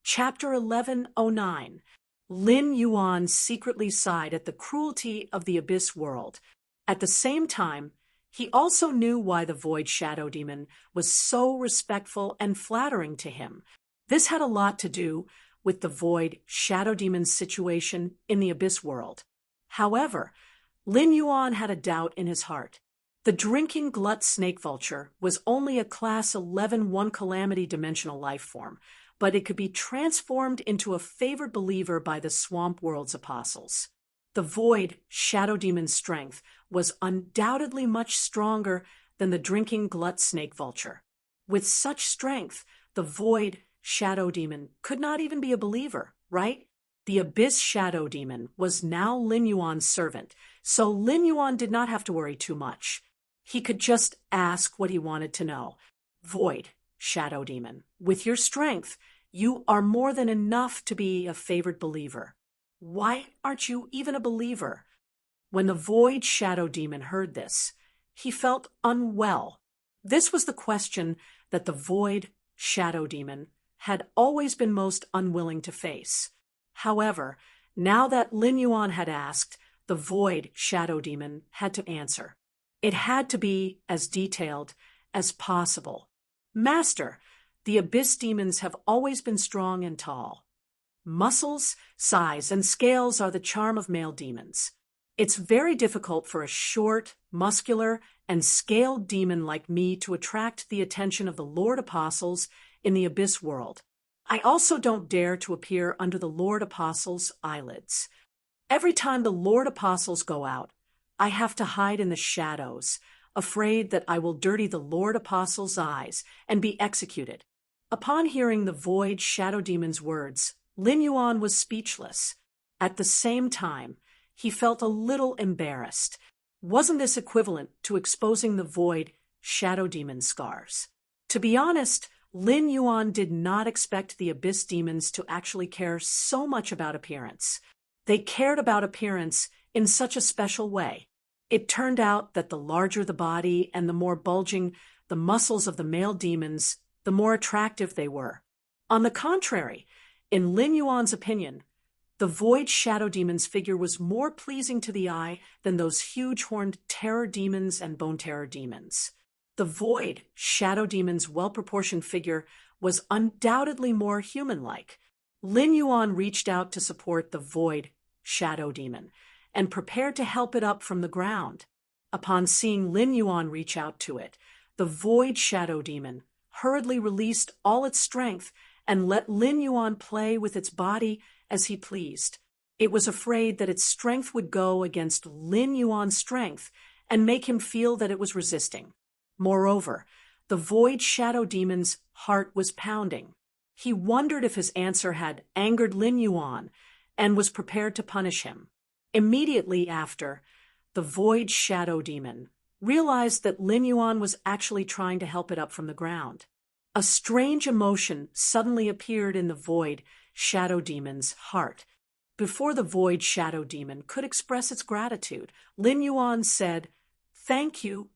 Chapter 1109. Lin Yuan secretly sighed at the cruelty of the Abyss world. At the same time, he also knew why the Void Shadow Demon was so respectful and flattering to him. This had a lot to do with the Void Shadow Demon's situation in the Abyss world. However, Lin Yuan had a doubt in his heart. The drinking glut snake vulture was only a Class 11 one-calamity dimensional life form, but it could be transformed into a favored believer by the Swamp World's apostles. The Void Shadow Demon's strength was undoubtedly much stronger than the drinking glut snake vulture. With such strength, the Void Shadow Demon could not even be a believer, right? The Abyss Shadow Demon was now Lin Yuan's servant, so Lin Yuan did not have to worry too much. He could just ask what he wanted to know. Void Shadow Demon, with your strength, you are more than enough to be a favored believer. Why aren't you even a believer? When the Void Shadow Demon heard this, he felt unwell. This was the question that the Void Shadow Demon had always been most unwilling to face. However, now that Lin Yuan had asked, the Void Shadow Demon had to answer. It had to be as detailed as possible. Master, the Abyss demons have always been strong and tall. Muscles, size, and scales are the charm of male demons. It's very difficult for a short, muscular, and scaled demon like me to attract the attention of the Lord Apostles in the Abyss world. I also don't dare to appear under the Lord Apostles' eyelids. Every time the Lord Apostles go out, I have to hide in the shadows, afraid that I will dirty the Lord Apostles' eyes and be executed. Upon hearing the Void Shadow Demon's words, Lin Yuan was speechless. At the same time, he felt a little embarrassed. Wasn't this equivalent to exposing the Void Shadow Demon's scars? To be honest, Lin Yuan did not expect the Abyss demons to actually care so much about appearance. They cared about appearance in such a special way. It turned out that the larger the body and the more bulging the muscles of the male demons, the more attractive they were. On the contrary, in Lin Yuan's opinion, the Void Shadow Demon's figure was more pleasing to the eye than those huge horned terror demons and bone terror demons. The Void Shadow Demon's well-proportioned figure was undoubtedly more human-like. Lin Yuan reached out to support the Void Shadow Demon and prepared to help it up from the ground. Upon seeing Lin Yuan reach out to it, the Void Shadow Demon hurriedly released all its strength and let Lin Yuan play with its body as he pleased. It was afraid that its strength would go against Lin Yuan's strength and make him feel that it was resisting. Moreover, the Void Shadow Demon's heart was pounding. He wondered if his answer had angered Lin Yuan and was prepared to punish him. Immediately after, the Void Shadow Demon realized that Lin Yuan was actually trying to help it up from the ground. A strange emotion suddenly appeared in the Void Shadow Demon's heart. Before the Void Shadow Demon could express its gratitude, Lin Yuan said, "Thank you.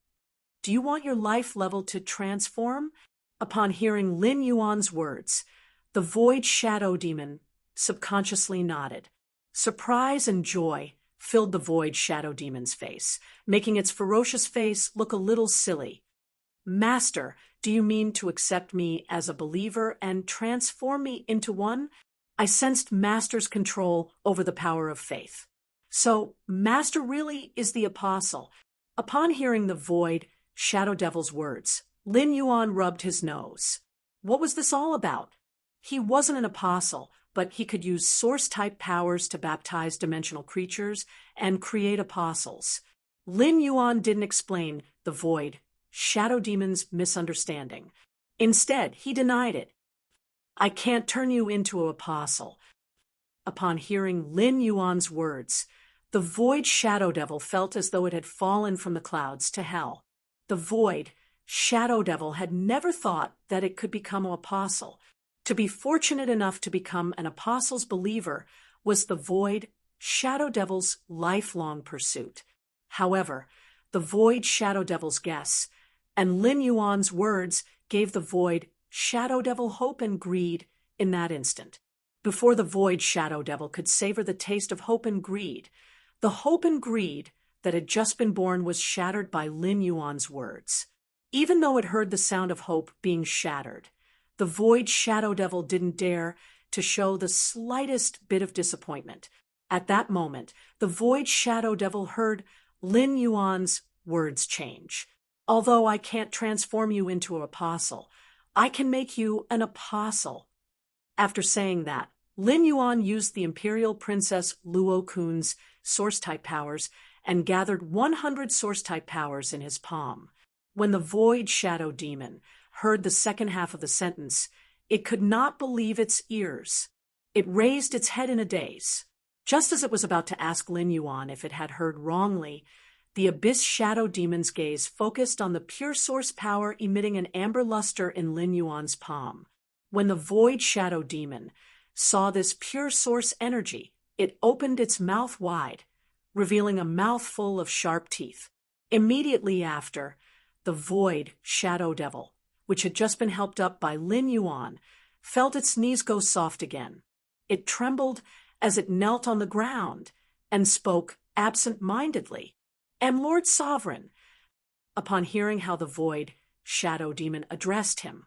Do you want your life level to transform?" Upon hearing Lin Yuan's words, the Void Shadow Demon subconsciously nodded. Surprise and joy filled the Void Shadow Demon's face, making its ferocious face look a little silly. "Master, do you mean to accept me as a believer and transform me into one?" I sensed Master's control over the power of faith. So, Master really is the apostle. Upon hearing the Void Shadow Devil's words, Lin Yuan rubbed his nose. What was this all about? He wasn't an apostle, but he could use source-type powers to baptize dimensional creatures and create apostles. Lin Yuan didn't explain the Void Shadow Demon's misunderstanding. Instead, he denied it. "I can't turn you into an apostle." Upon hearing Lin Yuan's words, the Void Shadow Devil felt as though it had fallen from the clouds to hell. The Void Shadow Devil had never thought that it could become an apostle. To be fortunate enough to become an apostle's believer was the Void Shadow Devil's lifelong pursuit. However, the Void Shadow Devil's guess and Lin Yuan's words gave the Void Shadow Devil hope and greed in that instant. Before the void shadow devil could savor the taste of hope and greed, the hope and greed that had just been born was shattered by Lin Yuan's words. Even though it heard the sound of hope being shattered, the void shadow devil didn't dare to show the slightest bit of disappointment. At that moment, the void shadow devil heard Lin Yuan's words change. Although I can't transform you into an apostle, I can make you an apostle. After saying that, Lin Yuan used the Imperial Princess Luo Kun's source-type powers and gathered 100 source-type powers in his palm. When the void shadow demon heard the second half of the sentence, it could not believe its ears. It raised its head in a daze. Just as it was about to ask Lin Yuan if it had heard wrongly, the abyss shadow demon's gaze focused on the pure source power emitting an amber luster in Lin Yuan's palm. When the void shadow demon saw this pure source energy, it opened its mouth wide, revealing a mouthful of sharp teeth. Immediately after, the void shadow devil, which had just been helped up by Lin Yuan, felt its knees go soft again. It trembled as it knelt on the ground and spoke absent-mindedly. "Am Lord Sovereign." Upon hearing how the void shadow demon addressed him,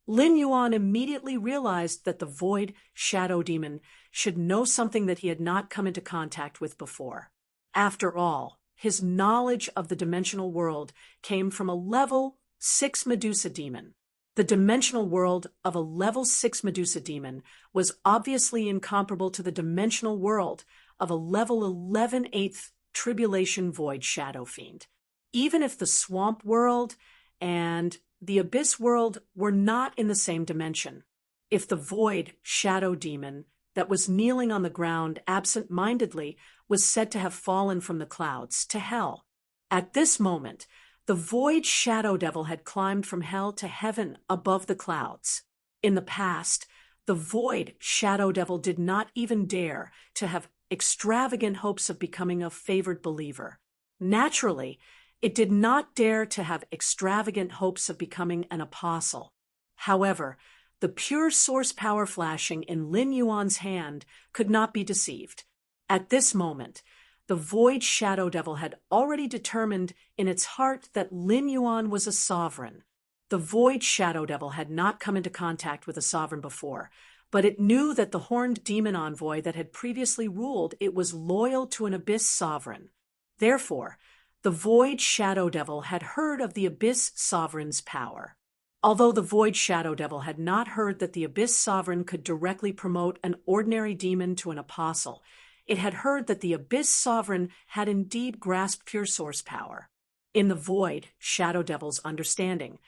Lin Yuan immediately realized that the void shadow demon should know something that he had not come into contact with before. After all, his knowledge of the dimensional world came from a level 6 Medusa demon. The dimensional world of a level 6 Medusa demon was obviously incomparable to the dimensional world of a level 11/8 Tribulation Void Shadow Fiend. Even if the Swamp World and the Abyss World were not in the same dimension, if the Void Shadow Demon that was kneeling on the ground absent-mindedly was said to have fallen from the clouds to hell, at this moment, the Void Shadow Devil had climbed from hell to heaven above the clouds. In the past, the Void Shadow Devil did not even dare to have extravagant hopes of becoming a favored believer. Naturally, it did not dare to have extravagant hopes of becoming an apostle. However, the pure source power flashing in Lin Yuan's hand could not be deceived. At this moment, the Void Shadow Devil had already determined in its heart that Lin Yuan was a sovereign. The Void Shadow Devil had not come into contact with a sovereign before, but it knew that the horned demon envoy that had previously ruled it was loyal to an Abyss sovereign. Therefore, the Void Shadow Devil had heard of the Abyss sovereign's power. Although the Void Shadow Devil had not heard that the Abyss sovereign could directly promote an ordinary demon to an apostle, it had heard that the Abyss sovereign had indeed grasped pure source power. In the Void Shadow Devil's understanding,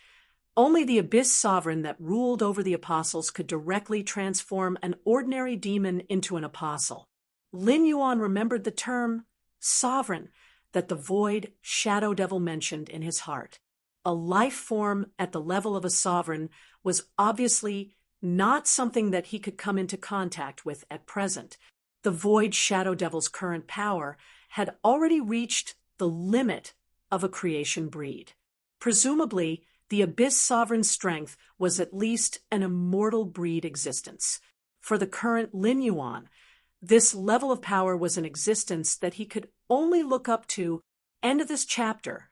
only the Abyss sovereign that ruled over the apostles could directly transform an ordinary demon into an apostle. Lin Yuan remembered the term sovereign that the Void Shadow Devil mentioned in his heart. A life form at the level of a sovereign was obviously not something that he could come into contact with at present. The Void Shadow Devil's current power had already reached the limit of a creation breed. Presumably, the Abyss Sovereign's strength was at least an immortal breed existence. For the current Lin Yuan, this level of power was an existence that he could only look up to. End of this chapter.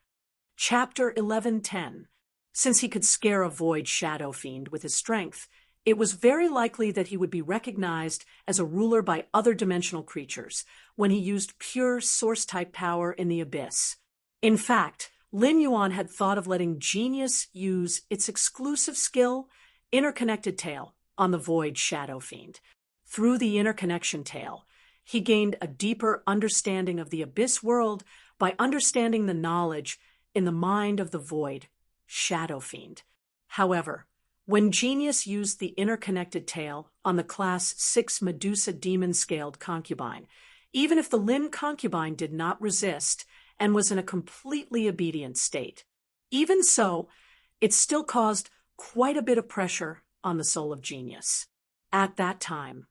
Chapter 11:10. Since he could scare a Void Shadow Fiend with his strength, it was very likely that he would be recognized as a ruler by other dimensional creatures when he used pure source-type power in the Abyss. In fact, Lin Yuan had thought of letting Genius use its exclusive skill, Interconnected Tail, on the Void Shadow Fiend. Through the Interconnection Tail, he gained a deeper understanding of the Abyss world by understanding the knowledge in the mind of the Void Shadow Fiend. However, when Genius used the Interconnected Tail on the Class 6 Medusa Demon-Scaled Concubine, even if the Lin concubine did not resist and was in a completely obedient state, even so, it still caused quite a bit of pressure on the soul of Genius. At that time,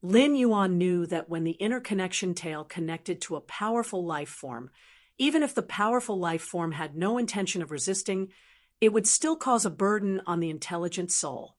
Lin Yuan knew that when the Interconnection Tail connected to a powerful life form, even if the powerful life form had no intention of resisting, it would still cause a burden on the intelligent soul.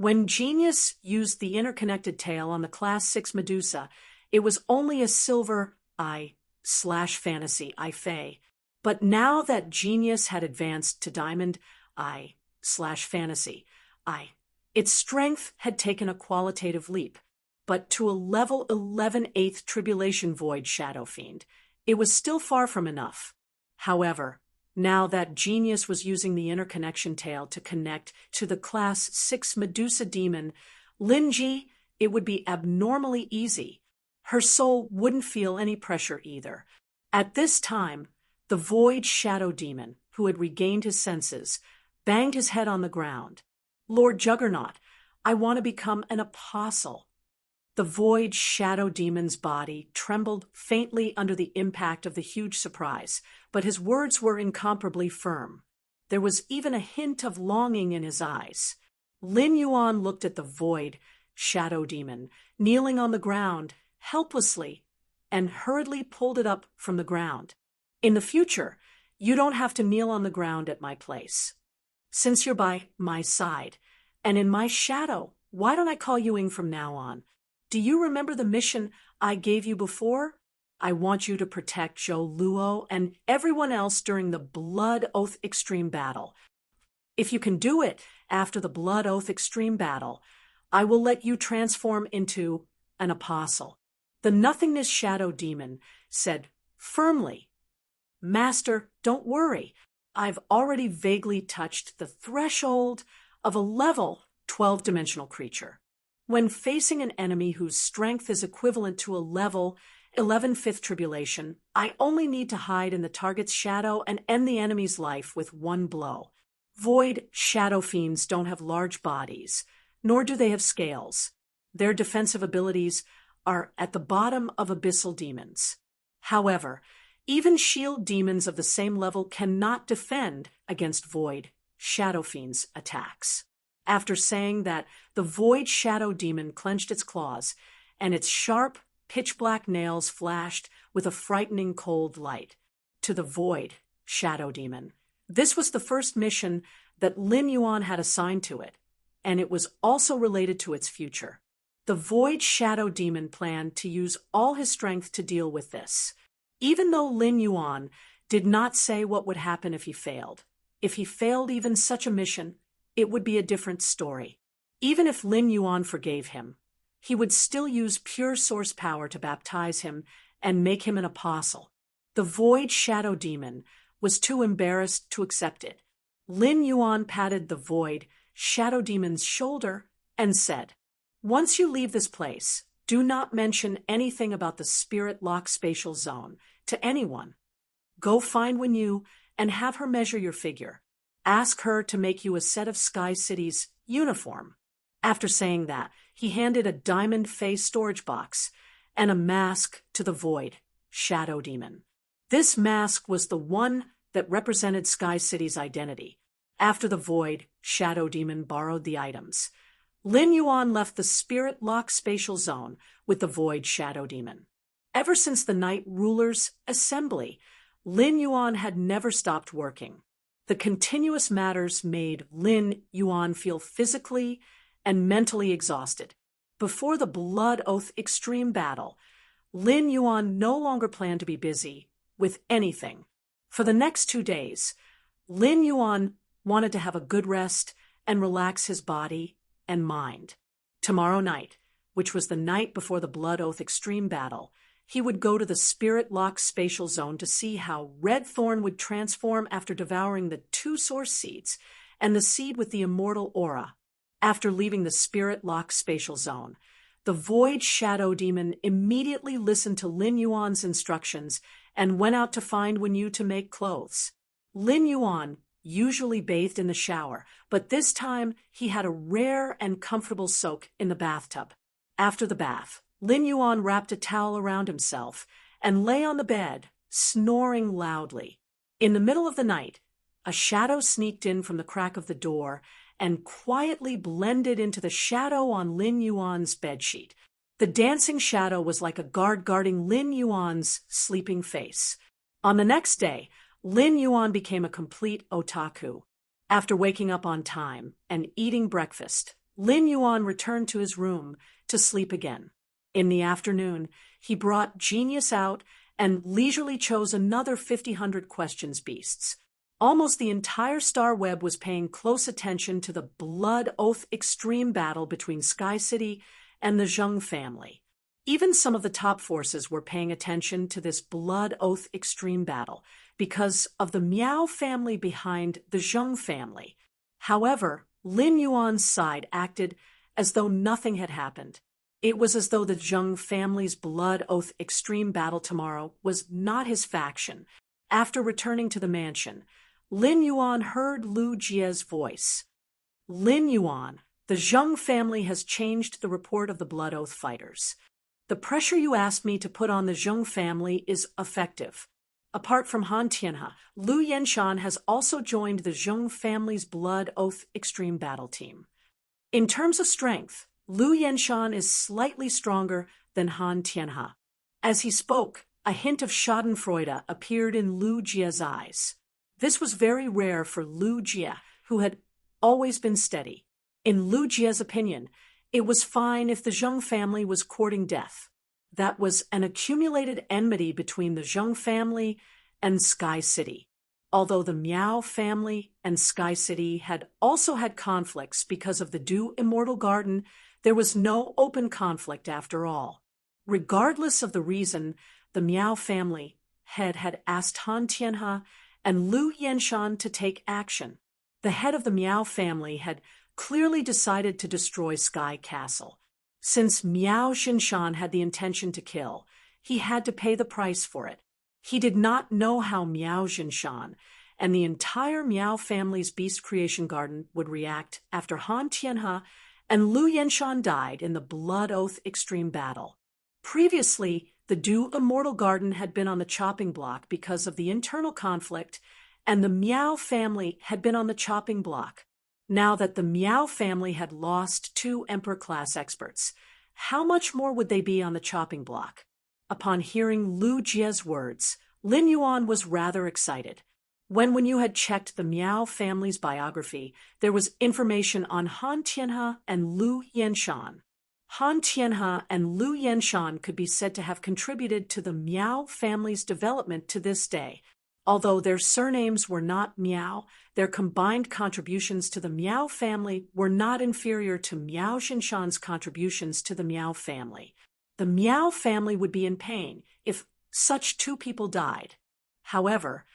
When Genius used the interconnected tail on the Class 6 Medusa, it was only a silver I/fantasy I-Fey. But now that Genius had advanced to Diamond I/fantasy I, its strength had taken a qualitative leap. But to a level 11/8 Tribulation Void Shadow Fiend, it was still far from enough. However, now that Genius was using the interconnection tail to connect to the Class 6 Medusa Demon, Linji, it would be abnormally easy. Her soul wouldn't feel any pressure either. At this time, the Void Shadow Demon, who had regained his senses, banged his head on the ground. "Lord Juggernaut, I want to become an apostle." The Void Shadow Demon's body trembled faintly under the impact of the huge surprise, but his words were incomparably firm. There was even a hint of longing in his eyes. Lin Yuan looked at the Void Shadow Demon, kneeling on the ground, helplessly, and hurriedly pulled it up from the ground. "In the future, you don't have to kneel on the ground at my place. Since you're by my side, and in my shadow, why don't I call you Ing from now on? Do you remember the mission I gave you before? I want you to protect Zhou Luo and everyone else during the Blood Oath Extreme Battle. If you can do it after the Blood Oath Extreme Battle, I will let you transform into an apostle." The Nothingness Shadow Demon said firmly, "Master, don't worry. I've already vaguely touched the threshold of a level 12-dimensional creature. When facing an enemy whose strength is equivalent to a level 11/5 tribulation, I only need to hide in the target's shadow and end the enemy's life with one blow. Void Shadow Fiends don't have large bodies, nor do they have scales. Their defensive abilities are at the bottom of abyssal demons. However, even shield demons of the same level cannot defend against Void Shadow Fiends' attacks." After saying that, the Void Shadow Demon clenched its claws, and its sharp, pitch-black nails flashed with a frightening cold light. To the Void Shadow Demon, this was the first mission that Lin Yuan had assigned to it, and it was also related to its future. The Void Shadow Demon planned to use all his strength to deal with this. Even though Lin Yuan did not say what would happen if he failed. If he failed even such a mission, it would be a different story. Even if Lin Yuan forgave him, he would still use pure source power to baptize him and make him an apostle. The Void Shadow Demon was too embarrassed to accept it. Lin Yuan patted the Void Shadow Demon's shoulder and said, "Once you leave this place, do not mention anything about the Spirit Lock Spatial Zone to anyone. Go find Wenyu and have her measure your figure. Ask her to make you a set of Sky City's uniform." After saying that, he handed a diamond face storage box and a mask to the Void Shadow Demon. This mask was the one that represented Sky City's identity. After the Void Shadow Demon borrowed the items, Lin Yuan left the Spirit Lock Spatial Zone with the Void Shadow Demon. Ever since the Night Ruler's assembly, Lin Yuan had never stopped working. The continuous matters made Lin Yuan feel physically and mentally exhausted. Before the Blood Oath Extreme Battle, Lin Yuan no longer planned to be busy with anything. For the next 2 days, Lin Yuan wanted to have a good rest and relax his body and mind. Tomorrow night, which was the night before the Blood Oath Extreme Battle, he would go to the Spirit Lock Spatial Zone to see how Red Thorn would transform after devouring the 2 source seeds and the seed with the immortal aura. After leaving the Spirit Lock Spatial Zone, the Void Shadow Demon immediately listened to Lin Yuan's instructions and went out to find Wenyu to make clothes. Lin Yuan usually bathed in the shower, but this time he had a rare and comfortable soak in the bathtub. After the bath, Lin Yuan wrapped a towel around himself and lay on the bed, snoring loudly. In the middle of the night, a shadow sneaked in from the crack of the door and quietly blended into the shadow on Lin Yuan's bedsheet. The dancing shadow was like a guard guarding Lin Yuan's sleeping face. On the next day, Lin Yuan became a complete otaku. After waking up on time and eating breakfast, Lin Yuan returned to his room to sleep again. In the afternoon, he brought Genius out and leisurely chose another 50-100 questions beasts. Almost the entire star web was paying close attention to the blood oath extreme battle between Sky City and the Zheng family. Even some of the top forces were paying attention to this blood oath extreme battle because of the Miao family behind the Zheng family. However, Lin Yuan's side acted as though nothing had happened. It was as though the Zheng family's blood oath extreme battle tomorrow was not his faction. After returning to the mansion, Lin Yuan heard Lu Jie's voice. Lin Yuan, the Zheng family has changed the report of the blood oath fighters. The pressure you asked me to put on the Zheng family is effective. Apart from Han Tianhe, Lu Yenshan has also joined the Zheng family's blood oath extreme battle team. In terms of strength, Lu Yenshan is slightly stronger than Han Tianhe. As he spoke, a hint of schadenfreude appeared in Lu Jie's eyes. This was very rare for Lu Jie, who had always been steady. In Lu Jie's opinion, it was fine if the Zheng family was courting death. That was an accumulated enmity between the Zheng family and Sky City. Although the Miao family and Sky City had also had conflicts because of the Du Immortal Garden, there was no open conflict after all. Regardless of the reason, the Miao family had asked Han Tianhe and Lu Yenshan to take action. The head of the Miao family had clearly decided to destroy Sky Castle. Since Miao Xinshan had the intention to kill, he had to pay the price for it. He did not know how Miao Xinshan and the entire Miao family's beast creation garden would react after Han Tianhe and Lu Yenshan died in the blood oath extreme battle. Previously, the Du Immortal Garden had been on the chopping block because of the internal conflict, and the Miao family had been on the chopping block. Now that the Miao family had lost 2 Emperor-class experts, how much more would they be on the chopping block? Upon hearing Lu Jie's words, Lin Yuan was rather excited. When you had checked the Miao family's biography, there was information on Han Tianhe and Lu Yenshan. Han Tianhe and Lu Yenshan could be said to have contributed to the Miao family's development to this day. Although their surnames were not Miao, their combined contributions to the Miao family were not inferior to Miao Xinshan's contributions to the Miao family. The Miao family would be in pain if such 2 people died. However,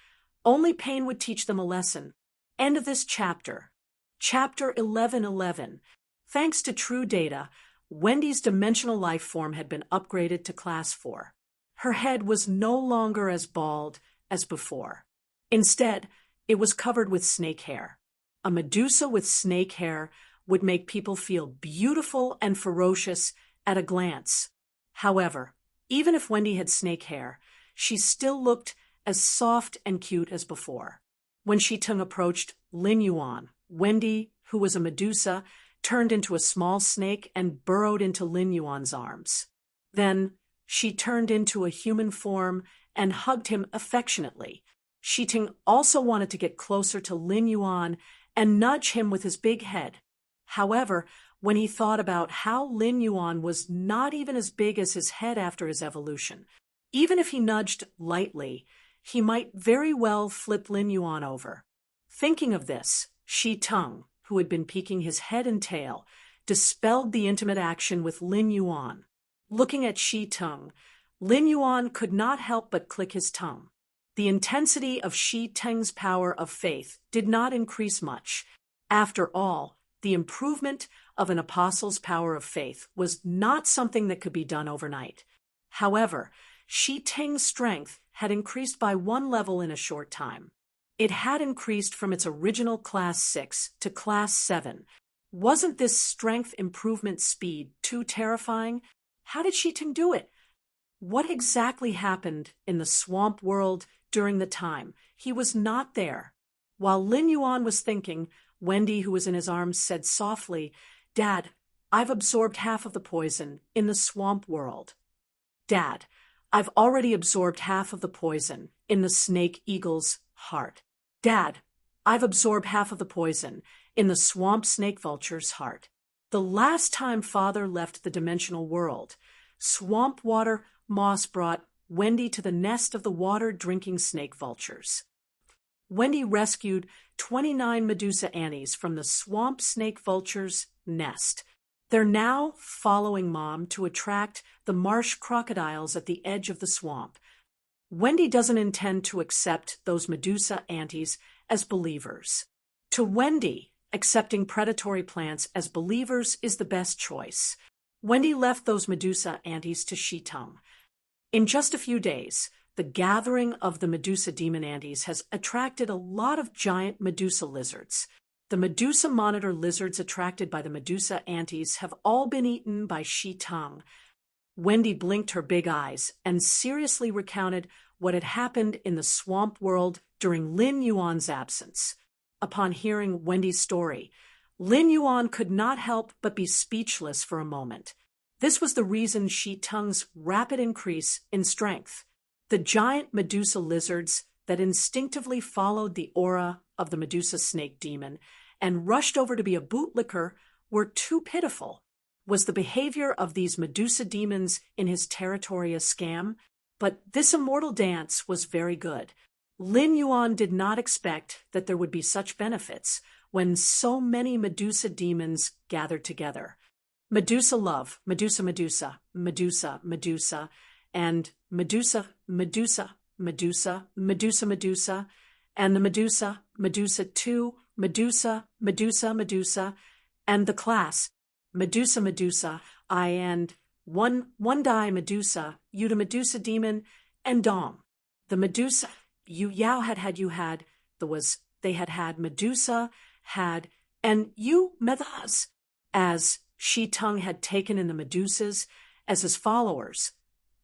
only pain would teach them a lesson. End of this chapter. Chapter 1111. Thanks to True Data, Wendy's dimensional life form had been upgraded to Class 4. Her head was no longer as bald as before. Instead, it was covered with snake hair. A Medusa with snake hair would make people feel beautiful and ferocious at a glance. However, even if Wendy had snake hair, she still looked as soft and cute as before. When Shi-Tung approached Lin Yuan, Wendy, who was a Medusa, turned into a small snake and burrowed into Lin Yuan's arms. Then she turned into a human form and hugged him affectionately. Shi-Tung also wanted to get closer to Lin Yuan and nudge him with his big head. However, when he thought about how Lin Yuan was not even as big as his head after his evolution, even if he nudged lightly, he might very well flip Lin Yuan over. Thinking of this, Shi-Tung, who had been peeking his head and tail, dispelled the intimate action with Lin Yuan. Looking at Shi-Tung, Lin Yuan could not help but click his tongue. The intensity of Shi-Tung's power of faith did not increase much. After all, the improvement of an apostle's power of faith was not something that could be done overnight. However, Shi-Tung's strength had increased by 1 level in a short time. It had increased from its original Class 6 to Class 7. Wasn't this strength improvement speed too terrifying? How did Shi-Tung do it? What exactly happened in the swamp world during the time he was not there? While Lin Yuan was thinking, Wendy, who was in his arms, said softly, "Dad, I've absorbed half of the poison in the swamp world." "Dad, I've already absorbed half of the poison in the snake eagle's heart." "Dad, I've absorbed half of the poison in the swamp snake vulture's heart." The last time Father left the dimensional world, swamp water moss brought Wendy to the nest of the water-drinking snake vultures. Wendy rescued 29 Medusa Annies from the swamp snake vulture's nest. They're now following Mom to attract the marsh crocodiles at the edge of the swamp. Wendy doesn't intend to accept those Medusa Annies as believers. To Wendy, accepting predatory plants as believers is the best choice. Wendy left those Medusa Annies to Shitong. In just a few days, the gathering of the Medusa demon Andes has attracted a lot of giant Medusa lizards. The Medusa monitor lizards attracted by the Medusa Antes have all been eaten by Shitong. Wendy blinked her big eyes and seriously recounted what had happened in the swamp world during Lin Yuan's absence. Upon hearing Wendy's story, Lin Yuan could not help but be speechless for a moment. This was the reason Shitong's rapid increase in strength. The giant Medusa lizards that instinctively followed the aura of the Medusa snake demon and rushed over to be a bootlicker were too pitiful. Was the behavior of these Medusa demons in his territory a scam? But this immortal dance was very good. Lin Yuan did not expect that there would be such benefits when so many Medusa demons gathered together. Medusa love, Medusa, Medusa, Medusa, Medusa, and Medusa, Medusa, Medusa, Medusa, Medusa, and the Medusa, Medusa 2, Medusa, Medusa, Medusa, and the class, Medusa, Medusa, I and one die Medusa, you to Medusa demon, and Dong. The Medusa, you Yao had you had, they had Medusa, had, and you Medas, as Shitong had taken in the Medusas as his followers,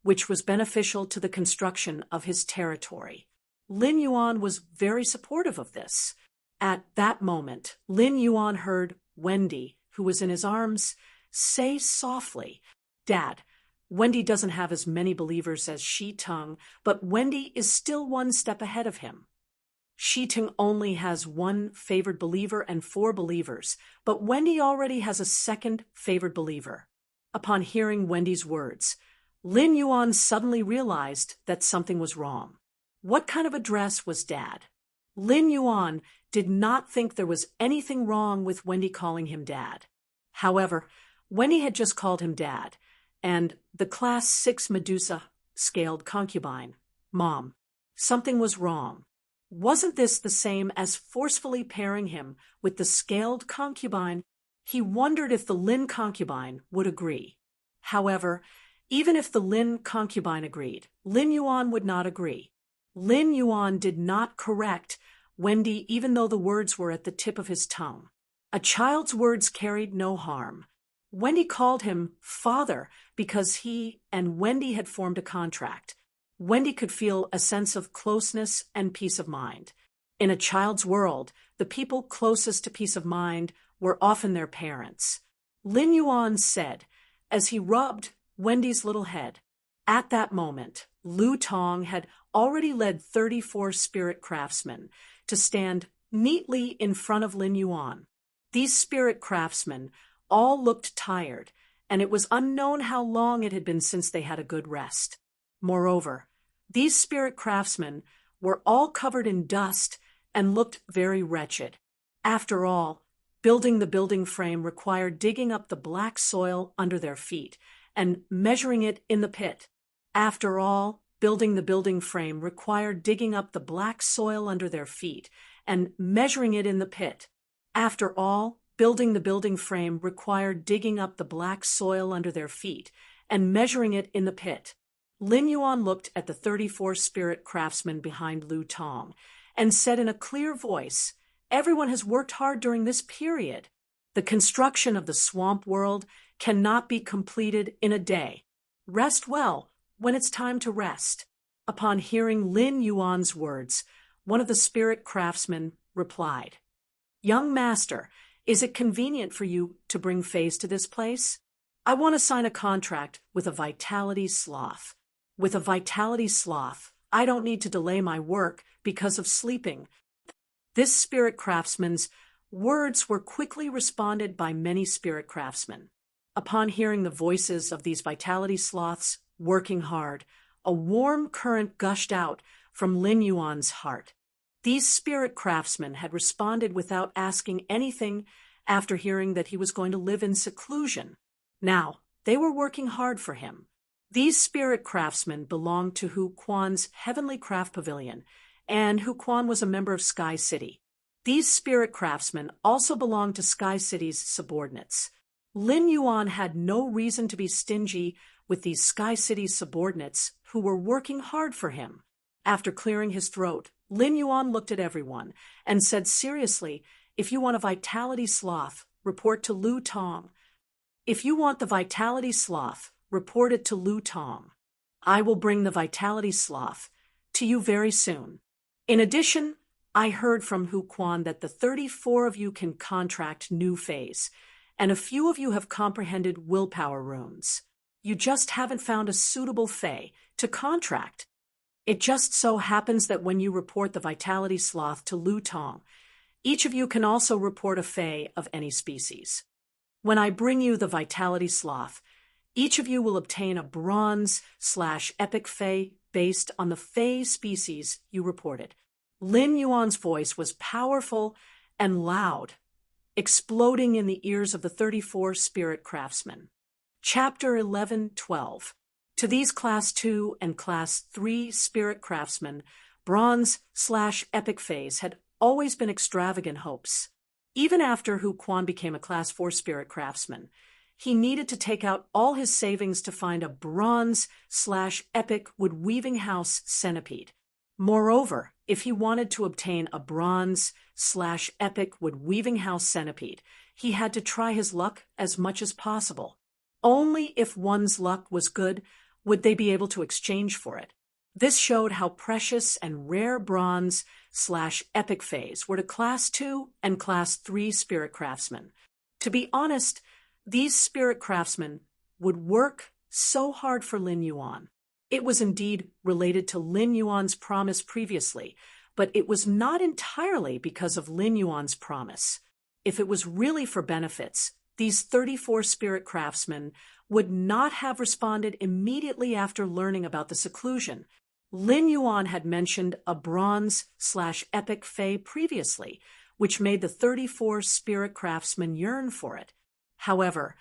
which was beneficial to the construction of his territory. Lin Yuan was very supportive of this. At that moment, Lin Yuan heard Wendy, who was in his arms, say softly, "Dad, Wendy doesn't have as many believers as Shitong, but Wendy is still one step ahead of him. Shitong only has one favored believer and 4 believers, but Wendy already has a second favored believer." Upon hearing Wendy's words, Lin Yuan suddenly realized that something was wrong. What kind of address was Dad? Lin Yuan did not think there was anything wrong with Wendy calling him Dad. However, Wendy had just called him Dad, and the Class 6 Medusa scaled concubine, Mom. Something was wrong. Wasn't this the same as forcefully pairing him with the scaled concubine? He wondered if the Lin concubine would agree. However, even if the Lin concubine agreed, Lin Yuan would not agree. Lin Yuan did not correct Wendy even though the words were at the tip of his tongue. A child's words carried no harm. Wendy called him father because he and Wendy had formed a contract. Wendy could feel a sense of closeness and peace of mind. In a child's world, the people closest to peace of mind were often their parents. Lin Yuan said, as he rubbed Wendy's little head. At that moment, Lu Tong had already led 34 spirit craftsmen to stand neatly in front of Lin Yuan. These spirit craftsmen all looked tired, and it was unknown how long it had been since they had a good rest. Moreover, these spirit craftsmen were all covered in dust and looked very wretched. After all, building the building frame required digging up the black soil under their feet and measuring it in the pit. After all, building the building frame required digging up the black soil under their feet and measuring it in the pit. After all, building the building frame required digging up the black soil under their feet and measuring it in the pit. Lin Yuan looked at the 34 spirit craftsmen behind Lu Tong and said in a clear voice, "Everyone has worked hard during this period. The construction of the swamp world cannot be completed in a day. Rest well when it's time to rest." Upon hearing Lin Yuan's words, one of the spirit craftsmen replied, "Young master, is it convenient for you to bring Faze to this place? I want to sign a contract with a vitality sloth. With a vitality sloth, I don't need to delay my work because of sleeping." This spirit craftsman's words were quickly responded by many spirit craftsmen. Upon hearing the voices of these vitality sloths working hard, a warm current gushed out from Lin Yuan's heart. These spirit craftsmen had responded without asking anything after hearing that he was going to live in seclusion. Now, they were working hard for him. These spirit craftsmen belonged to Hu Quan's Heavenly Craft Pavilion, and Hu Quan was a member of Sky City. These spirit craftsmen also belonged to Sky City's subordinates. Lin Yuan had no reason to be stingy with these Sky City subordinates who were working hard for him. After clearing his throat, Lin Yuan looked at everyone and said seriously, "If you want a vitality sloth, report to Lu Tong. If you want the vitality sloth, report it to Lu Tong. I will bring the vitality sloth to you very soon." In addition, I heard from Hu Quan that the 34 of you can contract new phase, and a few of you have comprehended willpower runes. You just haven't found a suitable Fey to contract. It just so happens that when you report the vitality sloth to Lu Tong, each of you can also report a Fey of any species. When I bring you the vitality sloth, each of you will obtain a bronze/epic Fey based on the Fey species you reported. Lin Yuan's voice was powerful and loud, exploding in the ears of the 34 spirit craftsmen. Chapter 11:12. To these Class 2 and Class 3 spirit craftsmen, bronze/epic Fays had always been extravagant hopes. Even after Hu Quan became a Class 4 spirit craftsman, he needed to take out all his savings to find a bronze/epic wood-weaving house centipede. Moreover, if he wanted to obtain a bronze/epic wood-weaving house centipede, he had to try his luck as much as possible. Only if one's luck was good would they be able to exchange for it. This showed how precious and rare bronze/epic Fays were to Class 2 and Class 3 spirit craftsmen. To be honest, these spirit craftsmen would work so hard for Lin Yuan. It was indeed related to Lin Yuan's promise previously, but it was not entirely because of Lin Yuan's promise. If it was really for benefits, these 34 spirit craftsmen would not have responded immediately after learning about the seclusion. Lin Yuan had mentioned a bronze/epic Fey previously, which made the 34 spirit craftsmen yearn for it. However,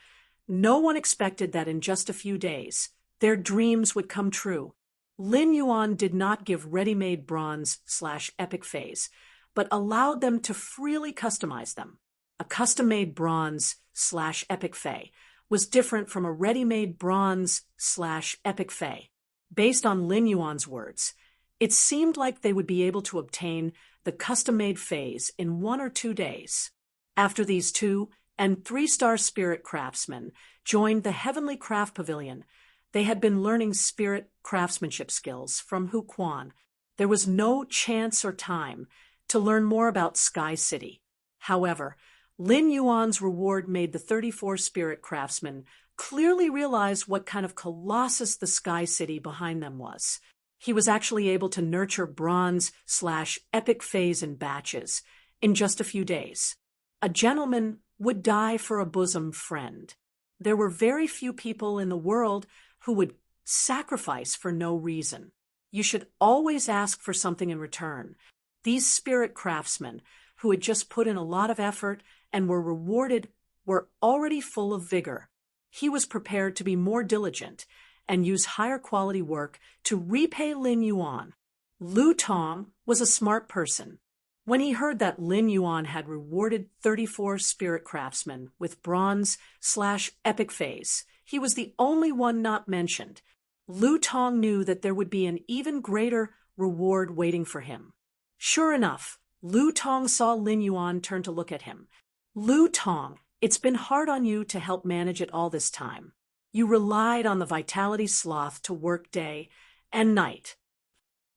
no one expected that in just a few days, their dreams would come true. Lin Yuan did not give ready-made bronze/epic Fays, but allowed them to freely customize them. A custom-made bronze/epic Fey was different from a ready-made bronze/epic Fey. Based on Lin Yuan's words, it seemed like they would be able to obtain the custom-made Fays in 1 or 2 days. After these 2- and 3-star spirit craftsmen joined the Heavenly Craft Pavilion, they had been learning spirit craftsmanship skills from Hu Quan. There was no chance or time to learn more about Sky City. However, Lin Yuan's reward made the 34 spirit craftsmen clearly realize what kind of colossus the Sky City behind them was. He was actually able to nurture bronze/epic Fays in batches in just a few days. A gentleman would die for a bosom friend. There were very few people in the world who would sacrifice for no reason. You should always ask for something in return. These spirit craftsmen, who had just put in a lot of effort and were rewarded, were already full of vigor. He was prepared to be more diligent and use higher quality work to repay Lin Yuan. Lu Tong was a smart person. When he heard that Lin Yuan had rewarded 34 spirit craftsmen with bronze/epic Fays, he was the only one not mentioned. Lu Tong knew that there would be an even greater reward waiting for him. Sure enough, Lu Tong saw Lin Yuan turn to look at him. "Lu Tong, it's been hard on you to help manage it all this time. You relied on the vitality sloth to work day and night."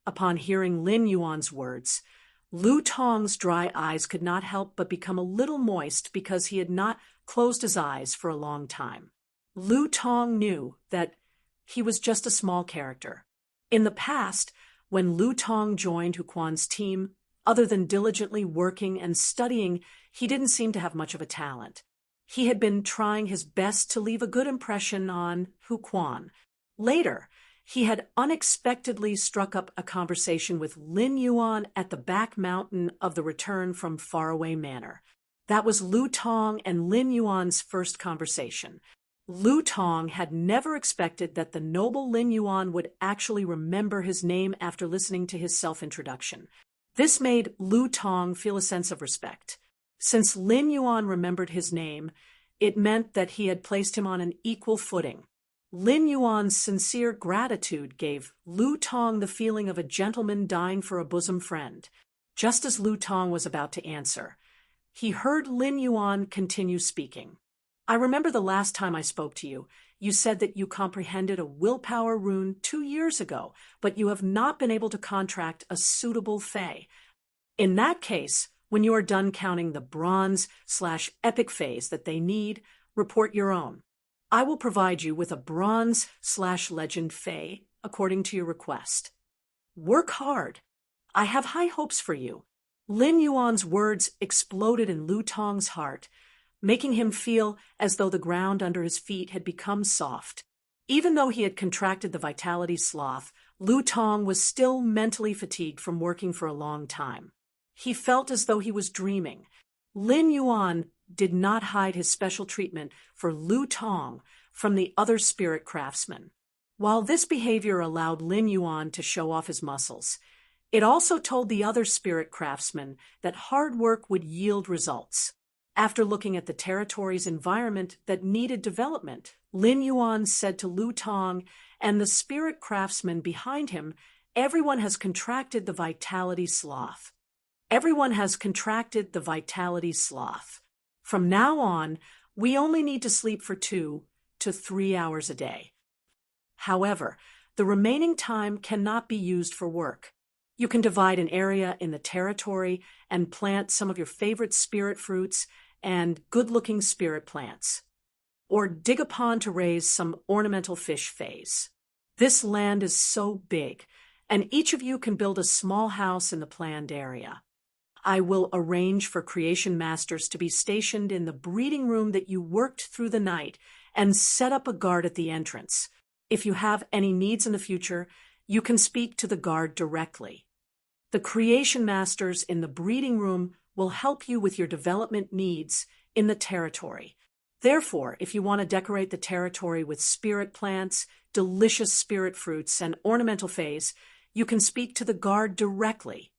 Upon hearing Lin Yuan's words, Lu Tong's dry eyes could not help but become a little moist because he had not closed his eyes for a long time. Lu Tong knew that he was just a small character. In the past, when Lu Tong joined Hu Quan's team, other than diligently working and studying, he didn't seem to have much of a talent. He had been trying his best to leave a good impression on Hu Quan. Later, he had unexpectedly struck up a conversation with Lin Yuan at the back mountain of the return from Faraway Manor. That was Lu Tong and Lin Yuan's first conversation. Lu Tong had never expected that the noble Lin Yuan would actually remember his name after listening to his self-introduction. This made Lu Tong feel a sense of respect. Since Lin Yuan remembered his name, it meant that he had placed him on an equal footing. Lin Yuan's sincere gratitude gave Lu Tong the feeling of a gentleman dying for a bosom friend. Just as Lu Tong was about to answer, he heard Lin Yuan continue speaking. I remember the last time I spoke to you, you said that you comprehended a willpower rune 2 years ago, but you have not been able to contract a suitable fae. In that case, when you are done counting the bronze/epic phase that they need, report your own. I will provide you with a bronze/legend fae according to your request. Work hard. I have high hopes for you. Lin Yuan's words exploded in Lu Tong's heart, making him feel as though the ground under his feet had become soft. Even though he had contracted the vitality sloth, Lu Tong was still mentally fatigued from working for a long time. He felt as though he was dreaming. Lin Yuan did not hide his special treatment for Lu Tong from the other spirit craftsmen. While this behavior allowed Lin Yuan to show off his muscles, it also told the other spirit craftsmen that hard work would yield results. After looking at the territory's environment that needed development, Lin Yuan said to Lu Tong and the spirit craftsmen behind him, "Everyone has contracted the vitality sloth. Everyone has contracted the vitality sloth. From now on, we only need to sleep for 2 to 3 hours a day. However, the remaining time cannot be used for work. You can divide an area in the territory and plant some of your favorite spirit fruits and good-looking spirit plants. Or dig a pond to raise some ornamental fish phase. This land is so big, and each of you can build a small house in the planned area. I will arrange for creation masters to be stationed in the breeding room that you worked through the night and set up a guard at the entrance. If you have any needs in the future, you can speak to the guard directly. The creation masters in the breeding room will help you with your development needs in the territory. Therefore, if you want to decorate the territory with spirit plants, delicious spirit fruits, and ornamental phase, you can speak to the guard directly.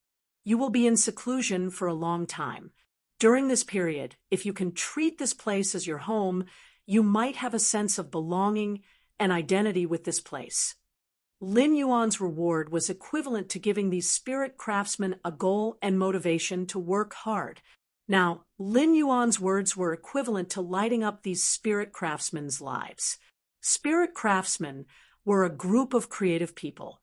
You will be in seclusion for a long time. During this period, if you can treat this place as your home, you might have a sense of belonging and identity with this place." Lin Yuan's reward was equivalent to giving these spirit craftsmen a goal and motivation to work hard. Now, Lin Yuan's words were equivalent to lighting up these spirit craftsmen's lives. Spirit craftsmen were a group of creative people.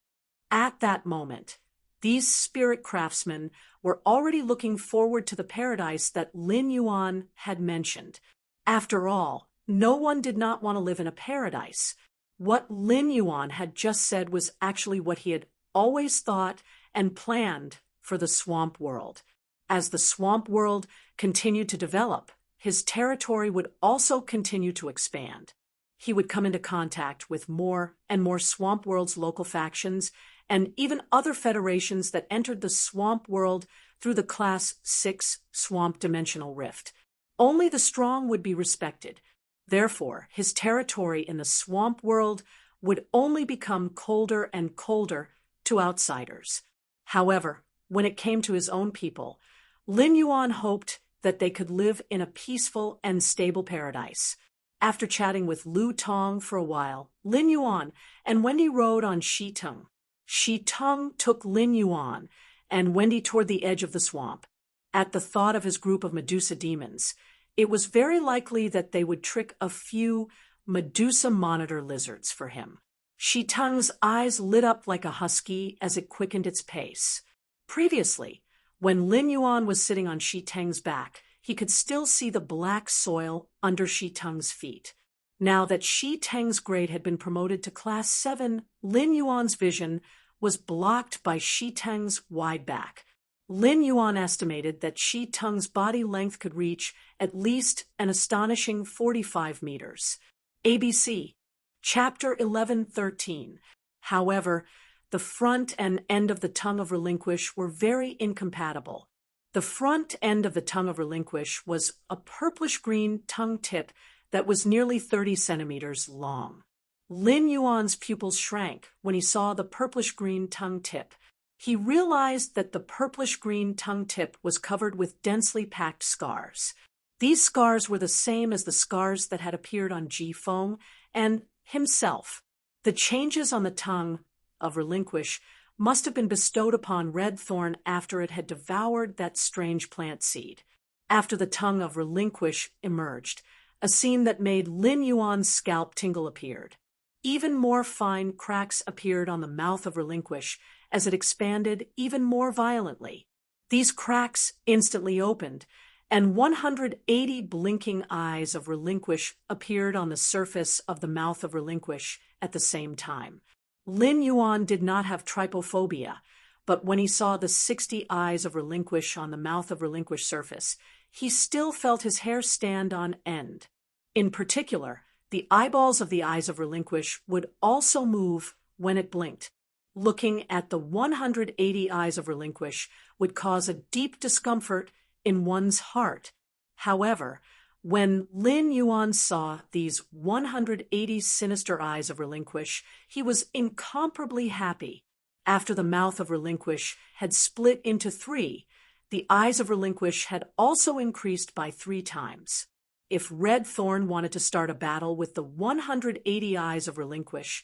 At that moment, these spirit craftsmen were already looking forward to the paradise that Lin Yuan had mentioned. After all, no one did not want to live in a paradise. What Lin Yuan had just said was actually what he had always thought and planned for the swamp world. As the swamp world continued to develop, his territory would also continue to expand. He would come into contact with more and more swamp world's local factions and even other federations that entered the swamp world through the Class 6 swamp dimensional rift. Only the strong would be respected. Therefore, his territory in the swamp world would only become colder and colder to outsiders. However, when it came to his own people, Lin Yuan hoped that they could live in a peaceful and stable paradise. After chatting with Lu Tong for a while, Lin Yuan and Wendy rode on Shi Teng. Shi Teng took Lin Yuan and Wendy toward the edge of the swamp. At the thought of his group of Medusa demons, it was very likely that they would trick a few Medusa monitor lizards for him. Shi Teng's eyes lit up like a husky as it quickened its pace. Previously, when Lin Yuan was sitting on Shi Teng's back, he could still see the black soil under Shi Teng's feet. Now that Shi Teng's grade had been promoted to Class 7, Lin Yuan's vision was blocked by Shi Teng's wide back. Lin Yuan estimated that Shi Teng's body length could reach at least an astonishing 45 meters. ABC. Chapter 11:13. However, the front and end of the tongue of Relinquish were very incompatible. The front end of the tongue of Relinquish was a purplish-green tongue tip that was nearly 30 centimeters long. Lin Yuan's pupils shrank when he saw the purplish-green tongue tip. He realized that the purplish-green tongue tip was covered with densely packed scars. These scars were the same as the scars that had appeared on Ji Feng and himself. The changes on the tongue of Relinquish must have been bestowed upon Red Thorn after it had devoured that strange plant seed. After the tongue of Relinquish emerged, a scene that made Lin Yuan's scalp tingle appeared. Even more fine cracks appeared on the mouth of Relinquish as it expanded even more violently. These cracks instantly opened, and 180 blinking eyes of Relinquish appeared on the surface of the mouth of Relinquish at the same time. Lin Yuan did not have trypophobia, but when he saw the 60 eyes of Relinquish on the mouth of Relinquish surface, he still felt his hair stand on end. In particular, the eyeballs of the eyes of Relinquish would also move when it blinked. Looking at the 180 eyes of Relinquish would cause a deep discomfort in one's heart. However, when Lin Yuan saw these 180 sinister eyes of Relinquish, he was incomparably happy. After the mouth of Relinquish had split into 3, the eyes of Relinquish had also increased by 3 times. If Red Thorn wanted to start a battle with the 180 eyes of Relinquish,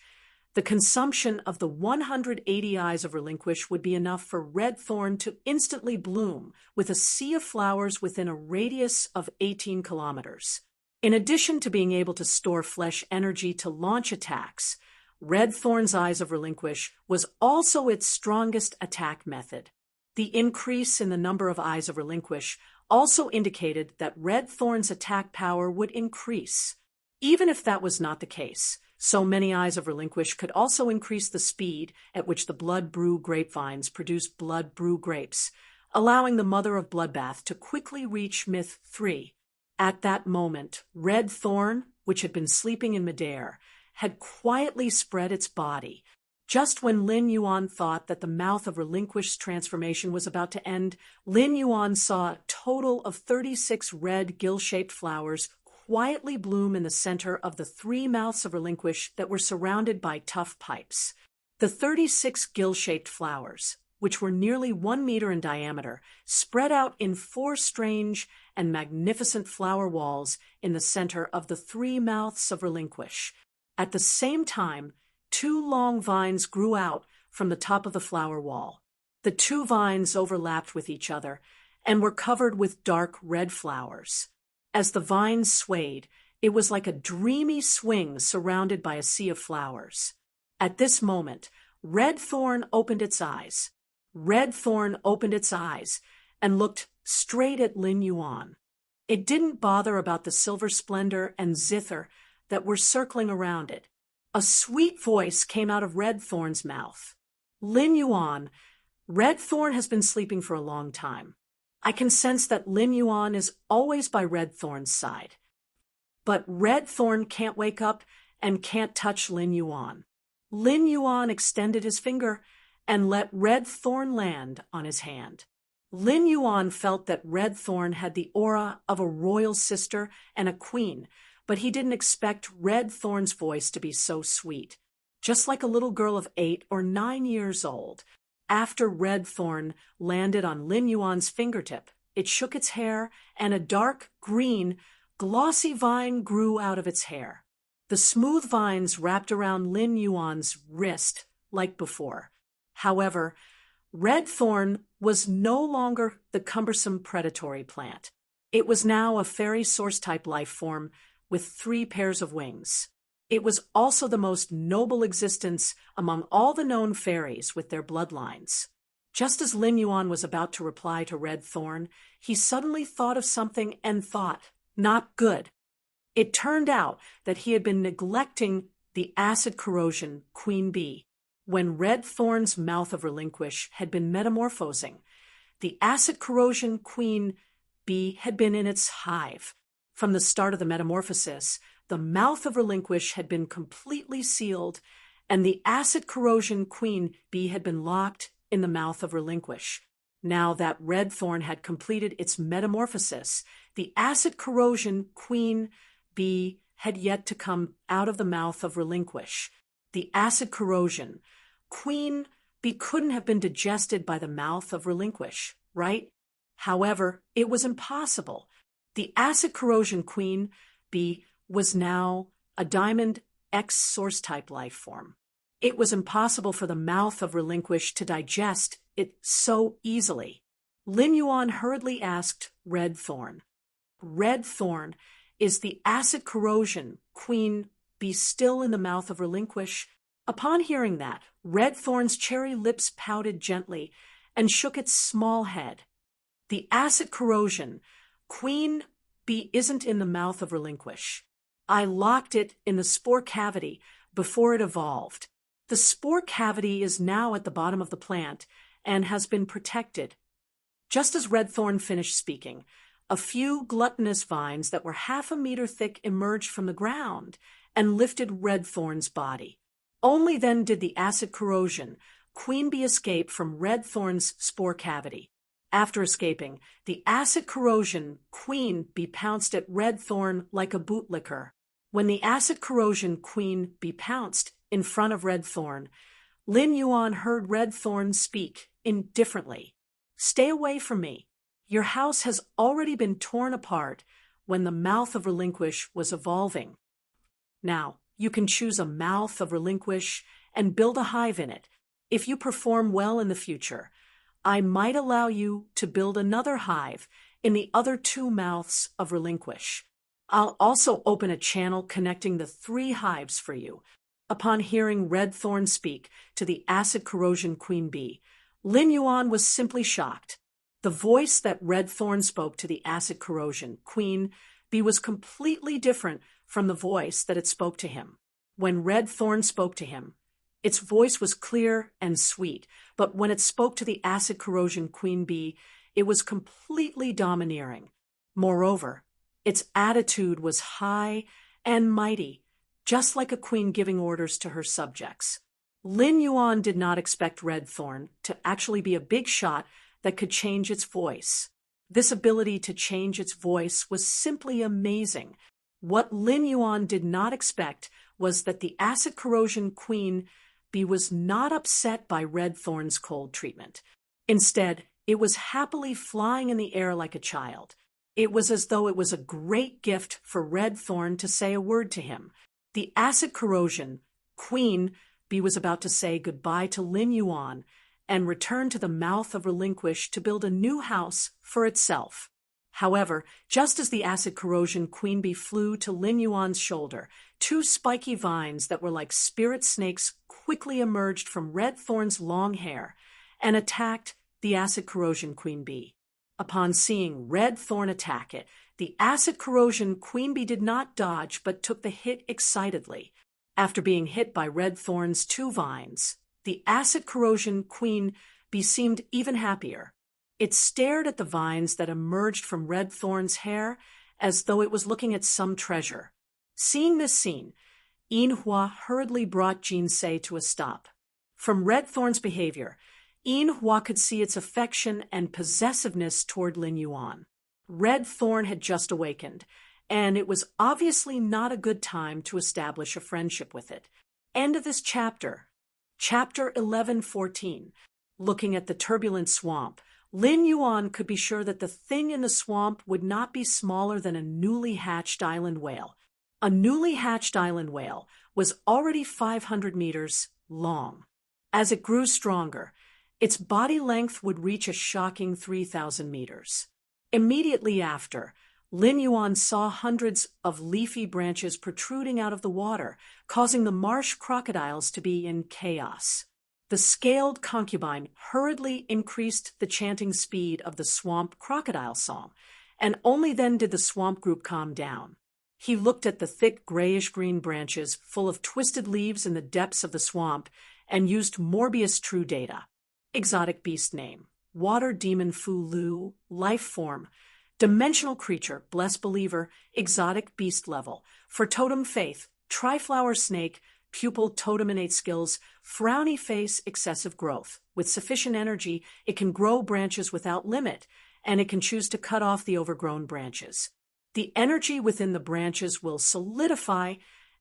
the consumption of the 180 eyes of Relinquish would be enough for Red Thorn to instantly bloom with a sea of flowers within a radius of 18 kilometers. In addition to being able to store flesh energy to launch attacks, Red Thorn's eyes of Relinquish was also its strongest attack method. The increase in the number of eyes of Relinquish also indicated that Red Thorn's attack power would increase. Even if that was not the case, so many eyes of Relinquish could also increase the speed at which the blood brew grapevines produce blood brew grapes, allowing the mother of bloodbath to quickly reach myth 3. At that moment, Red Thorn, which had been sleeping in midair, had quietly spread its body. Just when Lin Yuan thought that the mouth of Relinquish's transformation was about to end, Lin Yuan saw a total of 36 red gill-shaped flowers quietly bloom in the center of the 3 mouths of Relinquish that were surrounded by tough pipes. The 36 gill-shaped flowers, which were nearly 1 meter in diameter, spread out in 4 strange and magnificent flower walls in the center of the 3 mouths of Relinquish. At the same time, 2 long vines grew out from the top of the flower wall. The 2 vines overlapped with each other and were covered with dark red flowers. As the vines swayed, it was like a dreamy swing surrounded by a sea of flowers. At this moment, Red Thorn opened its eyes. Red Thorn opened its eyes and looked straight at Lin Yuan. It didn't bother about the silver splendor and zither that were circling around it. A sweet voice came out of Red Thorn's mouth. Lin Yuan, Red Thorn has been sleeping for a long time. I can sense that Lin Yuan is always by Red Thorn's side. But Red Thorn can't wake up and can't touch Lin Yuan. Lin Yuan extended his finger and let Red Thorn land on his hand. Lin Yuan felt that Red Thorn had the aura of a royal sister and a queen, but he didn't expect Red Thorn's voice to be so sweet. Just like a little girl of 8 or 9 years old. After Red Thorn landed on Lin Yuan's fingertip, it shook its hair, and a dark green, glossy vine grew out of its hair. The smooth vines wrapped around Lin Yuan's wrist like before. However, Red Thorn was no longer the cumbersome predatory plant. It was now a fairy source-type life form with 3 pairs of wings. It was also the most noble existence among all the known fairies with their bloodlines. Just as Lin Yuan was about to reply to Red Thorn, he suddenly thought of something and thought, not good. It turned out that he had been neglecting the acid corrosion queen bee. When Red Thorn's mouth of Relinquish had been metamorphosing, The acid corrosion queen bee had been in its hive. From the start of the metamorphosis, the mouth of Relinquish had been completely sealed, and the acid corrosion queen bee had been locked in the mouth of Relinquish. Now that Red Thorn had completed its metamorphosis, the acid corrosion queen bee had yet to come out of the mouth of Relinquish. The acid corrosion queen bee couldn't have been digested by the mouth of Relinquish, right? However, it was impossible. The acid corrosion queen bee was now a Diamond X source-type life form. It was impossible for the mouth of Relinquish to digest it so easily. Lin Yuan hurriedly asked Red Thorn. Red Thorn, is the acid corrosion queen bee still in the mouth of Relinquish? Upon hearing that, Red Thorn's cherry lips pouted gently and shook its small head. The acid corrosion queen bee isn't in the mouth of Relinquish. I locked it in the spore cavity before it evolved. The spore cavity is now at the bottom of the plant and has been protected. Just as Red Thorn finished speaking, a few gluttonous vines that were 1/2 meter thick emerged from the ground and lifted Red Thorn's body. Only then did the acid corrosion queen bee escape from Red Thorn's spore cavity. After escaping, the acid corrosion queen bee pounced at Red Thorn like a bootlicker. When the acid corrosion queen bee pounced in front of Red Thorn, Lin Yuan heard Red Thorn speak indifferently. "Stay away from me. Your house has already been torn apart when the mouth of Relinquish was evolving. Now, you can choose a mouth of Relinquish and build a hive in it. If you perform well in the future, I might allow you to build another hive in the other 2 mouths of Relinquish. I'll also open a channel connecting the 3 hives for you." Upon hearing Red Thorn speak to the acid corrosion queen bee, Lin Yuan was simply shocked. The voice that Red Thorn spoke to the acid corrosion queen bee was completely different from the voice that it spoke to him. When Red Thorn spoke to him, its voice was clear and sweet, but when it spoke to the acid corrosion queen bee, it was completely domineering. Moreover, its attitude was high and mighty, just like a queen giving orders to her subjects. Lin Yuan did not expect Red Thorn to actually be a big shot that could change its voice. This ability to change its voice was simply amazing. What Lin Yuan did not expect was that the acid corrosion queen bee was not upset by Red Thorn's cold treatment. Instead, it was happily flying in the air like a child. It was as though it was a great gift for Red Thorn to say a word to him. The acid corrosion queen bee was about to say goodbye to Lin Yuan and return to the mouth of Relinquish to build a new house for itself. However, just as the acid corrosion queen bee flew to Lin Yuan's shoulder, 2 spiky vines that were like spirit snakes quickly emerged from Red Thorn's long hair and attacked the acid corrosion queen bee. Upon seeing Red Thorn attack it, the acid corrosion queen bee did not dodge but took the hit excitedly. After being hit by Red Thorn's 2 vines, the acid corrosion queen bee seemed even happier. It stared at the vines that emerged from Red Thorn's hair as though it was looking at some treasure. Seeing this scene, Yin Hua hurriedly brought Jinsei to a stop. From Red Thorn's behavior, Yin Hua could see its affection and possessiveness toward Lin Yuan. Red Thorn had just awakened, and it was obviously not a good time to establish a friendship with it. End of this chapter. Chapter 11:14. Looking at the turbulent swamp, Lin Yuan could be sure that the thing in the swamp would not be smaller than a newly hatched island whale. A newly hatched island whale was already 500 meters long. As it grew stronger, its body length would reach a shocking 3,000 meters. Immediately after, Lin Yuan saw hundreds of leafy branches protruding out of the water, causing the marsh crocodiles to be in chaos. The scaled concubine hurriedly increased the chanting speed of the swamp crocodile song, and only then did the swamp group calm down. He looked at the thick grayish-green branches full of twisted leaves in the depths of the swamp and used Morbius True Data. Exotic beast name: water demon Fu Lu, life form, dimensional creature, blessed believer, exotic beast level. For totem faith, triflower snake, pupil totem innate skills, frowny face, excessive growth. With sufficient energy, it can grow branches without limit, and it can choose to cut off the overgrown branches. The energy within the branches will solidify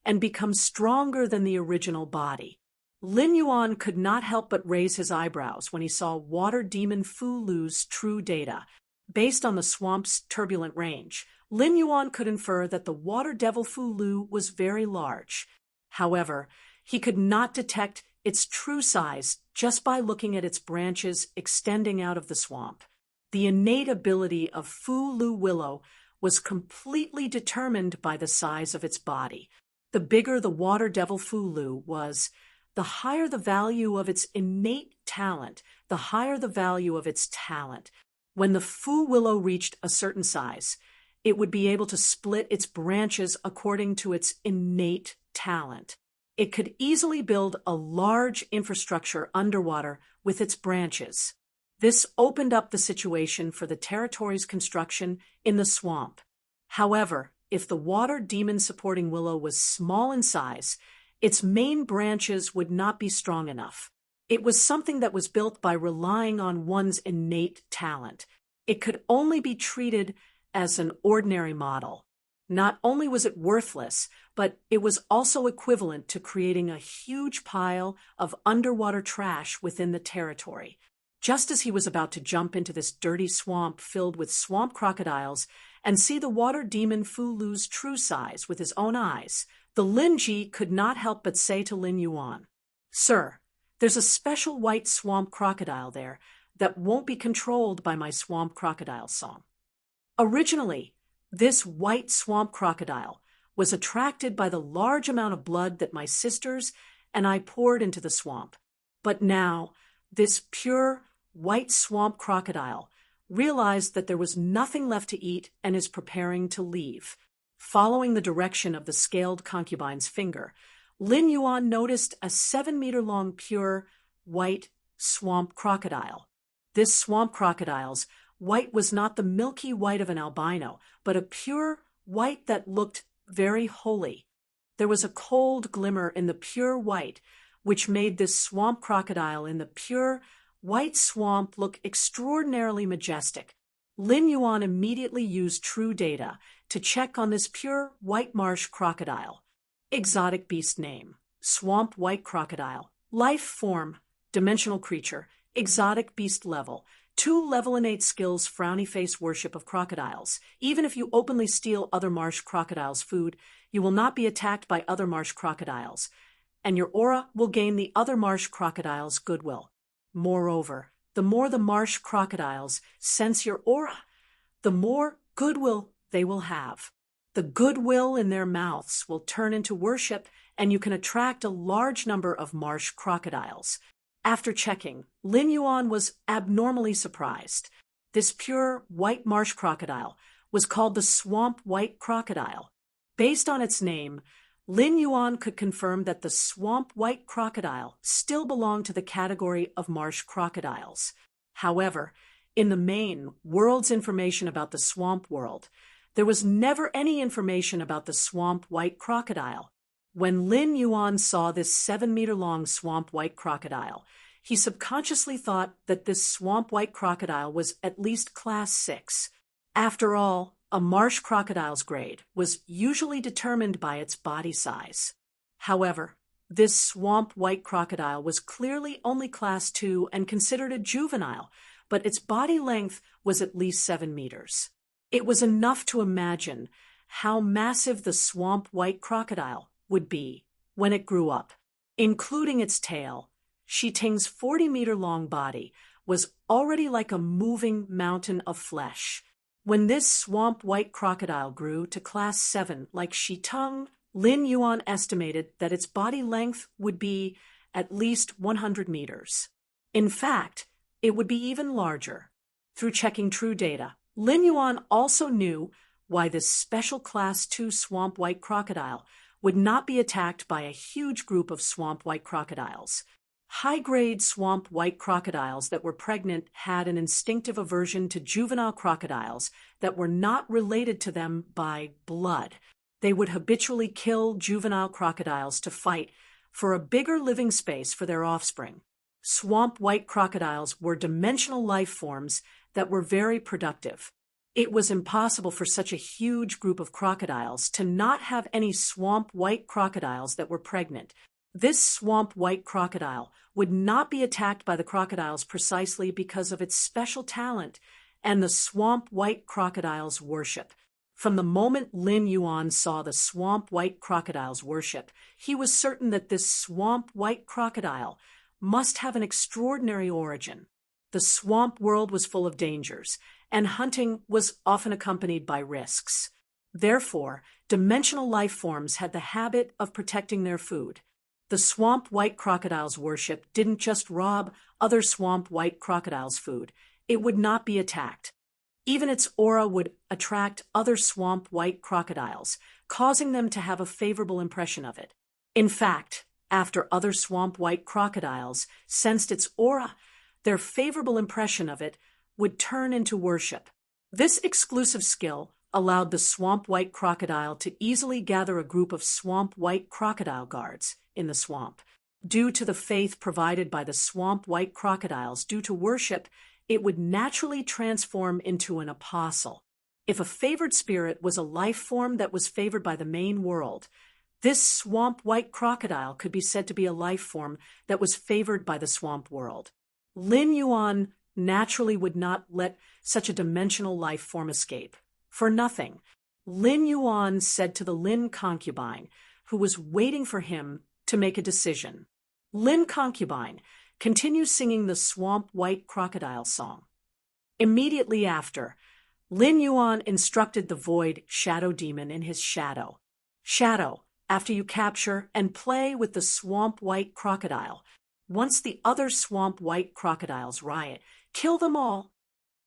and become stronger than the original body. Lin Yuan could not help but raise his eyebrows when he saw water demon Fu Lu's true data. Based on the swamp's turbulent range, Lin Yuan could infer that the water devil Fu Lu was very large. However, he could not detect its true size just by looking at its branches extending out of the swamp. The innate ability of Fu Lu Willow was completely determined by the size of its body. The bigger the water devil Fu Lu was, the higher the value of its innate talent, the higher the value of its talent. When the Fu Willow reached a certain size, it would be able to split its branches according to its innate talent. It could easily build a large infrastructure underwater with its branches. This opened up the situation for the territory's construction in the swamp. However, if the water demon supporting willow was small in size, its main branches would not be strong enough. It was something that was built by relying on one's innate talent. It could only be treated as an ordinary model. Not only was it worthless, but it was also equivalent to creating a huge pile of underwater trash within the territory. Just as he was about to jump into this dirty swamp filled with swamp crocodiles and see the water demon Fu Lu's true size with his own eyes, the Lin Ji could not help but say to Lin Yuan, "Sir, there's a special white swamp crocodile there that won't be controlled by my swamp crocodile song." Originally, this white swamp crocodile was attracted by the large amount of blood that my sisters and I poured into the swamp. But now, this pure white swamp crocodile realized that there was nothing left to eat and is preparing to leave. Following the direction of the scaled concubine's finger, Lin Yuan noticed a 7-meter-long pure white swamp crocodile. This swamp crocodile's white was not the milky white of an albino, but a pure white that looked very holy. There was a cold glimmer in the pure white, which made this swamp crocodile in the pure white swamp look extraordinarily majestic. Lin Yuan immediately used true data to check on this pure white marsh crocodile. Exotic beast name, swamp white crocodile. Life form, dimensional creature. Exotic beast level. 2 level innate skills, frowny face, worship of crocodiles. Even if you openly steal other marsh crocodiles' food, you will not be attacked by other marsh crocodiles, and your aura will gain the other marsh crocodiles' goodwill. Moreover, the more the marsh crocodiles sense your aura, the more goodwill they will have. The goodwill in their mouths will turn into worship, and you can attract a large number of marsh crocodiles. After checking, Lin Yuan was abnormally surprised. This pure white marsh crocodile was called the swamp white crocodile. Based on its name, Lin Yuan could confirm that the swamp white crocodile still belonged to the category of marsh crocodiles. However, in the main world's information about the swamp world, there was never any information about the swamp white crocodile. When Lin Yuan saw this 7-meter-long swamp white crocodile, he subconsciously thought that this swamp white crocodile was at least class 6. After all, a marsh crocodile's grade was usually determined by its body size. However, this swamp white crocodile was clearly only class 2 and considered a juvenile, but its body length was at least 7 meters. It was enough to imagine how massive the swamp white crocodile would be when it grew up. Including its tail, Shi Ting's 40-meter-long body was already like a moving mountain of flesh. When this swamp white crocodile grew to class 7 like Shi Tung, Lin Yuan estimated that its body length would be at least 100 meters. In fact, it would be even larger. Through checking true data, Lin Yuan also knew why this special class 2 swamp white crocodile would not be attacked by a huge group of swamp white crocodiles. High-grade swamp white crocodiles that were pregnant had an instinctive aversion to juvenile crocodiles that were not related to them by blood. They would habitually kill juvenile crocodiles to fight for a bigger living space for their offspring. Swamp white crocodiles were dimensional life forms that were very productive. It was impossible for such a huge group of crocodiles to not have any swamp white crocodiles that were pregnant. This swamp white crocodile would not be attacked by the crocodiles precisely because of its special talent and the swamp white crocodile's worship. From the moment Lin Yuan saw the swamp white crocodile's worship, he was certain that this swamp white crocodile must have an extraordinary origin. The swamp world was full of dangers, and hunting was often accompanied by risks. Therefore, dimensional life forms had the habit of protecting their food. The swamp white crocodile's worship didn't just rob other swamp white crocodiles' food, it would not be attacked. Even its aura would attract other swamp white crocodiles, causing them to have a favorable impression of it. In fact, after other swamp white crocodiles sensed its aura, their favorable impression of it would turn into worship. This exclusive skill allowed the swamp white crocodile to easily gather a group of swamp white crocodile guards in the swamp. Due to the faith provided by the swamp white crocodiles due to worship, it would naturally transform into an apostle. If a favored spirit was a life form that was favored by the main world, this swamp white crocodile could be said to be a life form that was favored by the swamp world. Lin Yuan naturally would not let such a dimensional life form escape. For nothing, Lin Yuan said to the Lin concubine, who was waiting for him to make a decision. Lin concubine continues singing the swamp white crocodile song. Immediately after, Lin Yuan instructed the void shadow demon in his shadow. Shadow, after you capture and play with the swamp white crocodile, once the other swamp white crocodiles riot, kill them all.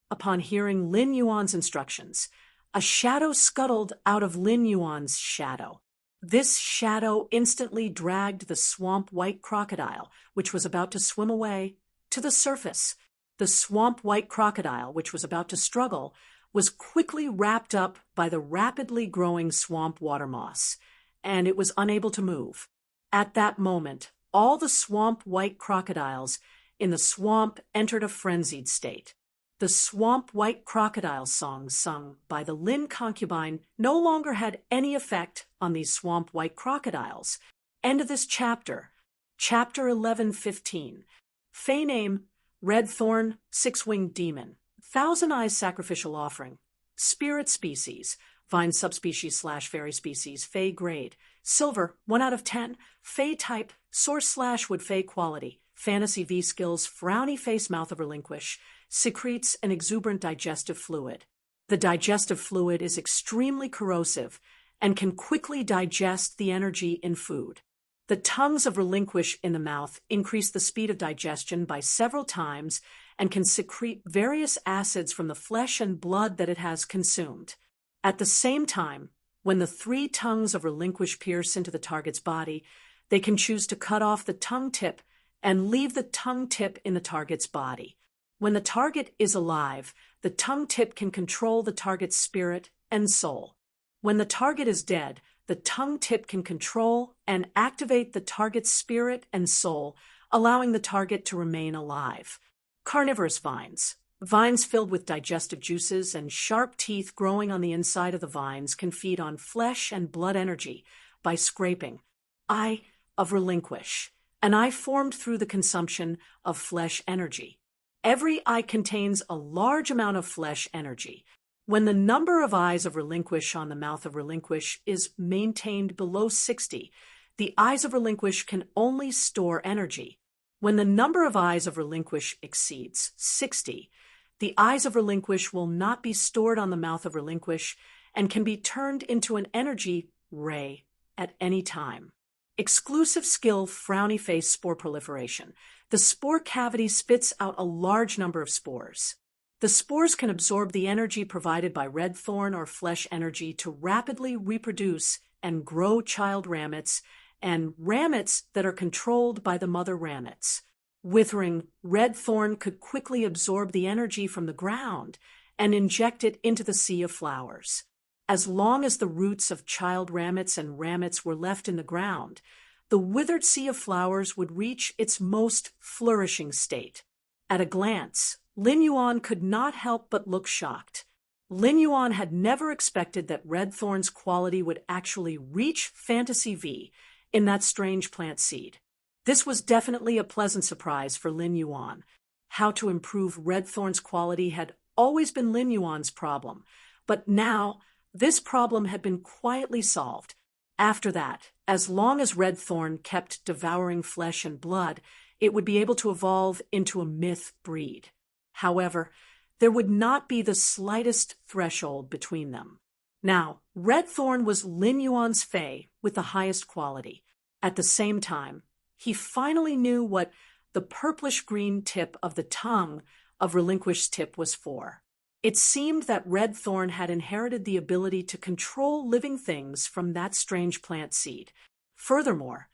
Upon hearing Lin Yuan's instructions, a shadow scuttled out of Lin Yuan's shadow. This shadow instantly dragged the swamp white crocodile, which was about to swim away, to the surface. The swamp white crocodile, which was about to struggle, was quickly wrapped up by the rapidly growing swamp water moss, and it was unable to move. At that moment, all the swamp white crocodiles in the swamp entered a frenzied state. The swamp white crocodile song sung by the Lin concubine no longer had any effect on these swamp white crocodiles. End of this chapter. Chapter 11:15. Fey name, Red Thorn, Six-Winged Demon. Thousand Eyes Sacrificial Offering. Spirit species. Vine subspecies/fairy species. Fey grade. Silver, 1 out of 10. Fey type, source/would fey quality. Fantasy V skills, frowny face, mouth of relinquish. Secretes an exuberant digestive fluid. The digestive fluid is extremely corrosive and can quickly digest the energy in food. The tongues of relinquish in the mouth increase the speed of digestion by several times and can secrete various acids from the flesh and blood that it has consumed. At the same time, when the 3 tongues of relinquish pierce into the target's body, they can choose to cut off the tongue tip and leave the tongue tip in the target's body. When the target is alive, the tongue tip can control the target's spirit and soul. When the target is dead, the tongue tip can control and activate the target's spirit and soul, allowing the target to remain alive. Carnivorous vines. Vines filled with digestive juices and sharp teeth growing on the inside of the vines can feed on flesh and blood energy by scraping. Eye of relinquish. An eye formed through the consumption of flesh energy. Every eye contains a large amount of flesh energy. When the number of eyes of relinquish on the mouth of relinquish is maintained below 60, the eyes of relinquish can only store energy. When the number of eyes of relinquish exceeds 60, the eyes of relinquish will not be stored on the mouth of relinquish and can be turned into an energy ray at any time. Exclusive skill, frowny face spore proliferation. The spore cavity spits out a large number of spores. The spores can absorb the energy provided by red thorn or flesh energy to rapidly reproduce and grow child ramets and ramets that are controlled by the mother ramets. Withering, red thorn could quickly absorb the energy from the ground and inject it into the sea of flowers. As long as the roots of child ramets and ramets were left in the ground, the withered sea of flowers would reach its most flourishing state. At a glance, Lin Yuan could not help but look shocked. Lin Yuan had never expected that red thorn's quality would actually reach Fantasy V in that strange plant seed. This was definitely a pleasant surprise for Lin Yuan. How to improve red thorn's quality had always been Lin Yuan's problem, but now this problem had been quietly solved. After that, as long as red thorn kept devouring flesh and blood, it would be able to evolve into a myth breed. However, there would not be the slightest threshold between them. Now, red thorn was Lin Yuan's Fey with the highest quality. At the same time, he finally knew what the purplish-green tip of the tongue of Relinquish's tip was for. It seemed that red thorn had inherited the ability to control living things from that strange plant seed. Furthermore,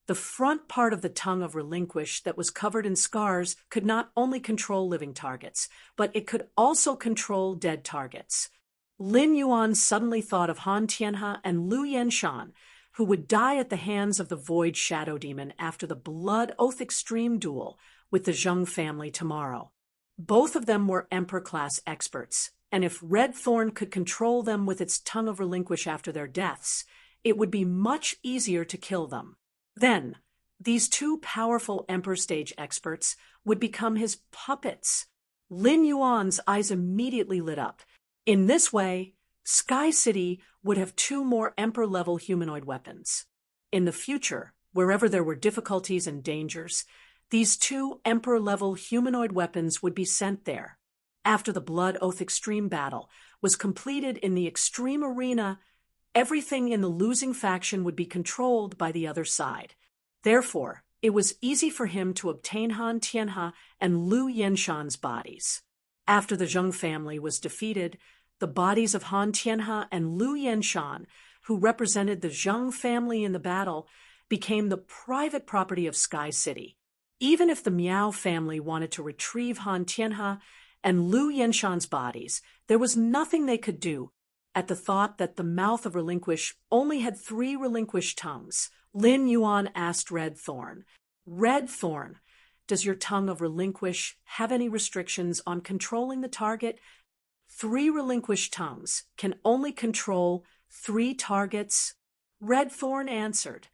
the front part of the tongue of Relinquish that was covered in scars could not only control living targets, but it could also control dead targets. Lin Yuan suddenly thought of Han Tianhe and Lu Yenshan, who would die at the hands of the Void Shadow Demon after the Blood Oath Extreme duel with the Zheng family tomorrow. Both of them were Emperor-class experts, and if Red Thorn could control them with its tongue of Relinquish after their deaths, it would be much easier to kill them. Then, these two powerful Emperor stage experts would become his puppets. Lin Yuan's eyes immediately lit up. In this way, Sky City would have two more Emperor-level humanoid weapons. In the future, wherever there were difficulties and dangers, these two Emperor-level humanoid weapons would be sent there. After the Blood Oath Extreme battle was completed in the Extreme Arena, everything in the losing faction would be controlled by the other side. Therefore, it was easy for him to obtain Han Tianhe and Lu Yenshan's bodies. After the Zheng family was defeated, the bodies of Han Tianhe and Lu Yenshan, who represented the Zheng family in the battle, became the private property of Sky City. Even if the Miao family wanted to retrieve Han Tianhe and Lu Yenshan's bodies, there was nothing they could do. At the thought that the mouth of Relinquish only had 3 relinquished tongues, Lin Yuan asked Red Thorn, "Red Thorn, does your tongue of Relinquish have any restrictions on controlling the target?" 3 relinquished tongues can only control 3 targets. Red Thorn answered,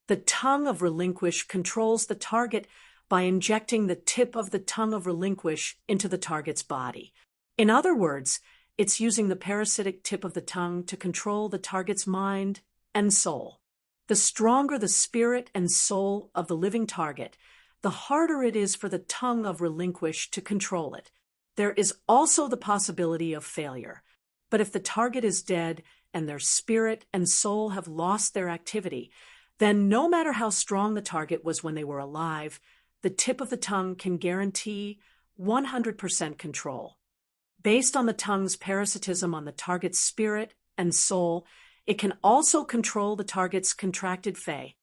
"The tongue of Relinquish controls the target by injecting the tip of the tongue of Relinquish into the target's body. In other words, it's using the parasitic tip of the tongue to control the target's mind and soul. The stronger the spirit and soul of the living target, the harder it is for the tongue of Relinquish to control it. There is also the possibility of failure. But if the target is dead and their spirit and soul have lost their activity, then no matter how strong the target was when they were alive, the tip of the tongue can guarantee 100% control. Based on the tongue's parasitism on the target's spirit and soul, it can also control the target's contracted Fey.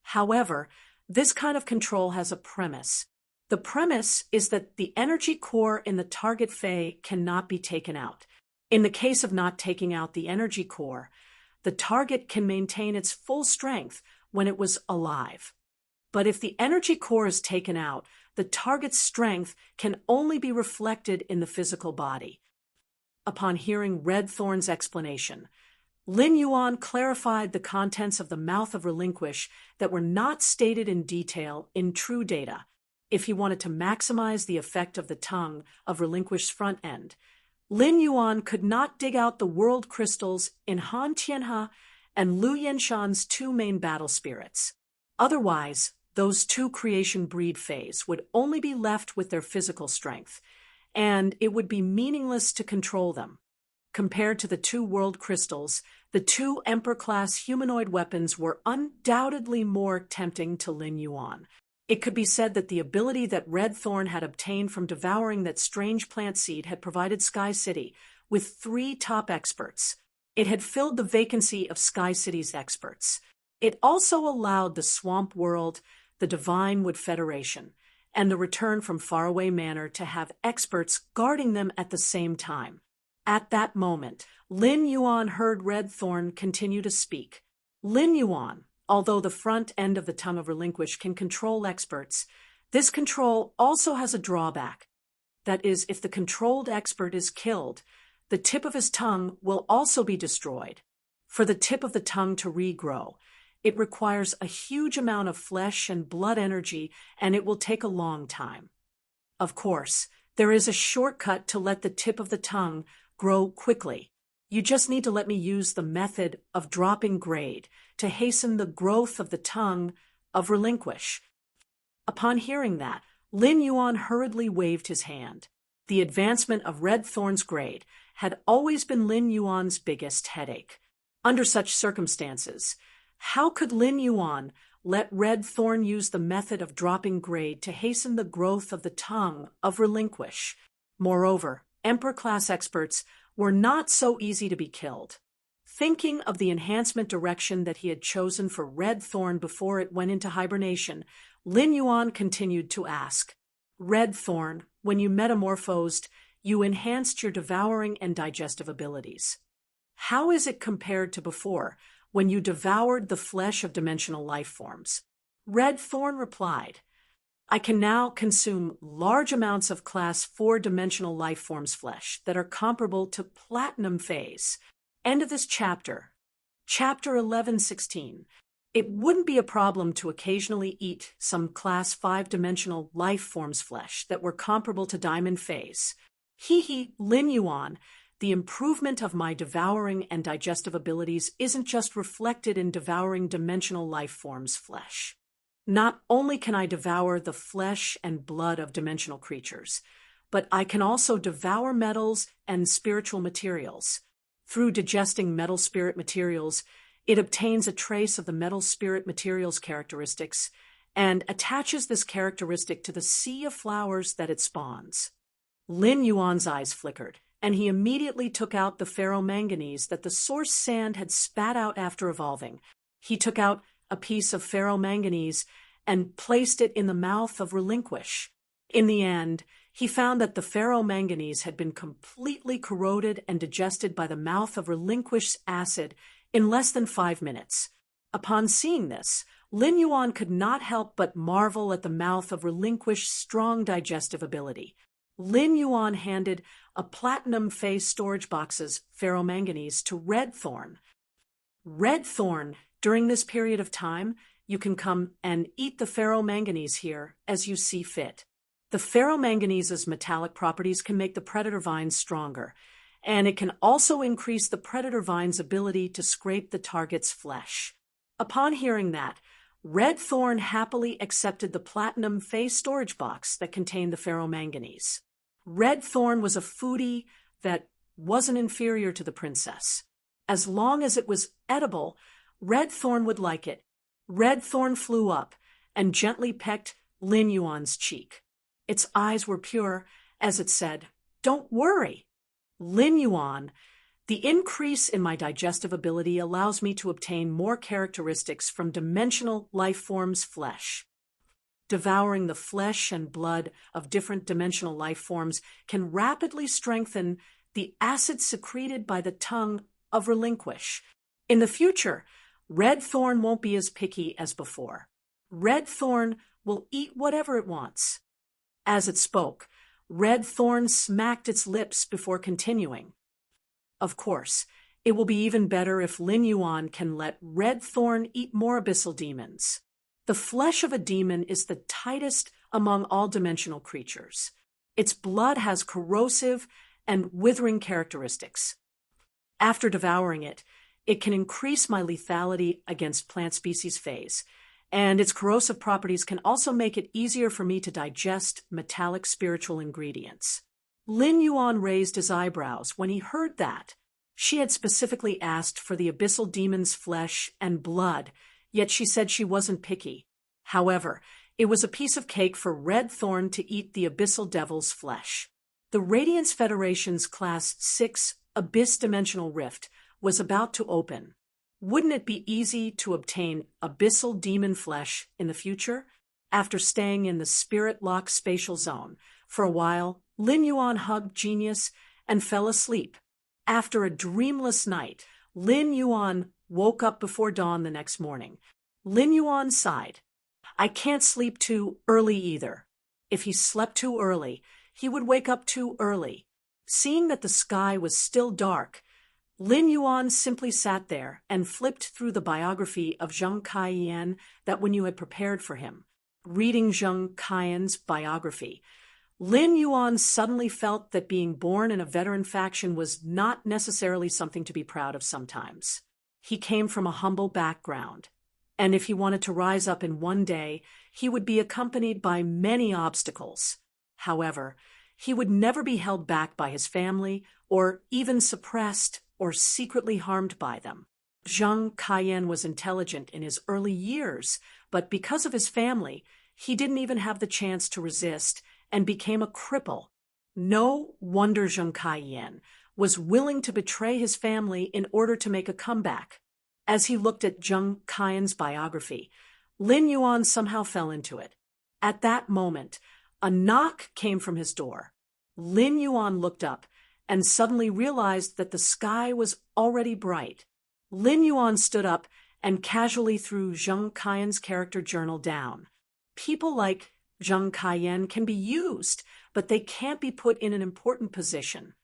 However, this kind of control has a premise. The premise is that the energy core in the target Fey cannot be taken out. In the case of not taking out the energy core, the target can maintain its full strength when it was alive. But if the energy core is taken out, the target's strength can only be reflected in the physical body. Upon hearing Red Thorn's explanation, Lin Yuan clarified the contents of the mouth of Relinquish that were not stated in detail in true data. If he wanted to maximize the effect of the tongue of Relinquish's front end, Lin Yuan could not dig out the world crystals in Han Tianhe and Lu Yenshan's 2 main battle spirits. Otherwise, those 2 creation breed Feys would only be left with their physical strength, and it would be meaningless to control them. Compared to the 2 world crystals, the 2 Emperor-class humanoid weapons were undoubtedly more tempting to Lin Yuan. It could be said that the ability that Red Thorn had obtained from devouring that strange plant seed had provided Sky City with 3 top experts. It had filled the vacancy of Sky City's experts. It also allowed the swamp world the Divine Wood Federation, and the return from Faraway Manor to have experts guarding them at the same time. At that moment, Lin Yuan heard Red Thorn continue to speak. Lin Yuan, although the front end of the tongue of Relinquish can control experts, this control also has a drawback. That is, if the controlled expert is killed, the tip of his tongue will also be destroyed. For the tip of the tongue to regrow, it requires a huge amount of flesh and blood energy, and it will take a long time. Of course, there is a shortcut to let the tip of the tongue grow quickly. You just need to let me use the method of dropping grade to hasten the growth of the tongue of Relinquish. Upon hearing that, Lin Yuan hurriedly waved his hand. The advancement of Red Thorn's grade had always been Lin Yuan's biggest headache. Under such circumstances, how could Lin Yuan let Red Thorn use the method of dropping grade to hasten the growth of the tongue of Relinquish? Moreover, Emperor-class experts were not so easy to be killed. Thinking of the enhancement direction that he had chosen for Red Thorn before it went into hibernation, Lin Yuan continued to ask, Red Thorn, when you metamorphosed, you enhanced your devouring and digestive abilities. How is it compared to before, when you devoured the flesh of dimensional life forms? Red Thorn replied, I can now consume large amounts of Class 4-dimensional life forms flesh that are comparable to Platinum Phase. End of this chapter. Chapter 11:16. It wouldn't be a problem to occasionally eat some Class 5-dimensional life forms flesh that were comparable to Diamond Phase. Lin Yuan, the improvement of my devouring and digestive abilities isn't just reflected in devouring dimensional life forms flesh. Not only can I devour the flesh and blood of dimensional creatures, but I can also devour metals and spiritual materials. Through digesting metal spirit materials, it obtains a trace of the metal spirit materials characteristics and attaches this characteristic to the sea of flowers that it spawns. Lin Yuan's eyes flickered, and he immediately took out the ferromanganese that the source sand had spat out after evolving. He took out a piece of ferromanganese and placed it in the mouth of Relinquish. In the end, he found that the ferromanganese had been completely corroded and digested by the mouth of Relinquish's acid in less than 5 minutes. Upon seeing this, Lin Yuan could not help but marvel at the mouth of Relinquish's strong digestive ability. Lin Yuan handed a platinum phase storage box's ferromanganese to Red Thorn. Red Thorn, during this period of time, you can come and eat the ferromanganese here as you see fit. The ferromanganese's metallic properties can make the predator vines stronger, and it can also increase the predator vine's ability to scrape the target's flesh. Upon hearing that, Red Thorn happily accepted the platinum phase storage box that contained the ferromanganese. Red Thorn was a foodie that wasn't inferior to the princess. As long as it was edible, Red Thorn would like it. Red Thorn flew up and gently pecked Lin Yuan's cheek. Its eyes were pure as it said, Don't worry. Lin Yuan, the increase in my digestive ability allows me to obtain more characteristics from dimensional life forms' flesh. Devouring the flesh and blood of different dimensional life forms can rapidly strengthen the acid secreted by the tongue of Relinquish. In the future, Red Thorn won't be as picky as before. Red Thorn will eat whatever it wants. As it spoke, Red Thorn smacked its lips before continuing. Of course, it will be even better if Lin Yuan can let Red Thorn eat more abyssal demons. The flesh of a demon is the tightest among all dimensional creatures. Its blood has corrosive and withering characteristics. After devouring it, it can increase my lethality against plant species phase, and its corrosive properties can also make it easier for me to digest metallic spiritual ingredients. Lin Yuan raised his eyebrows when he heard that. She had specifically asked for the abyssal demon's flesh and blood, yet she said she wasn't picky. However, it was a piece of cake for Red Thorn to eat the abyssal devil's flesh. The Radiance Federation's Class 6 Abyss Dimensional Rift was about to open. Wouldn't it be easy to obtain abyssal demon flesh in the future? After staying in the spirit-locked spatial zone for a while, Lin Yuan hugged Genius and fell asleep. After a dreamless night, Lin Yuan woke up before dawn the next morning. Lin Yuan sighed. I can't sleep too early either. If he slept too early, he would wake up too early. Seeing that the sky was still dark, Lin Yuan simply sat there and flipped through the biography of Zheng Kaiyan that Wen Yu had prepared for him. Reading Zheng Kaiyan's biography, Lin Yuan suddenly felt that being born in a veteran faction was not necessarily something to be proud of sometimes. He came from a humble background, and if he wanted to rise up in one day, he would be accompanied by many obstacles. However, he would never be held back by his family, or even suppressed or secretly harmed by them. Zheng Kaiyan was intelligent in his early years, but because of his family, he didn't even have the chance to resist and became a cripple. No wonder Zheng Kaiyan was willing to betray his family in order to make a comeback. As he looked at Zheng Kaiyan's biography, Lin Yuan somehow fell into it. At that moment, a knock came from his door. Lin Yuan looked up and suddenly realized that the sky was already bright. Lin Yuan stood up and casually threw Zheng Kaiyan's character journal down. People like Zheng Kaiyan can be used, but they can't be put in an important position.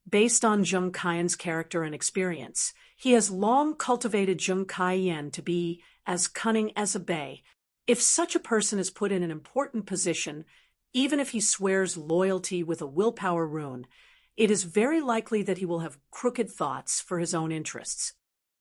Based on Zheng Kaiyan's character and experience, he has long cultivated Zheng Kaiyan to be as cunning as a bay. If such a person is put in an important position, even if he swears loyalty with a willpower rune, it is very likely that he will have crooked thoughts for his own interests.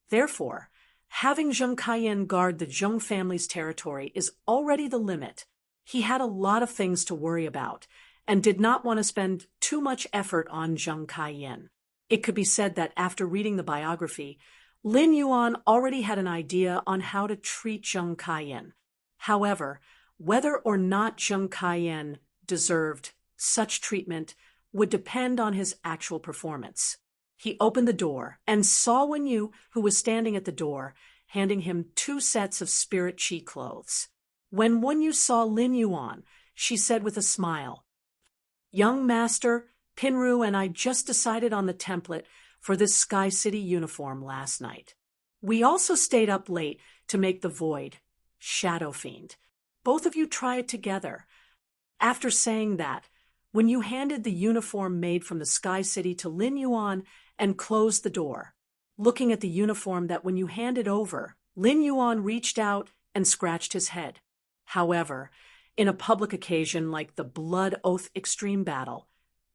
Therefore, having Zheng Kaiyan guard the Zheng family's territory is already the limit. He had a lot of things to worry about, and did not want to spend too much effort on Zheng Kaiyan. It could be said that after reading the biography, Lin Yuan already had an idea on how to treat Zheng Kaiyan. However, whether or not Zheng Kaiyan deserved such treatment would depend on his actual performance. He opened the door and saw Wen Yu, who was standing at the door, handing him 2 sets of spirit chi clothes. When Wen Yu saw Lin Yuan, she said with a smile, "Young master, Pinru and I just decided on the template for this Sky City uniform last night. We also stayed up late to make the Void, Shadow Fiend. Both of you try it together." After saying that, when you handed the uniform made from the Sky City to Lin Yuan and closed the door. Looking at the uniform that when you handed over, Lin Yuan reached out and scratched his head. However, in a public occasion like the Blood Oath Extreme Battle,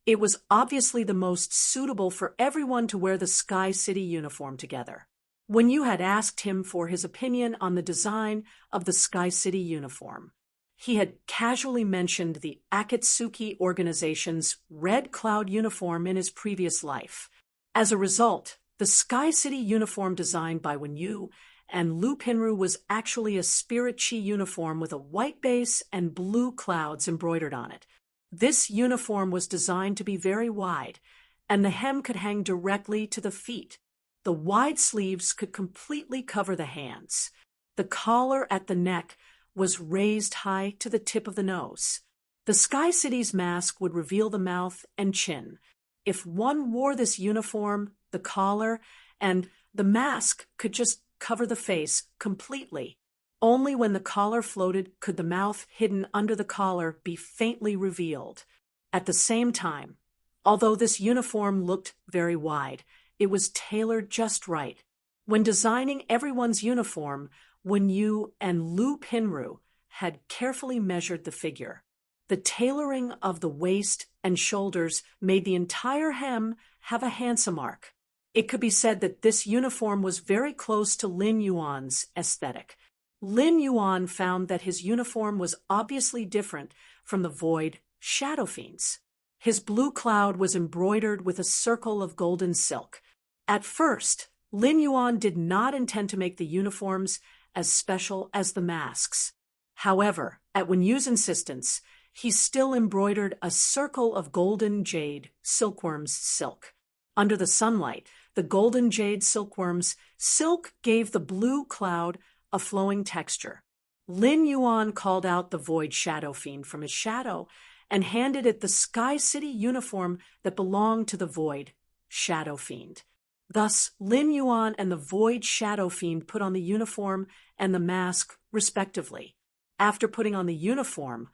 it was obviously the most suitable for everyone to wear the Sky City uniform together. When you had asked him for his opinion on the design of the Sky City uniform, he had casually mentioned the Akatsuki organization's Red Cloud uniform in his previous life. As a result, the Sky City uniform designed by Wen Yu and Lu Pinru was actually a spirit chi uniform with a white base and blue clouds embroidered on it. This uniform was designed to be very wide, and the hem could hang directly to the feet. The wide sleeves could completely cover the hands. The collar at the neck was raised high to the tip of the nose. The Sky City's mask would reveal the mouth and chin. If one wore this uniform, the collar and the mask could just cover the face completely. Only when the collar floated could the mouth hidden under the collar be faintly revealed. At the same time, although this uniform looked very wide, it was tailored just right. When designing everyone's uniform, Wen Yu and Lu Pinru had carefully measured the figure. The tailoring of the waist and shoulders made the entire hem have a handsome arc. It could be said that this uniform was very close to Lin Yuan's aesthetic. Lin Yuan found that his uniform was obviously different from the Void Shadow Fiend's. His blue cloud was embroidered with a circle of golden silk. At first, Lin Yuan did not intend to make the uniforms as special as the masks. However, at Wen Yu's insistence, he still embroidered a circle of golden jade silkworm's silk. Under the sunlight, the golden jade silkworm's silk gave the blue cloud a flowing texture. Lin Yuan called out the void shadow fiend from his shadow and handed it the Sky City uniform that belonged to the void shadow fiend. Thus, Lin Yuan and the void shadow fiend put on the uniform and the mask, respectively. After putting on the uniform,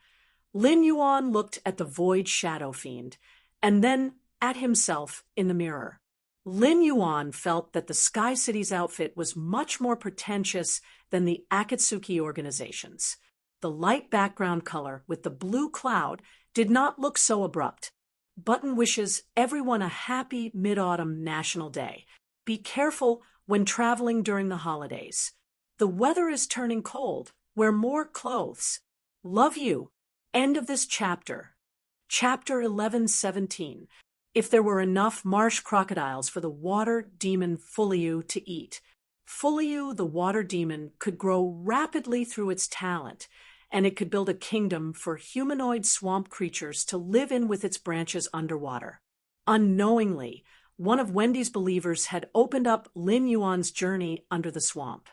Lin Yuan looked at the void shadow fiend and then at himself in the mirror. Lin Yuan felt that the Sky City's outfit was much more pretentious than the Akatsuki organization's. The light background color with the blue cloud did not look so abrupt. Button wishes everyone a happy Mid-Autumn National Day. Be careful when traveling during the holidays. The weather is turning cold. Wear more clothes. Love you. End of this chapter. Chapter 11:17. If there were enough marsh crocodiles for the water demon Fuliu to eat. Fuliu, the water demon, could grow rapidly through its talent, and it could build a kingdom for humanoid swamp creatures to live in with its branches underwater. Unknowingly, one of Wendy's believers had opened up Lin Yuan's journey under the swamp.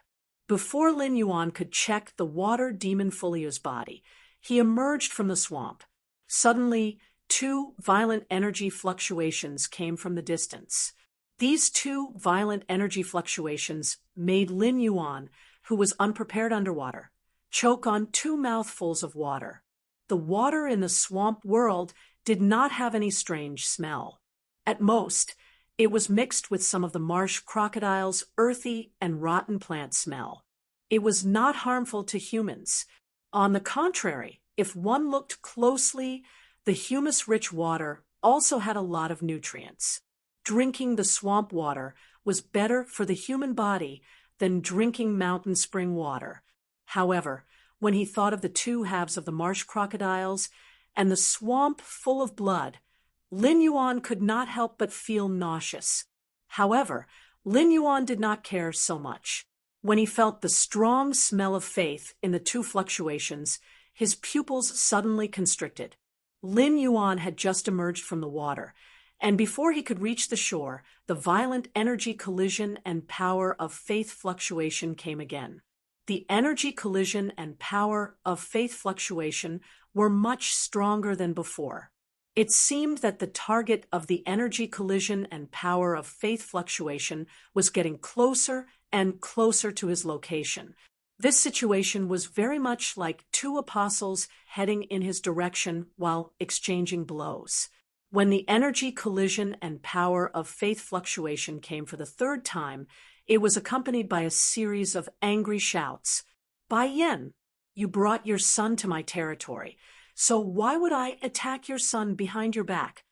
Before Lin Yuan could check the water demon Fuliu's body, he emerged from the swamp. Suddenly, two violent energy fluctuations came from the distance. These two violent energy fluctuations made Lin Yuan, who was unprepared underwater, choke on 2 mouthfuls of water. The water in the swamp world did not have any strange smell. At most, it was mixed with some of the marsh crocodile's earthy and rotten plant smell. It was not harmful to humans. On the contrary, if one looked closely, the humus-rich water also had a lot of nutrients. Drinking the swamp water was better for the human body than drinking mountain spring water. However, when he thought of the two halves of the marsh crocodiles and the swamp full of blood, Lin Yuan could not help but feel nauseous. However, Lin Yuan did not care so much. When he felt the strong smell of faith in the two fluctuations, his pupils suddenly constricted. Lin Yuan had just emerged from the water, and before he could reach the shore, the violent energy collision and power of faith fluctuation came again. The energy collision and power of faith fluctuation were much stronger than before. It seemed that the target of the energy collision and power of faith fluctuation was getting closer and closer to his location. This situation was very much like two apostles heading in his direction while exchanging blows. When the energy collision and power of faith fluctuation came for the third time, it was accompanied by a series of angry shouts. Bai Yan, you brought your son to my territory, so why would I attack your son behind your back?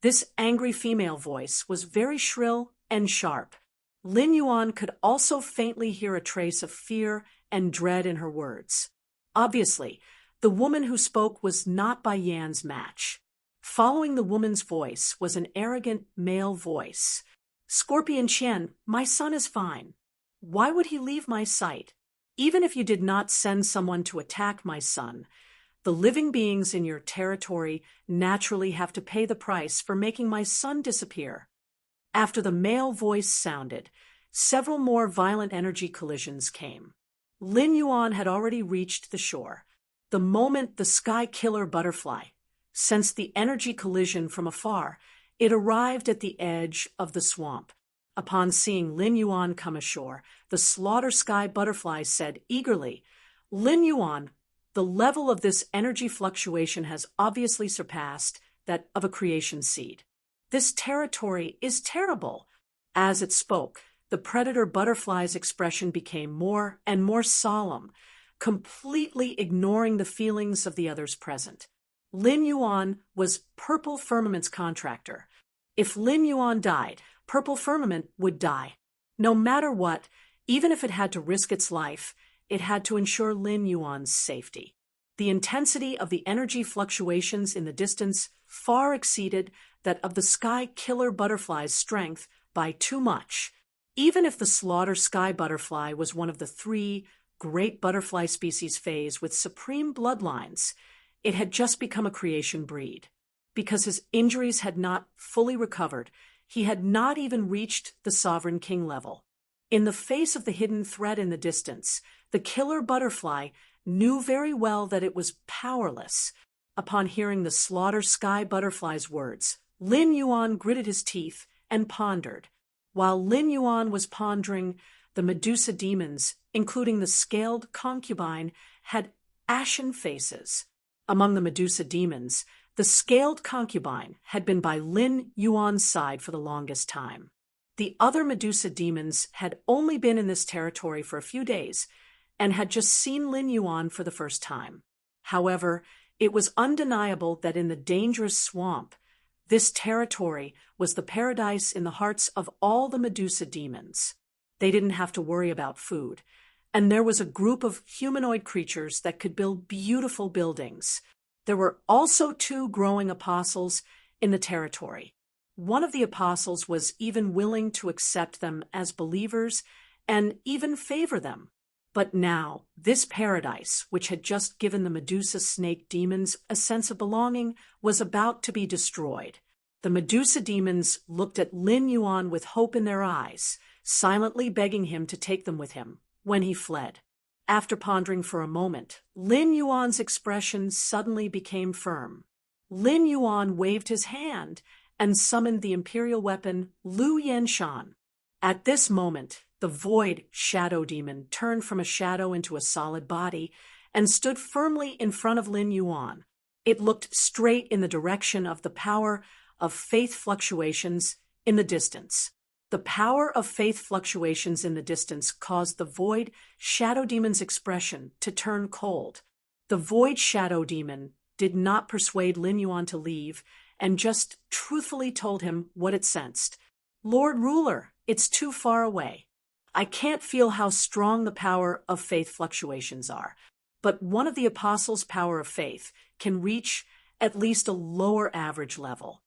This angry female voice was very shrill and sharp. Lin Yuan could also faintly hear a trace of fear and dread in her words. Obviously, the woman who spoke was not Bai Yan's match. Following the woman's voice was an arrogant male voice. Scorpion Qian, my son is fine. Why would he leave my sight? Even if you did not send someone to attack my son, the living beings in your territory naturally have to pay the price for making my son disappear. After the male voice sounded, several more violent energy collisions came. Lin Yuan had already reached the shore. The moment the sky killer butterfly sensed the energy collision from afar, it arrived at the edge of the swamp. Upon seeing Lin Yuan come ashore, the slaughter sky butterfly said eagerly, Lin Yuan, the level of this energy fluctuation has obviously surpassed that of a creation seed. This territory is terrible. As it spoke, the predator butterfly's expression became more and more solemn, completely ignoring the feelings of the others present. Lin Yuan was Purple Firmament's contractor. If Lin Yuan died, Purple Firmament would die. No matter what, even if it had to risk its life, it had to ensure Lin Yuan's safety. The intensity of the energy fluctuations in the distance far exceeded that of the sky killer butterfly's strength by too much. Even if the slaughter sky butterfly was one of the 3 great butterfly species phase with supreme bloodlines, it had just become a creation breed. Because his injuries had not fully recovered, he had not even reached the sovereign king level. In the face of the hidden threat in the distance, the killer butterfly knew very well that it was powerless. Upon hearing the slaughter sky butterfly's words, Lin Yuan gritted his teeth and pondered. While Lin Yuan was pondering, the Medusa demons, including the scaled concubine, had ashen faces. Among the Medusa demons, the scaled concubine had been by Lin Yuan's side for the longest time. The other Medusa demons had only been in this territory for a few days and had just seen Lin Yuan for the first time. However, it was undeniable that in the dangerous swamp, this territory was the paradise in the hearts of all the Medusa demons. They didn't have to worry about food, and there was a group of humanoid creatures that could build beautiful buildings. There were also 2 growing apostles in the territory. One of the apostles was even willing to accept them as believers and even favor them. But now, this paradise, which had just given the Medusa snake demons a sense of belonging, was about to be destroyed. The Medusa demons looked at Lin Yuan with hope in their eyes, silently begging him to take them with him when he fled. After pondering for a moment, Lin Yuan's expression suddenly became firm. Lin Yuan waved his hand and summoned the imperial weapon Lu Yanshan. At this moment, the void shadow demon turned from a shadow into a solid body and stood firmly in front of Lin Yuan. It looked straight in the direction of the power of faith fluctuations in the distance. The power of faith fluctuations in the distance caused the void shadow demon's expression to turn cold. The void shadow demon did not persuade Lin Yuan to leave and just truthfully told him what it sensed. Lord Ruler, it's too far away. I can't feel how strong the power of faith fluctuations are, but one of the apostles' power of faith can reach at least a lower average level.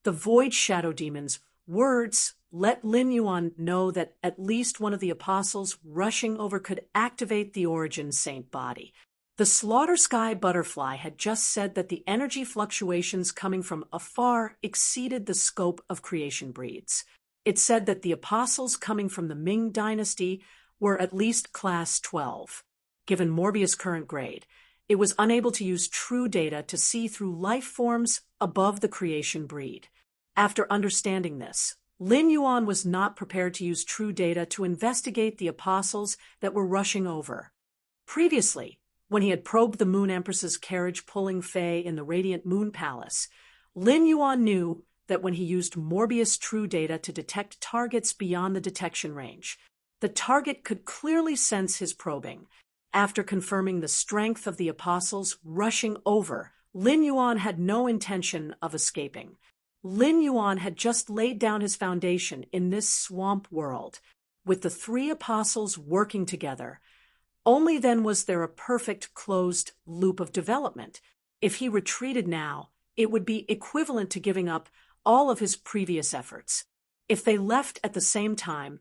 The void shadow demon's words let Lin Yuan know that at least one of the apostles rushing over could activate the Origin Saint body. The Slaughter Sky butterfly had just said that the energy fluctuations coming from afar exceeded the scope of creation breeds. It said that the apostles coming from the Ming dynasty were at least class 12. Given Morbius' current grade, it was unable to use true data to see through life forms above the creation breed. After understanding this, Lin Yuan was not prepared to use true data to investigate the apostles that were rushing over. Previously, when he had probed the Moon Empress's carriage-pulling Fae in the Radiant Moon Palace, Lin Yuan knew that when he used Morbius true data to detect targets beyond the detection range, the target could clearly sense his probing. After confirming the strength of the apostles rushing over, Lin Yuan had no intention of escaping. Lin Yuan had just laid down his foundation in this swamp world, with the 3 apostles working together. Only then was there a perfect closed loop of development. If he retreated now, it would be equivalent to giving up all of his previous efforts. If they left at the same time,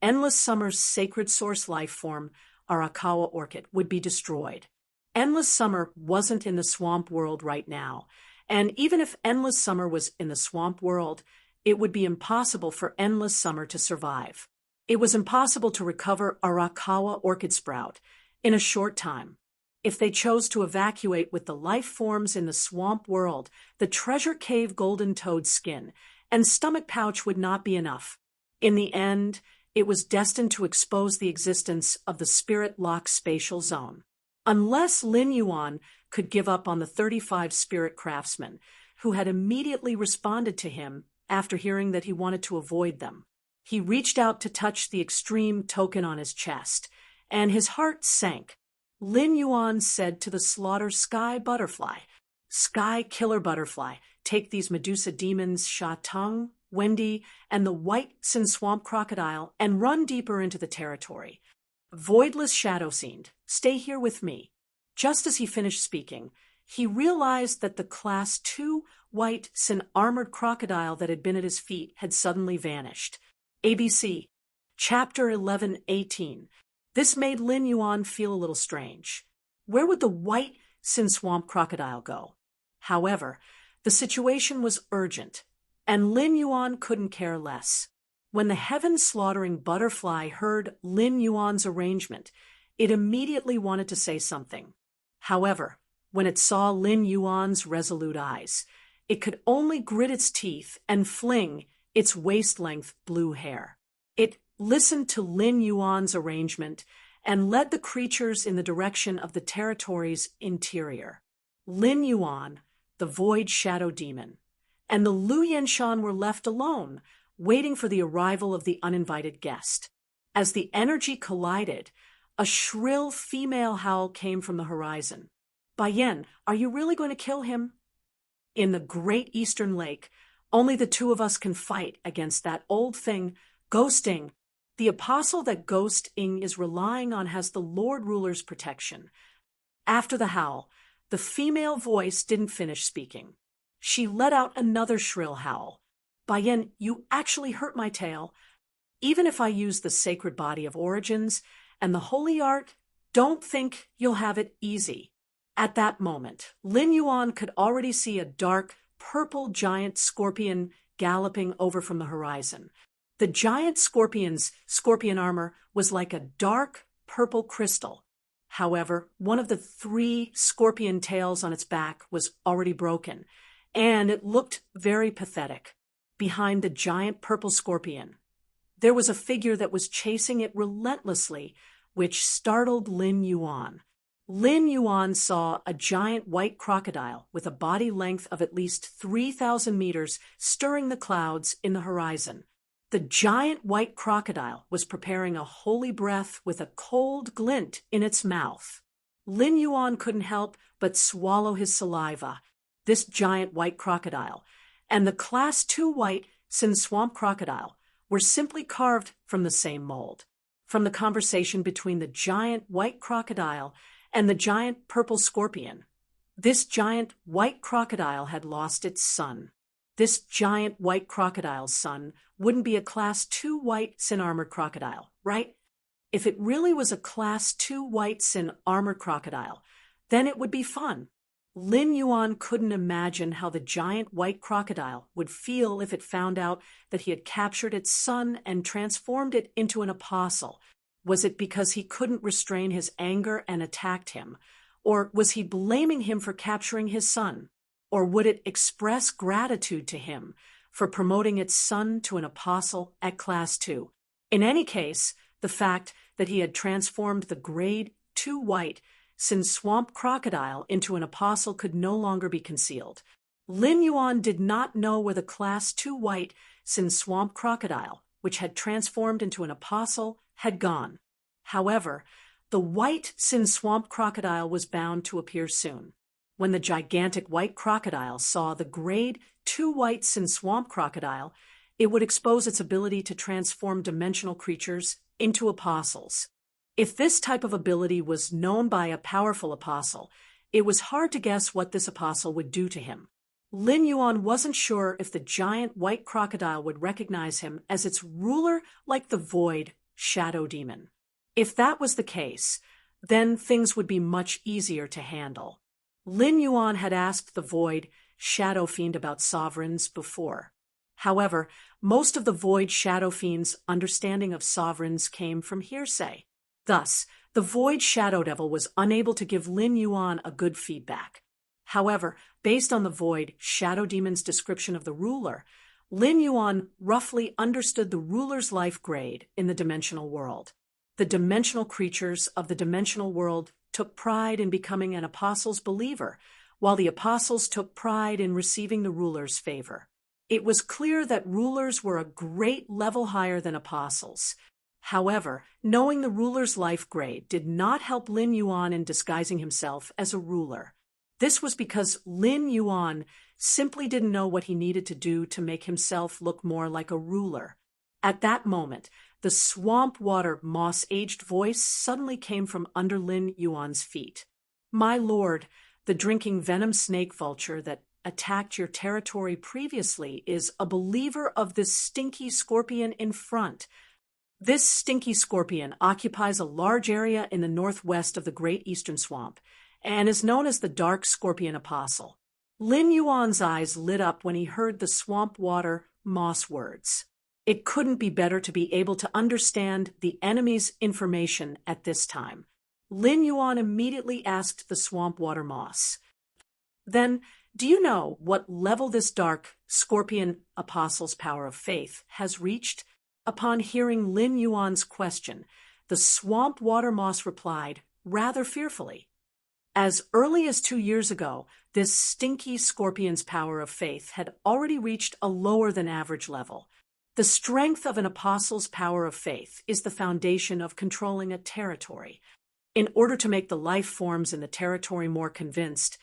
Endless Summer's sacred source life form, Arakawa Orchid, would be destroyed. Endless Summer wasn't in the swamp world right now, and even if Endless Summer was in the swamp world, it would be impossible for Endless Summer to survive. It was impossible to recover Arakawa Orchid Sprout in a short time. If they chose to evacuate with the life forms in the swamp world, the treasure cave golden toad skin and stomach pouch would not be enough. In the end, it was destined to expose the existence of the spirit lock spatial zone. Unless Lin Yuan could give up on the 35 spirit craftsmen, who had immediately responded to him after hearing that he wanted to avoid them. He reached out to touch the extreme token on his chest, and his heart sank. Lin Yuan said to the Slaughter Sky butterfly, "Sky Killer Butterfly, take these Medusa demons Sha Tung, Wendy, and the White Sin Swamp Crocodile and run deeper into the territory. Voidless Shadow Fiend, stay here with me." Just as he finished speaking, he realized that the Class 2 White Sin armored crocodile that had been at his feet had suddenly vanished. ABC, Chapter 11:18. This made Lin Yuan feel a little strange. Where would the White Sin Swamp Crocodile go? However, the situation was urgent, and Lin Yuan couldn't care less. When the heaven-slaughtering butterfly heard Lin Yuan's arrangement, it immediately wanted to say something. However, when it saw Lin Yuan's resolute eyes, it could only grit its teeth and fling its waist-length blue hair. It listened to Lin Yuan's arrangement and led the creatures in the direction of the territory's interior. Lin Yuan, the Void Shadow Demon, and the Lu Yenshan were left alone, waiting for the arrival of the uninvited guest. As the energy collided, a shrill female howl came from the horizon. "Bai Yan, are you really going to kill him?" "In the great eastern lake, only the two of us can fight against that old thing, Ghosting. The apostle that Ghosting is relying on has the Lord Ruler's protection." After the howl, the female voice didn't finish speaking. She let out another shrill howl. "Bai Yan, you actually hurt my tail. Even if I use the sacred body of origins and the holy art, don't think you'll have it easy." At that moment, Lin Yuan could already see a dark, purple giant scorpion galloping over from the horizon. The giant scorpion's scorpion armor was like a dark, purple crystal. However, one of the 3 scorpion tails on its back was already broken, and it looked very pathetic. Behind the giant purple scorpion, there was a figure that was chasing it relentlessly, which startled Lin Yuan. Lin Yuan saw a giant white crocodile with a body length of at least 3,000 meters stirring the clouds in the horizon. The giant white crocodile was preparing a holy breath with a cold glint in its mouth. Lin Yuan couldn't help but swallow his saliva. This giant white crocodile and the Class 2 white Sin Swamp crocodile were simply carved from the same mold. From the conversation between the giant white crocodile and the giant purple scorpion, this giant white crocodile had lost its son. This giant white crocodile's son wouldn't be a Class 2 white Sin Armored crocodile, right? If it really was a Class 2 white Sin Armored crocodile, then it would be fun. Lin Yuan couldn't imagine how the giant white crocodile would feel if it found out that he had captured its son and transformed it into an apostle. Was it because he couldn't restrain his anger and attacked him? Or was he blaming him for capturing his son? Or would it express gratitude to him for promoting its son to an apostle at Class 2? In any case, the fact that he had transformed the Grade 2 white Sin Swamp crocodile into an apostle could no longer be concealed. Lin Yuan did not know where the Class 2 white Sin Swamp crocodile, which had transformed into an apostle, had gone. However, the white Sin Swamp crocodile was bound to appear soon. When the gigantic white crocodile saw the Grade 2 white Sin Swamp crocodile, it would expose its ability to transform dimensional creatures into apostles. If this type of ability was known by a powerful apostle, it was hard to guess what this apostle would do to him. Lin Yuan wasn't sure if the giant white crocodile would recognize him as its ruler like the Void Shadow Demon. If that was the case, then things would be much easier to handle. Lin Yuan had asked the Void Shadow Fiend about sovereigns before. However, most of the Void Shadow Fiend's understanding of sovereigns came from hearsay. Thus, the Void Shadow Devil was unable to give Lin Yuan a good feedback. However, based on the Void Shadow Demon's description of the ruler, Lin Yuan roughly understood the ruler's life grade in the dimensional world. The dimensional creatures of the dimensional world took pride in becoming an apostle's believer, while the apostles took pride in receiving the ruler's favor. It was clear that rulers were a great level higher than apostles. However, knowing the ruler's life grade did not help Lin Yuan in disguising himself as a ruler. This was because Lin Yuan simply didn't know what he needed to do to make himself look more like a ruler. At that moment, the swamp water moss-aged voice suddenly came from under Lin Yuan's feet. "My lord, the drinking venom snake vulture that attacked your territory previously is a believer of this stinky scorpion in front. This stinky scorpion occupies a large area in the northwest of the Great Eastern Swamp and is known as the Dark Scorpion Apostle." Lin Yuan's eyes lit up when he heard the swamp water moss words. It couldn't be better to be able to understand the enemy's information at this time. Lin Yuan immediately asked the swamp water moss. Then, do you know what level this dark scorpion apostle's power of faith has reached? Upon hearing Lin Yuan's question, the swamp water moss replied, rather fearfully. As early as 2 years ago, this stinky scorpion's power of faith had already reached a lower than average level. The strength of an apostle's power of faith is the foundation of controlling a territory. In order to make the life forms in the territory more convinced,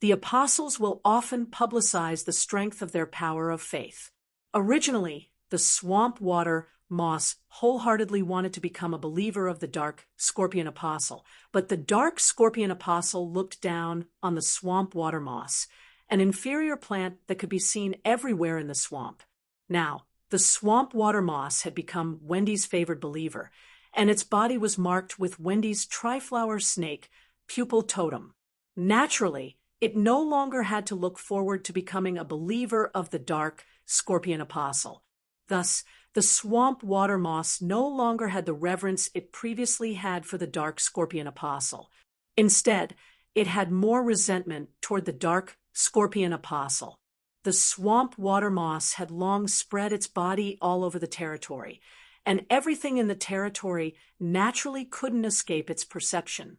the apostles will often publicize the strength of their power of faith. Originally, the swamp water moss wholeheartedly wanted to become a believer of the dark scorpion apostle, but the dark scorpion apostle looked down on the swamp water moss, an inferior plant that could be seen everywhere in the swamp. Now, the swamp water moss had become Wendy's favored believer, and its body was marked with Wendy's triflower snake pupil totem. Naturally, it no longer had to look forward to becoming a believer of the dark scorpion apostle. Thus, the swamp water moss no longer had the reverence it previously had for the dark scorpion apostle. Instead, it had more resentment toward the dark scorpion apostle. The swamp water moss had long spread its body all over the territory, and everything in the territory naturally couldn't escape its perception.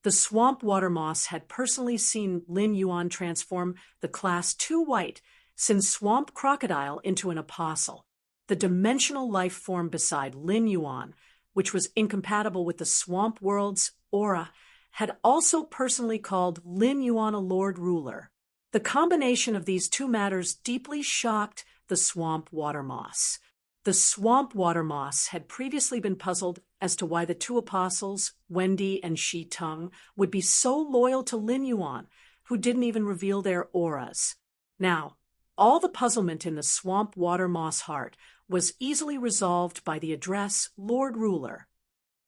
The swamp water moss had personally seen Lin Yuan transform the Class 2 white Sin swamp crocodile into an apostle. The dimensional life form beside Lin Yuan, which was incompatible with the swamp world's aura, had also personally called Lin Yuan a Lord Ruler. The combination of these two matters deeply shocked the swamp water moss. The swamp water moss had previously been puzzled as to why the two apostles, Wendy and Shi Tung, would be so loyal to Lin Yuan, who didn't even reveal their auras. Now, all the puzzlement in the swamp water moss heart was easily resolved by the address Lord Ruler.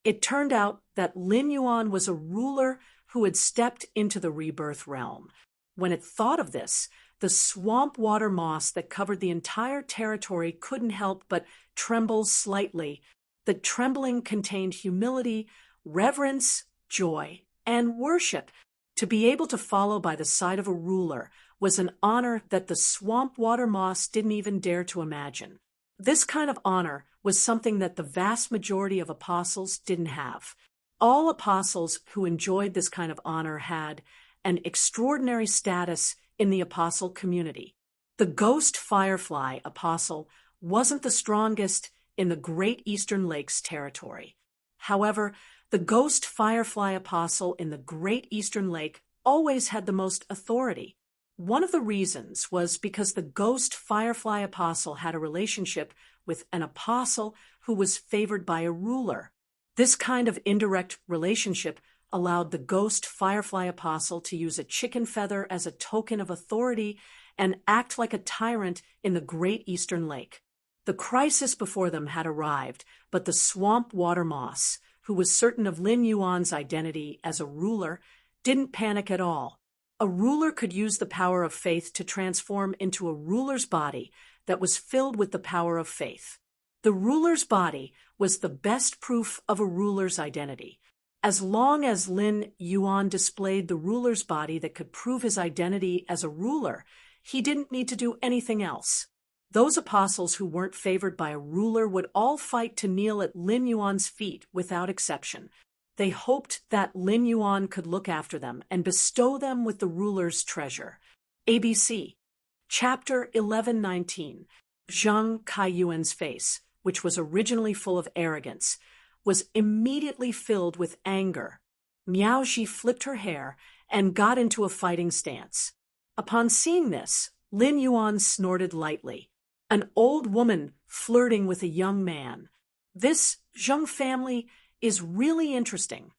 It turned out that Lin Yuan was a ruler who had stepped into the rebirth realm. When it thought of this, the swamp water moss that covered the entire territory couldn't help but tremble slightly. The trembling contained humility, reverence, joy, and worship. To be able to follow by the side of a ruler was an honor that the swamp water moss didn't even dare to imagine. This kind of honor was something that the vast majority of apostles didn't have. All apostles who enjoyed this kind of honor had an extraordinary status in the apostle community. The ghost firefly apostle wasn't the strongest in the Great Eastern Lakes territory. However, the ghost firefly apostle in the Great Eastern Lake always had the most authority. One of the reasons was because the ghost firefly apostle had a relationship with an apostle who was favored by a ruler. This kind of indirect relationship allowed the ghost firefly apostle to use a chicken feather as a token of authority and act like a tyrant in the Great Eastern Lake. The crisis before them had arrived, but the swamp water moss, who was certain of Lin Yuan's identity as a ruler, didn't panic at all. A ruler could use the power of faith to transform into a ruler's body that was filled with the power of faith. The ruler's body was the best proof of a ruler's identity. As long as Lin Yuan displayed the ruler's body that could prove his identity as a ruler, he didn't need to do anything else. Those apostles who weren't favored by a ruler would all fight to kneel at Lin Yuan's feet without exception. They hoped that Lin Yuan could look after them and bestow them with the ruler's treasure. ABC. Chapter 1119. Zhang Kaiyuan's face, which was originally full of arrogance, was immediately filled with anger. Miao Ji flipped her hair and got into a fighting stance. Upon seeing this, Lin Yuan snorted lightly. An old woman flirting with a young man. This Zheng family is really interesting.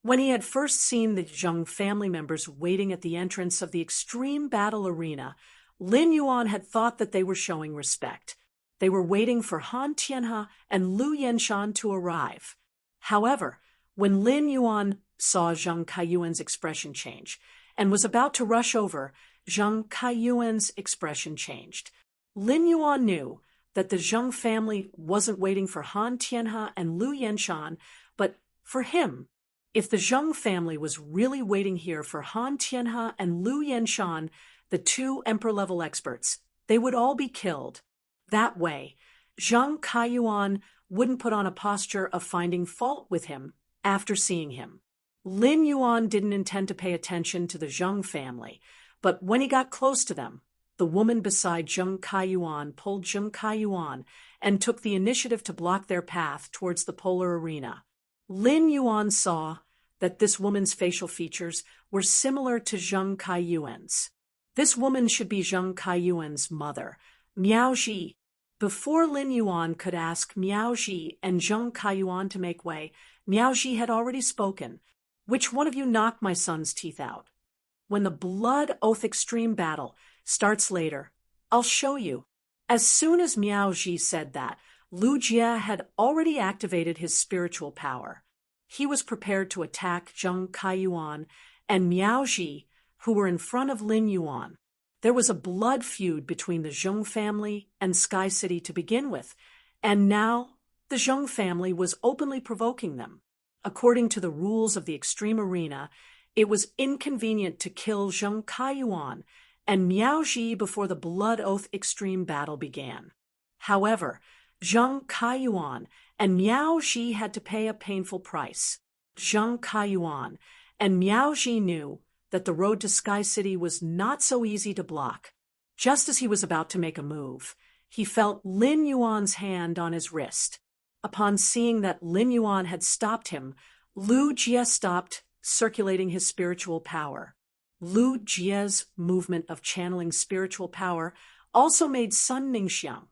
When he had first seen the Zheng family members waiting at the entrance of the extreme battle arena, Lin Yuan had thought that they were showing respect. They were waiting for Han Tianhe and Lu Yenshan to arrive. However, when Lin Yuan saw Zhang Kaiyuan's expression change and was about to rush over, Zhang Kaiyuan's expression changed. Lin Yuan knew that the Zheng family wasn't waiting for Han Tianhe and Lu Yanshan, but for him. If the Zheng family was really waiting here for Han Tianhe and Lu Yanshan, the two emperor-level experts, they would all be killed. That way, Zheng Kaiyuan wouldn't put on a posture of finding fault with him after seeing him. Lin Yuan didn't intend to pay attention to the Zheng family, but when he got close to them, the woman beside Zheng Kaiyuan pulled Zheng Kaiyuan and took the initiative to block their path towards the polar arena. Lin Yuan saw that this woman's facial features were similar to Zheng Kaiyuan's. This woman should be Zheng Kaiyuan's mother, Miao Ji. Before Lin Yuan could ask Miao Ji and Zheng Kaiyuan to make way, Miao Ji had already spoken. Which one of you knocked my son's teeth out? When the blood oath extreme battle starts later, I'll show you. As soon as Miao Ji said that, Lu Jie had already activated his spiritual power. He was prepared to attack Zheng Kaiyuan and Miao Ji, who were in front of Lin Yuan. There was a blood feud between the Zheng family and Sky City to begin with, and now the Zheng family was openly provoking them. According to the rules of the Extreme Arena, it was inconvenient to kill Zheng Kaiyuan and Miao Ji before the Blood Oath Extreme battle began. However, Zheng Kaiyuan and Miao Ji had to pay a painful price. Zheng Kaiyuan and Miao Ji knew that the road to Sky City was not so easy to block. Just as he was about to make a move, he felt Lin Yuan's hand on his wrist. Upon seeing that Lin Yuan had stopped him, Lu Jie stopped circulating his spiritual power. Lu Jie's movement of channeling spiritual power also made Sun Ningxiang,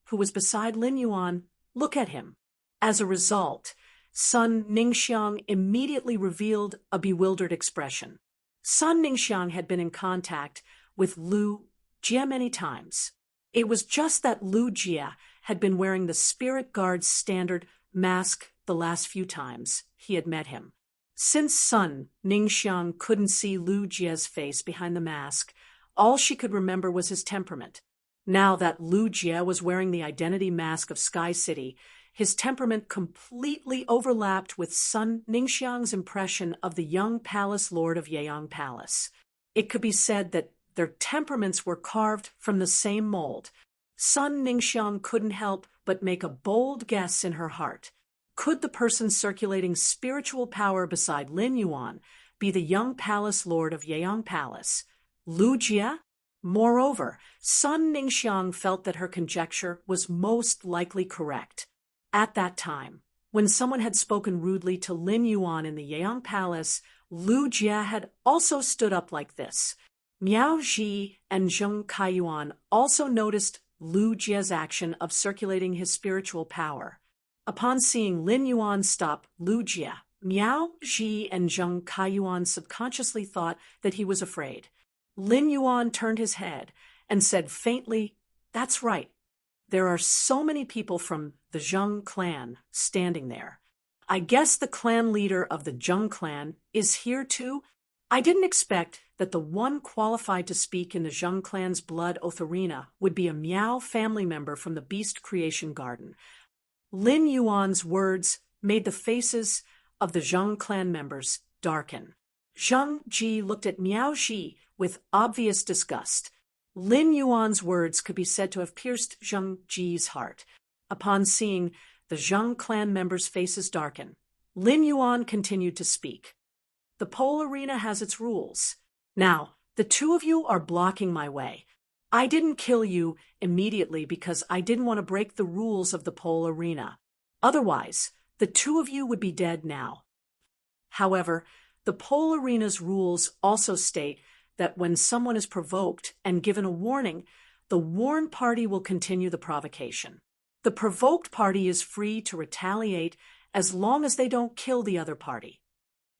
who was beside Lin Yuan, look at him. As a result, Sun Ningxiang immediately revealed a bewildered expression. Sun Ningxiang had been in contact with Lu Jie many times. It was just that Lu Jie had been wearing the Spirit Guard's standard mask the last few times he had met him. Since Sun Ningxiang couldn't see Lu Jie's face behind the mask, all she could remember was his temperament. Now that Lu Jie was wearing the identity mask of Sky City, his temperament completely overlapped with Sun Ningxiang's impression of the young palace lord of Yeyang Palace. It could be said that their temperaments were carved from the same mold. Sun Ningxiang couldn't help but make a bold guess in her heart. Could the person circulating spiritual power beside Lin Yuan be the young palace lord of Yeyang Palace, Lu Jie? Moreover, Sun Ningxiang felt that her conjecture was most likely correct. At that time, when someone had spoken rudely to Lin Yuan in the Yeyang Palace, Lu Jie had also stood up like this. Miao Ji and Zheng Kaiyuan also noticed Lu Jie's action of circulating his spiritual power. Upon seeing Lin Yuan stop Lu Jie, Miao Ji and Zheng Kaiyuan subconsciously thought that he was afraid. Lin Yuan turned his head and said faintly, "That's right. There are so many people from the Zheng clan standing there. I guess the clan leader of the Zheng clan is here too. I didn't expect that the one qualified to speak in the Zheng clan's blood oath arena would be a Miao family member from the Beast Creation Garden." Lin Yuan's words made the faces of the Zheng clan members darken. Zheng Ji looked at Miao Ji with obvious disgust. Lin Yuan's words could be said to have pierced Zheng Ji's heart. Upon seeing the Zheng clan members' faces darken, Lin Yuan continued to speak. "The pole arena has its rules. Now, the two of you are blocking my way. I didn't kill you immediately because I didn't want to break the rules of the pole arena. Otherwise, the two of you would be dead now. However, the pole arena's rules also state that when someone is provoked and given a warning, the warned party will continue the provocation. The provoked party is free to retaliate as long as they don't kill the other party.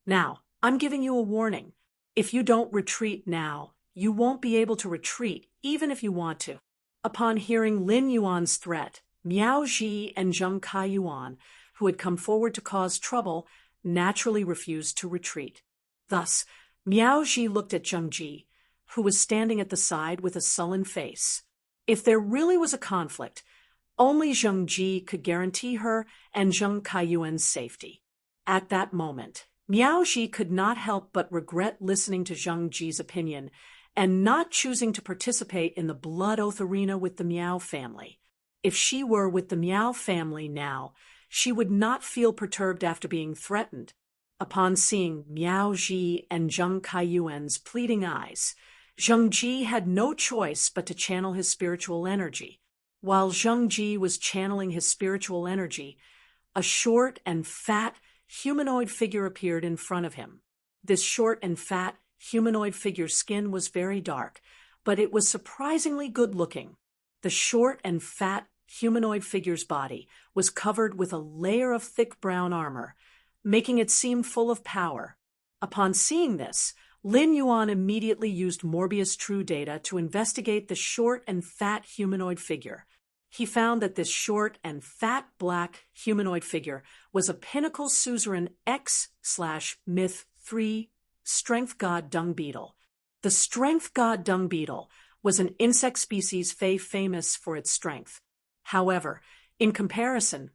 Now, I'm giving you a warning. If you don't retreat now, you won't be able to retreat even if you want to." Upon hearing Lin Yuan's threat, Miao Ji and Zheng Kaiyuan, who had come forward to cause trouble, naturally refused to retreat. Thus, Miao Ji looked at Zheng Ji, who was standing at the side with a sullen face. If there really was a conflict, Only Zheng Ji could guarantee her and Zheng Kaiyuan's safety. At that moment, Miao Ji could not help but regret listening to Zheng Ji's opinion and not choosing to participate in the blood oath arena with the Miao family. If she were with the Miao family now, she would not feel perturbed after being threatened. Upon seeing Miao Ji and Zheng Kaiyuan's pleading eyes, Zheng Ji had no choice but to channel his spiritual energy. While Zheng Ji was channeling his spiritual energy, a short and fat humanoid figure appeared in front of him. This short and fat humanoid figure's skin was very dark, but it was surprisingly good-looking. The short and fat humanoid figure's body was covered with a layer of thick brown armor, making it seem full of power. Upon seeing this, Lin Yuan immediately used Morbius True Data to investigate the short and fat humanoid figure. He found that this short and fat black humanoid figure was a pinnacle suzerain X/Myth 3 strength god dung beetle. The strength god dung beetle was an insect species famous for its strength. However, in comparison,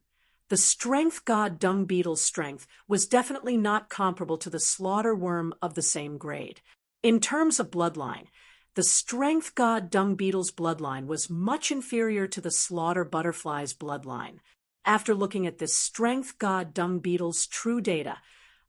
the strength god dung beetle's strength was definitely not comparable to the slaughter worm of the same grade. In terms of bloodline, the strength god dung beetle's bloodline was much inferior to the slaughter butterfly's bloodline. After looking at this strength god dung beetle's true data,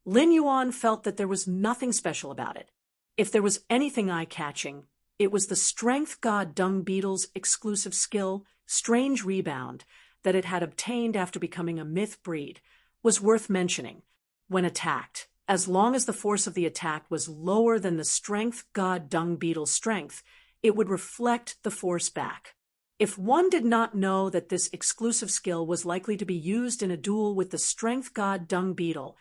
Lin Yuan felt that there was nothing special about it. If there was anything eye-catching, it was the strength god dung beetle's exclusive skill, Strange Rebound, that it had obtained after becoming a myth breed, was worth mentioning. When attacked, as long as the force of the attack was lower than the strength god dung beetle's strength, it would reflect the force back. If one did not know that this exclusive skill was likely to be used in a duel with the strength god dung beetle,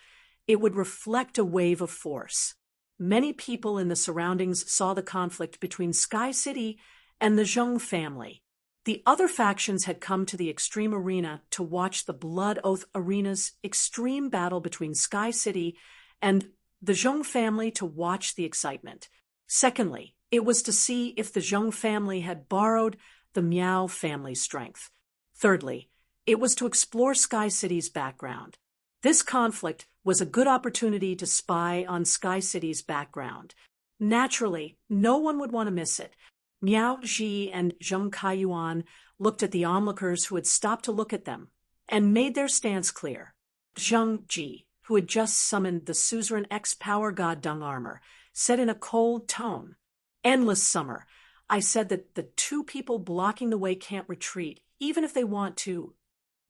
it would reflect a wave of force. Many people in the surroundings saw the conflict between Sky City and the Zheng family. The other factions had come to the Extreme Arena to watch the Blood Oath Arena's extreme battle between Sky City and the Zheng family to watch the excitement. Secondly, it was to see if the Zheng family had borrowed the Miao family's strength. Thirdly, it was to explore Sky City's background. This conflict was a good opportunity to spy on Sky City's background. Naturally, no one would want to miss it. Miao Ji and Zheng Kaiyuan looked at the onlookers who had stopped to look at them and made their stance clear. Zheng Ji, who had just summoned the suzerain X-Power God Dung Armor, said in a cold tone, "Endless Summer, I said that the two people blocking the way can't retreat, even if they want to."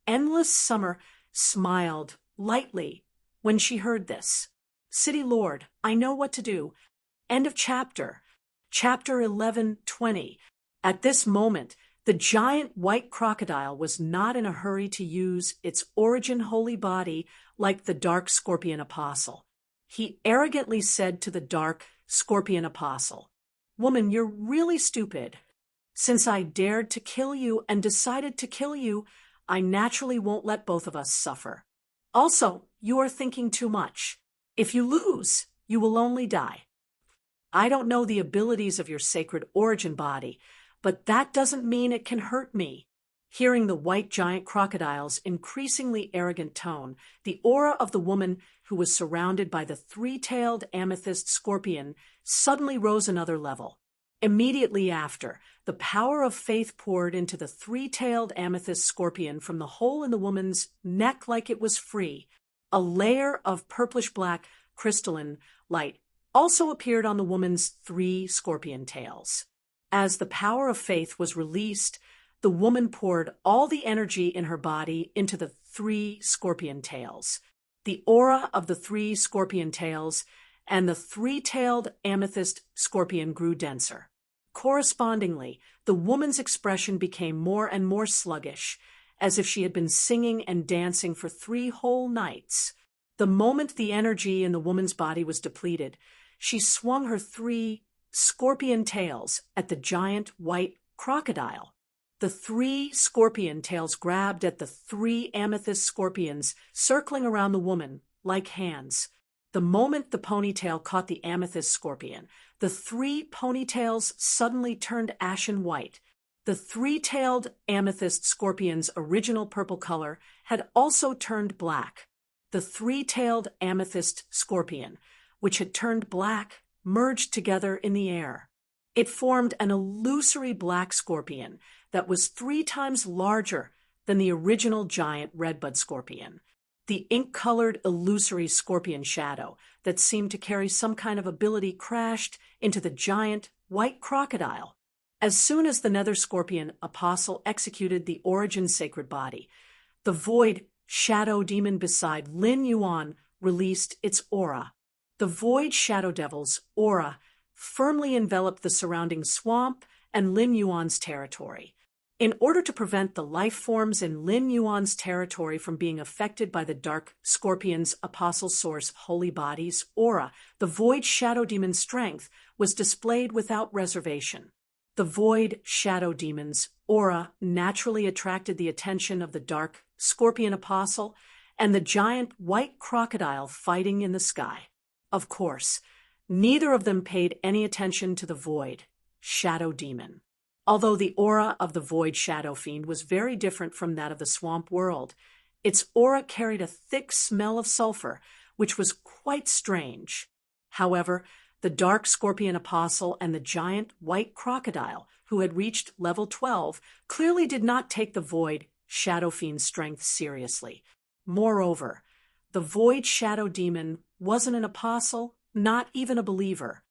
Endless Summer smiled lightly when she heard this. "City Lord, I know what to do." End of chapter. Chapter 11:20. At this moment, the giant white crocodile was not in a hurry to use its origin holy body like the dark scorpion apostle. He arrogantly said to the dark scorpion apostle, "Woman, you're really stupid. Since I dared to kill you and decided to kill you, I naturally won't let both of us suffer. Also, you are thinking too much. If you lose, you will only die. I don't know the abilities of your sacred origin body, but that doesn't mean it can hurt me." Hearing the white giant crocodile's increasingly arrogant tone, the aura of the woman who was surrounded by the three-tailed amethyst scorpion suddenly rose another level. Immediately after, the power of faith poured into the three-tailed amethyst scorpion from the hole in the woman's neck like it was free. A layer of purplish-black crystalline light also appeared on the woman's three scorpion tails. As the power of faith was released, the woman poured all the energy in her body into the three scorpion tails. The aura of the three scorpion tails and the three-tailed amethyst scorpion grew denser. Correspondingly, the woman's expression became more and more sluggish, as if she had been singing and dancing for 3 whole nights. The moment the energy in the woman's body was depleted, she swung her 3 scorpion tails at the giant white crocodile. The 3 scorpion tails grabbed at the 3 amethyst scorpions circling around the woman like hands. The moment the ponytail caught the amethyst scorpion, the 3 ponytails suddenly turned ashen white. The three-tailed amethyst scorpion's original purple color had also turned black. The three-tailed amethyst scorpion, which had turned black, merged together in the air. It formed an illusory black scorpion that was 3 times larger than the original giant redbud scorpion. The ink-colored illusory scorpion shadow that seemed to carry some kind of ability crashed into the giant white crocodile. As soon as the nether scorpion apostle executed the origin sacred body, the void shadow demon beside Lin Yuan released its aura. The void shadow devil's aura firmly enveloped the surrounding swamp and Lin Yuan's territory. In order to prevent the life forms in Lin Yuan's territory from being affected by the dark scorpion's apostle source holy body's aura, the void shadow demon's strength was displayed without reservation. The void shadow demon's aura naturally attracted the attention of the dark scorpion apostle and the giant white crocodile fighting in the sky. Of course, neither of them paid any attention to the void shadow demon. Although the aura of the void shadow fiend was very different from that of the swamp world, its aura carried a thick smell of sulfur, which was quite strange. However, the dark scorpion apostle and the giant white crocodile, who had reached level 12, clearly did not take the void shadow fiend's strength seriously. Moreover, the void shadow demon wasn't an apostle, not even a believer.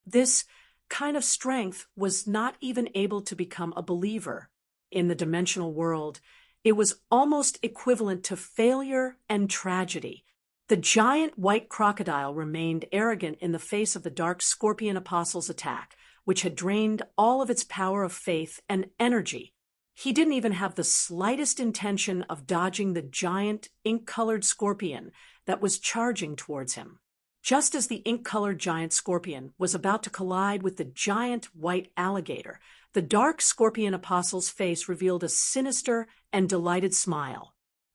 This kind of strength was not even able to become a believer. In the dimensional world, it was almost equivalent to failure and tragedy. The giant white crocodile remained arrogant in the face of the dark scorpion apostle's attack, which had drained all of its power of faith and energy. He didn't even have the slightest intention of dodging the giant ink-colored scorpion that was charging towards him. Just as the ink-colored giant scorpion was about to collide with the giant white alligator, the dark scorpion apostle's face revealed a sinister and delighted smile.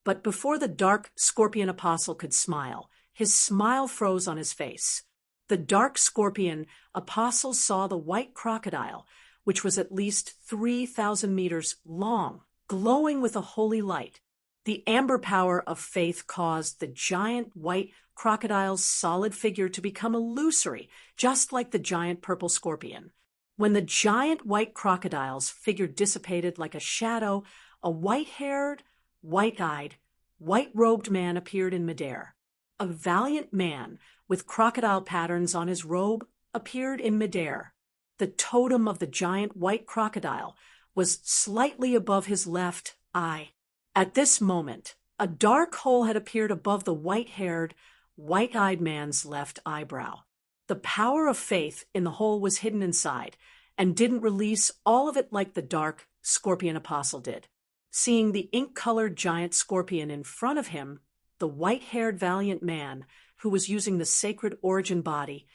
But before the dark scorpion apostle could smile, his smile froze on his face. The dark scorpion apostle saw the white crocodile, which was at least 3,000 meters long, glowing with a holy light. The amber power of faith caused the giant white crocodile's solid figure to become illusory, just like the giant purple scorpion. When the giant white crocodile's figure dissipated like a shadow, a white-haired, white-eyed, white-robed man appeared in midair. A valiant man with crocodile patterns on his robe appeared in midair. The totem of the giant white crocodile was slightly above his left eye. At this moment, a dark hole had appeared above the white-haired, white-eyed man's left eyebrow. The power of faith in the hole was hidden inside and didn't release all of it like the dark scorpion apostle did. Seeing the ink-colored giant scorpion in front of him, the white-haired valiant man, who was using the sacred origin body,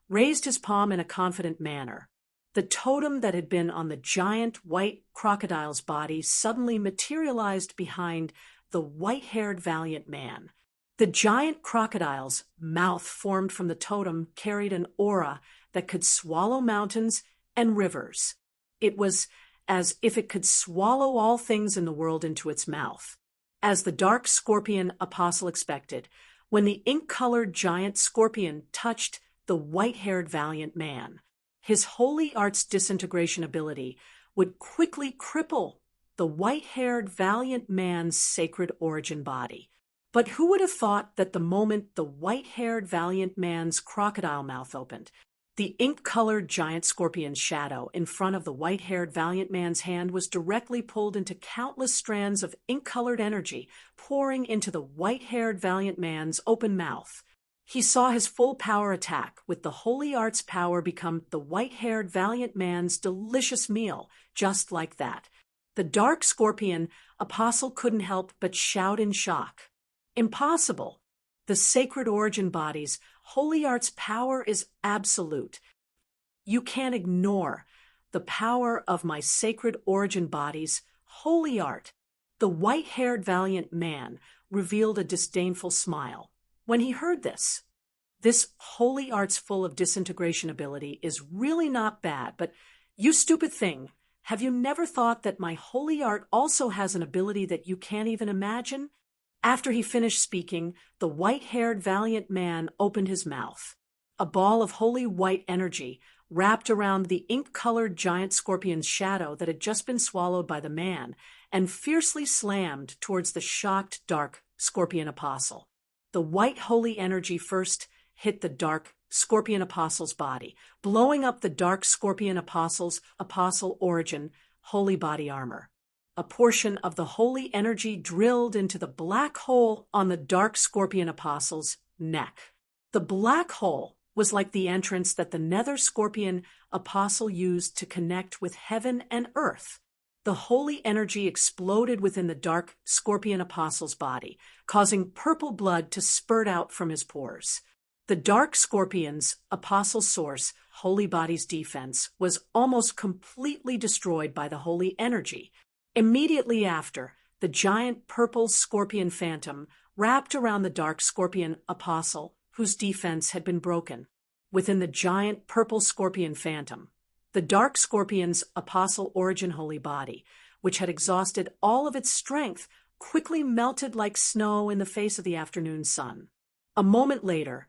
raised his palm in a confident manner. The totem that had been on the giant white crocodile's body suddenly materialized behind the white-haired valiant man. The giant crocodile's mouth formed from the totem carried an aura that could swallow mountains and rivers. It was as if it could swallow all things in the world into its mouth. As the dark scorpion apostle expected, when the ink-colored giant scorpion touched the white-haired valiant man, his holy art's disintegration ability would quickly cripple the white-haired valiant man's sacred origin body. But who would have thought that the moment the white-haired valiant man's crocodile mouth opened, the ink-colored giant scorpion's shadow in front of the white-haired valiant man's hand was directly pulled into countless strands of ink-colored energy pouring into the white-haired valiant man's open mouth. He saw his full power attack with the holy art's power become the white-haired valiant man's delicious meal, just like that. The dark scorpion apostle couldn't help but shout in shock. Impossible! The sacred origin body's holy art's power is absolute. You can't ignore the power of my sacred origin body's holy art. The white-haired valiant man revealed a disdainful smile. When he heard this holy art's full of disintegration ability is really not bad, but you stupid thing, have you never thought that my holy art also has an ability that you can't even imagine? After he finished speaking, the white-haired valiant man opened his mouth. A ball of holy white energy wrapped around the ink-colored giant scorpion's shadow that had just been swallowed by the man and fiercely slammed towards the shocked dark scorpion apostle. The white holy energy first hit the dark scorpion apostle's body, blowing up the dark scorpion apostle's apostle origin holy body armor. A portion of the holy energy drilled into the black hole on the dark scorpion apostle's neck. The black hole was like the entrance that the nether scorpion apostle used to connect with heaven and earth. The holy energy exploded within the dark scorpion apostle's body, causing purple blood to spurt out from his pores. The dark scorpion's apostle source, holy body's defense, was almost completely destroyed by the holy energy. Immediately after, the giant purple scorpion phantom wrapped around the dark scorpion apostle, whose defense had been broken. Within the giant purple scorpion phantom, the dark scorpion's apostle origin holy body, which had exhausted all of its strength, quickly melted like snow in the face of the afternoon sun. A moment later,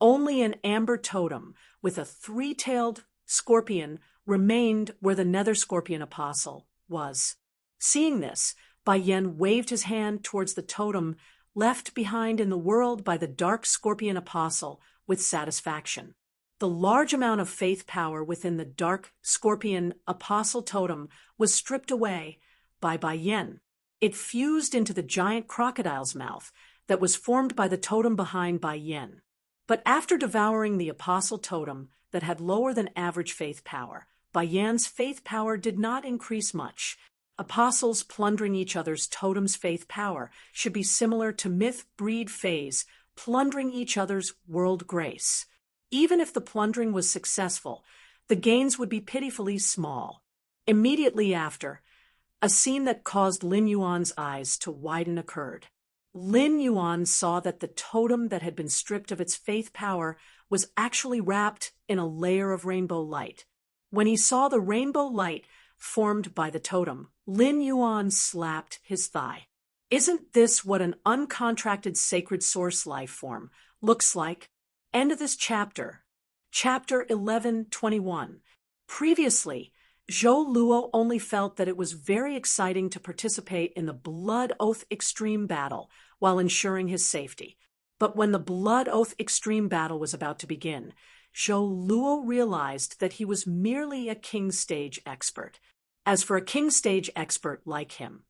only an amber totem with a three-tailed scorpion remained where the nether scorpion apostle was. Seeing this, Bai Yen waved his hand towards the totem left behind in the world by the dark scorpion apostle with satisfaction. The large amount of faith power within the dark scorpion apostle totem was stripped away by Bai Yen. It fused into the giant crocodile's mouth that was formed by the totem behind Bai Yen. But after devouring the apostle totem that had lower than average faith power, Bai Yan's faith power did not increase much. Apostles plundering each other's totem's faith power should be similar to myth-breed phase plundering each other's world grace. Even if the plundering was successful, the gains would be pitifully small. Immediately after, a scene that caused Lin Yuan's eyes to widen occurred. Lin Yuan saw that the totem that had been stripped of its faith power was actually wrapped in a layer of rainbow light. When he saw the rainbow light formed by the totem, Lin Yuan slapped his thigh. Isn't this what an uncontracted sacred source life form looks like? End of this chapter. Chapter 11:21. Previously, Zhou Luo only felt that it was very exciting to participate in the Blood Oath Extreme battle while ensuring his safety. But when the Blood Oath Extreme battle was about to begin, Zhou Luo realized that he was merely a king stage expert. As for a king stage expert like him,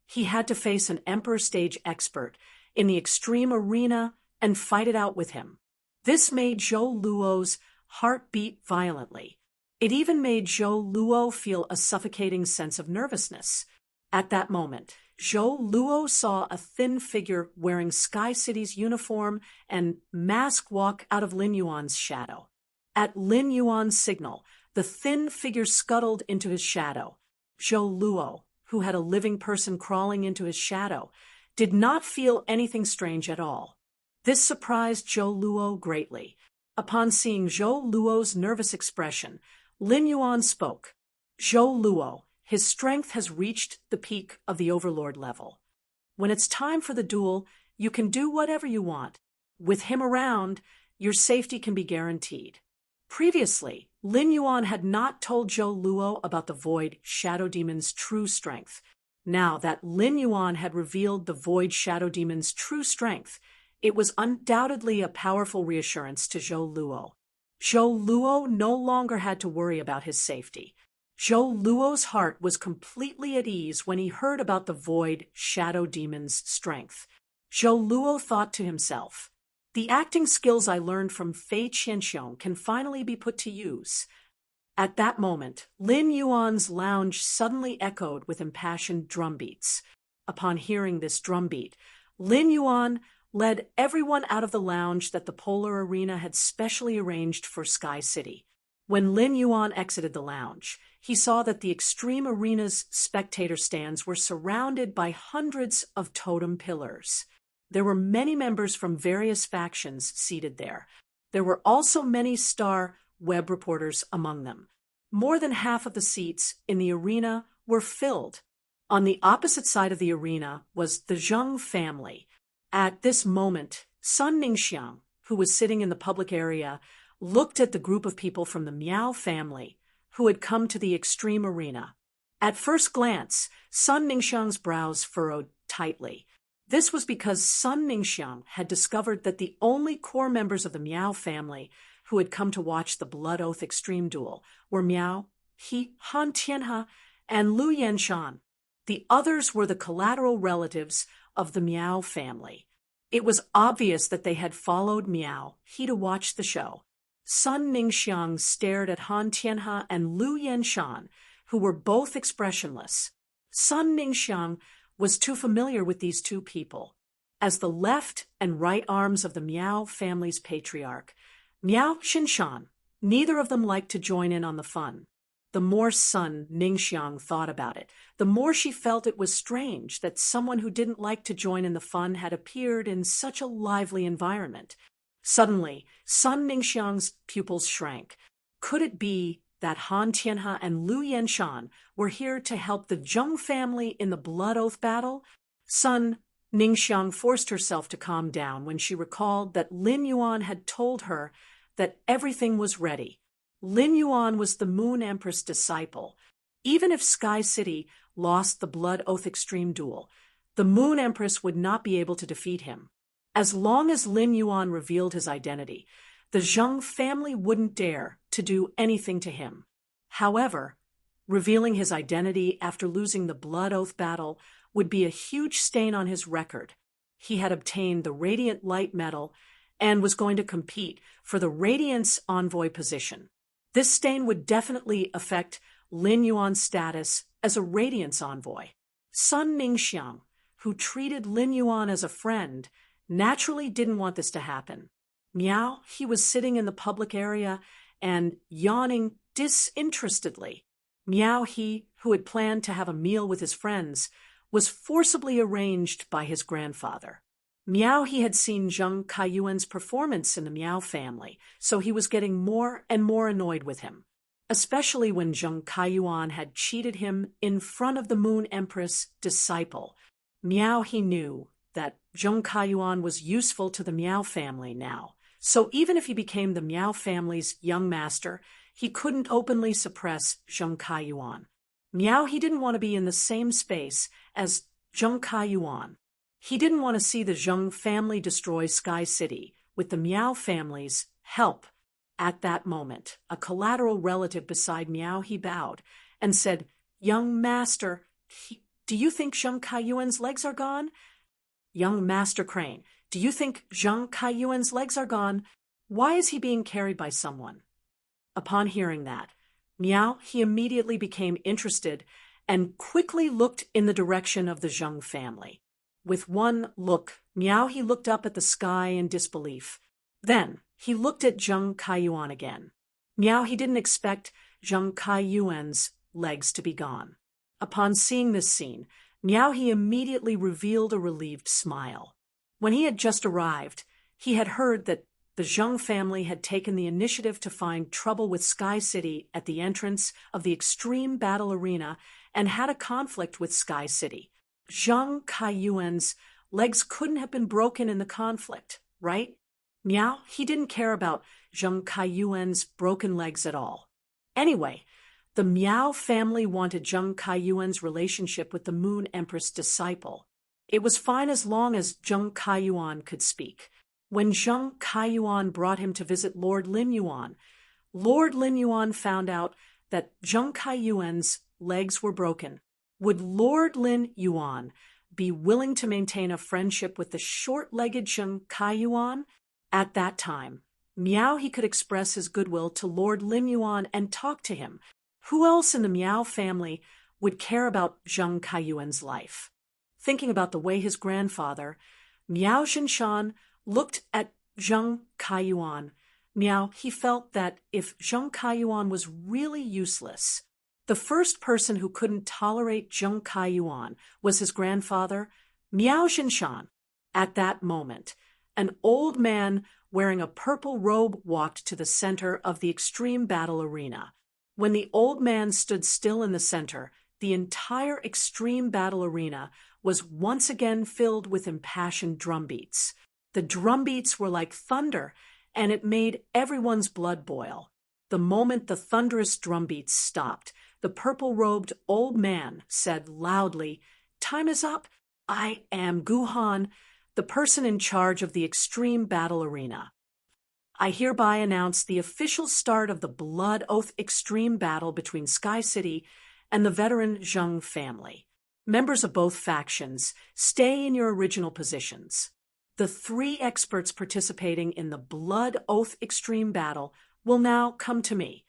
he had to face an emperor stage expert in the extreme arena and fight it out with him. This made Zhou Luo's heart beat violently. It even made Zhou Luo feel a suffocating sense of nervousness. At that moment, Zhou Luo saw a thin figure wearing Sky City's uniform and mask walk out of Lin Yuan's shadow. At Lin Yuan's signal, the thin figure scuttled into his shadow. Zhou Luo, who had a living person crawling into his shadow, did not feel anything strange at all. This surprised Zhou Luo greatly. Upon seeing Zhou Luo's nervous expression, Lin Yuan spoke. Zhou Luo, his strength has reached the peak of the overlord level. When it's time for the duel, you can do whatever you want. With him around, your safety can be guaranteed. Previously, Lin Yuan had not told Zhou Luo about the Void Shadow Demon's true strength. Now that Lin Yuan had revealed the Void Shadow Demon's true strength, it was undoubtedly a powerful reassurance to Zhou Luo. Zhou Luo no longer had to worry about his safety. Zhou Luo's heart was completely at ease when he heard about the Void Shadow Demon's strength. Zhou Luo thought to himself, the acting skills I learned from Fei Qianxiong can finally be put to use. At that moment, Lin Yuan's lounge suddenly echoed with impassioned drumbeats. Upon hearing this drumbeat, Lin Yuan led everyone out of the lounge that the Polar Arena had specially arranged for Sky City. When Lin Yuan exited the lounge, he saw that the Extreme Arena's spectator stands were surrounded by hundreds of totem pillars. There were many members from various factions seated there. There were also many star web reporters among them. more than half of the seats in the arena were filled. On the opposite side of the arena was the Zheng family. At this moment, Sun Ningxiang, who was sitting in the public area, looked at the group of people from the Miao family who had come to the extreme arena. At first glance, Sun Ningxiang's brows furrowed tightly. This was because Sun Ningxiang had discovered that the only core members of the Miao family who had come to watch the Blood Oath Extreme Duel were Miao, He, Han Tianhe, and Lu Yanshan. The others were the collateral relatives of the Miao family. It was obvious that they had followed Miao, He, to watch the show. Sun Ningxiang stared at Han Tianhe and Lu Yanshan, who were both expressionless. Sun Ningxiang was too familiar with these two people. As the left and right arms of the Miao family's patriarch, Miao Xinshan, neither of them liked to join in on the fun. The more Sun Ningxiang thought about it, the more she felt it was strange that someone who didn't like to join in the fun had appeared in such a lively environment. Suddenly, Sun Ningxiang's pupils shrank. Could it be that Han Tianhe and Lu Yanshan were here to help the Zheng family in the Blood Oath battle? Sun Ningxiang forced herself to calm down when she recalled that Lin Yuan had told her that everything was ready. Lin Yuan was the Moon Empress disciple. Even if Sky City lost the Blood Oath Extreme Duel, the Moon Empress would not be able to defeat him. As long as Lin Yuan revealed his identity, the Zheng family wouldn't dare to do anything to him. However, revealing his identity after losing the Blood Oath battle would be a huge stain on his record. He had obtained the Radiant Light Medal and was going to compete for the Radiance Envoy position. This stain would definitely affect Lin Yuan's status as a Radiance Envoy. Sun Ningxiang, who treated Lin Yuan as a friend, naturally didn't want this to happen. Miao, he was sitting in the public area and yawning disinterestedly. Miao He, who had planned to have a meal with his friends, was forcibly arranged by his grandfather. Miao He had seen Zheng Kaiyuan's performance in the Miao family, so he was getting more and more annoyed with him, especially when Zheng Kaiyuan had cheated him in front of the Moon Empress disciple. Miao He knew that Zheng Kaiyuan was useful to the Miao family now, so even if he became the Miao family's young master, he couldn't openly suppress Zheng Kaiyuan. Miao He didn't want to be in the same space as Zheng Kaiyuan. He didn't want to see the Zheng family destroy Sky City with the Miao family's help. At that moment, a collateral relative beside Miao He bowed and said, "Young master, do you think Zheng Kaiyuan's legs are gone?" "Young Master Crane, do you think Zheng Kaiyuan's legs are gone? Why is he being carried by someone?" Upon hearing that, Miao He immediately became interested and quickly looked in the direction of the Zheng family. With one look, Miao He looked up at the sky in disbelief. Then he looked at Zheng Kaiyuan again. Miao He didn't expect Zheng Kaiyuan's legs to be gone. Upon seeing this scene, Miao He immediately revealed a relieved smile. When he had just arrived, he had heard that the Zheng family had taken the initiative to find trouble with Sky City at the entrance of the Extreme Battle Arena and had a conflict with Sky City. Zheng Kaiyuan's legs couldn't have been broken in the conflict, right? Miao, he didn't care about Zheng Kaiyuan's broken legs at all. Anyway, the Miao family wanted Zheng Kaiyuan's relationship with the Moon Empress disciple. It was fine as long as Zheng Kaiyuan could speak. When Zheng Kaiyuan brought him to visit Lord Lin Yuan found out that Zheng Kaiyuan's legs were broken. Would Lord Lin Yuan be willing to maintain a friendship with the short-legged Zheng Kaiyuan? At that time, Miao he could express his goodwill to Lord Lin Yuan and talk to him. Who else in the Miao family would care about Zheng Kaiyuan's life? Thinking about the way his grandfather, Miao Xinshan, looked at Zheng Kaiyuan, Miao he felt that if Zheng Kaiyuan was really useless, the first person who couldn't tolerate Zheng Kaiyuan was his grandfather, Miao Xinshan. At that moment, an old man wearing a purple robe walked to the center of the extreme battle arena. When the old man stood still in the center, the entire extreme battle arena was once again filled with impassioned drumbeats. The drumbeats were like thunder, and it made everyone's blood boil. The moment the thunderous drumbeats stopped, the purple-robed old man said loudly, "Time is up. I am Guhan, the person in charge of the extreme battle arena. I hereby announce the official start of the Blood Oath extreme battle between Sky City and the veteran Zheng family. Members of both factions, stay in your original positions. The 3 experts participating in the Blood Oath extreme battle will now come to me."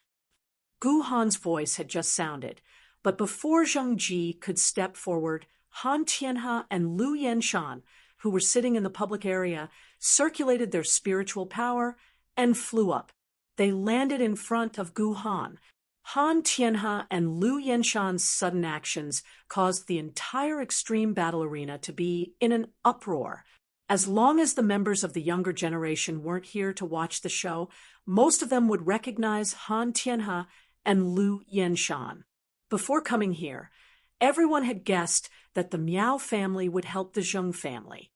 Guhan's voice had just sounded, but before Zheng Ji could step forward, Han Tianhe and Lu Yenshan, who were sitting in the public area, circulated their spiritual power and flew up. They landed in front of Guhan. Han Tianhe and Lu Yenshan's sudden actions caused the entire extreme battle arena to be in an uproar. As long as the members of the younger generation weren't here to watch the show, most of them would recognize Han Tianhe and Lu Yenshan. Before coming here, everyone had guessed that the Miao family would help the Zheng family.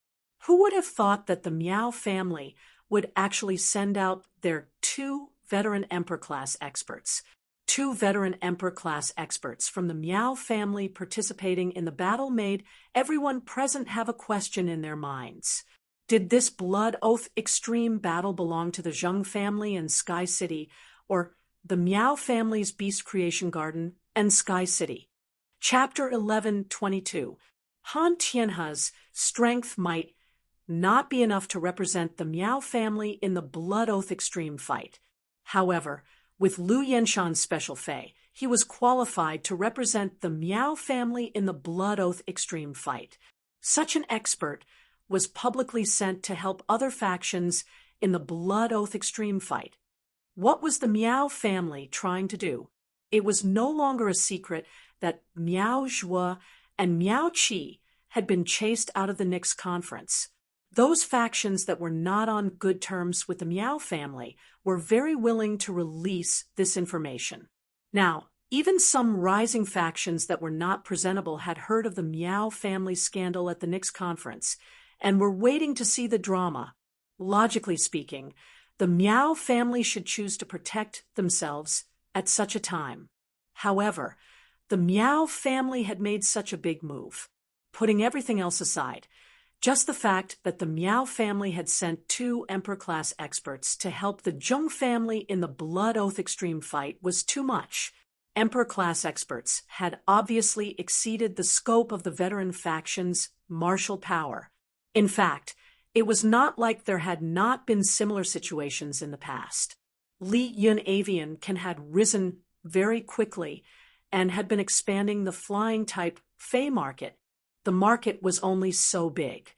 Who would have thought that the Miao family would actually send out their 2 veteran Emperor-class experts? 2 veteran Emperor-class experts from the Miao family participating in the battle made everyone present have a question in their minds. Did this Blood Oath extreme battle belong to the Zheng family and Sky City, or the Miao family's Beast Creation Garden and Sky City? Chapter 11:22. Han Tianhe's strength might not be enough to represent the Miao family in the Blood Oath extreme fight. However, with Lu Yenshan's special fei, he was qualified to represent the Miao family in the Blood Oath extreme fight. Such an expert was publicly sent to help other factions in the Blood Oath extreme fight. What was the Miao family trying to do? It was no longer a secret that Miao Zhuo and Miao Qi had been chased out of the Nix conference. Those factions that were not on good terms with the Miao family were very willing to release this information. Now, even some rising factions that were not presentable had heard of the Miao family scandal at the Nix conference and were waiting to see the drama. Logically speaking, the Miao family should choose to protect themselves at such a time. However, the Miao family had made such a big move. Putting everything else aside, just the fact that the Miao family had sent 2 Emperor-class experts to help the Zheng family in the Blood Oath extreme fight was too much. Emperor-class experts had obviously exceeded the scope of the veteran faction's martial power. In fact, it was not like there had not been similar situations in the past. Li Yun Avian had risen very quickly and had been expanding the flying-type fei market. The market was only so big,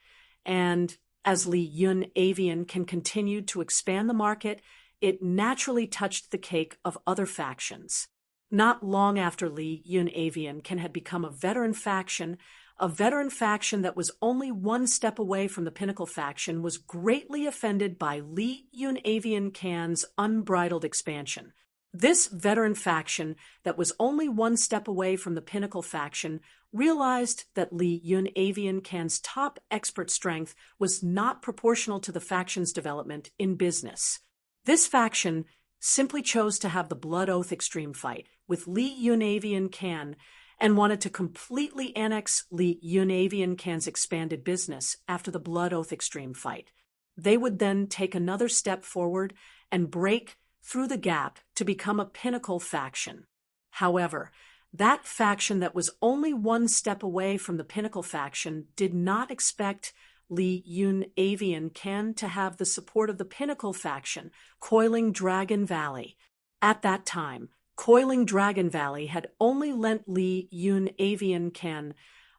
and as Li Yun Avian continued to expand the market, it naturally touched the cake of other factions. Not long after Li Yun Avian had become a veteran faction that was only 1 step away from the Pinnacle faction was greatly offended by Li Yun Avian Can's unbridled expansion. This veteran faction that was only 1 step away from the Pinnacle faction realized that Li Yun Avian Can's top expert strength was not proportional to the faction's development in business. This faction simply chose to have the Blood Oath extreme fight with Li Yun Avian Can and wanted to completely annex Li Yun Avian Can's expanded business after the Blood Oath extreme fight. They would then take another step forward and break through the gap to become a Pinnacle faction. However, that faction that was only 1 step away from the Pinnacle faction did not expect Li Yun Avian Can to have the support of the Pinnacle faction, Coiling Dragon Valley. At that time, Coiling Dragon Valley had only lent Li Yun Avian Can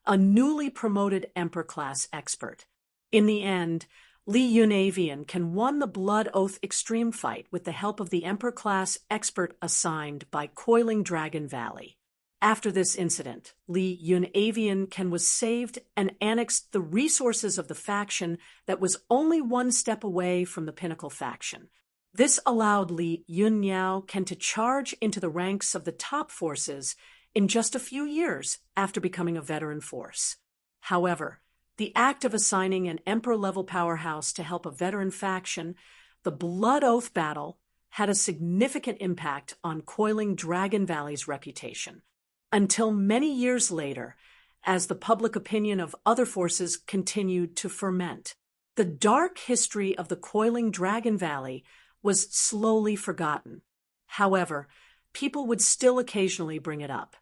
a newly promoted Emperor-class expert. In the end, Li Yun Avian won the Blood Oath extreme fight with the help of the Emperor-class expert assigned by Coiling Dragon Valley. After this incident, Li Yun Avian was saved and annexed the resources of the faction that was only 1 step away from the Pinnacle faction. This allowed Li Yunniao to charge into the ranks of the top forces in just a few years after becoming a veteran force. However, the act of assigning an emperor-level powerhouse to help a veteran faction, the Blood Oath battle, had a significant impact on Coiling Dragon Valley's reputation, until many years later, as the public opinion of other forces continued to ferment. The dark history of the Coiling Dragon Valley was slowly forgotten. However, people would still occasionally bring it up.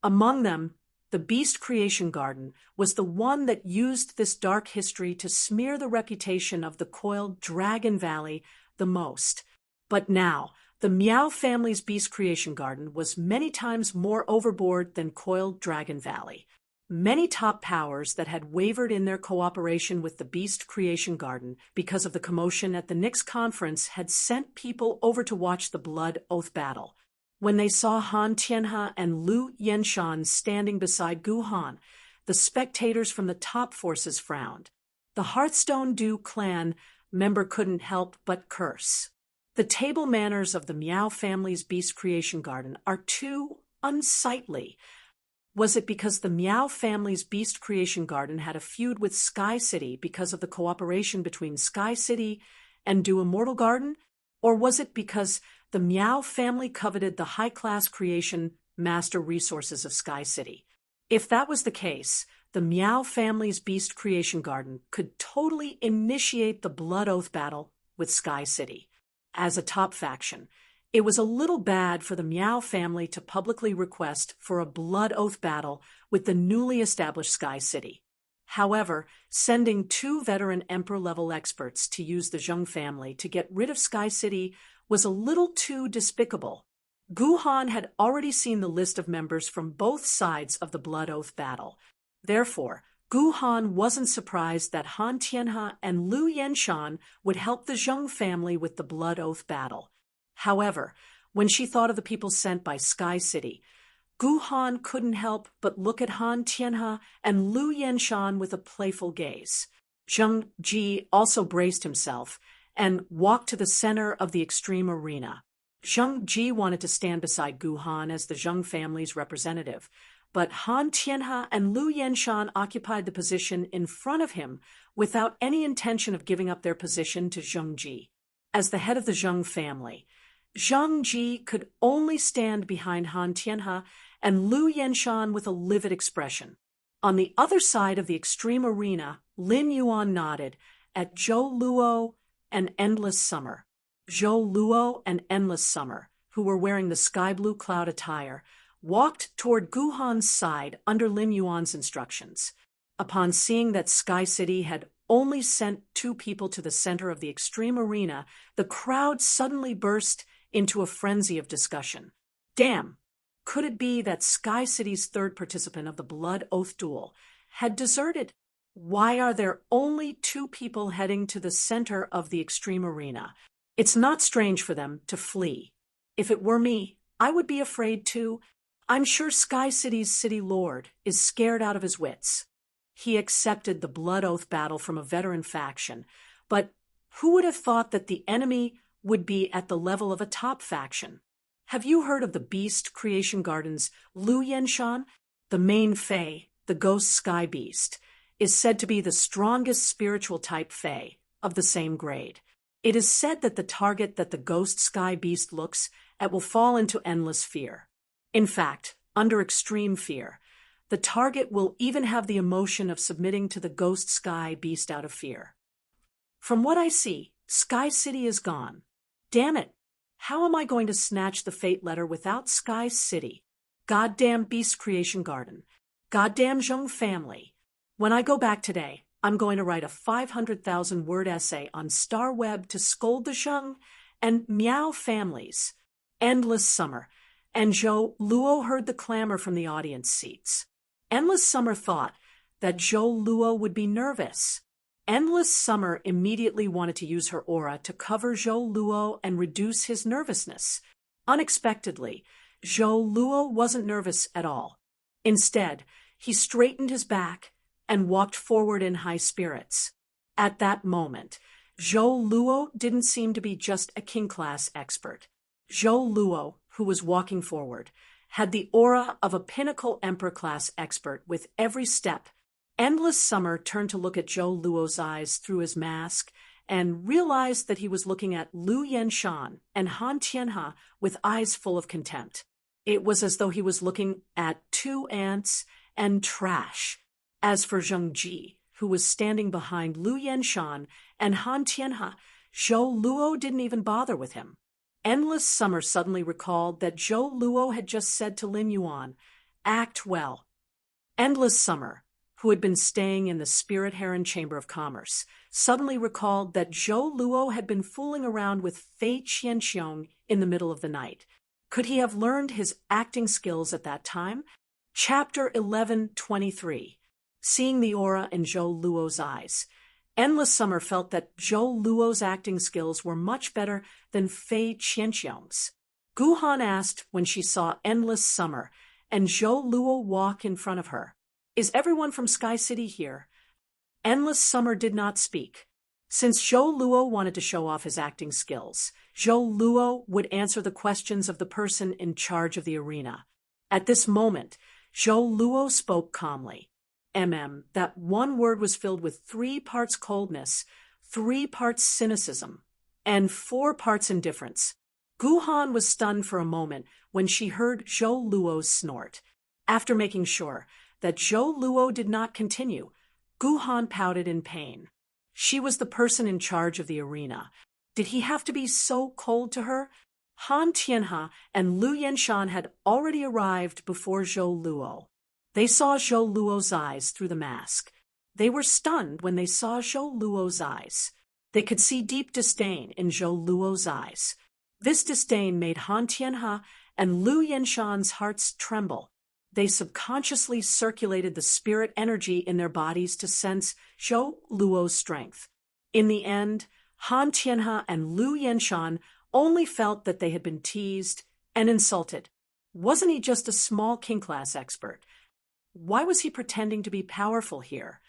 Among them, the Beast Creation Garden was the one that used this dark history to smear the reputation of the Coiled Dragon Valley the most. But now, the Miao family's Beast Creation Garden was many times more overboard than Coiled Dragon Valley. Many top powers that had wavered in their cooperation with the Beast Creation Garden because of the commotion at the Nix conference had sent people over to watch the Blood Oath battle. When they saw Han Tianhe and Lu Yenshan standing beside Gu Han, the spectators from the top forces frowned. The Hearthstone Dew clan member couldn't help but curse. The table manners of the Miao family's Beast Creation Garden are too unsightly. Was it because the Miao family's Beast Creation Garden had a feud with Sky City because of the cooperation between Sky City and Dew Immortal Garden? Or was it because the Miao family coveted the high-class creation master resources of Sky City? If that was the case, the Miao family's Beast Creation Garden could totally initiate the Blood Oath battle with Sky City. As a top faction, it was a little bad for the Miao family to publicly request for a Blood Oath battle with the newly established Sky City. However, sending 2 veteran Emperor-level experts to use the Zheng family to get rid of Sky City was a little too despicable. Gu Han had already seen the list of members from both sides of the Blood Oath battle. Therefore, Gu Han wasn't surprised that Han Tianhe and Lu Yenshan would help the Zheng family with the Blood Oath battle. However, when she thought of the people sent by Sky City, Gu Han couldn't help but look at Han Tianhe and Lu Yenshan with a playful gaze. Zheng Ji also braced himself and walked to the center of the extreme arena. Zheng Ji wanted to stand beside Gu Han as the Zheng family's representative, but Han Tianhe and Lu Yenshan occupied the position in front of him without any intention of giving up their position to Zheng Ji. As the head of the Zheng family, Zheng Ji could only stand behind Han Tianhe and Lu Yenshan with a livid expression. On the other side of the extreme arena, Lin Yuan nodded at Zhou Luo and Endless Summer. Zhou Luo and Endless Summer, who were wearing the sky blue cloud attire, walked toward Gu Han's side under Lin Yuan's instructions. Upon seeing that Sky City had only sent 2 people to the center of the extreme arena, the crowd suddenly burst into a frenzy of discussion. Damn! Could it be that Sky City's 3rd participant of the Blood Oath duel had deserted? Why are there only 2 people heading to the center of the extreme arena? It's not strange for them to flee. If it were me, I would be afraid too. I'm sure Sky City's city lord is scared out of his wits. He accepted the Blood Oath battle from a veteran faction, but who would have thought that the enemy would be at the level of a top faction? Have you heard of the Beast Creation Garden's Lu Yenshan? The main Fae, the Ghost Sky Beast, is said to be the strongest spiritual type Fae of the same grade. It is said that the target that the Ghost Sky Beast looks at will fall into endless fear. In fact, under extreme fear, the target will even have the emotion of submitting to the Ghost Sky Beast out of fear. From what I see, Sky City is gone. Damn it! How am I going to snatch the fate letter without Sky City? Goddamn Beast Creation Garden. Goddamn Zheng family. When I go back today, I'm going to write a 500,000-word essay on Star Web to scold the Zheng and Miao families. Endless Summer. And Zhou Luo heard the clamor from the audience seats. Endless Summer thought that Zhou Luo would be nervous. Endless Summer immediately wanted to use her aura to cover Zhou Luo and reduce his nervousness. Unexpectedly, Zhou Luo wasn't nervous at all. Instead, he straightened his back and walked forward in high spirits. At that moment, Zhou Luo didn't seem to be just a king class expert. Zhou Luo, who was walking forward, had the aura of a pinnacle emperor class expert with every step. Endless Summer turned to look at Zhou Luo's eyes through his mask and realized that he was looking at Lu Yenshan and Han Tianhe with eyes full of contempt. It was as though he was looking at two ants and trash. As for Zheng Ji, who was standing behind Lu Yenshan and Han Tianhe, Zhou Luo didn't even bother with him. Endless Summer suddenly recalled that Zhou Luo had just said to Lin Yuan, "Act well." Endless Summer, who had been staying in the Spirit Heron Chamber of Commerce, suddenly recalled that Zhou Luo had been fooling around with Fei Qianxiong in the middle of the night. Could he have learned his acting skills at that time? Chapter 11:23. Seeing the aura in Zhou Luo's eyes. Endless Summer felt that Zhou Luo's acting skills were much better than Fei Qianxiong's. Gu Han asked when she saw Endless Summer and Zhou Luo walk in front of her, "Is everyone from Sky City here?" Endless Summer did not speak. Since Zhou Luo wanted to show off his acting skills, Zhou Luo would answer the questions of the person in charge of the arena. At this moment, Zhou Luo spoke calmly. That one word was filled with 3 parts coldness, 3 parts cynicism, and 4 parts indifference. Gu Han was stunned for a moment when she heard Zhou Luo's snort. After making sure that Zhou Luo did not continue, Gu Han pouted in pain. She was the person in charge of the arena. Did he have to be so cold to her? Han Tianhe and Lu Yenshan had already arrived before Zhou Luo. They saw Zhou Luo's eyes through the mask. They were stunned when they saw Zhou Luo's eyes. They could see deep disdain in Zhou Luo's eyes. This disdain made Han Tianhe and Lu Yenshan's hearts tremble. They subconsciously circulated the spirit energy in their bodies to sense Zhou Luo's strength. In the end, Han Tianhe and Lu Yenshan only felt that they had been teased and insulted. Wasn't he just a small king class expert? Why was he pretending to be powerful here?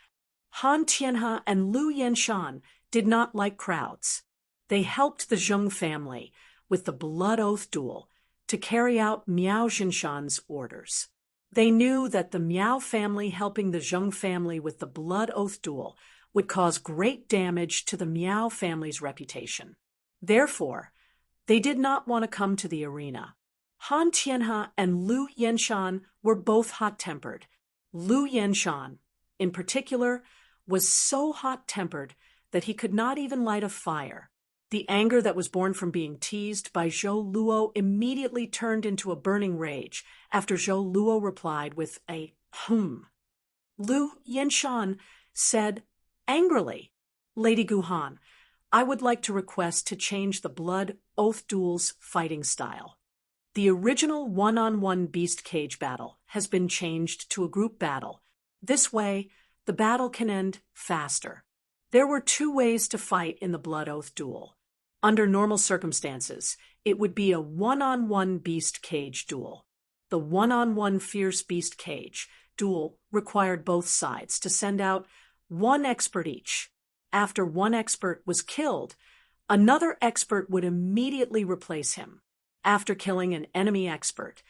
Han Tianhe and Lu Yenshan did not like crowds. They helped the Zheng family with the Blood Oath duel to carry out Miao Jinshan's orders. They knew that the Miao family helping the Zheng family with the Blood Oath duel would cause great damage to the Miao family's reputation. Therefore, they did not want to come to the arena. Han Tianhe and Lu Yenshan were both hot-tempered. Lu Yenshan, in particular, was so hot-tempered that he could not even light a fire. The anger that was born from being teased by Zhou Luo immediately turned into a burning rage after Zhou Luo replied with a "hum." Lu Yenshan said angrily, "Lady Gu Han, I would like to request to change the Blood Oath duel's fighting style. The original one-on-one beast cage battle has been changed to a group battle. This way, the battle can end faster." There were 2 ways to fight in the Blood Oath duel. Under normal circumstances, it would be a one-on-one beast cage duel. The one-on-one fierce beast cage duel required both sides to send out 1 expert each. After 1 expert was killed, another expert would immediately replace him. After killing an enemy expert,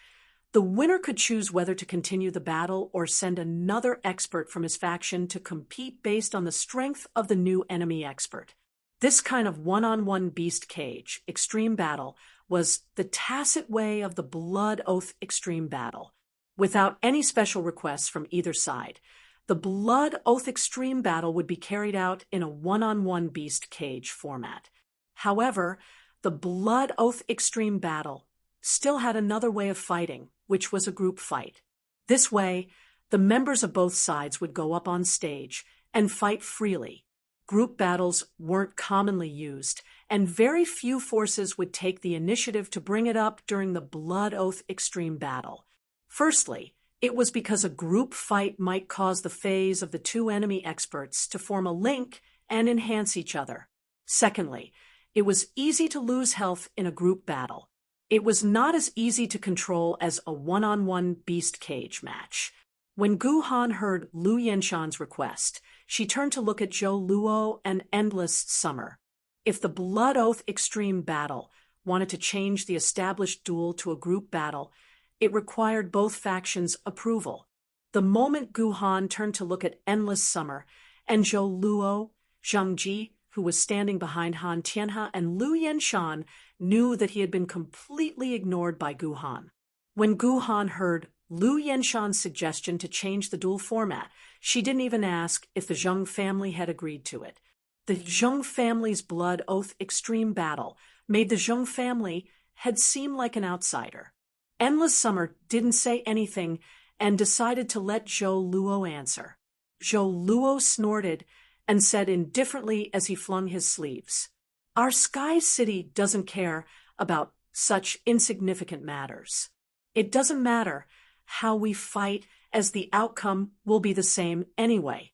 the winner could choose whether to continue the battle or send another expert from his faction to compete based on the strength of the new enemy expert. This kind of one-on-one beast cage extreme battle was the tacit way of the Blood Oath extreme battle. Without any special requests from either side, the Blood Oath extreme battle would be carried out in a one-on-one beast cage format. However, the Blood Oath extreme battle still had another way of fighting, which was a group fight. This way, the members of both sides would go up on stage and fight freely. Group battles weren't commonly used, and very few forces would take the initiative to bring it up during the Blood Oath extreme battle. Firstly, it was because a group fight might cause the phase of the 2 enemy experts to form a link and enhance each other. Secondly, it was easy to lose health in a group battle. It was not as easy to control as a one-on-one beast cage match. When Gu Han heard Lu Yenshan's request, she turned to look at Zhou Luo and Endless Summer. If the Blood Oath Extreme Battle wanted to change the established duel to a group battle, it required both factions' approval. The moment Gu Han turned to look at Endless Summer, and Zhou Luo, Zhang Ji, who was standing behind Han Tianhe, and Lu Yenshan, knew that he had been completely ignored by Gu Han. When Gu Han heard Lu Yenshan's suggestion to change the duel format, she didn't even ask if the Zheng family had agreed to it. The Zheng family's Blood Oath Extreme Battle made the Zheng family head seem like an outsider. Endless Summer didn't say anything and decided to let Zhou Luo answer. Zhou Luo snorted and said indifferently as he flung his sleeves, "Our Sky City doesn't care about such insignificant matters. It doesn't matter how we fight, as the outcome will be the same anyway.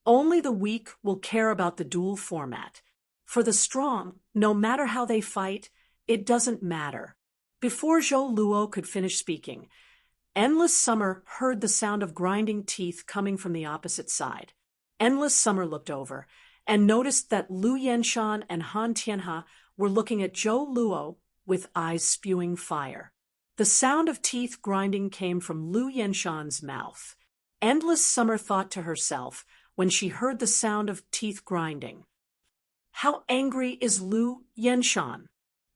Only the weak will care about the duel format. For the strong, no matter how they fight, it doesn't matter." Before Zhou Luo could finish speaking, Endless Summer heard the sound of grinding teeth coming from the opposite side. Endless Summer looked over and noticed that Lu Yenshan and Han Tianhe were looking at Zhou Luo with eyes spewing fire. The sound of teeth grinding came from Lu Yenshan's mouth. Endless Summer thought to herself when she heard the sound of teeth grinding, "How angry is Lu Yenshan?"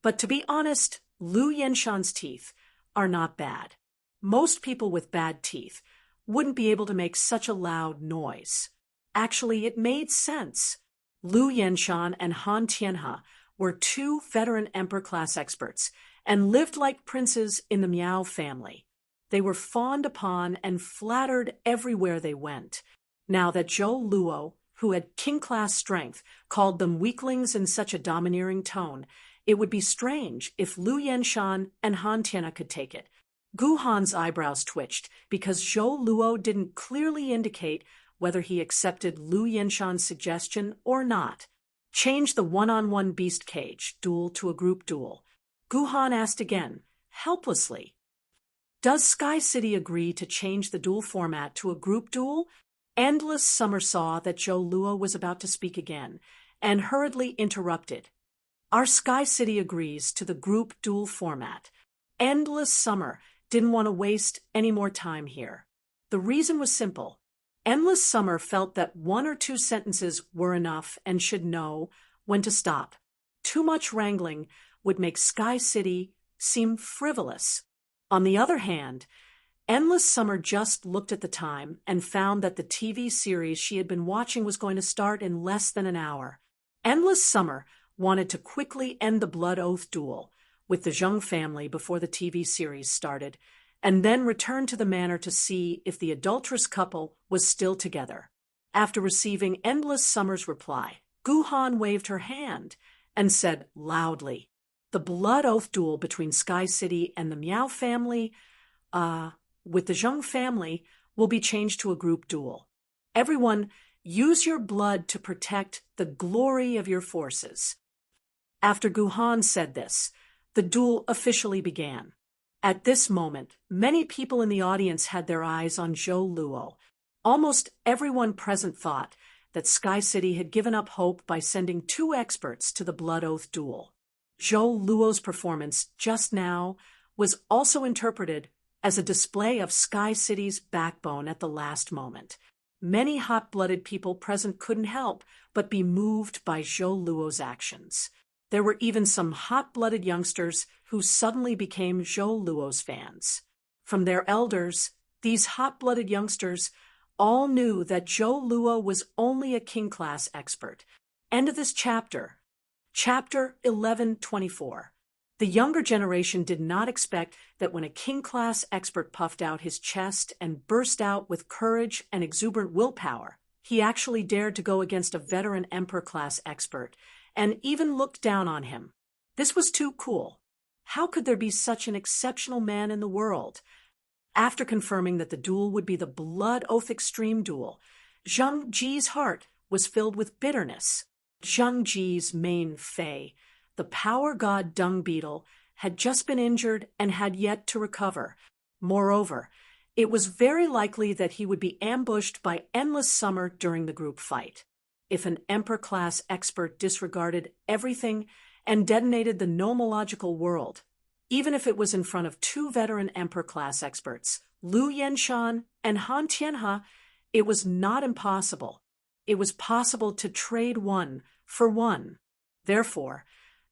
But to be honest, Lu Yenshan's teeth are not bad. Most people with bad teeth wouldn't be able to make such a loud noise. Actually, it made sense. Lu Yenshan and Han Tianhe were two veteran Emperor-class experts and lived like princes in the Miao family. They were fawned upon and flattered everywhere they went. Now that Zhou Luo, who had king-class strength, called them weaklings in such a domineering tone, it would be strange if Lu Yenshan and Han Tianhe could take it. Gu Han's eyebrows twitched because Zhou Luo didn't clearly indicate whether he accepted Lu Yenshan's suggestion or not. Change the one-on-one beast cage duel to a group duel. Gu Han asked again, helplessly. Does Sky City agree to change the duel format to a group duel? Endless Summer saw that Zhou Luo was about to speak again and hurriedly interrupted. Our Sky City agrees to the group duel format. Endless Summer didn't want to waste any more time here. The reason was simple. Endless Summer felt that one or two sentences were enough and should know when to stop. Too much wrangling would make Sky City seem frivolous. On the other hand, Endless Summer just looked at the time and found that the TV series she had been watching was going to start in less than an hour. Endless Summer wanted to quickly end the Blood Oath duel with the Zheng family before the TV series started, and then return to the manor to see if the adulterous couple was still together. After receiving Endless Summer's reply, Gu Han waved her hand and said loudly, "The Blood Oath duel between Sky City and the Miao family, with the Zheng family, will be changed to a group duel. Everyone, use your blood to protect the glory of your forces." After Gu Han said this, the duel officially began. At this moment, many people in the audience had their eyes on Zhou Luo. Almost everyone present thought that Sky City had given up hope by sending two experts to the Blood Oath duel. Zhou Luo's performance just now was also interpreted as a display of Sky City's backbone at the last moment. Many hot-blooded people present couldn't help but be moved by Zhou Luo's actions. There were even some hot-blooded youngsters who suddenly became Zhou Luo's fans. From their elders, these hot-blooded youngsters all knew that Zhou Luo was only a king-class expert. End of this chapter. Chapter 1124. The younger generation did not expect that when a king-class expert puffed out his chest and burst out with courage and exuberant willpower, he actually dared to go against a veteran emperor-class expert and even looked down on him. This was too cool. How could there be such an exceptional man in the world? After confirming that the duel would be the Blood Oath Extreme duel, Zhang Ji's heart was filled with bitterness. Zhang Ji's main Fei, the power god dung beetle, had just been injured and had yet to recover. Moreover, it was very likely that he would be ambushed by Endless Summer during the group fight. if an Emperor-class expert disregarded everything and detonated the nomological world, even if it was in front of two veteran Emperor-class experts, Lu Yenshan and Han Tianhe. It was not impossible. It was possible to trade one for one. Therefore,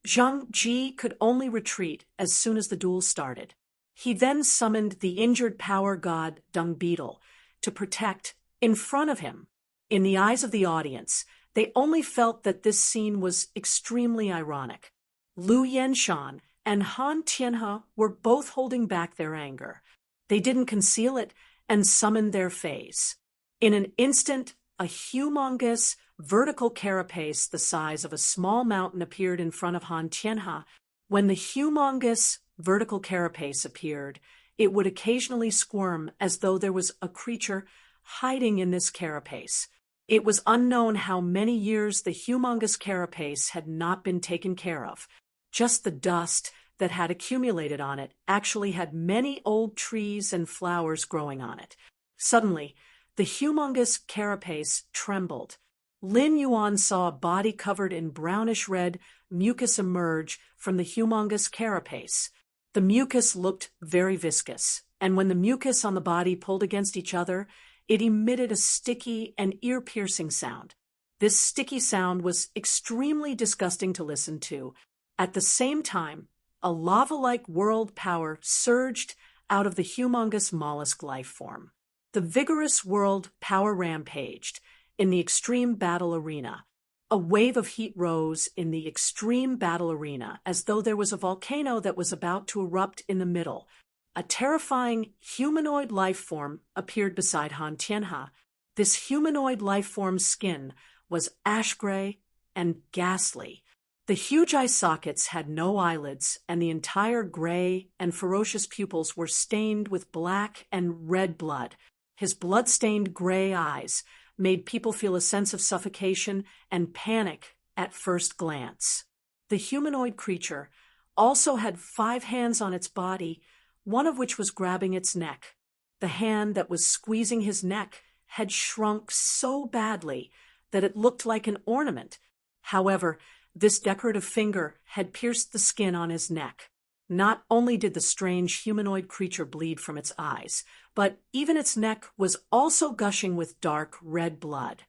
Zhang Ji could only retreat as soon as the duel started. He then summoned the injured power god Dung Beetle to protect in front of him. In the eyes of the audience, they only felt that this scene was extremely ironic. Lu Yenshan and Han Tianhe were both holding back their anger. They didn't conceal it and summoned their fays. In an instant, a humongous, vertical carapace the size of a small mountain appeared in front of Han Tianhe. When the humongous, vertical carapace appeared, it would occasionally squirm as though there was a creature hiding in this carapace. It was unknown how many years the humongous carapace had not been taken care of. Just the dust that had accumulated on it actually had many old trees and flowers growing on it. Suddenly, the humongous carapace trembled. Lin Yuan saw a body covered in brownish-red mucus emerge from the humongous carapace. The mucus looked very viscous, and when the mucus on the body pulled against each other, it emitted a sticky and ear-piercing sound. This sticky sound was extremely disgusting to listen to. At the same time, a lava-like world power surged out of the humongous mollusk life form. The vigorous world power rampaged in the extreme battle arena. A wave of heat rose in the extreme battle arena as though there was a volcano that was about to erupt in the middle. A terrifying humanoid life form appeared beside Han Tianhe. This humanoid life form's skin was ash-gray and ghastly. The huge eye sockets had no eyelids, and the entire gray and ferocious pupils were stained with black and red blood. His blood-stained gray eyes made people feel a sense of suffocation and panic at first glance. The humanoid creature also had 5 hands on its body, one of which was grabbing its neck. The hand that was squeezing his neck had shrunk so badly that it looked like an ornament. However, this decorative finger had pierced the skin on his neck. Not only did the strange humanoid creature bleed from its eyes, but even its neck was also gushing with dark red blood.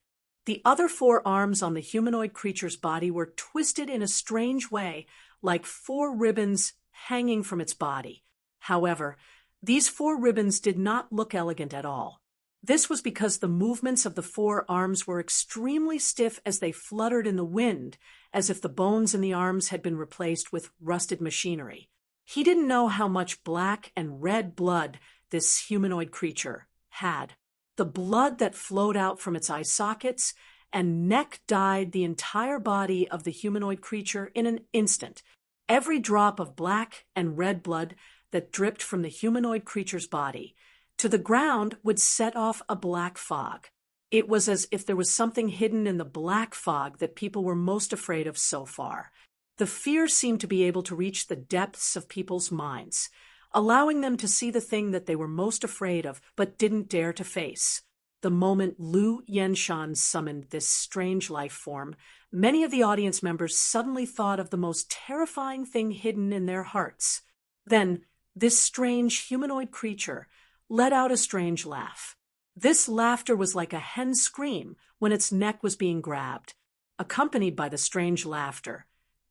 The other 4 arms on the humanoid creature's body were twisted in a strange way, like 4 ribbons hanging from its body. However, these 4 ribbons did not look elegant at all. This was because the movements of the 4 arms were extremely stiff as they fluttered in the wind, as if the bones in the arms had been replaced with rusted machinery. He didn't know how much black and red blood this humanoid creature had. The blood that flowed out from its eye sockets and neck dyed the entire body of the humanoid creature in an instant. Every drop of black and red blood that dripped from the humanoid creature's body to the ground would set off a black fog. It was as if there was something hidden in the black fog that people were most afraid of so far. The fear seemed to be able to reach the depths of people's minds, allowing them to see the thing that they were most afraid of but didn't dare to face. The moment Lu Yenshan summoned this strange life form, many of the audience members suddenly thought of the most terrifying thing hidden in their hearts. Then, this strange humanoid creature let out a strange laugh. This laughter was like a hen's scream when its neck was being grabbed, accompanied by the strange laughter.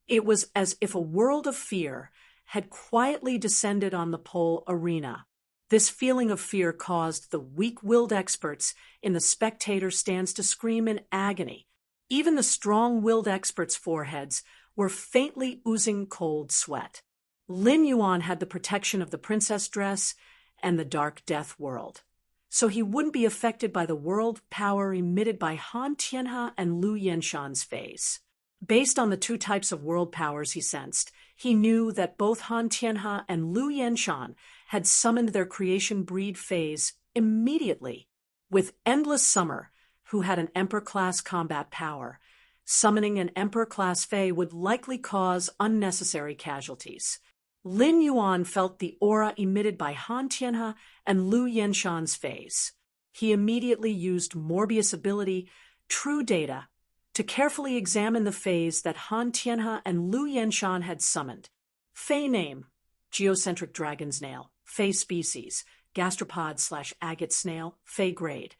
It was as if a world of fear had quietly descended on the pole arena. This feeling of fear caused the weak-willed experts in the spectator stands to scream in agony. Even the strong-willed experts' foreheads were faintly oozing cold sweat. Lin Yuan had the protection of the princess dress and the dark death world, so he wouldn't be affected by the world power emitted by Han Tianhe and Lu Yenshan's phase. Based on the 2 types of world powers he sensed, he knew that both Han Tianhe and Lu Yenshan had summoned their creation breed phase immediately. With Endless Summer, who had an Emperor-class combat power, summoning an Emperor-class Fae would likely cause unnecessary casualties. Lin Yuan felt the aura emitted by Han Tianhe and Lu Yenshan's phase. He immediately used Morbius' ability, True Data, to carefully examine the fays that Han Tianhe and Lu Yenshan had summoned. Fey name: geocentric dragon's nail. Fey species: gastropod/agate snail. Fey grade: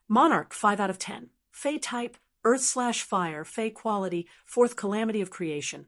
monarch 5 out of 10. Fey type: earth/fire. Fey quality: fourth calamity of creation.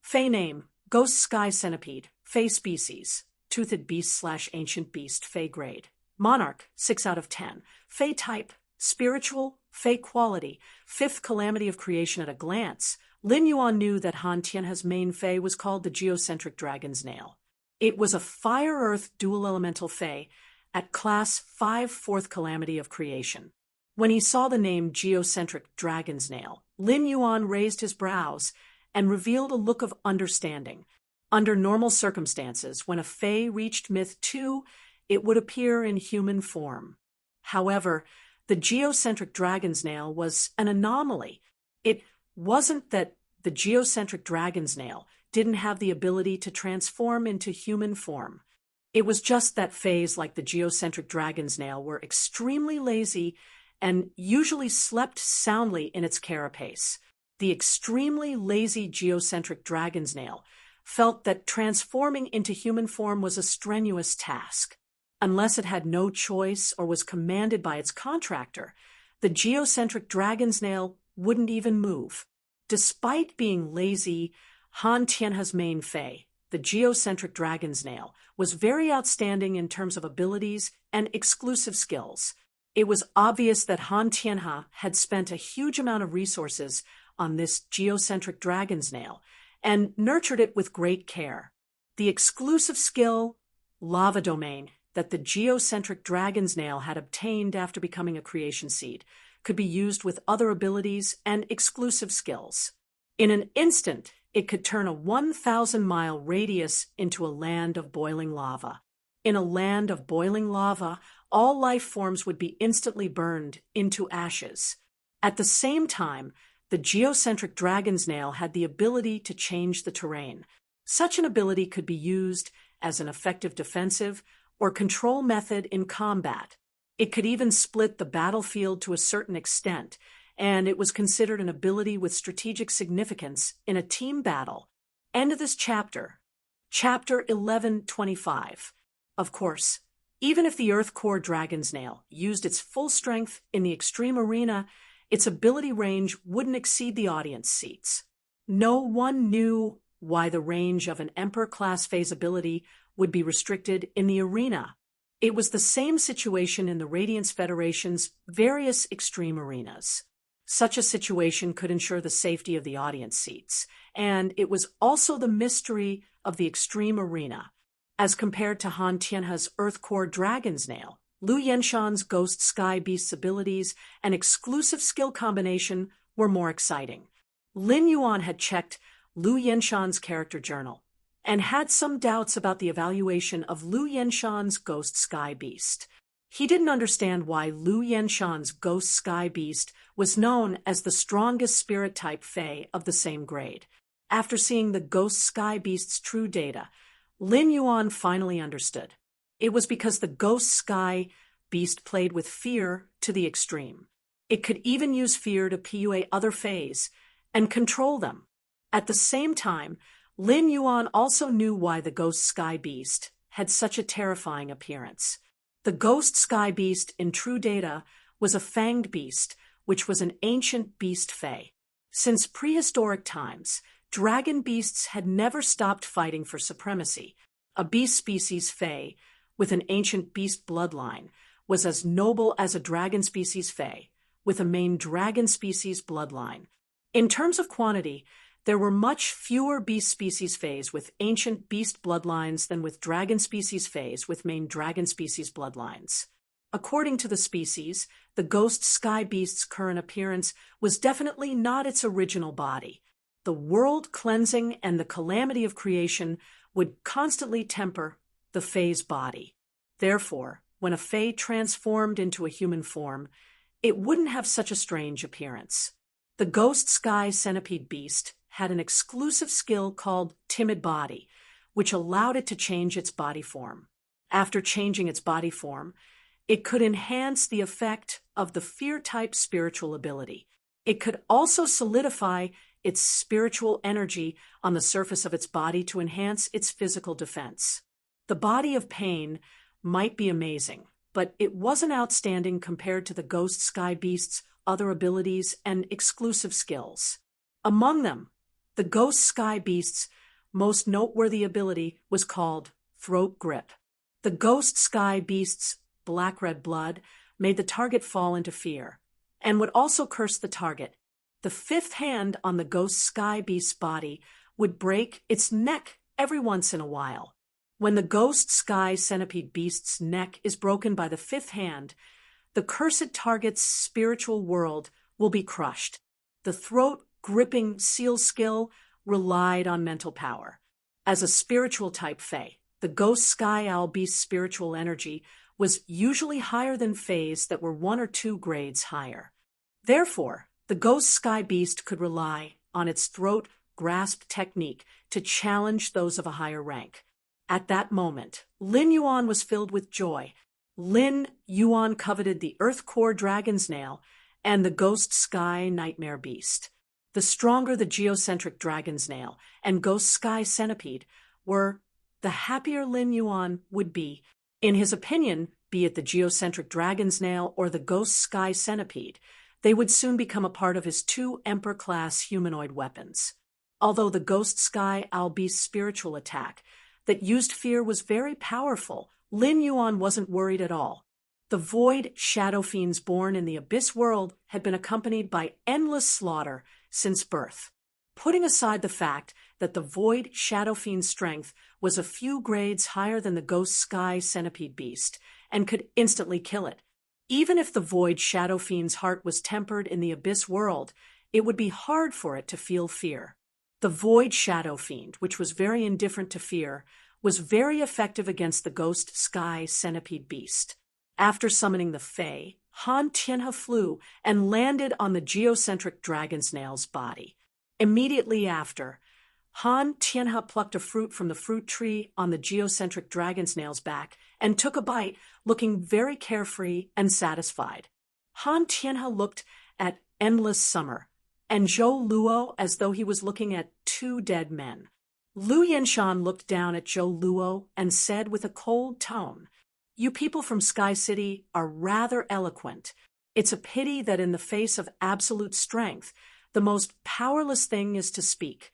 Fey name: ghost sky centipede. Fey species: toothed beast/ancient beast. Fey grade: monarch 6 out of 10. Fey type: spiritual. Fey quality: fifth calamity of creation. At a glance, Lin Yuan knew that Han Tianhe's main Fey was called the geocentric dragon's nail. It was a fire-earth dual elemental Fey at class 5, fourth calamity of creation. When he saw the name geocentric dragon's nail, Lin Yuan raised his brows and revealed a look of understanding. Under normal circumstances, when a Fey reached Myth 2, it would appear in human form. However, the geocentric dragon's nail was an anomaly. It wasn't that the geocentric dragon's nail didn't have the ability to transform into human form. It was just that Fays like the geocentric dragon's nail were extremely lazy and usually slept soundly in its carapace. The extremely lazy geocentric dragon's nail felt that transforming into human form was a strenuous task. Unless it had no choice or was commanded by its contractor, the geocentric dragon's nail wouldn't even move. Despite being lazy, Han Tianhe's main Fey, the geocentric dragon's nail, was very outstanding in terms of abilities and exclusive skills. It was obvious that Han Tianhe had spent a huge amount of resources on this geocentric dragon's nail and nurtured it with great care. The exclusive skill, Lava Domain, that the geocentric dragon's nail had obtained after becoming a creation seed could be used with other abilities and exclusive skills. In an instant, it could turn a 1,000-mile radius into a land of boiling lava. In a land of boiling lava, all life forms would be instantly burned into ashes. At the same time, the geocentric dragon's nail had the ability to change the terrain. Such an ability could be used as an effective defensive or control method in combat. It could even split the battlefield to a certain extent, and it was considered an ability with strategic significance in a team battle. End of this chapter. Chapter 11:25. Of course, even if the Earth Core Dragon's Nail used its full strength in the extreme arena, its ability range wouldn't exceed the audience seats. No one knew why the range of an Emperor-class phase ability would be restricted in the arena. It was the same situation in the Radiance Federation's various extreme arenas. Such a situation could ensure the safety of the audience seats, and it was also the mystery of the extreme arena. As compared to Han Tianhe's Earth Core Dragon's Nail, Lu Yenshan's Ghost Sky Beast's abilities and exclusive skill combination were more exciting. Lin Yuan had checked Lu Yenshan's character journal and had some doubts about the evaluation of Lu Yenshan's Ghost Sky Beast. He didn't understand why Lu Yenshan's Ghost Sky Beast was known as the strongest spirit-type Fae of the same grade. After seeing the Ghost Sky Beast's true data, Lin Yuan finally understood. It was because the Ghost Sky Beast played with fear to the extreme. It could even use fear to PUA other Faes and control them. At the same time, Lin Yuan also knew why the Ghost Sky Beast had such a terrifying appearance. The Ghost Sky Beast in true data was a fanged beast, which was an ancient beast Fae. Since prehistoric times, dragon beasts had never stopped fighting for supremacy. A beast species Fae with an ancient beast bloodline was as noble as a dragon species Fae with a main dragon species bloodline. In terms of quantity, there were much fewer beast species Faes with ancient beast bloodlines than with dragon species Faes with main dragon species bloodlines. According to the species, the Ghost Sky Beast's current appearance was definitely not its original body. The world cleansing and the calamity of creation would constantly temper the Fae's body. Therefore, when a Fae transformed into a human form, it wouldn't have such a strange appearance. The Ghost Sky Centipede Beast had an exclusive skill called Timid Body, which allowed it to change its body form. After changing its body form, it could enhance the effect of the fear-type spiritual ability. It could also solidify its spiritual energy on the surface of its body to enhance its physical defense. The body of pain might be amazing, but it wasn't outstanding compared to the ghost sky beast's other abilities and exclusive skills. Among them, the ghost sky beast's most noteworthy ability was called throat grip. The ghost sky beast's black-red blood made the target fall into fear, and would also curse the target. The fifth hand on the ghost sky beast's body would break its neck every once in a while. When the ghost sky centipede beast's neck is broken by the fifth hand, the cursed target's spiritual world will be crushed. The throat-gripping seal skill relied on mental power. As a spiritual type fae, the ghost sky owl beast's spiritual energy was usually higher than faes that were 1 or 2 grades higher. Therefore, the ghost sky beast could rely on its throat grasp technique to challenge those of a higher rank. At that moment, Lin Yuan was filled with joy. Lin Yuan coveted the Earth Core Dragon's Nail and the Ghost Sky Nightmare Beast. The stronger the geocentric Dragon's Nail and Ghost Sky Centipede were, the happier Lin Yuan would be. In his opinion, be it the geocentric Dragon's Nail or the Ghost Sky Centipede, they would soon become a part of his 2 Emperor-class humanoid weapons. Although the Ghost Sky Owl Beast's spiritual attack that used fear was very powerful, Lin Yuan wasn't worried at all. The void shadow fiends born in the Abyss world had been accompanied by endless slaughter since birth. Putting aside the fact that the void shadow fiend's strength was a few grades higher than the Ghost Sky Centipede Beast and could instantly kill it, even if the void shadow fiend's heart was tempered in the Abyss world, it would be hard for it to feel fear. The void shadow fiend, which was very indifferent to fear, was very effective against the Ghost Sky Centipede Beast. After summoning the Fae, Han Tianhe flew and landed on the geocentric Dragon's Nail's body. Immediately after, Han Tianhe plucked a fruit from the fruit tree on the geocentric Dragon's Nail's back and took a bite, looking very carefree and satisfied. Han Tianhe looked at endless summer, and Zhou Luo as though he was looking at 2 dead men. Lu Yinshan looked down at Zhou Luo and said with a cold tone, "You people from Sky City are rather eloquent. It's a pity that in the face of absolute strength, the most powerless thing is to speak."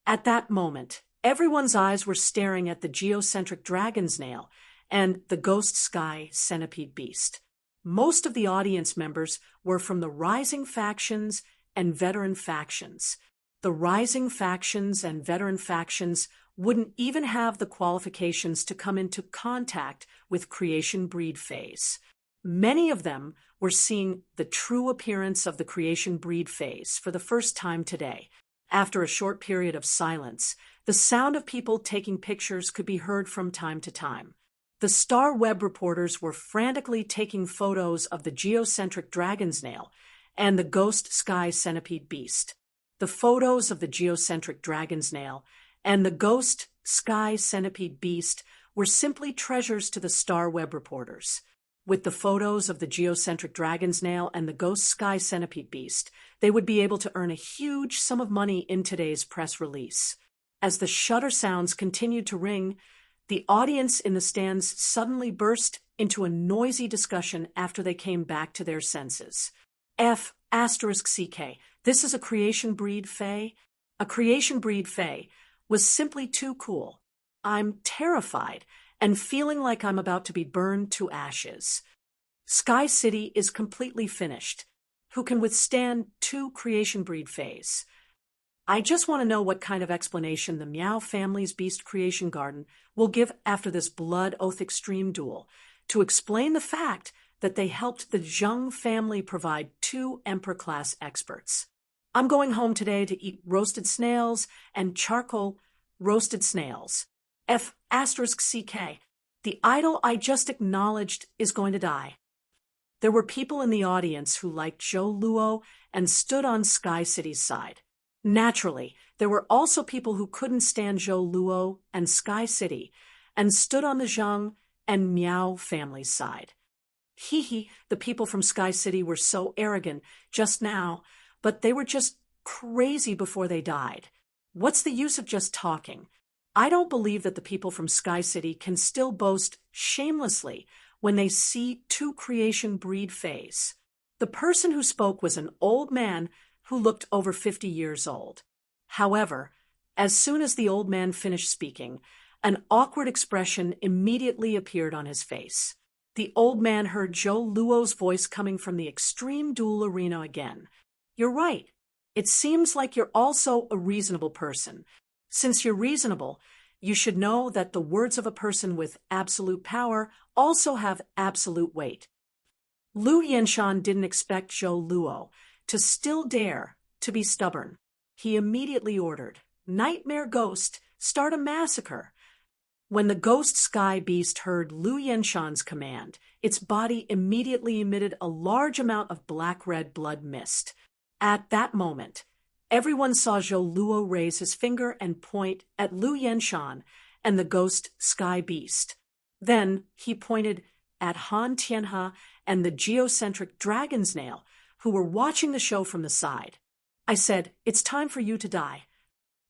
At that moment, everyone's eyes were staring at the geocentric Dragon's Nail and the Ghost Sky Centipede Beast. Most of the audience members were from the rising factions and veteran factions. The rising factions and veteran factions wouldn't even have the qualifications to come into contact with creation breed phase. Many of them were seeing the true appearance of the creation breed phase for the first time today. After a short period of silence, the sound of people taking pictures could be heard from time to time. The Star Web reporters were frantically taking photos of the geocentric Dragon's Nail and the Ghost Sky Centipede Beast. The photos of the geocentric Dragon's Nail and the Ghost Sky Centipede Beast were simply treasures to the Star Web reporters. With the photos of the geocentric Dragon's Nail and the Ghost Sky Centipede Beast, they would be able to earn a huge sum of money in today's press release. As the shutter sounds continued to ring, the audience in the stands suddenly burst into a noisy discussion after they came back to their senses. *CK, this is a creation breed fae? A creation breed fae was simply too cool. I'm terrified and feeling like I'm about to be burned to ashes. Sky City is completely finished. Who can withstand 2 creation breed faes? I just want to know what kind of explanation the Meow family's Beast Creation Garden will give after this Blood Oath Extreme duel to explain the fact that they helped the Zheng family provide 2 Emperor-class experts. I'm going home today to eat roasted snails and charcoal roasted snails. *CK, the idol I just acknowledged is going to die. There were people in the audience who liked Zhou Luo and stood on Sky City's side. Naturally, there were also people who couldn't stand Zhou Luo and Sky City and stood on the Zheng and Miao family's side. Hee hee, the people from Sky City were so arrogant just now, but they were just crazy before they died. What's the use of just talking? I don't believe that the people from Sky City can still boast shamelessly when they see two creation breed face. The person who spoke was an old man who looked over 50 years old. However, as soon as the old man finished speaking, an awkward expression immediately appeared on his face. The old man heard Zhou Luo's voice coming from the extreme duel arena again. You're right. It seems like you're also a reasonable person. Since you're reasonable, you should know that the words of a person with absolute power also have absolute weight. Lu Yenshan didn't expect Zhou Luo to still dare to be stubborn. He immediately ordered, "Nightmare Ghost, start a massacre." When the ghost sky beast heard Lu Yenshan's command, its body immediately emitted a large amount of black-red blood mist. At that moment, everyone saw Zhou Luo raise his finger and point at Lu Yenshan and the ghost sky beast. Then he pointed at Han Tianhe and the geocentric dragon's nail, who were watching the show from the side. I said, "It's time for you to die."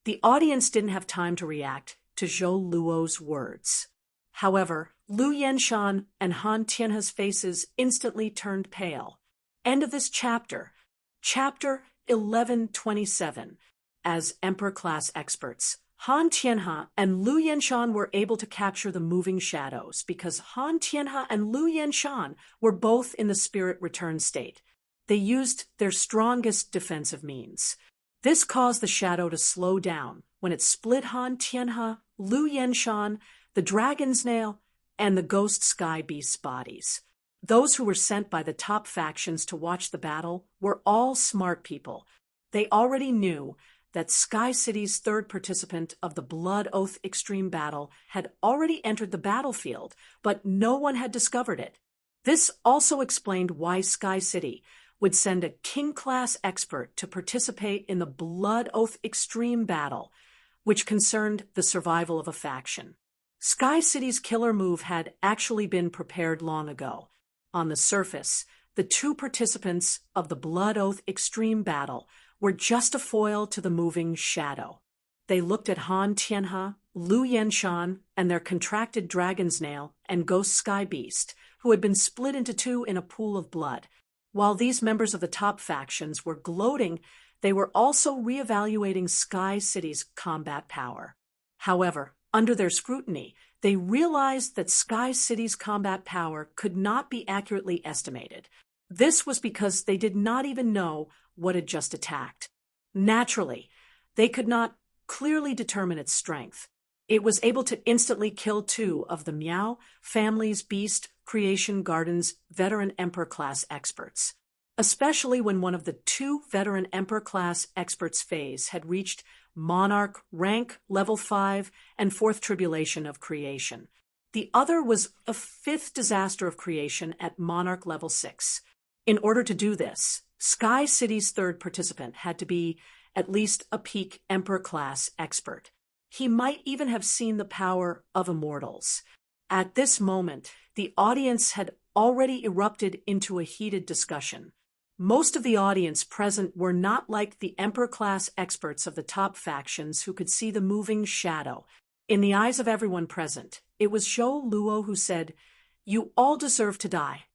The audience didn't have time to react to Zhou Luo's words. However, Lu Yenshan and Han Tianhe's faces instantly turned pale. End of this chapter. Chapter 1127. As Emperor-class experts, Han Tianhe and Lu Yenshan were able to capture the moving shadows because Han Tianhe and Lu Yenshan were both in the spirit return state. They used their strongest defensive means. This caused the shadow to slow down when it split Han Tianhe, Lu Yenshan, the dragon's nail, and the ghost sky beast's bodies. Those who were sent by the top factions to watch the battle were all smart people. They already knew that Sky City's third participant of the Blood Oath Extreme Battle had already entered the battlefield, but no one had discovered it. This also explained why Sky City would send a king-class expert to participate in the Blood Oath Extreme Battle, which concerned the survival of a faction. Sky City's killer move had actually been prepared long ago. On the surface, the two participants of the Blood Oath Extreme Battle were just a foil to the moving shadow. They looked at Han Tianhe, Lu Yenshan, and their contracted dragon's nail and ghost sky beast, who had been split into two in a pool of blood. While these members of the top factions were gloating, they were also reevaluating Sky City's combat power. However, under their scrutiny, they realized that Sky City's combat power could not be accurately estimated. This was because they did not even know what had just attacked. Naturally, they could not clearly determine its strength. It was able to instantly kill two of the Miao family's Beast Creation Garden's veteran Emperor-class experts, especially when one of the two veteran Emperor-class experts' phase had reached Monarch rank level 5 and fourth tribulation of creation. The other was a fifth disaster of creation at Monarch level 6. In order to do this, Sky City's third participant had to be at least a peak Emperor-class expert. He might even have seen the power of immortals. At this moment, the audience had already erupted into a heated discussion. Most of the audience present were not like the Emperor-class experts of the top factions who could see the moving shadow. In the eyes of everyone present, it was Zhou Luo who said, "You all deserve to die."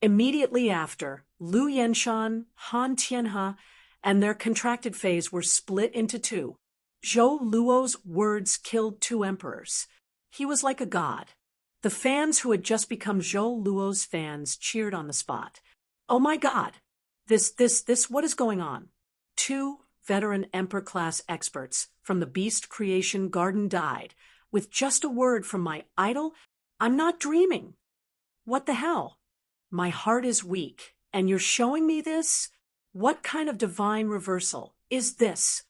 Immediately after, Lu Yenshan, Han Tianhe, and their contracted phase were split into two. Zhou Luo's words killed two emperors. He was like a god. The fans who had just become Zhou Luo's fans cheered on the spot. "Oh my god! What is going on?" Two veteran Emperor-class experts from the Beast Creation Garden died with just a word from my idol. I'm not dreaming. What the hell? My heart is weak, and you're showing me this? What kind of divine reversal is this?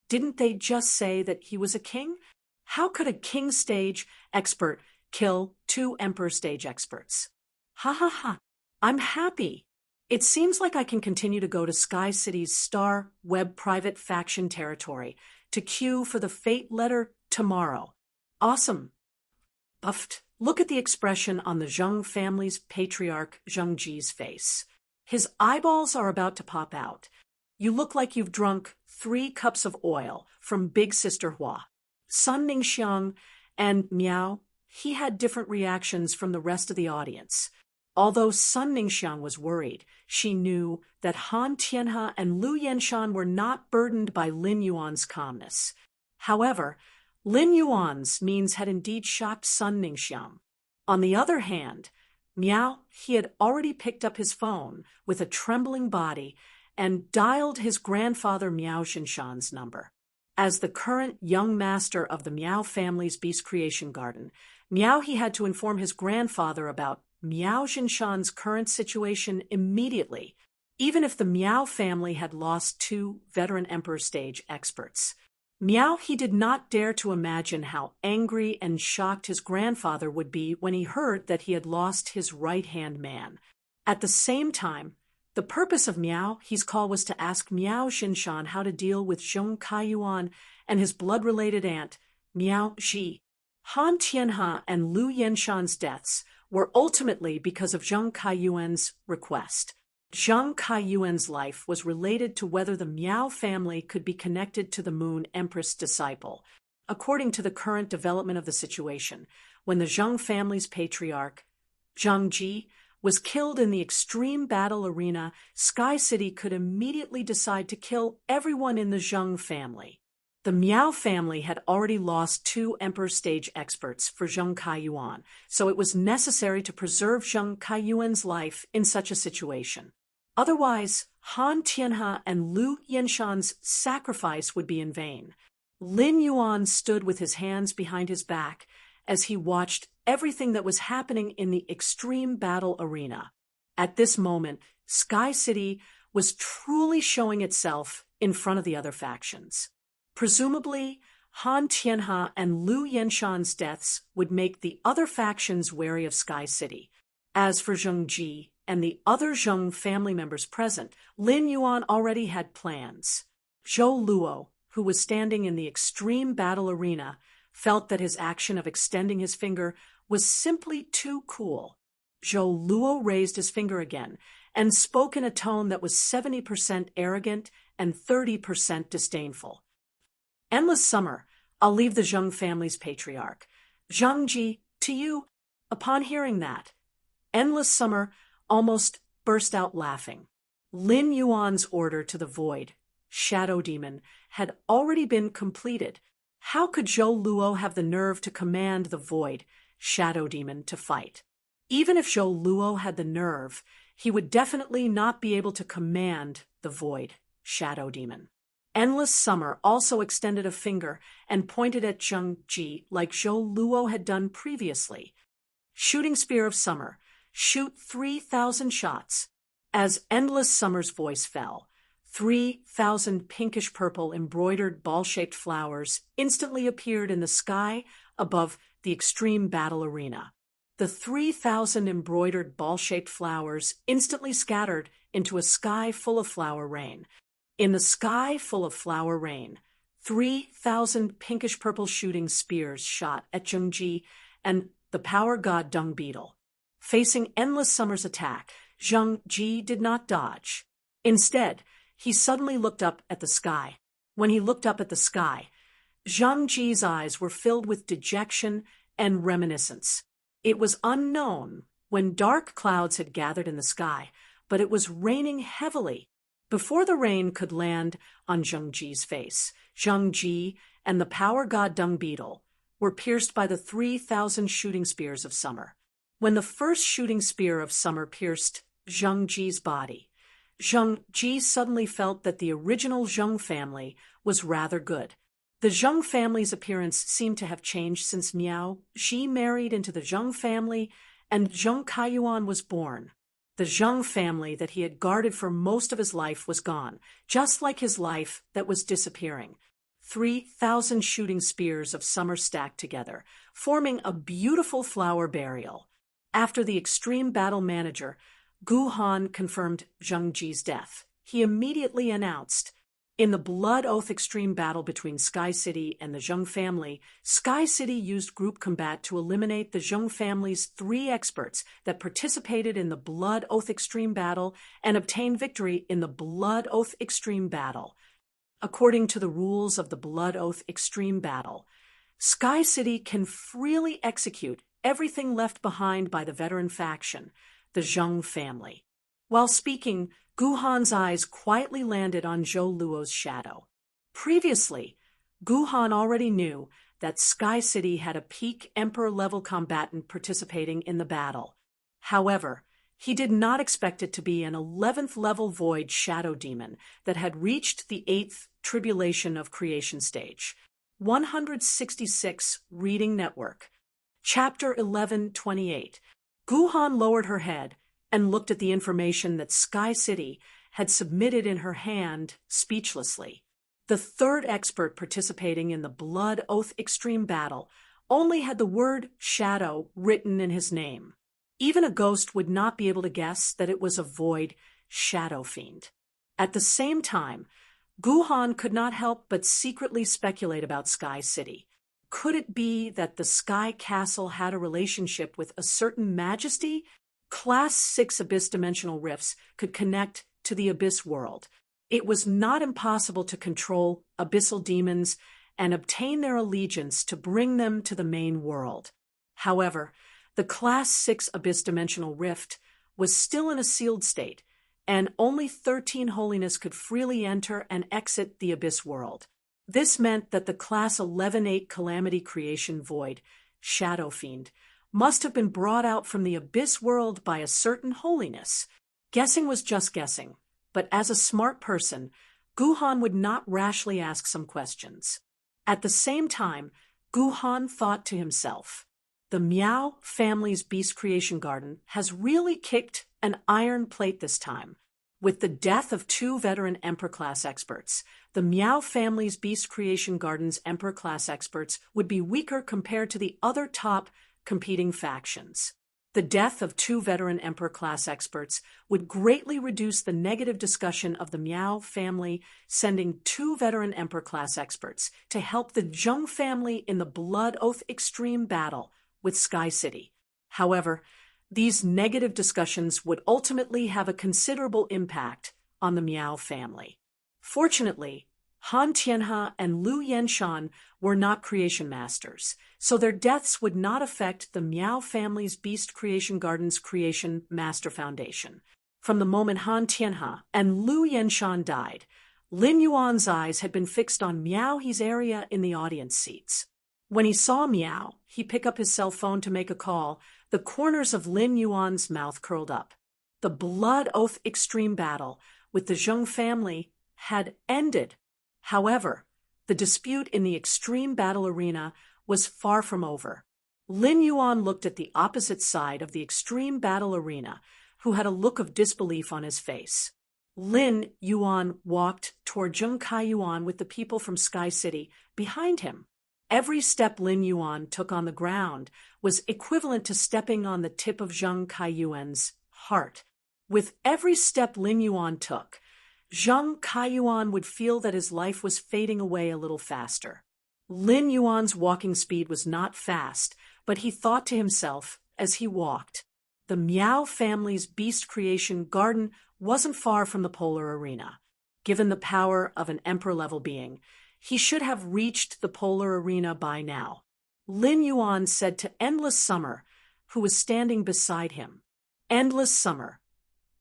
Didn't they just say that he was a king? How could a king stage expert kill two emperor stage experts? Ha ha ha. I'm happy. It seems like I can continue to go to Sky City's Star Web private faction territory to queue for the fate letter tomorrow. Awesome. Buffed. Look at the expression on the Zheng family's patriarch Zheng Ji's face. His eyeballs are about to pop out. You look like you've drunk 3 cups of oil from Big Sister Hua. Sun Ningxiang and Miao, he had different reactions from the rest of the audience. Although Sun Ningxiang was worried, she knew that Han Tianhe and Lu Yenshan were not burdened by Lin Yuan's calmness. However, Lin Yuan's means had indeed shocked Sun Ningxiang. On the other hand, Miao, he had already picked up his phone with a trembling body and dialed his grandfather Miao Xinshan's number. As the current young master of the Miao family's beast creation garden, Miao he had to inform his grandfather about Miao Xinshan's current situation immediately, even if the Miao family had lost 2 veteran Emperor stage experts. Miao he did not dare to imagine how angry and shocked his grandfather would be when he heard that he had lost his right-hand man. At the same time, the purpose of Miao he's call was to ask Miao Xinshan how to deal with Zheng Kaiyuan and his blood-related aunt, Miao Ji. Han Tianhe and Lu Yenshan's deaths were ultimately because of Zheng Kaiyuan's request. Zheng Kaiyuan's life was related to whether the Miao family could be connected to the Moon Empress disciple. According to the current development of the situation, when the Zheng family's patriarch, Zheng Ji, was killed in the extreme battle arena, Sky City could immediately decide to kill everyone in the Zheng family. The Miao family had already lost 2 Emperor stage experts for Zheng Kaiyuan, so it was necessary to preserve Zheng Kaiyuan's life in such a situation. Otherwise, Han Tianhe and Lu Yenshan's sacrifice would be in vain. Lin Yuan stood with his hands behind his back as he watched everything that was happening in the extreme battle arena. At this moment, Sky City was truly showing itself in front of the other factions. Presumably, Han Tianhe and Lu Yenshan's deaths would make the other factions wary of Sky City. As for Zheng Ji and the other Zheng family members present, Lin Yuan already had plans. Zhou Luo, who was standing in the extreme battle arena, felt that his action of extending his finger was simply too cool. Zhou Luo raised his finger again and spoke in a tone that was 70% arrogant and 30% disdainful. Endless summer, I'll leave the Zheng family's patriarch. Zheng Ji, to you. Upon hearing that, Endless summer almost burst out laughing. Lin Yuan's order to the void, shadow demon, had already been completed. How could Zhou Luo have the nerve to command the void, shadow demon, to fight? Even if Zhou Luo had the nerve, he would definitely not be able to command the void, shadow demon. Endless Summer also extended a finger and pointed at Zheng Ji like Zhou Luo had done previously. Shooting Spear of Summer, shoot 3,000 shots. As Endless Summer's voice fell, 3,000 pinkish-purple embroidered ball-shaped flowers instantly appeared in the sky above the extreme battle arena. The 3,000 embroidered ball-shaped flowers instantly scattered into a sky full of flower rain. In the sky full of flower rain, 3,000 pinkish-purple shooting spears shot at Zheng Ji and the power god Dung Beetle. Facing Endless Summer's attack, Zheng Ji did not dodge. Instead, he suddenly looked up at the sky. When he looked up at the sky, Zheng Ji's eyes were filled with dejection and reminiscence. It was unknown when dark clouds had gathered in the sky, but it was raining heavily. Before the rain could land on Zheng Ji's face, Zheng Ji and the power god Dung Beetle were pierced by the 3,000 shooting spears of summer. When the first shooting spear of summer pierced Zheng Ji's body, Zheng Ji suddenly felt that the original Zheng family was rather good. The Zheng family's appearance seemed to have changed since Miao Ji married into the Zheng family and Zheng Kaiyuan was born. The Zheng family that he had guarded for most of his life was gone, just like his life that was disappearing. 3,000 shooting spears of summer stacked together, forming a beautiful flower burial. After the extreme battle manager, Gu Han confirmed Zheng Ji's death. He immediately announced, In the Blood Oath Extreme battle between Sky City and the Zheng family, Sky City used group combat to eliminate the Zheng family's 3 experts that participated in the Blood Oath Extreme battle and obtained victory in the Blood Oath Extreme battle. According to the rules of the Blood Oath Extreme battle, Sky City can freely execute everything left behind by the veteran faction, the Zheng family. While speaking, Guhan's eyes quietly landed on Zhou Luo's shadow. Previously, Guhan already knew that Sky City had a peak Emperor-level combatant participating in the battle. However, he did not expect it to be an 11th-level Void Shadow Demon that had reached the 8th Tribulation of Creation stage. 166 Reading Network. Chapter 1128. Guhan lowered her head and looked at the information that Sky City had submitted in her hand speechlessly. The 3rd expert participating in the Blood Oath Extreme battle only had the word Shadow written in his name. Even a ghost would not be able to guess that it was a Void Shadow Fiend. At the same time, Guhan could not help but secretly speculate about Sky City. Could it be that the Sky Castle had a relationship with a certain majesty? Class 6 Abyss dimensional rifts could connect to the Abyss world. It was not impossible to control abyssal demons and obtain their allegiance to bring them to the main world. However, the Class 6 Abyss dimensional rift was still in a sealed state, and only 13 Holiness could freely enter and exit the Abyss world. This meant that the Class 11-8 Calamity Creation Void, Shadow Fiend, must have been brought out from the Abyss world by a certain Holiness. Guessing was just guessing, but as a smart person, Guhan would not rashly ask some questions. At the same time, Guhan thought to himself, the Miao family's Beast Creation Garden has really kicked an iron plate this time. With the death of 2 veteran Emperor-class experts, the Miao family's Beast Creation Garden's Emperor-class experts would be weaker compared to the other top competing factions. The death of 2 veteran Emperor-class experts would greatly reduce the negative discussion of the Miao family sending 2 veteran Emperor-class experts to help the Zheng family in the Blood Oath Extreme battle with Sky City. However, these negative discussions would ultimately have a considerable impact on the Miao family. Fortunately, Han Tianhe and Lu Yenshan were not creation masters, so their deaths would not affect the Miao family's Beast Creation Garden's Creation Master Foundation. From the moment Han Tianhe and Lu Yenshan died, Lin Yuan's eyes had been fixed on Miao He's area in the audience seats. When he saw Miao, he picked up his cell phone to make a call. The corners of Lin Yuan's mouth curled up. The Blood Oath Extreme battle with the Zheng family had ended. However, the dispute in the Extreme Battle Arena was far from over. Lin Yuan looked at the opposite side of the Extreme Battle Arena, who had a look of disbelief on his face. Lin Yuan walked toward Zheng Kaiyuan with the people from Sky City behind him. Every step Lin Yuan took on the ground was equivalent to stepping on the tip of Zheng Kaiyuan's heart. With every step Lin Yuan took, Zheng Kaiyuan would feel that his life was fading away a little faster. Lin Yuan's walking speed was not fast, but he thought to himself as he walked, the Miao family's Beast Creation Garden wasn't far from the Polar Arena. Given the power of an Emperor-level being, he should have reached the Polar Arena by now. Lin Yuan said to Endless Summer, who was standing beside him, Endless Summer,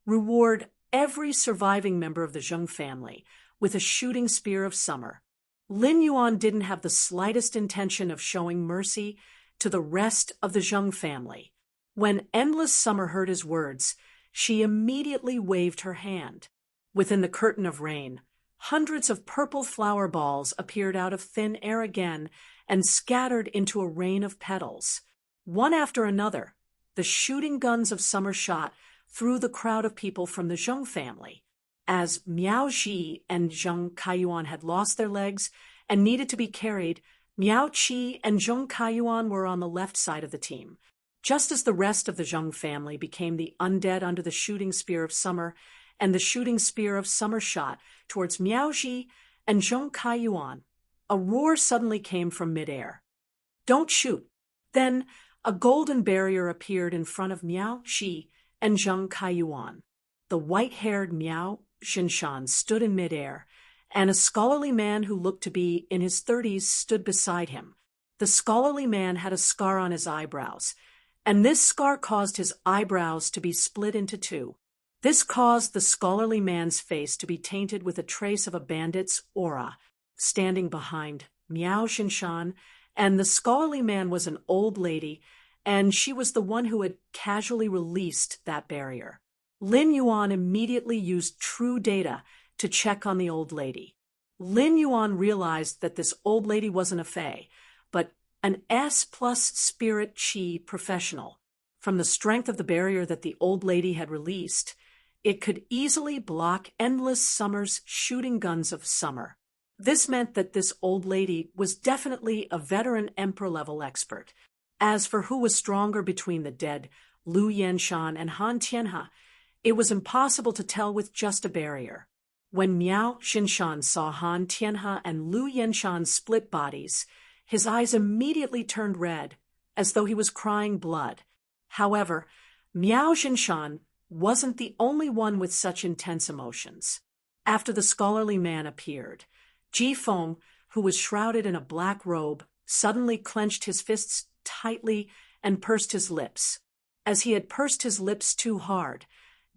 reward every surviving member of the Zheng family with a shooting spear of summer. Lin Yuan didn't have the slightest intention of showing mercy to the rest of the Zheng family. When Endless Summer heard his words, she immediately waved her hand. Within the curtain of rain, hundreds of purple flower balls appeared out of thin air again and scattered into a rain of petals. One after another, the shooting guns of summer shot through the crowd of people from the Zheng family. As Miao Ji and Zheng Kaiyuan had lost their legs and needed to be carried, Miao Qi and Zheng Kaiyuan were on the left side of the team. Just as the rest of the Zheng family became the undead under the shooting spear of summer, and the shooting spear of summer shot towards Miao Ji and Zhong Kaiyuan. A roar suddenly came from midair. "Don't shoot!" Then a golden barrier appeared in front of Miao Shi and Zhong Kaiyuan. The white-haired Miao Xinshan stood in midair, and a scholarly man who looked to be in his 30s stood beside him. The scholarly man had a scar on his eyebrows, and this scar caused his eyebrows to be split into two. This caused the scholarly man's face to be tainted with a trace of a bandit's aura. Standing behind Miao Xinshan, and the scholarly man was an old lady, and she was the one who had casually released that barrier. Lin Yuan immediately used true data to check on the old lady. Lin Yuan realized that this old lady wasn't a fae, but an S+ spirit chi professional. From the strength of the barrier that the old lady had released, it could easily block endless summer's shooting guns of summer. This meant that this old lady was definitely a veteran emperor-level expert. As for who was stronger between the dead Lu Yanshan and Han Tianhe, it was impossible to tell with just a barrier. When Miao Xinshan saw Han Tianhe and Lu Yanshan's split bodies, his eyes immediately turned red, as though he was crying blood. However, Miao Xinshan wasn't the only one with such intense emotions. After the scholarly man appeared, Ji Feng, who was shrouded in a black robe, suddenly clenched his fists tightly and pursed his lips. As he had pursed his lips too hard,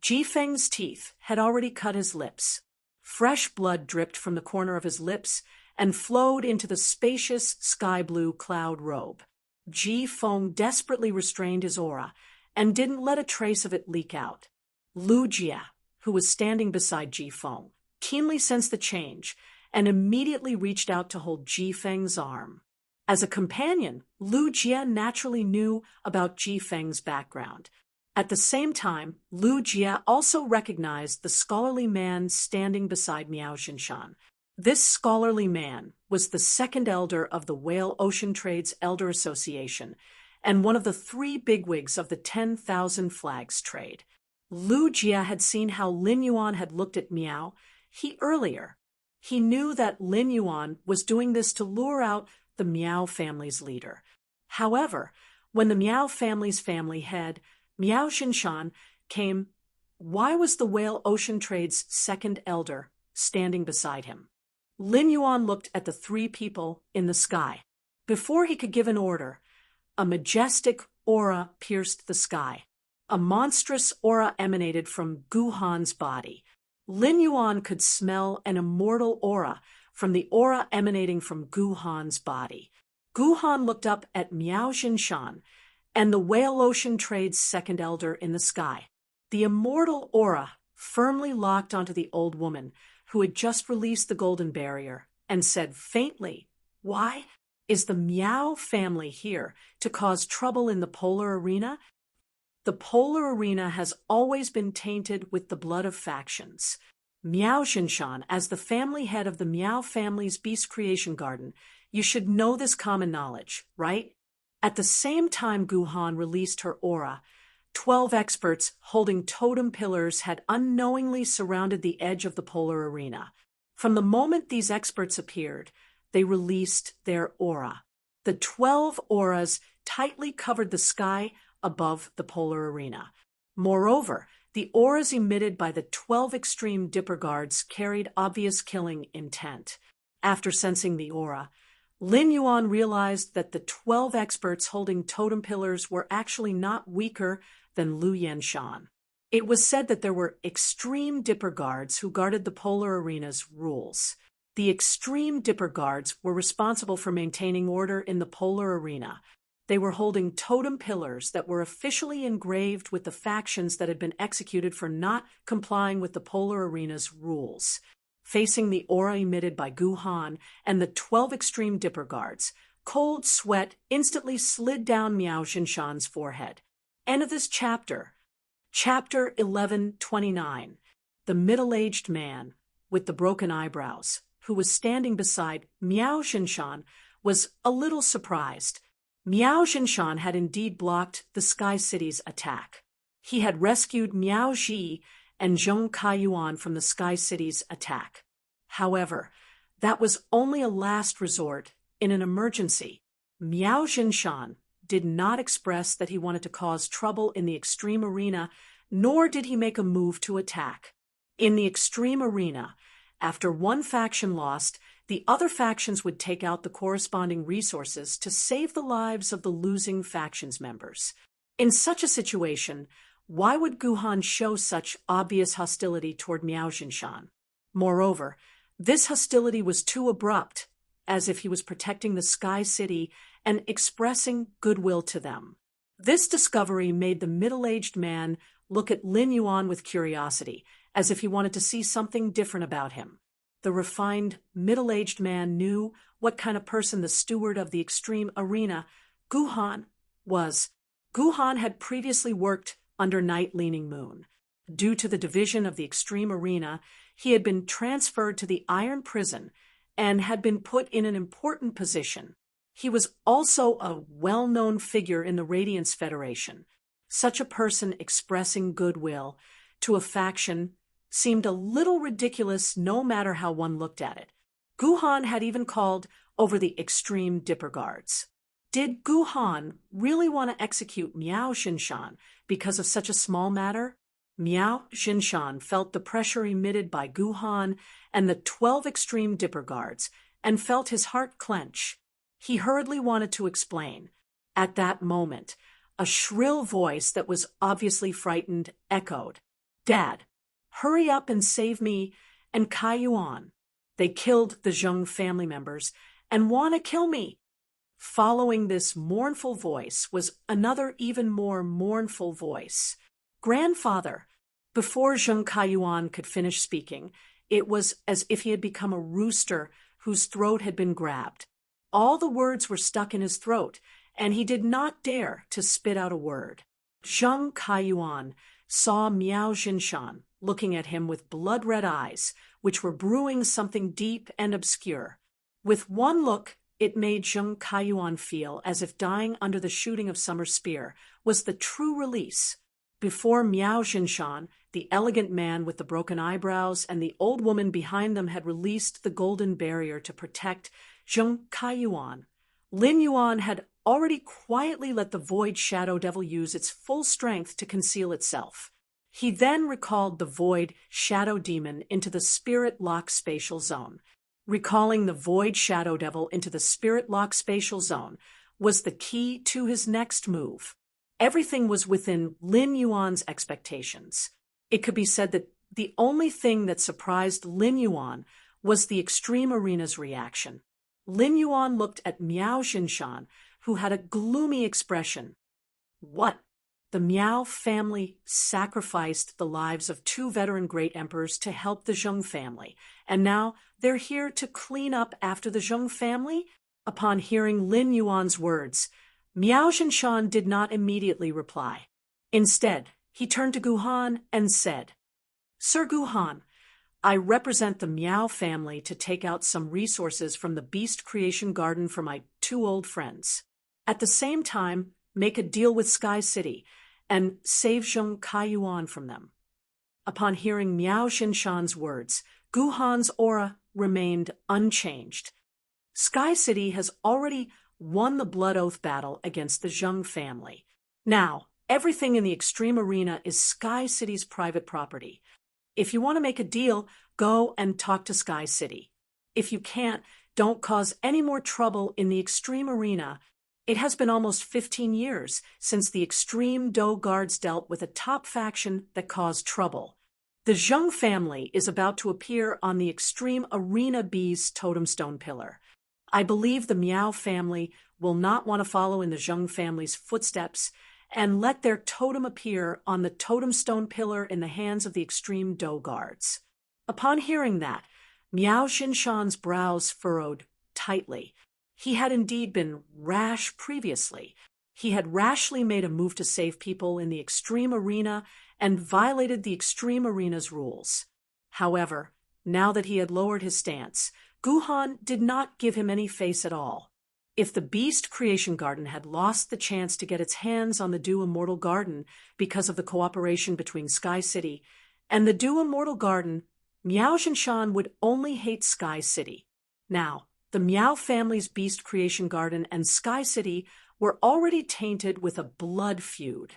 Ji Feng's teeth had already cut his lips. Fresh blood dripped from the corner of his lips and flowed into the spacious sky-blue cloud robe. Ji Feng desperately restrained his aura and didn't let a trace of it leak out. Lu Jia, who was standing beside Ji Feng, keenly sensed the change and immediately reached out to hold Ji Feng's arm. As a companion, Lu Jia naturally knew about Ji Feng's background. At the same time, Lu Jia also recognized the scholarly man standing beside Miao Xinshan. This scholarly man was the second elder of the Whale Ocean Trade's Elder Association and one of the 3 bigwigs of the 10,000 Flags trade. Lu Jia had seen how Lin Yuan had looked at Miao earlier. He knew that Lin Yuan was doing this to lure out the Miao family's leader. However, when the Miao family's family head, Miao Xinshan, came, why was the Whale Ocean Trade's second elder standing beside him? Lin Yuan looked at the 3 people in the sky. Before he could give an order, a majestic aura pierced the sky. A monstrous aura emanated from Gu Han's body. Lin Yuan could smell an immortal aura from the aura emanating from Gu Han's body. Gu Han looked up at Miao Xinshan and the Whale Ocean Trade's second elder in the sky. The immortal aura firmly locked onto the old woman who had just released the golden barrier and said faintly, "Why is the Miao family here to cause trouble in the polar arena?" The polar arena has always been tainted with the blood of factions. Miao Xinshan, as the family head of the Miao family's Beast Creation Garden, you should know this common knowledge, right? At the same time Gu Han released her aura, 12 experts holding totem pillars had unknowingly surrounded the edge of the polar arena. From the moment these experts appeared, they released their aura. The 12 auras tightly covered the sky above the polar arena. Moreover, the auras emitted by the 12 extreme Dipper guards carried obvious killing intent. After sensing the aura, Lin Yuan realized that the 12 experts holding totem pillars were actually not weaker than Lu Yanshan. It was said that there were extreme Dipper guards who guarded the polar arena's rules. The extreme Dipper guards were responsible for maintaining order in the polar arena. They were holding totem pillars that were officially engraved with the factions that had been executed for not complying with the polar arena's rules. Facing the aura emitted by Gu Han and the 12 extreme Dipper guards, cold sweat instantly slid down Miao Xinshan's forehead. End of this chapter. Chapter 1129. The middle-aged man with the broken eyebrows, who was standing beside Miao Xinshan, was a little surprised. Miao Xinshan had indeed blocked the Sky City's attack. He had rescued Miao Ji and Zhong Kaiyuan from the Sky City's attack. However, That was only a last resort in an emergency. Miao Jinshan did not express that he wanted to cause trouble in the extreme arena, nor did he make a move to attack. In the extreme arena, after one faction lost, the other factions would take out the corresponding resources to save the lives of the losing faction's members. In such a situation, why would Guhan show such obvious hostility toward Miao Jinshan? Moreover, this hostility was too abrupt, as if he was protecting the Sky City and expressing goodwill to them. This discovery made the middle-aged man look at Lin Yuan with curiosity, as if he wanted to see something different about him. The refined, middle-aged man knew what kind of person the steward of the extreme arena, Guhan, was. Guhan had previously worked under Night Leaning Moon. Due to the division of the extreme arena, he had been transferred to the Iron Prison and had been put in an important position. He was also a well-known figure in the Radiance Federation. Such a person expressing goodwill to a faction seemed a little ridiculous no matter how one looked at it. Guhan had even called over the extreme Dipper Guards. Did Guhan really want to execute Miao Jinshan because of such a small matter? Miao Jinshan felt the pressure emitted by Guhan and the 12 extreme Dipper Guards and felt his heart clench. He hurriedly wanted to explain. At that moment, a shrill voice that was obviously frightened echoed, "Dad, hurry up and save me and Kai Yuan. They killed the Zheng family members and want to kill me." Following this mournful voice was another even more mournful voice. "Grandfather." Before Zheng Kaiyuan could finish speaking, it was as if he had become a rooster whose throat had been grabbed. All the words were stuck in his throat, and he did not dare to spit out a word. Zheng Kaiyuan saw Miao Jinshan looking at him with blood-red eyes, which were brewing something deep and obscure. With one look, it made Zheng Kaiyuan feel as if dying under the shooting of Summer Spear was the true release. Before Miao Jinshan, the elegant man with the broken eyebrows and the old woman behind them had released the golden barrier to protect Zheng Kaiyuan. Lin Yuan had already quietly let the Void Shadow Devil use its full strength to conceal itself. He then recalled the Void Shadow Demon into the Spirit Lock Spatial Zone. Recalling the Void Shadow Devil into the Spirit Lock Spatial Zone was the key to his next move. Everything was within Lin Yuan's expectations. It could be said that the only thing that surprised Lin Yuan was the extreme arena's reaction. Lin Yuan looked at Miao Jinshan, who had a gloomy expression. What? The Miao family sacrificed the lives of 2 veteran great emperors to help the Zheng family, and now they're here to clean up after the Zheng family? Upon hearing Lin Yuan's words, Miao Jinshan did not immediately reply. Instead, he turned to Guhan and said, "Sir Guhan, I represent the Miao family to take out some resources from the Beast Creation Garden for my 2 old friends. At the same time, make a deal with Sky City and save Zheng Kaiyuan from them." Upon hearing Miao Jinshan's words, Guhan's aura remained unchanged. Sky City has already won the Blood Oath battle against the Zheng family. Now, everything in the extreme arena is Sky City's private property. If you want to make a deal, go and talk to Sky City. If you can't, don't cause any more trouble in the extreme arena. It has been almost 15 years since the extreme Dou guards dealt with a top faction that caused trouble. The Zheng family is about to appear on the extreme arena B's totem stone pillar. I believe the Miao family will not want to follow in the Zheng family's footsteps and let their totem appear on the totem stone pillar in the hands of the extreme Dou guards. Upon hearing that, Miao Jinshan's brows furrowed tightly. He had indeed been rash previously. He had rashly made a move to save people in the extreme arena and violated the extreme arena's rules. However, now that he had lowered his stance, Guhan did not give him any face at all. If the Beast Creation Garden had lost the chance to get its hands on the Dew Immortal Garden because of the cooperation between Sky City and the Dew Immortal Garden, Miao Jinshan would only hate Sky City. Now, the Meow family's beast creation garden and Sky City were already tainted with a blood feud.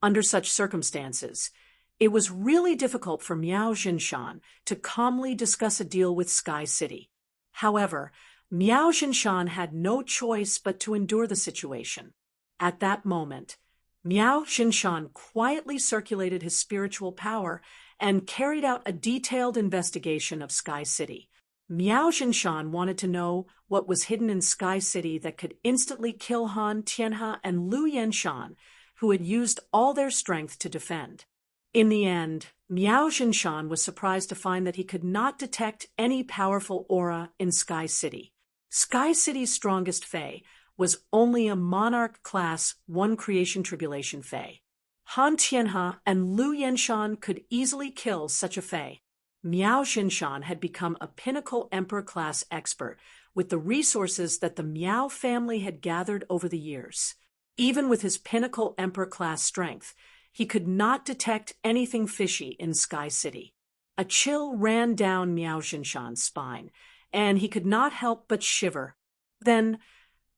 Under such circumstances, it was really difficult for Miao Jinshan to calmly discuss a deal with Sky City. However, Miao Jinshan had no choice but to endure the situation. At that moment, Miao Jinshan quietly circulated his spiritual power and carried out a detailed investigation of Sky City. Miao Jinshan wanted to know what was hidden in Sky City that could instantly kill Han Tianhe and Lu Yanshan, who had used all their strength to defend. In the end, Miao Jinshan was surprised to find that he could not detect any powerful aura in Sky City. Sky City's strongest Fae was only a Monarch Class 1 Creation Tribulation Fae. Han Tianhe and Lu Yanshan could easily kill such a Fae. Miao Jinshan had become a Pinnacle Emperor Class expert with the resources that the Miao family had gathered over the years. Even with his Pinnacle Emperor Class strength, he could not detect anything fishy in Sky City. A chill ran down Miao Jinshan's spine, and he could not help but shiver. Then,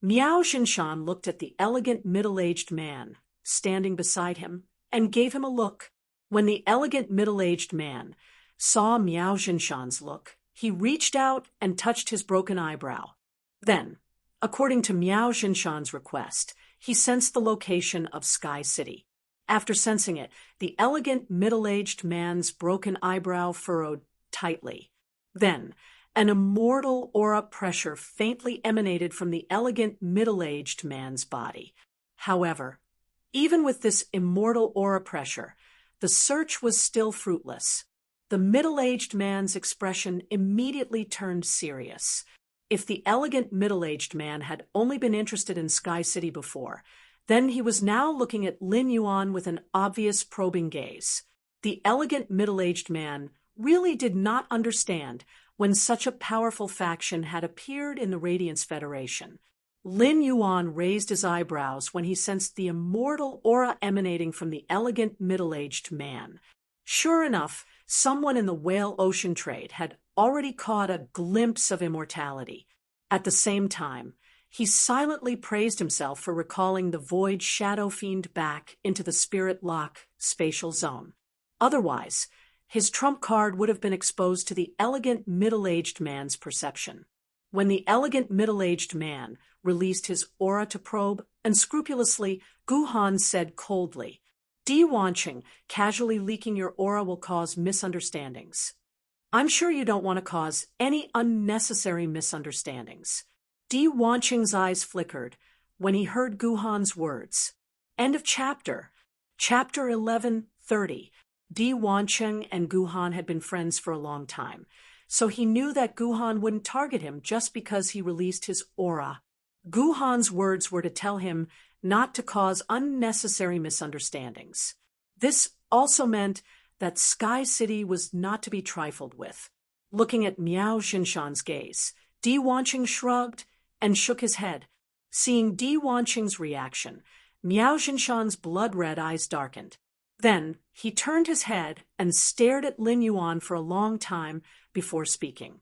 Miao Jinshan looked at the elegant middle-aged man standing beside him and gave him a look. When the elegant middle-aged man saw Miao Jinshan's look, he reached out and touched his broken eyebrow. Then, according to Miao Jinshan's request, he sensed the location of Sky City. After sensing it, the elegant middle-aged man's broken eyebrow furrowed tightly. Then, an immortal aura pressure faintly emanated from the elegant middle-aged man's body. However, even with this immortal aura pressure, the search was still fruitless. The middle-aged man's expression immediately turned serious. If the elegant middle-aged man had only been interested in Sky City before, then he was now looking at Lin Yuan with an obvious probing gaze. The elegant middle-aged man really did not understand when such a powerful faction had appeared in the Radiance Federation. Lin Yuan raised his eyebrows when he sensed the immortal aura emanating from the elegant middle-aged man. Sure enough, someone in the whale ocean trade had already caught a glimpse of immortality. At the same time, he silently praised himself for recalling the Void Shadow Fiend back into the Spirit Lock spatial zone. Otherwise, his trump card would have been exposed to the elegant middle-aged man's perception. When the elegant middle-aged man released his aura to probe, unscrupulously, Gu Han said coldly, "Di Wanqing, casually leaking your aura will cause misunderstandings. I'm sure you don't want to cause any unnecessary misunderstandings." Di Wanqing's eyes flickered when he heard Gu Han's words. End of chapter. Chapter 11:30. Di Wanqing and Gu Han had been friends for a long time, so he knew that Gu Han wouldn't target him just because he released his aura. Gu Han's words were to tell him not to cause unnecessary misunderstandings. This also meant that Sky City was not to be trifled with. Looking at Miao Jinshan's gaze, Di Wanqing shrugged and shook his head. Seeing Di Wanqing's reaction, Miao Jinshan's blood-red eyes darkened. Then he turned his head and stared at Lin Yuan for a long time before speaking.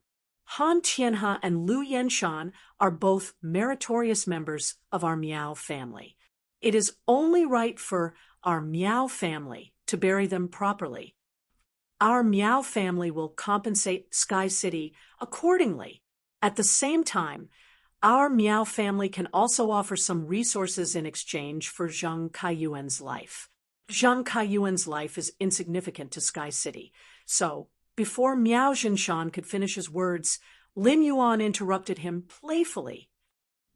Han Tianhe and Lu Yanshan are both meritorious members of our Miao family. It is only right for our Miao family to bury them properly. Our Miao family will compensate Sky City accordingly. At the same time, our Miao family can also offer some resources in exchange for Zhang Kaiyuan's life. Zhang Kaiyuan's life is insignificant to Sky City, so before Miao Jinshan could finish his words, Lin Yuan interrupted him playfully.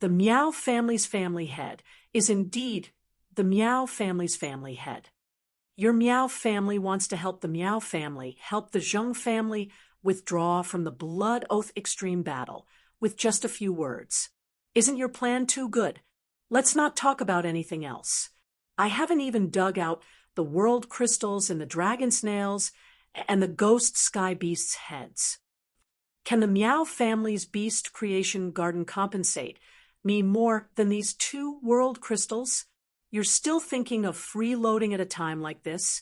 The Miao family's family head is indeed the Miao family's family head. Your Miao family wants to help the Miao family help the Zheng family withdraw from the Blood Oath Extreme battle with just a few words. Isn't your plan too good? Let's not talk about anything else. I haven't even dug out the world crystals and the dragon snails and the ghost sky beasts' heads. Can the Miao family's beast creation garden compensate me more than these 2 world crystals? You're still thinking of freeloading at a time like this?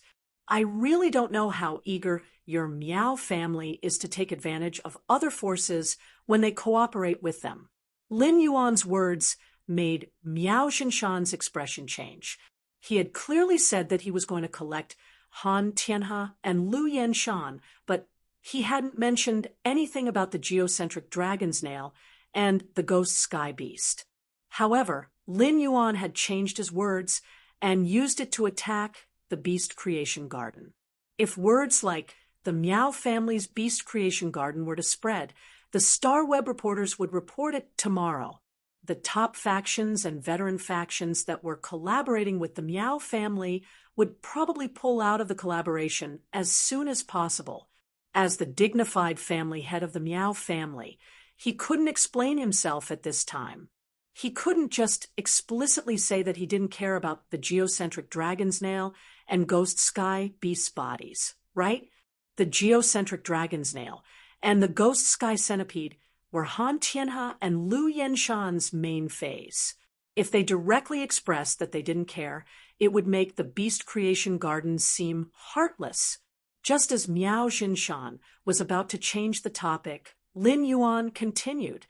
I really don't know how eager your Meow family is to take advantage of other forces when they cooperate with them. Lin Yuan's words made Miao Xinshan's expression change. He had clearly said that he was going to collect Han Tianhe and Lu Yanshan, but he hadn't mentioned anything about the geocentric dragon's nail and the ghost sky beast. However, Lin Yuan had changed his words and used it to attack the beast creation garden. If words like the Miao family's beast creation garden were to spread, the Star Web reporters would report it tomorrow. The top factions and veteran factions that were collaborating with the Miao family would probably pull out of the collaboration as soon as possible. As the dignified family head of the Miao family, he couldn't explain himself at this time. He couldn't just explicitly say that he didn't care about the geocentric dragon's nail and ghost sky beast bodies, right? The geocentric dragon's nail and the ghost sky centipede were Han Tianhe and Lu Yanshan's main phase. If they directly expressed that they didn't care, it would make the beast creation garden seem heartless. Just as Miao Xinshan was about to change the topic, Lin Yuan continued.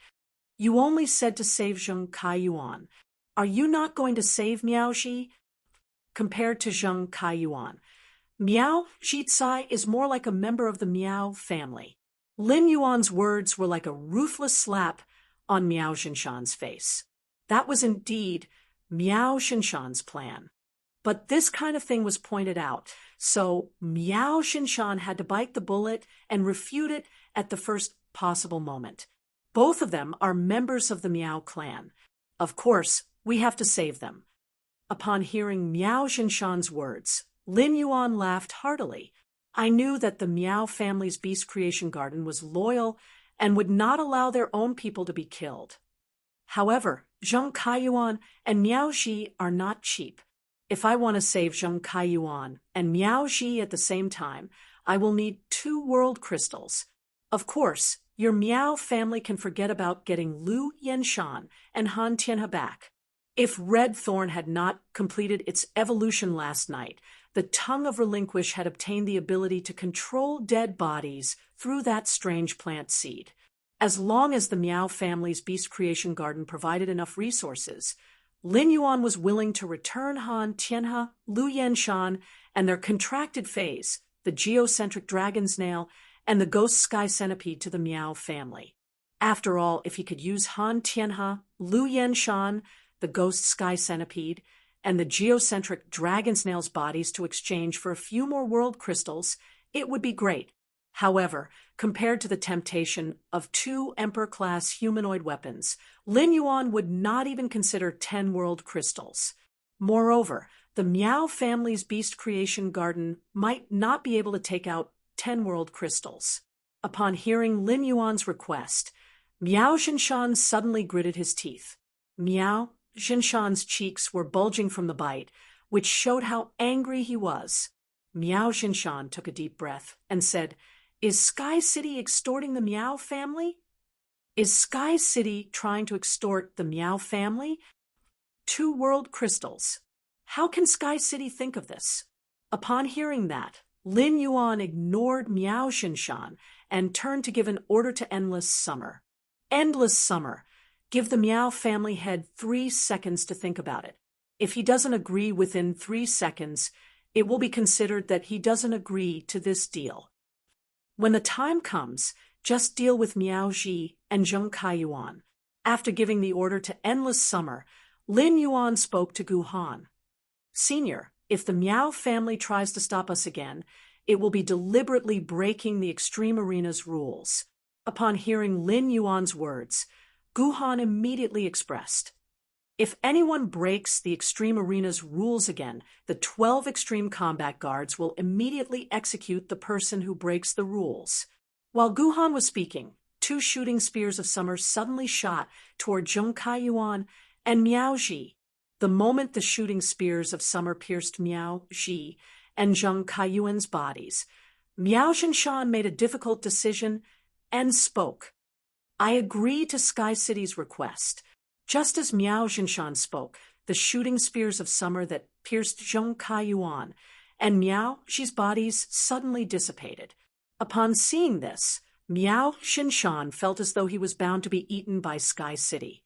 You only said to save Zheng Kaiyuan. Are you not going to save Miao Xi? Compared to Zheng Kaiyuan, Miao Zhicai is more like a member of the Miao family. Lin Yuan's words were like a ruthless slap on Miao Xinshan's face. That was indeed Miao Xinshan's plan. But this kind of thing was pointed out, so Miao Xinshan had to bite the bullet and refute it at the first possible moment. Both of them are members of the Miao clan. Of course, we have to save them. Upon hearing Miao Xinshan's words, Lin Yuan laughed heartily. I knew that the Miao family's beast creation garden was loyal and would not allow their own people to be killed. However, Zheng Kaiyuan and Miao Xi are not cheap. If I want to save Zheng Kaiyuan and Miao Xi at the same time, I will need 2 world crystals. Of course, your Miao family can forget about getting Lu Yanshan and Han Tianhe back. If Red Thorn had not completed its evolution last night, the tongue of Relinquish had obtained the ability to control dead bodies through that strange plant seed. As long as the Miao family's beast creation garden provided enough resources, Lin Yuan was willing to return Han Tianhe, Lu Yanshan, and their contracted phase, the geocentric dragon's nail, and the ghost sky centipede to the Miao family. After all, if he could use Han Tianhe, Lu Yanshan, the ghost sky centipede, and the geocentric dragon snail's bodies to exchange for a few more world crystals, it would be great. However, compared to the temptation of 2 Emperor-class humanoid weapons, Lin Yuan would not even consider 10 world crystals. Moreover, the Miao family's beast creation garden might not be able to take out 10 world crystals. Upon hearing Lin Yuan's request, Miao Xinshan suddenly gritted his teeth. Miao Xinshan's cheeks were bulging from the bite, which showed how angry he was. Miao Xinshan took a deep breath and said, Is Sky City extorting the Miao family? Is Sky City trying to extort the Miao family? 2 world crystals. How can Sky City think of this? Upon hearing that, Lin Yuan ignored Miao Xinshan and turned to give an order to Endless Summer. Endless Summer. Give the Miao family head 3 seconds to think about it. If he doesn't agree within 3 seconds, it will be considered that he doesn't agree to this deal. When the time comes, just deal with Miao Xi and Zheng Kaiyuan. After giving the order to Endless Summer, Lin Yuan spoke to Gu Han. Senior, if the Miao family tries to stop us again, it will be deliberately breaking the Extreme Arena's rules. Upon hearing Lin Yuan's words, Gu Han immediately expressed, If anyone breaks the Extreme Arena's rules again, the 12 Extreme Combat Guards will immediately execute the person who breaks the rules. While Gu Han was speaking, 2 shooting spears of summer suddenly shot toward Zheng Kaiyuan and Miao Xi. The moment the shooting spears of summer pierced Miao Xi and Zheng Kaiyuan's bodies, Miao Xinshan made a difficult decision and spoke. I agree to Sky City's request. Just as Miao Xinshan spoke, the shooting spears of summer that pierced Zheng Kaiyuan and Miao Xi's bodies suddenly dissipated. Upon seeing this, Miao Xinshan felt as though he was bound to be eaten by Sky City.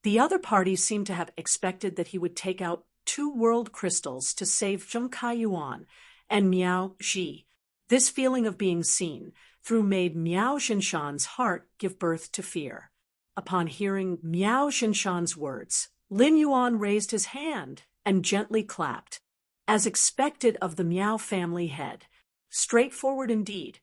The other parties seemed to have expected that he would take out 2 world crystals to save Zheng Kaiyuan and Miao Xi. This feeling of being seen through made Miao Xinshan's heart give birth to fear. Upon hearing Miao Xinshan's words, Lin Yuan raised his hand and gently clapped, as expected of the Miao family head. Straightforward indeed.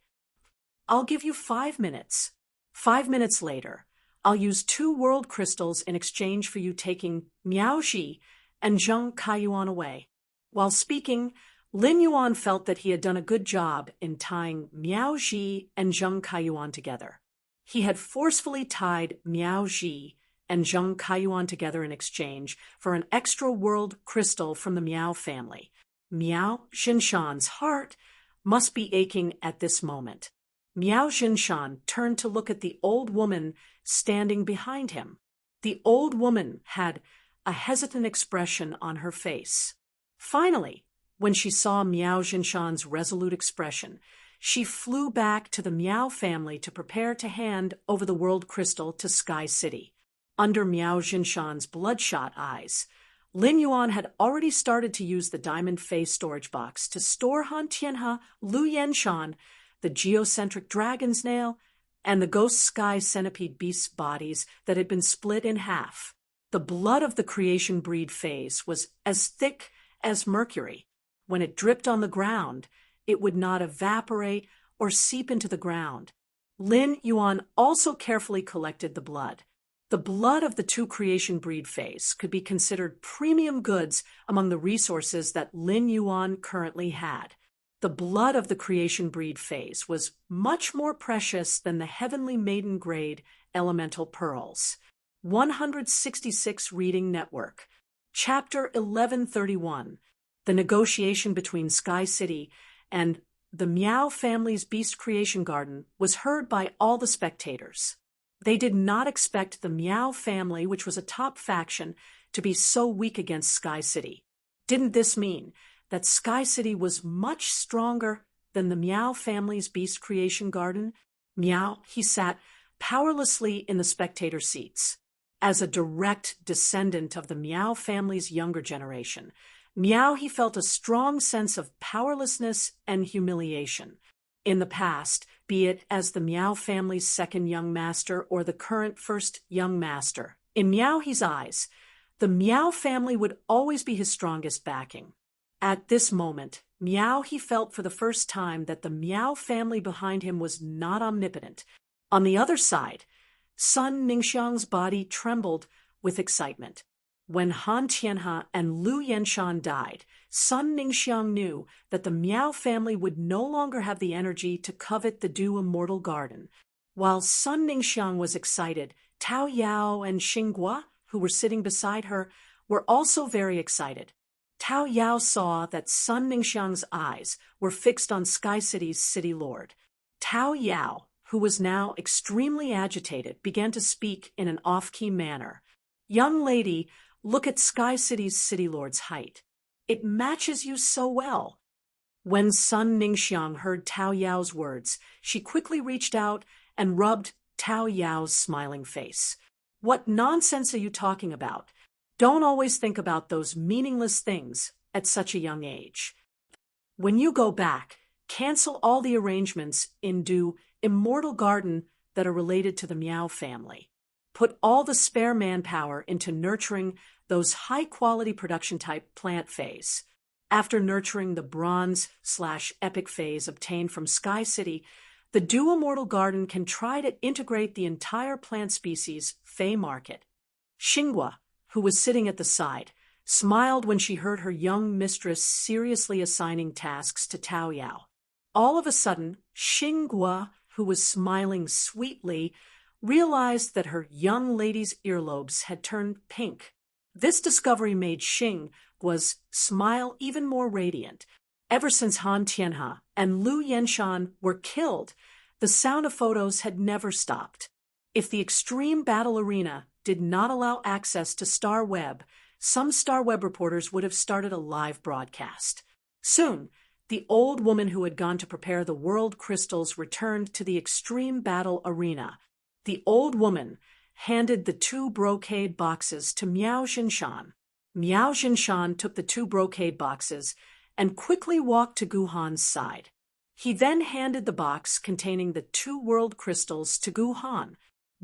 I'll give you 5 minutes. 5 minutes later, I'll use 2 world crystals in exchange for you taking Miao Xi and Zheng Kaiyuan away. While speaking, Lin Yuan felt that he had done a good job in tying Miao Xi and Zheng Kaiyuan together. He had forcefully tied Miao Xi and Zheng Kaiyuan together in exchange for an extra world crystal from the Miao family. Miao Xinshan's heart must be aching at this moment. Miao Xinshan turned to look at the old woman standing behind him. The old woman had a hesitant expression on her face. Finally, when she saw Miao Xinshan's resolute expression, she flew back to the Miao family to prepare to hand over the world crystal to Sky City. Under Miao Xinshan's bloodshot eyes, Lin Yuan had already started to use the diamond face storage box to store Han Tianhe, Lu Yanshan, the geocentric dragon's nail, and the ghost sky centipede beast's bodies that had been split in half. The blood of the creation breed phase was as thick as mercury. When it dripped on the ground, it would not evaporate or seep into the ground. Lin Yuan also carefully collected the blood. The blood of the 2 creation breed phase could be considered premium goods among the resources that Lin Yuan currently had. The blood of the creation breed phase was much more precious than the heavenly maiden grade elemental pearls. 166 Reading Network. Chapter 1131. The negotiation between Sky City and the Miao family's beast creation garden was heard by all the spectators. They did not expect the Miao family, which was a top faction, to be so weak against Sky City. Didn't this mean that Sky City was much stronger than the Miao family's beast creation garden? Miao, he sat powerlessly in the spectator seats. As a direct descendant of the Miao family's younger generation, Miao, he felt a strong sense of powerlessness and humiliation. In the past, be it as the Miao family's second young master or the current first young master, in Miao He's eyes, the Miao family would always be his strongest backing. At this moment, Miao he felt for the first time that the Miao family behind him was not omnipotent. On the other side, Sun Ningxiang's body trembled with excitement. When Han Tianhe and Lu Yanshan died, Sun Ningxiang knew that the Miao family would no longer have the energy to covet the Dew Immortal Garden. While Sun Ningxiang was excited, Tao Yao and Xinghua, who were sitting beside her, were also very excited. Tao Yao saw that Sun Ningxiang's eyes were fixed on Sky City's city lord. Tao Yao, who was now extremely agitated, began to speak in an off-key manner. "Young lady, look at Sky City's city lord's height. It matches you so well." When Sun Ningxiang heard Tao Yao's words, she quickly reached out and rubbed Tao Yao's smiling face. "What nonsense are you talking about? Don't always think about those meaningless things at such a young age. When you go back, cancel all the arrangements in Dew Immortal Garden that are related to the Miao family. Put all the spare manpower into nurturing those high-quality production-type plant phase. After nurturing the bronze/epic phase obtained from Sky City, the Dew Immortal Garden can try to integrate the entire plant species Fey market." Xinghua, who was sitting at the side, smiled when she heard her young mistress seriously assigning tasks to Tao Yao. All of a sudden, Xinghua, who was smiling sweetly, realized that her young lady's earlobes had turned pink. This discovery made Xinghua's smile even more radiant. Ever since Han Tianhe and Lu Yanshan were killed, the sound of photos had never stopped. If the extreme battle arena did not allow access to Star Web, some Star Web reporters would have started a live broadcast. Soon, The old woman who had gone to prepare the world crystals returned to the extreme battle arena. The old woman handed the 2 brocade boxes to Miao Jinshan. Miao Jinshan took the 2 brocade boxes and quickly walked to Guhan's side. He then handed the box containing the 2 world crystals to Guhan.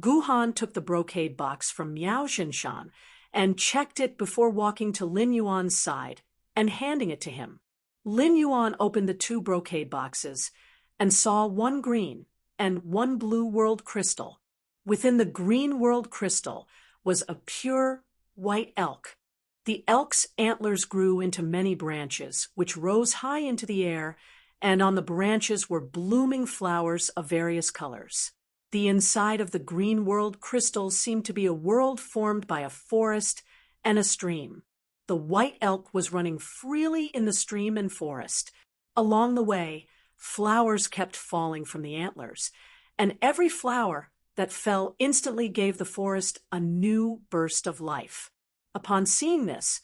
Guhan took the brocade box from Miao Jinshan and checked it before walking to Lin Yuan's side and handing it to him. Lin Yuan opened the 2 brocade boxes and saw 1 green and 1 blue world crystal. Within the green world crystal was a pure white elk. The elk's antlers grew into many branches, which rose high into the air, and on the branches were blooming flowers of various colors. The inside of the green world crystal seemed to be a world formed by a forest and a stream. The white elk was running freely in the stream and forest. Along the way, flowers kept falling from the antlers, and every flower that fell instantly gave the forest a new burst of life. Upon seeing this,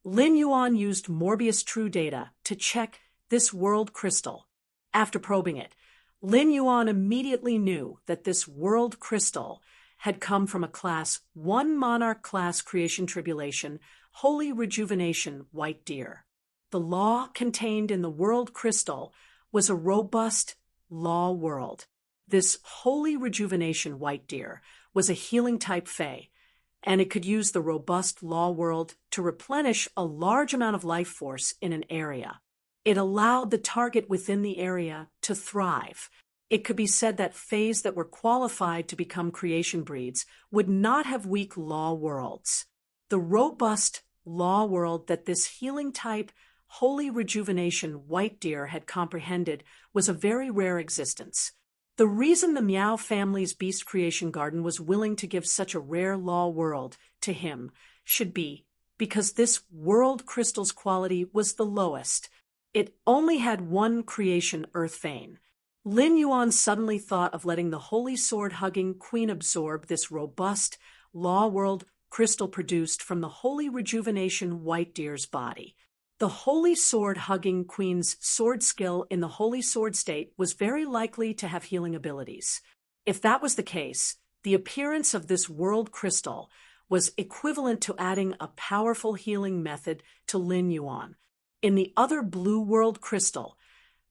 Lin Yuan used Morbius True Data to check this world crystal. After probing it, Lin Yuan immediately knew that this world crystal had come from a Class 1 Monarch Class Creation Tribulation Holy Rejuvenation White Deer. The law contained in the world crystal was a robust law world. This Holy Rejuvenation White Deer was a healing type Fae, and it could use the robust law world to replenish a large amount of life force in an area. It allowed the target within the area to thrive. It could be said that Faes that were qualified to become creation breeds would not have weak law worlds. The robust law world that this healing type Holy Rejuvenation White Deer had comprehended was a very rare existence. The reason the Miao family's beast creation garden was willing to give such a rare law world to him should be because this world crystal's quality was the lowest. It only had 1 creation earth vein. Lin Yuan suddenly thought of letting the holy sword-hugging queen absorb this robust law world crystal produced from the Holy Rejuvenation White Deer's body. The holy sword-hugging queen's sword skill in the holy sword state was very likely to have healing abilities. If that was the case, the appearance of this world crystal was equivalent to adding a powerful healing method to Lin Yuan. In the other blue world crystal,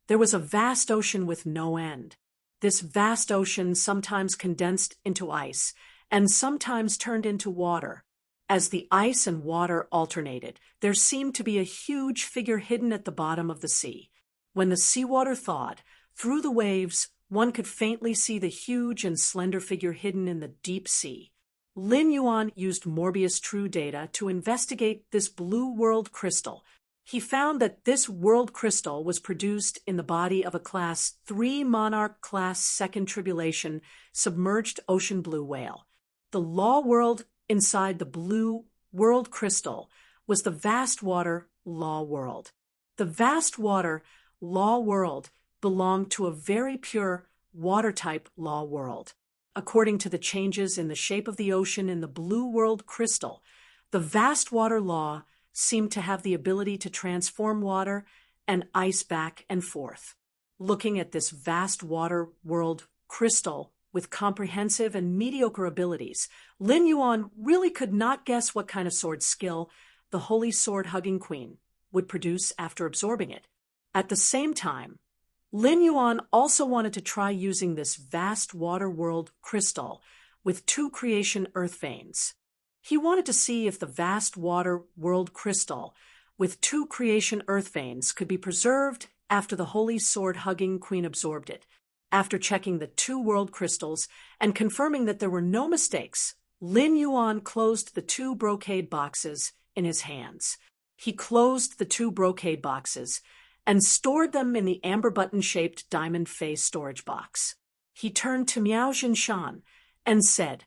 there was a vast ocean with no end. This vast ocean sometimes condensed into ice and sometimes turned into water. As the ice and water alternated, there seemed to be a huge figure hidden at the bottom of the sea. When the seawater thawed, through the waves, one could faintly see the huge and slender figure hidden in the deep sea. Lin Yuan used Morbius True Data to investigate this blue world crystal. He found that this world crystal was produced in the body of a Class 3 Monarch Class Second Tribulation submerged ocean blue whale. The law world inside the blue world crystal was the vast water law world. The vast water law world belonged to a very pure water-type law world. According to the changes in the shape of the ocean in the blue world crystal, the vast water law seemed to have the ability to transform water and ice back and forth. Looking at this vast water world crystal with comprehensive and mediocre abilities, Lin Yuan really could not guess what kind of sword skill the holy sword-hugging queen would produce after absorbing it. At the same time, Lin Yuan also wanted to try using this vast water world crystal with 2 creation earth veins. He wanted to see if the vast water world crystal with 2 creation earth veins could be preserved after the holy sword-hugging queen absorbed it. After checking the 2 world crystals and confirming that there were no mistakes, Lin Yuan closed the 2 brocade boxes in his hands. He closed the 2 brocade boxes and stored them in the amber button-shaped diamond face storage box. He turned to Miao Jinshan and said,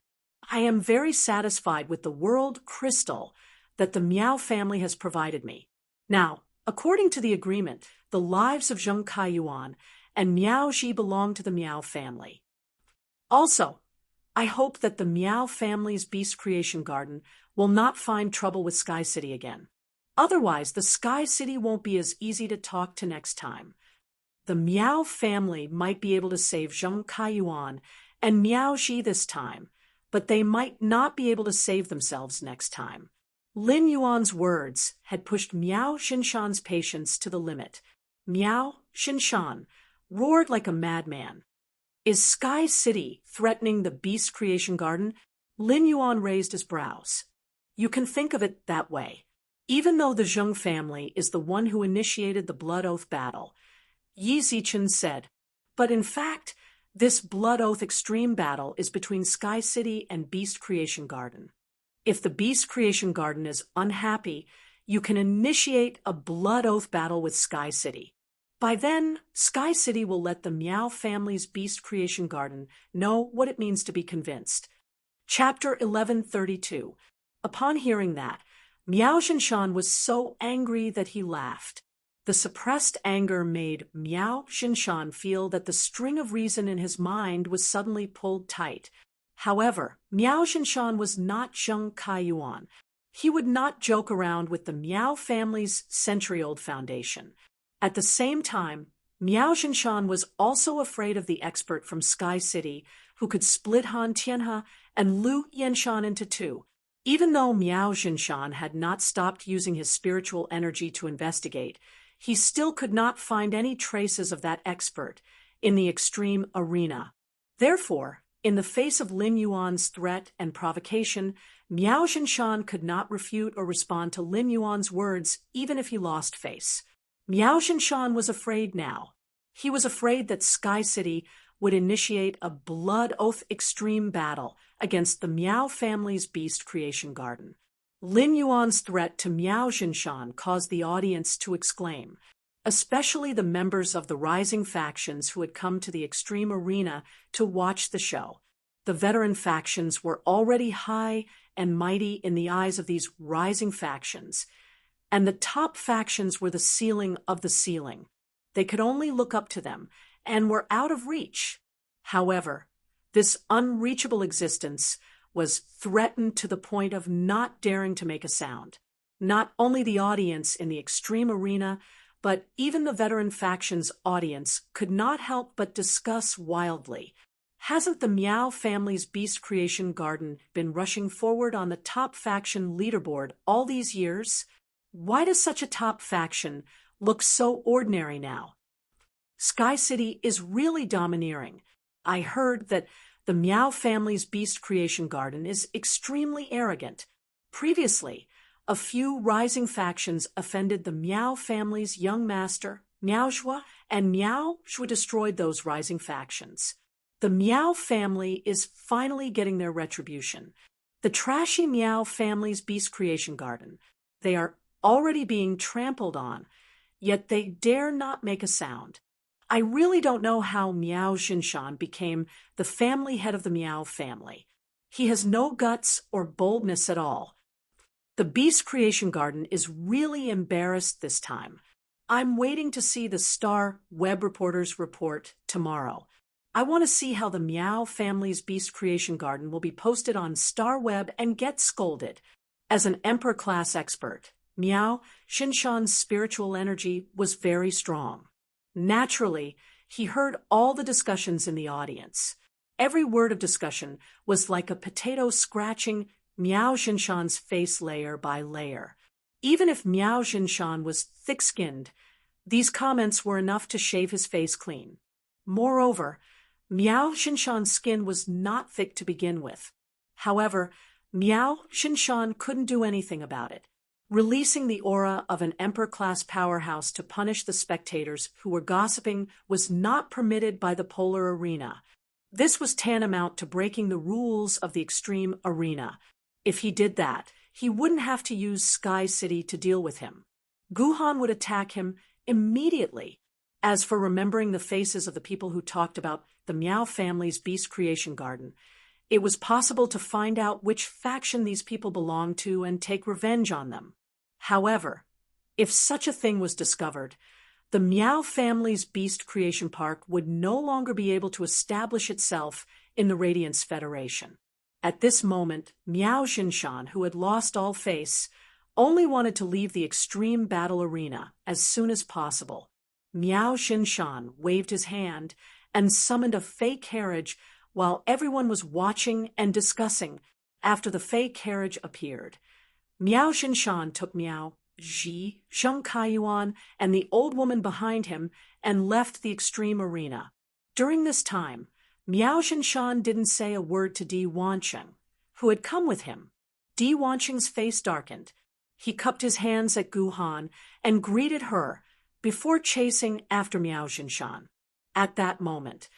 "I am very satisfied with the world crystal that the Miao family has provided me. Now, according to the agreement, the lives of Zheng Kaiyuan and Miao Ji belong to the Miao family. Also, I hope that the Miao family's beast creation garden will not find trouble with Sky City again. Otherwise, the Sky City won't be as easy to talk to next time. The Miao family might be able to save Zheng Kaiyuan and Miao Xi this time, but they might not be able to save themselves next time. Lin Yuan's words had pushed Miao Xinshan's patience to the limit. Miao Xinshan roared like a madman. Is Sky City threatening the Beast Creation Garden? Lin Yuan raised his brows. You can think of it that way. Even though the Zheng family is the one who initiated the Blood Oath battle, Yi Zichen said, but in fact, this Blood Oath extreme battle is between Sky City and Beast Creation Garden. If the Beast Creation Garden is unhappy, you can initiate a Blood Oath battle with Sky City. By then, Sky City will let the Miao family's Beast Creation Garden know what it means to be convinced. Chapter 1132. Upon hearing that, Miao Xinshan was so angry that he laughed. The suppressed anger made Miao Xinshan feel that the string of reason in his mind was suddenly pulled tight. However, Miao Xinshan was not Zheng Kaiyuan. He would not joke around with the Miao family's century-old foundation. At the same time, Miao Xinshan was also afraid of the expert from Sky City who could split Han Tianhe and Lu Yanshan into two. Even though Miao Xinshan had not stopped using his spiritual energy to investigate, he still could not find any traces of that expert in the extreme arena. Therefore, in the face of Lin Yuan's threat and provocation, Miao Xinshan could not refute or respond to Lin Yuan's words even if he lost face. Miao Xinshan was afraid now. He was afraid that Sky City would initiate a Blood Oath extreme battle against the Miao family's Beast Creation Garden. Lin Yuan's threat to Miao Xinshan caused the audience to exclaim, especially the members of the rising factions who had come to the extreme arena to watch the show. The veteran factions were already high and mighty in the eyes of these rising factions, and the top factions were the ceiling of the ceiling. They could only look up to them and were out of reach. However, this unreachable existence was threatened to the point of not daring to make a sound. Not only the audience in the extreme arena, but even the veteran faction's audience could not help but discuss wildly. Hasn't the Miao family's Beast Creation Garden been rushing forward on the top faction leaderboard all these years? Why does such a top faction look so ordinary now? Sky City is really domineering. I heard that the Miao family's Beast Creation Garden is extremely arrogant. Previously, a few rising factions offended the Miao family's young master, Miao Zhua, and Miao Zhua destroyed those rising factions. The Miao family is finally getting their retribution. The trashy Miao family's Beast Creation Garden. They are already being trampled on, yet they dare not make a sound. I really don't know how Miao Xinshan became the family head of the Miao family. He has no guts or boldness at all. The Beast Creation Garden is really embarrassed this time. I'm waiting to see the Star Web Reporter's report tomorrow. I want to see how the Miao family's Beast Creation Garden will be posted on Star Web and get scolded. As an Emperor-class expert, Miao Xinshan's spiritual energy was very strong. Naturally, he heard all the discussions in the audience. Every word of discussion was like a potato scratching Miao Xinshan's face layer by layer. Even if Miao Xinshan was thick-skinned, these comments were enough to shave his face clean. Moreover, Miao Xinshan's skin was not thick to begin with. However, Miao Xinshan couldn't do anything about it. Releasing the aura of an Emperor-class powerhouse to punish the spectators who were gossiping was not permitted by the Polar Arena. This was tantamount to breaking the rules of the extreme arena. If he did that, he wouldn't have to use Sky City to deal with him. Guhan would attack him immediately. As for remembering the faces of the people who talked about the Miao family's Beast Creation Garden, it was possible to find out which faction these people belonged to and take revenge on them. However, if such a thing was discovered, the Miao family's Beast Creation Park would no longer be able to establish itself in the Radiance Federation. At this moment, Miao Xinshan, who had lost all face, only wanted to leave the extreme battle arena as soon as possible. Miao Xinshan waved his hand and summoned a fey carriage while everyone was watching and discussing. After the fey carriage appeared, Miao Xinshan took Miao Ji, Zheng Kaiyuan, and the old woman behind him and left the extreme arena. During this time, Miao Xinshan didn't say a word to Di Wancheng, who had come with him. Di Wancheng's face darkened. He cupped his hands at Gu Han and greeted her before chasing after Miao Xinshan. At that moment,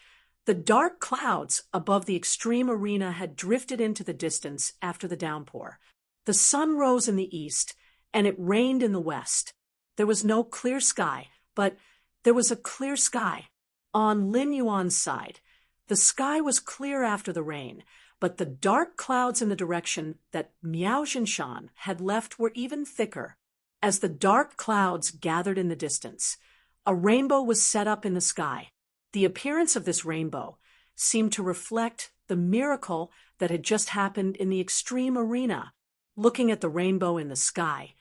the dark clouds above the extreme arena had drifted into the distance after the downpour. The sun rose in the east, and it rained in the west. There was no clear sky, but there was a clear sky. On Lin Yuan's side, the sky was clear after the rain, but the dark clouds in the direction that Miao Xinshan had left were even thicker. As the dark clouds gathered in the distance, a rainbow was set up in the sky. The appearance of this rainbow seemed to reflect the miracle that had just happened in the extreme arena. Looking at the rainbow in the sky,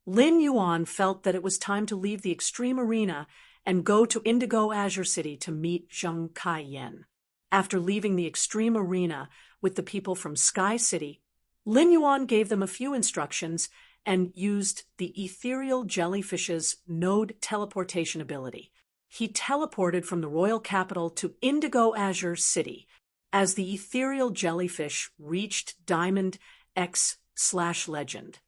Lin Yuan felt that it was time to leave the extreme arena and go to Indigo Azure City to meet Zheng Kaiyan. After leaving the extreme arena with the people from Sky City, Lin Yuan gave them a few instructions and used the ethereal jellyfish's node teleportation ability. He teleported from the royal capital to Indigo Azure City. As the ethereal jellyfish reached Diamond X/Legend,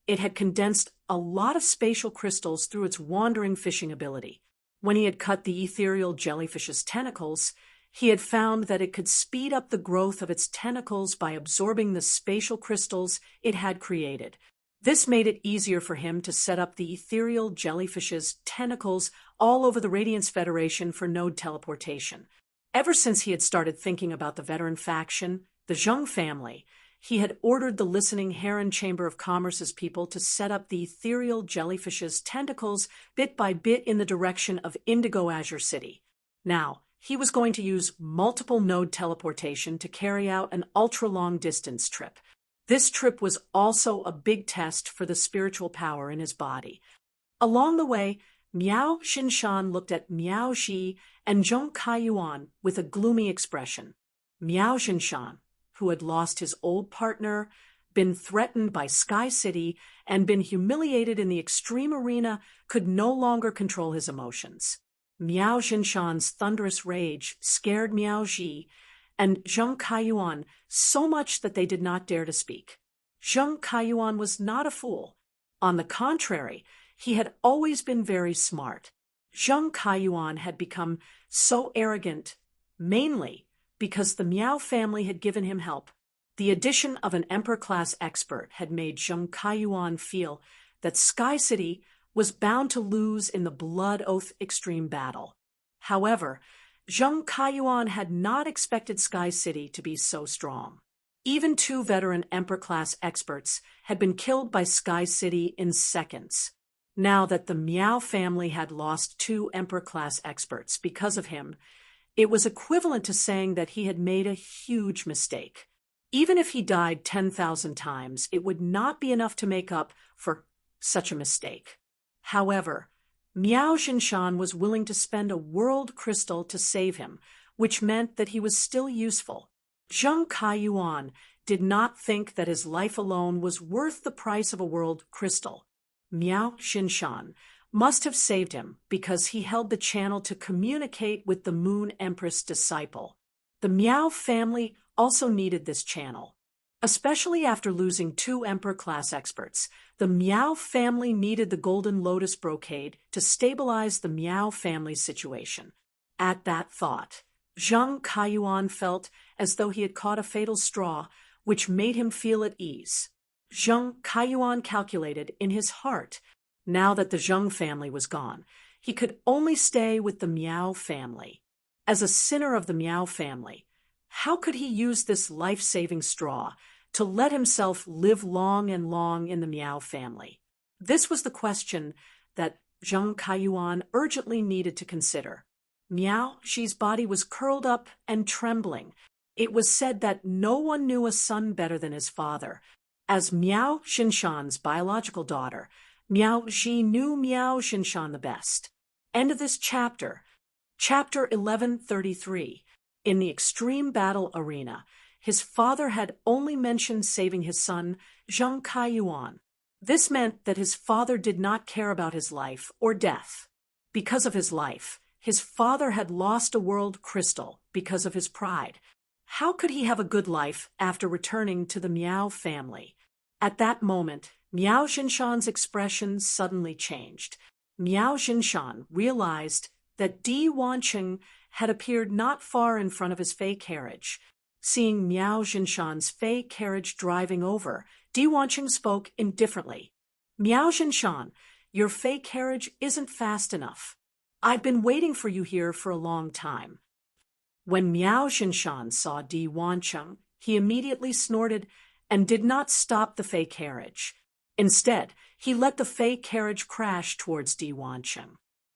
it had condensed a lot of spatial crystals through its wandering fishing ability. When he had cut the ethereal jellyfish's tentacles, he had found that it could speed up the growth of its tentacles by absorbing the spatial crystals it had created. This made it easier for him to set up the ethereal jellyfish's tentacles all over the Radiance Federation for node teleportation. Ever since he had started thinking about the veteran faction, the Zheng family, he had ordered the Listening Heron Chamber of Commerce's people to set up the ethereal jellyfish's tentacles bit by bit in the direction of Indigo Azure City. Now, he was going to use multiple node teleportation to carry out an ultra-long distance trip. This trip was also a big test for the spiritual power in his body. Along the way, Miao Xinshan looked at Miao Ji and Zheng Kaiyuan with a gloomy expression. Miao Xinshan, who had lost his old partner, been threatened by Sky City, and been humiliated in the extreme arena, could no longer control his emotions. Miao Xinshan's thunderous rage scared Miao Ji and Zheng Kaiyuan so much that they did not dare to speak. Zheng Kaiyuan was not a fool. On the contrary, he had always been very smart. Zheng Kaiyuan had become so arrogant, mainly because the Miao family had given him help. The addition of an Emperor-class expert had made Zheng Kaiyuan feel that Sky City was bound to lose in the Blood Oath extreme battle. However, Zheng Kaiyuan had not expected Sky City to be so strong. Even 2 veteran Emperor-class experts had been killed by Sky City in seconds. Now that the Miao family had lost 2 Emperor-class experts because of him, it was equivalent to saying that he had made a huge mistake. Even if he died 10,000 times, it would not be enough to make up for such a mistake. However, Miao Xinshan was willing to spend a world crystal to save him, which meant that he was still useful. Zheng Kaiyuan did not think that his life alone was worth the price of a world crystal. Miao Xinshan must have saved him because he held the channel to communicate with the Moon Empress disciple. The Miao family also needed this channel. Especially after losing 2 Emperor-class experts, the Miao family needed the Golden Lotus brocade to stabilize the Miao family's situation. At that thought, Zheng Kaiyuan felt as though he had caught a fatal straw, which made him feel at ease. Zheng Kaiyuan calculated in his heart, now that the Zheng family was gone, he could only stay with the Miao family. As a sinner of the Miao family, how could he use this life-saving straw to let himself live long and long in the Miao family? This was the question that Zheng Kaiyuan urgently needed to consider. Miao Ji's body was curled up and trembling. It was said that no one knew a son better than his father. As Miao Xinshan's biological daughter, Miao Xi knew Miao Xinshan the best. End of this chapter. Chapter 1133. In the extreme battle arena, his father had only mentioned saving his son, Zhang Kaiyuan. This meant that his father did not care about his life or death. Because of his life, his father had lost a world crystal because of his pride. How could he have a good life after returning to the Miao family? At that moment, Miao Xinshan's expression suddenly changed. Miao Xinshan realized that Di Wanqing had appeared not far in front of his fey carriage. Seeing Miao Xinshan's fey carriage driving over, Di Wanqing spoke indifferently. Miao Xinshan, your fey carriage isn't fast enough. I've been waiting for you here for a long time. When Miao Xinshan saw Di Wanqing, he immediately snorted and did not stop the fey carriage. Instead, he let the fey carriage crash towards Di Wanqing.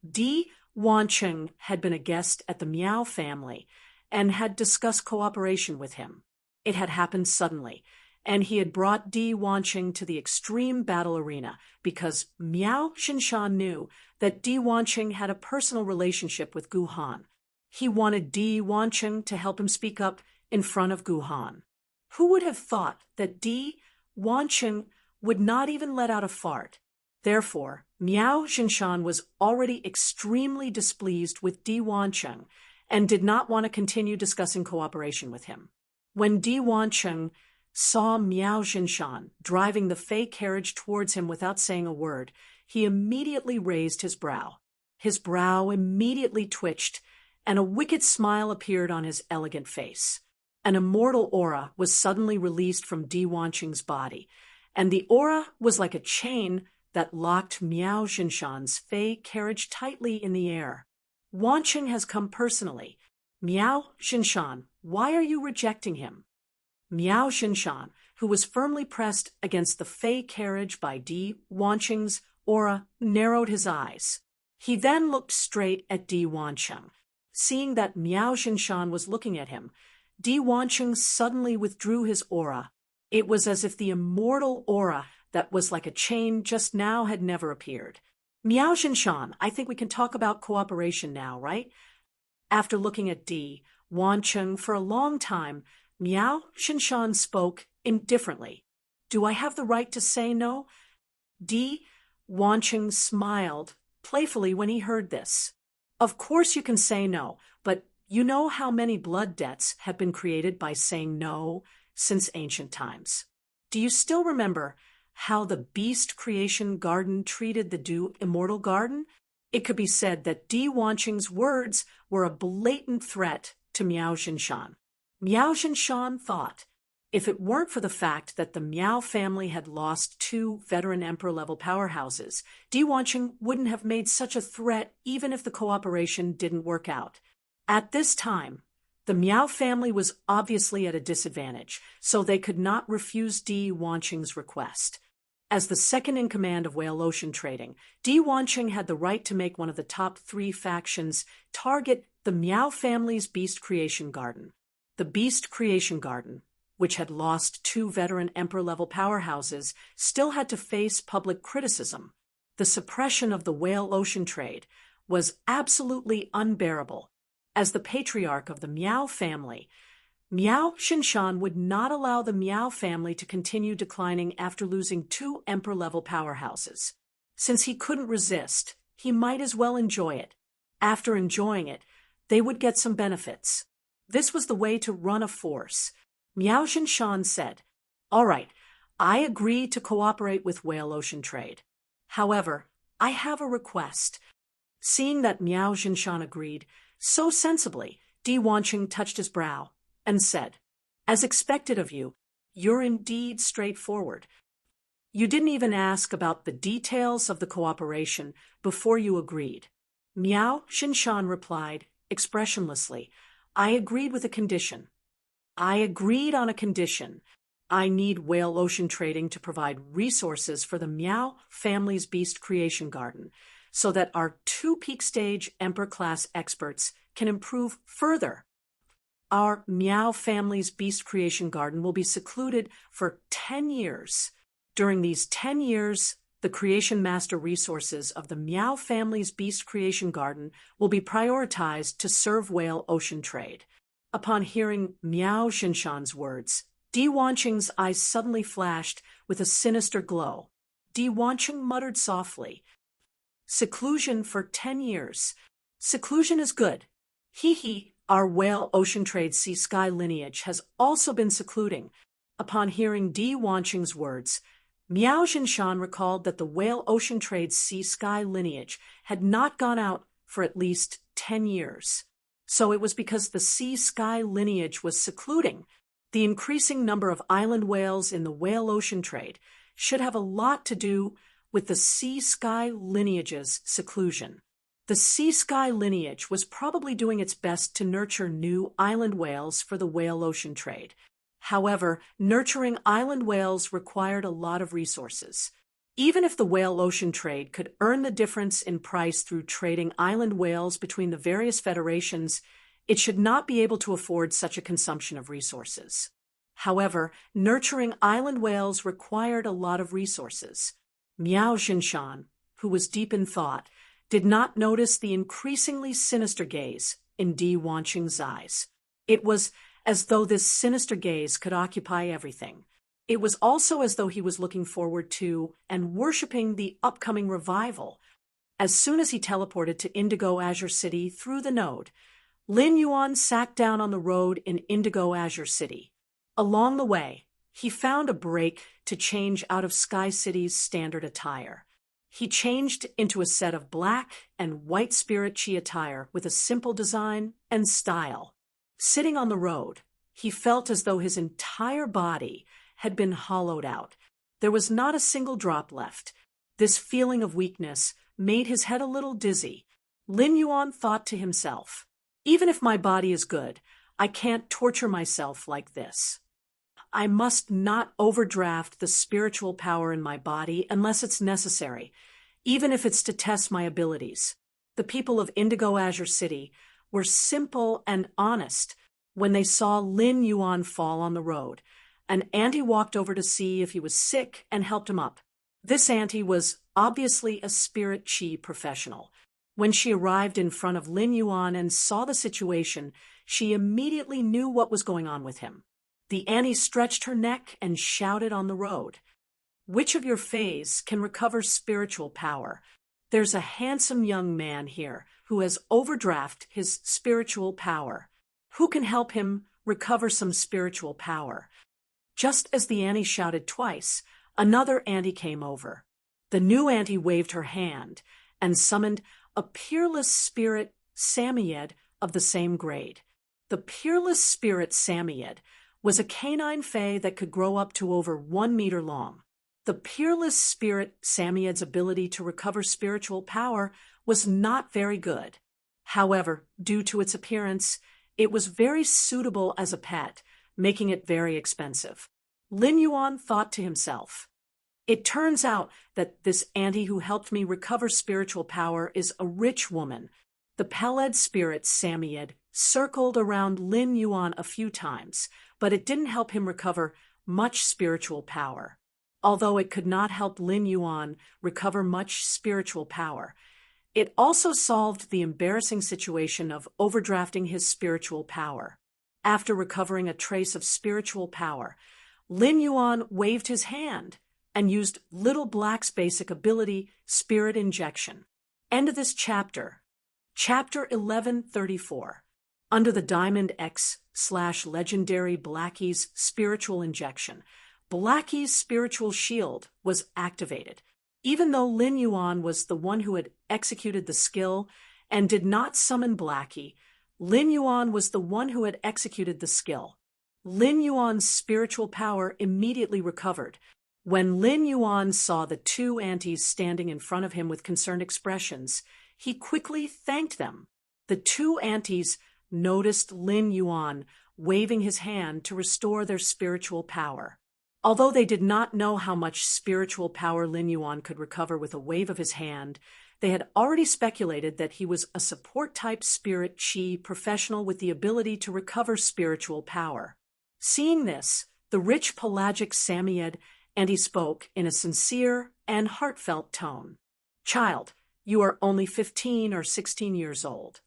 Di Wanqing had been a guest at the Miao family and had discussed cooperation with him. It had happened suddenly, and he had brought Di Wanqing to the extreme battle arena because Miao Xinshan knew that Di Wanqing had a personal relationship with Gu Han. He wanted Di Wanqing to help him speak up in front of Gu Han. Who would have thought that Di Wanqing would not even let out a fart? Therefore, Miao Xinshan was already extremely displeased with Di Wanqing and did not want to continue discussing cooperation with him. When Di Wanqing saw Miao Xinshan driving the fey carriage towards him without saying a word, he immediately raised his brow. His brow immediately twitched, and a wicked smile appeared on his elegant face. An immortal aura was suddenly released from Di Wanqing's body, and the aura was like a chain that locked Miao Xinshan's fey carriage tightly in the air. Wanqing has come personally. Miao Xinshan, why are you rejecting him? Miao Xinshan, who was firmly pressed against the fey carriage by Di Wanqing's aura, narrowed his eyes. He then looked straight at Di Wanqing. Seeing that Miao Xinshan was looking at him, Di Wanqing suddenly withdrew his aura. It was as if the immortal aura that was like a chain just now had never appeared. Miao Xinshan, I think we can talk about cooperation now, right? After looking at Di Wanqing for a long time, Miao Xinshan spoke indifferently. Do I have the right to say no? Di Wanqing smiled playfully when he heard this. Of course you can say no, but you know how many blood debts have been created by saying no since ancient times. Do you still remember how the Beast Creation Garden treated the Du Immortal Garden? It could be said that Di Wanqing's words were a blatant threat to Miao Xinshan. Miao Xinshan thought, if it weren't for the fact that the Miao family had lost 2 veteran emperor-level powerhouses, Di Wanqing wouldn't have made such a threat even if the cooperation didn't work out. At this time, the Miao family was obviously at a disadvantage, so they could not refuse Di Wanqing's request. As the second in command of Whale Ocean Trading, Di Wanqing had the right to make one of the top 3 factions target the Miao family's Beast Creation Garden. The Beast Creation Garden, which had lost 2 veteran emperor-level powerhouses, still had to face public criticism. The suppression of the whale ocean trade was absolutely unbearable. As the patriarch of the Miao family, Miao Xinshan would not allow the Miao family to continue declining after losing 2 emperor-level powerhouses. Since he couldn't resist, he might as well enjoy it. After enjoying it, they would get some benefits. This was the way to run a force. Miao Xinshan said, "All right, I agree to cooperate with Whale Ocean Trade. However, I have a request." Seeing that Miao Xinshan agreed, so sensibly, Di Wanqing touched his brow and said, "As expected of you, you're indeed straightforward. You didn't even ask about the details of the cooperation before you agreed." Miao Xinshan replied, expressionlessly, "I agreed with a condition. I agreed on a condition. I need Whale Ocean Trading to provide resources for the Miao family's Beast Creation Garden so that our 2 peak stage Emperor-class experts can improve further." Our Meow family's beast creation garden will be secluded for 10 years. During these 10 years, the creation master resources of the Meow family's beast creation garden will be prioritized to serve whale ocean trade. Upon hearing Miao Xinshan's words, Di Wanqing's eyes suddenly flashed with a sinister glow. Di Wanqing muttered softly, "Seclusion for 10 years. Seclusion is good. Hee, our whale ocean trade sea sky lineage has also been secluding." Upon hearing Di Wanqing's words, Miao Xinshan recalled that the whale ocean trade sea sky lineage had not gone out for at least 10 years. So it was because the sea sky lineage was secluding. The increasing number of island whales in the whale ocean trade should have a lot to do with the sea sky lineage's seclusion. The sea sky lineage was probably doing its best to nurture new island whales for the whale ocean trade. However, nurturing island whales required a lot of resources. Even if the whale ocean trade could earn the difference in price through trading island whales between the various federations, it should not be able to afford such a consumption of resources. However, nurturing island whales required a lot of resources. Miao Xinshan, who was deep in thought, did not notice the increasingly sinister gaze in Di Wanqing's eyes. It was as though this sinister gaze could occupy everything. It was also as though he was looking forward to and worshipping the upcoming revival. As soon as he teleported to Indigo Azure City through the node, Lin Yuan sat down on the road in Indigo Azure City. Along the way, he found a break to change out of Sky City's standard attire. He changed into a set of black and white spirit chi attire with a simple design and style. Sitting on the road, he felt as though his entire body had been hollowed out. There was not a single drop left. This feeling of weakness made his head a little dizzy. Lin Yuan thought to himself, "Even if my body is good, I can't torture myself like this. I must not overdraft the spiritual power in my body unless it's necessary, even if it's to test my abilities." The people of Indigo Azure City were simple and honest when they saw Lin Yuan fall on the road. An auntie walked over to see if he was sick and helped him up. This auntie was obviously a spirit chi professional. When she arrived in front of Lin Yuan and saw the situation, she immediately knew what was going on with him. The auntie stretched her neck and shouted on the road, "Which of your fays can recover spiritual power? There's a handsome young man here who has overdrafted his spiritual power. Who can help him recover some spiritual power?" Just as the auntie shouted twice, another auntie came over. The new auntie waved her hand and summoned a peerless spirit Samiyed of the same grade. The peerless spirit Samiyed was a canine fae that could grow up to over 1 meter long. The peerless spirit Samiyed's ability to recover spiritual power was not very good. However, due to its appearance, it was very suitable as a pet, making it very expensive. Lin Yuan thought to himself, "It turns out that this auntie who helped me recover spiritual power is a rich woman." The Peled spirit Samiyed circled around Lin Yuan a few times, but it didn't help him recover much spiritual power. Although it could not help Lin Yuan recover much spiritual power, it also solved the embarrassing situation of overdrafting his spiritual power. After recovering a trace of spiritual power, Lin Yuan waved his hand and used Little Black's basic ability, Spirit Injection. End of this chapter. Chapter 1134. Under the Diamond X/Legendary Blackie's Spiritual Injection, Blackie's spiritual shield was activated. Even though Lin Yuan was the one who had executed the skill and did not summon Blackie, Lin Yuan was the one who had executed the skill. Lin Yuan's spiritual power immediately recovered. When Lin Yuan saw the two aunties standing in front of him with concerned expressions, he quickly thanked them. The two aunties noticed Lin Yuan waving his hand to restore their spiritual power. Although they did not know how much spiritual power Lin Yuan could recover with a wave of his hand, They had already speculated that he was a support-type spirit chi professional with the ability to recover spiritual power. Seeing this, the rich pelagic Samoyed Auntie spoke in a sincere and heartfelt tone. "Child, you are only 15 or 16 years old.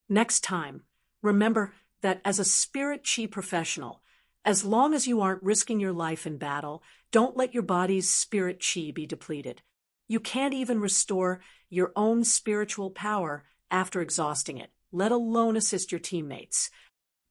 Next time, remember that as a spirit chi professional, as long as you aren't risking your life in battle, don't let your body's spirit chi be depleted. You can't even restore your own spiritual power after exhausting it, let alone assist your teammates."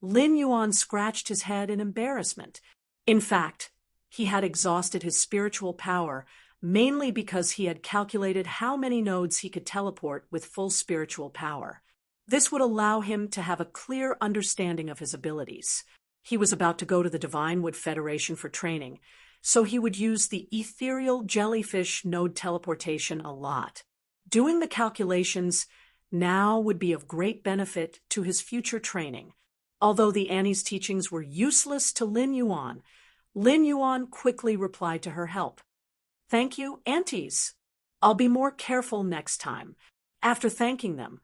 Lin Yuan scratched his head in embarrassment. In fact, he had exhausted his spiritual power mainly because he had calculated how many nodes he could teleport with full spiritual power. This would allow him to have a clear understanding of his abilities. He was about to go to the Divinewood Federation for training, so he would use the ethereal jellyfish node teleportation a lot. Doing the calculations now would be of great benefit to his future training. Although the Annie's teachings were useless to Lin Yuan quickly replied to her help. "Thank you, Aunties. I'll be more careful next time." After thanking them,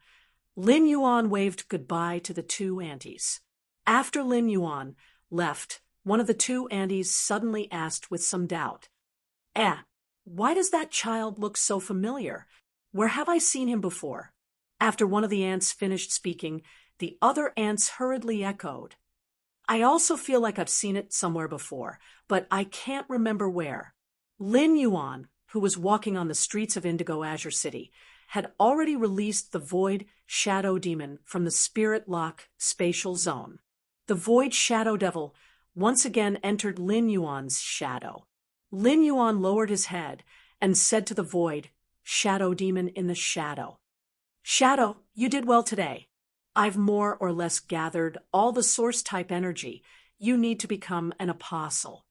Lin Yuan waved goodbye to the two Aunties. After Lin Yuan left, one of the two Aunties suddenly asked with some doubt, why does that child look so familiar? Where have I seen him before?" After one of the aunts finished speaking, the other aunts hurriedly echoed, "I also feel like I've seen it somewhere before, but I can't remember where." Lin Yuan, who was walking on the streets of Indigo Azure City, had already released the Void Shadow Demon from the Spirit Lock spatial zone. The Void Shadow Devil once again entered Lin Yuan's shadow. Lin Yuan lowered his head and said to the Void Shadow Demon in the shadow, "Shadow, you did well today. I've more or less gathered all the source-type energy you need to become an apostle."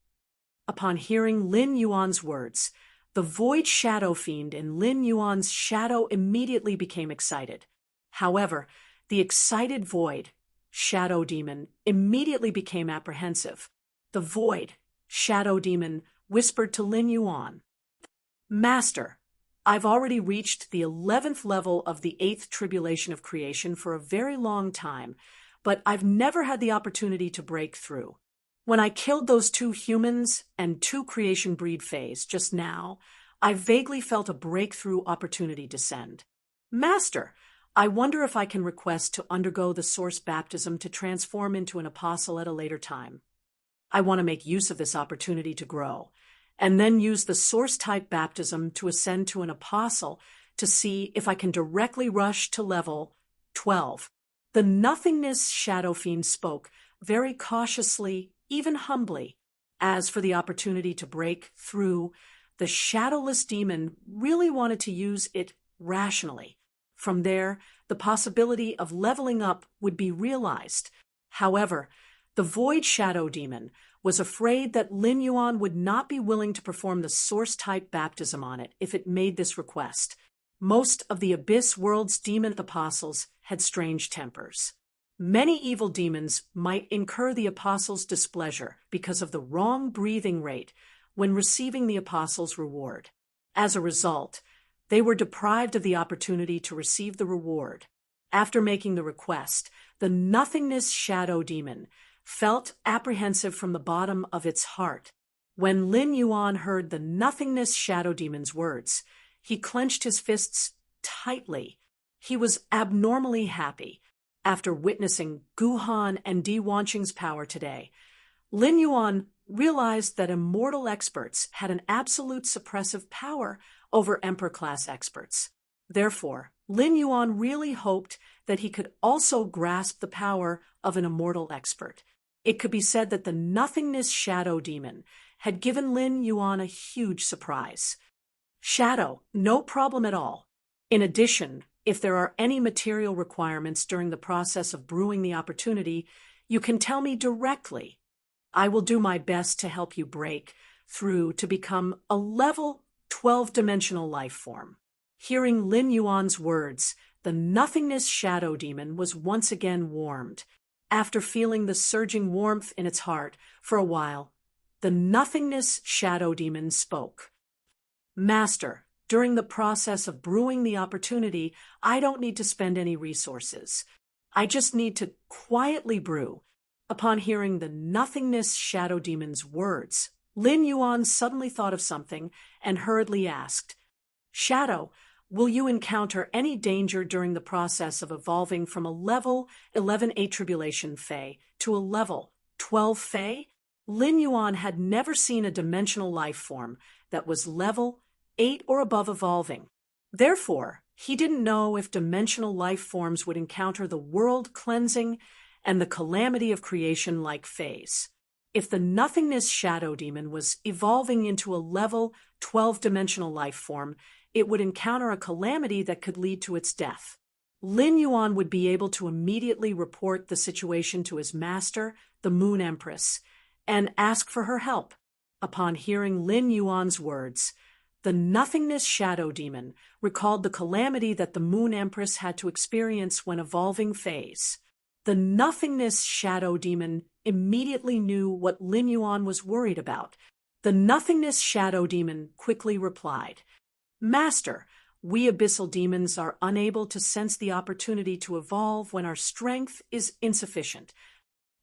Upon hearing Lin Yuan's words, the Void Shadow Fiend in Lin Yuan's shadow immediately became excited. However, the excited Void Shadow Demon immediately became apprehensive. The Void Shadow Demon whispered to Lin Yuan, "Master, I've already reached the 11th level of the 8th tribulation of creation for a very long time, but I've never had the opportunity to break through. When I killed those 2 humans and 2 creation breed phase just now, I vaguely felt a breakthrough opportunity descend. Master, I wonder if I can request to undergo the source baptism to transform into an apostle at a later time. I want to make use of this opportunity to grow, and then use the source-type baptism to ascend to an apostle to see if I can directly rush to level 12. The Nothingness Shadow Fiend spoke very cautiously, even humbly. As for the opportunity to break through, the shadowless demon really wanted to use it rationally. From there, the possibility of leveling up would be realized. However, the Void Shadow Demon was afraid that Lin Yuan would not be willing to perform the source-type baptism on it if it made this request. Most of the Abyss World's demon apostles had strange tempers. Many evil demons might incur the apostle's displeasure because of the wrong breathing rate when receiving the apostle's reward. As a result, they were deprived of the opportunity to receive the reward. After making the request, the Nothingness Shadow Demon felt apprehensive from the bottom of its heart. When Lin Yuan heard the Nothingness Shadow Demon's words, he clenched his fists tightly. He was abnormally happy. After witnessing Guhan and Di Wanqing's power today, Lin Yuan realized that immortal experts had an absolute suppressive power over Emperor-class experts. Therefore, Lin Yuan really hoped that he could also grasp the power of an immortal expert. It could be said that the Nothingness Shadow Demon had given Lin Yuan a huge surprise. "Shadow, no problem at all. In addition, if there are any material requirements during the process of brewing the opportunity, you can tell me directly. I will do my best to help you break through to become a level 12-dimensional life form." Hearing Lin Yuan's words, the Nothingness Shadow Demon was once again warmed. After feeling the surging warmth in its heart for a while, the Nothingness Shadow Demon spoke. "Master, During the process of brewing the opportunity, I don't need to spend any resources. I just need to quietly brew. Upon hearing the nothingness shadow demon's words, Lin Yuan suddenly thought of something and hurriedly asked, Shadow, will you encounter any danger during the process of evolving from a level 11A tribulation Fey to a level 12 Fey? Lin Yuan had never seen a dimensional life form that was level 8 or above evolving. Therefore, he didn't know if dimensional life forms would encounter the world cleansing and the calamity of creation like phase. If the nothingness shadow demon was evolving into a level 12-dimensional life form, it would encounter a calamity that could lead to its death. Lin Yuan would be able to immediately report the situation to his master, the Moon Empress, and ask for her help. Upon hearing Lin Yuan's words, the nothingness shadow demon recalled the calamity that the Moon Empress had to experience when evolving phase. The nothingness shadow demon immediately knew what Lin Yuan was worried about. The nothingness shadow demon quickly replied, Master, we abyssal demons are unable to sense the opportunity to evolve when our strength is insufficient.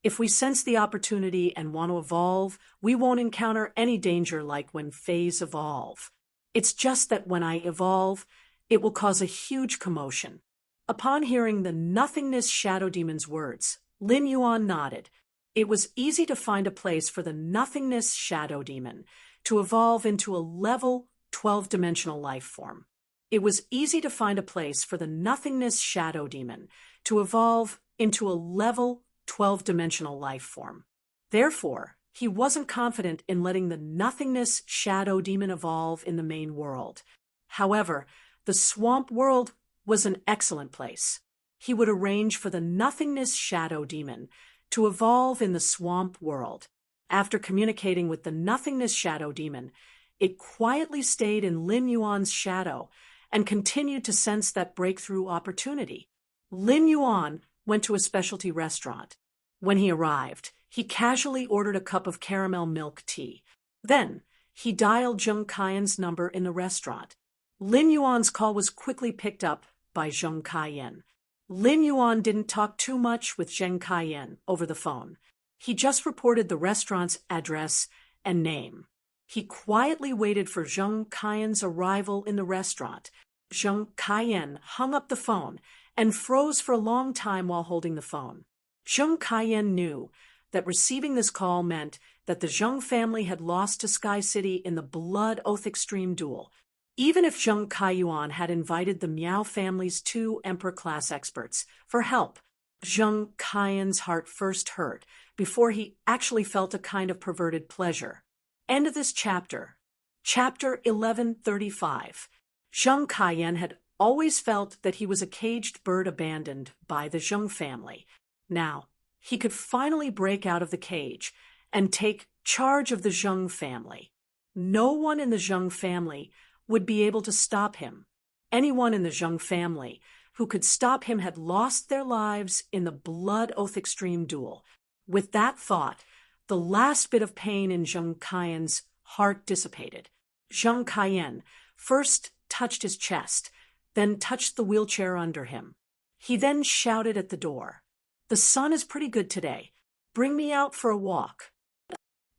If we sense the opportunity and want to evolve, we won't encounter any danger like when phase evolve. It's just that when I evolve, it will cause a huge commotion. Upon hearing the nothingness shadow demon's words, Lin Yuan nodded. It was easy to find a place for the nothingness shadow demon to evolve into a level 12-dimensional life form. It was easy to find a place for the nothingness shadow demon to evolve into a level 12-dimensional life form. Therefore, he wasn't confident in letting the nothingness shadow demon evolve in the main world. However, the swamp world was an excellent place. He would arrange for the nothingness shadow demon to evolve in the swamp world. After communicating with the nothingness shadow demon, it quietly stayed in Lin Yuan's shadow and continued to sense that breakthrough opportunity. Lin Yuan went to a specialty restaurant. When he arrived, he casually ordered a cup of caramel milk tea. Then, he dialed Zheng Kaiyan's number in the restaurant. Lin Yuan's call was quickly picked up by Zheng Kaiyan. Lin Yuan didn't talk too much with Zheng Kaiyan over the phone. He just reported the restaurant's address and name. He quietly waited for Zheng Kaiyan's arrival in the restaurant. Zheng Kaiyan hung up the phone and froze for a long time while holding the phone. Zheng Kaiyan knew that receiving this call meant that the Zheng family had lost to Sky City in the Blood Oath Extreme duel. Even if Zheng Kaiyuan had invited the Miao family's 2 Emperor-class experts for help, Zheng Kaiyan's heart first hurt before he actually felt a kind of perverted pleasure. End of this chapter. Chapter 1135. Zheng Kaiyan had always felt that he was a caged bird abandoned by the Zheng family. Now, he could finally break out of the cage and take charge of the Zheng family. No one in the Zheng family would be able to stop him. Anyone in the Zheng family who could stop him had lost their lives in the Blood Oath Extreme duel. With that thought, the last bit of pain in Zheng Kaiyan's heart dissipated. Zheng Kaiyan first touched his chest, then touched the wheelchair under him. He then shouted at the door, "The sun is pretty good today. Bring me out for a walk."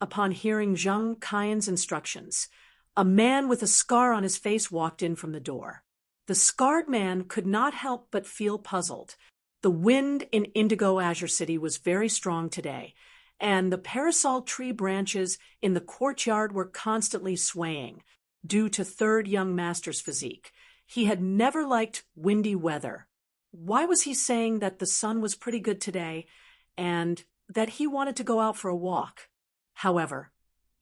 Upon hearing Zheng Kaiyan's instructions, a man with a scar on his face walked in from the door. The scarred man could not help but feel puzzled. The wind in Indigo Azure City was very strong today, and the parasol tree branches in the courtyard were constantly swaying. Due to Third Young Master's physique, he had never liked windy weather. Why was he saying that the sun was pretty good today and that he wanted to go out for a walk? However,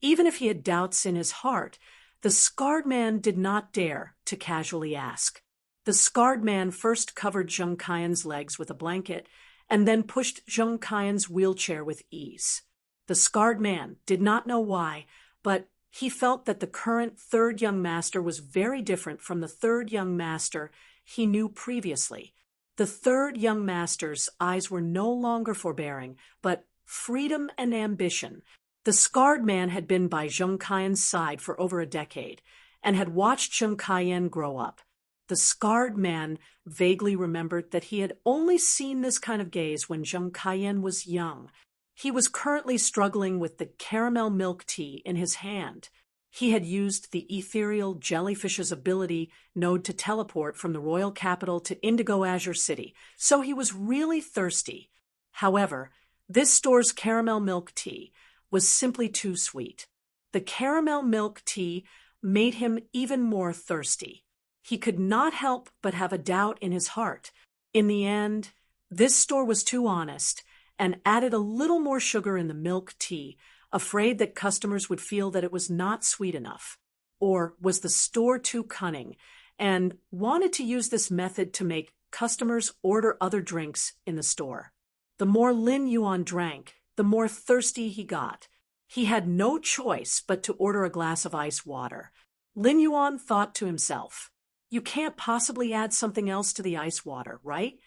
even if he had doubts in his heart, the scarred man did not dare to casually ask. The scarred man first covered Zheng Kaiyan's legs with a blanket and then pushed Zheng Kaiyan's wheelchair with ease. The scarred man did not know why, but he felt that the current Third Young Master was very different from the Third Young Master he knew previously. The Third Young Master's eyes were no longer forbearing, but freedom and ambition. The scarred man had been by Zheng Kaiyan's side for over a decade, and had watched Zheng Kaiyan grow up. The scarred man vaguely remembered that he had only seen this kind of gaze when Zheng Kaiyan was young. He was currently struggling with the caramel milk tea in his hand. He had used the ethereal jellyfish's ability node to teleport from the royal capital to Indigo Azure City, so he was really thirsty. However, this store's caramel milk tea was simply too sweet. The caramel milk tea made him even more thirsty. He could not help but have a doubt in his heart. In the end, this store was too honest and added a little more sugar in the milk tea, afraid that customers would feel that it was not sweet enough. Or was the store too cunning and wanted to use this method to make customers order other drinks in the store? The more Lin Yuan drank, the more thirsty he got. He had no choice but to order a glass of ice water. Lin Yuan thought to himself, "You can't possibly add something else to the ice water, right?"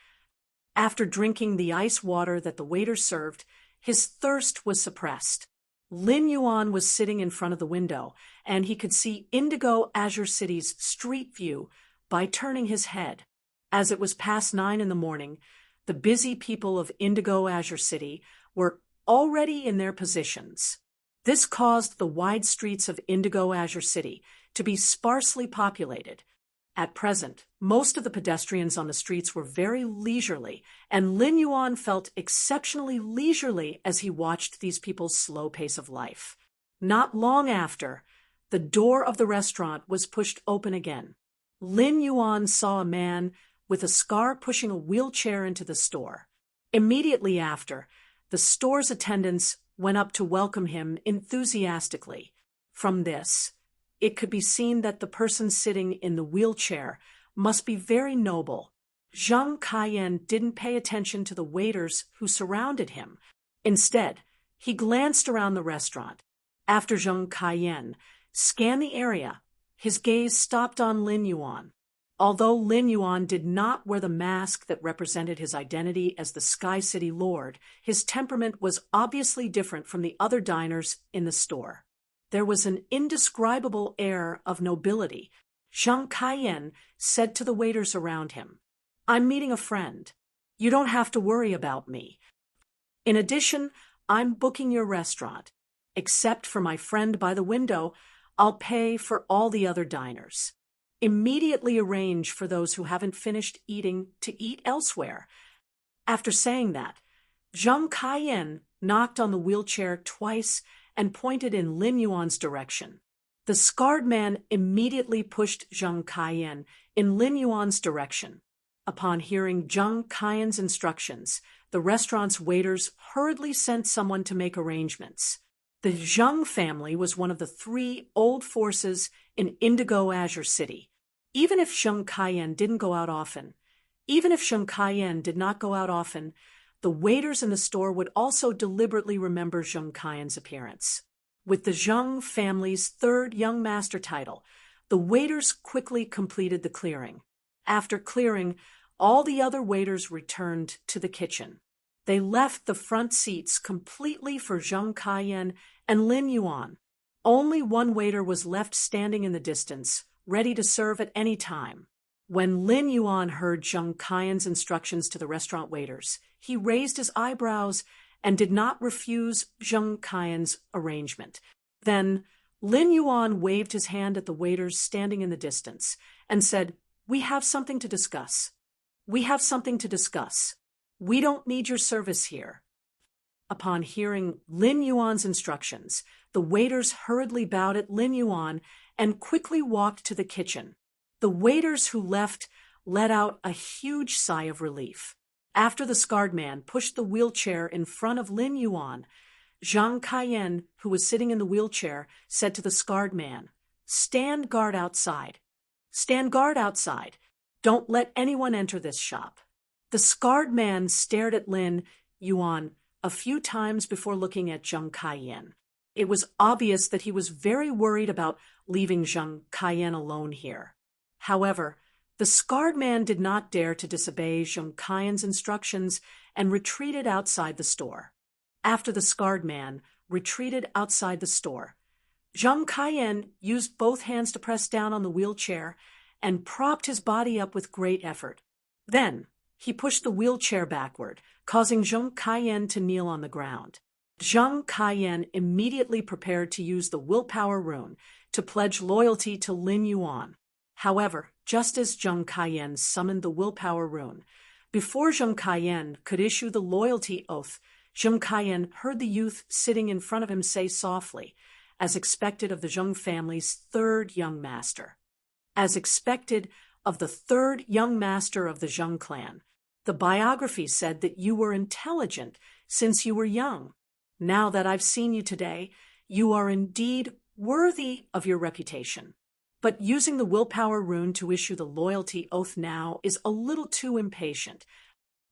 After drinking the ice water that the waiter served, his thirst was suppressed. Lin Yuan was sitting in front of the window, and he could see Indigo Azure City's street view by turning his head. As it was past 9 in the morning, the busy people of Indigo Azure City were already in their positions. This caused the wide streets of Indigo Azure City to be sparsely populated. At present, most of the pedestrians on the streets were very leisurely, and Lin Yuan felt exceptionally leisurely as he watched these people's slow pace of life. Not long after, the door of the restaurant was pushed open again. Lin Yuan saw a man with a scar pushing a wheelchair into the store. Immediately after, the store's attendants went up to welcome him enthusiastically. From this, it could be seen that the person sitting in the wheelchair must be very noble. Zheng Kaiyan didn't pay attention to the waiters who surrounded him. Instead, he glanced around the restaurant. After Zheng Kaiyan scanned the area, his gaze stopped on Lin Yuan. Although Lin Yuan did not wear the mask that represented his identity as the Sky City Lord, his temperament was obviously different from the other diners in the store. There was an indescribable air of nobility. Zheng Kaiyan said to the waiters around him, "I'm meeting a friend. You don't have to worry about me. In addition, I'm booking your restaurant. Except for my friend by the window, I'll pay for all the other diners. Immediately arrange for those who haven't finished eating to eat elsewhere." After saying that, Zheng Kaiyan knocked on the wheelchair twice and pointed in Lin Yuan's direction. The scarred man immediately pushed Zheng Kaiyan in Lin Yuan's direction. Upon hearing Zheng Kaiyan's instructions, the restaurant's waiters hurriedly sent someone to make arrangements. The Zheng family was one of the 3 old forces in Indigo Azure City. Even if Zheng Kaiyan did not go out often, the waiters in the store would also deliberately remember Zheng Kaiyan's appearance. With the Zheng family's 3rd young master title, the waiters quickly completed the clearing. After clearing, all the other waiters returned to the kitchen. They left the front seats completely for Zheng Kaiyan and Lin Yuan. Only one waiter was left standing in the distance, ready to serve at any time. When Lin Yuan heard Zheng Kaiyan's instructions to the restaurant waiters, he raised his eyebrows and did not refuse Zheng Kaiyan's arrangement. Then Lin Yuan waved his hand at the waiters standing in the distance and said, "We have something to discuss. We have something to discuss. We don't need your service here." Upon hearing Lin Yuan's instructions, the waiters hurriedly bowed at Lin Yuan and quickly walked to the kitchen. The waiters who left let out a huge sigh of relief. After the scarred man pushed the wheelchair in front of Lin Yuan, Zheng Kaiyan, who was sitting in the wheelchair, said to the scarred man, "Stand guard outside. Stand guard outside. Don't let anyone enter this shop." The scarred man stared at Lin Yuan a few times before looking at Zheng Kaiyan. It was obvious that he was very worried about leaving Zheng Kaiyan alone here. However, the scarred man did not dare to disobey Zheng Kaiyan's instructions and retreated outside the store. After the scarred man retreated outside the store, Zhang Kaiyan used both hands to press down on the wheelchair and propped his body up with great effort. Then, he pushed the wheelchair backward, causing Zhang Kaiyan to kneel on the ground. Zhang Kaiyan immediately prepared to use the willpower rune to pledge loyalty to Lin Yuan. However, just as Zhang Kaiyan summoned the willpower rune, before Zhang Kaiyan could issue the loyalty oath, Zhang Kaiyan heard the youth sitting in front of him say softly, as expected of the Zhang family's third young master. As expected of the third young master of the Zhang clan, the biography said that you were intelligent since you were young. Now that I've seen you today, you are indeed worthy of your reputation. But using the willpower rune to issue the loyalty oath now is a little too impatient.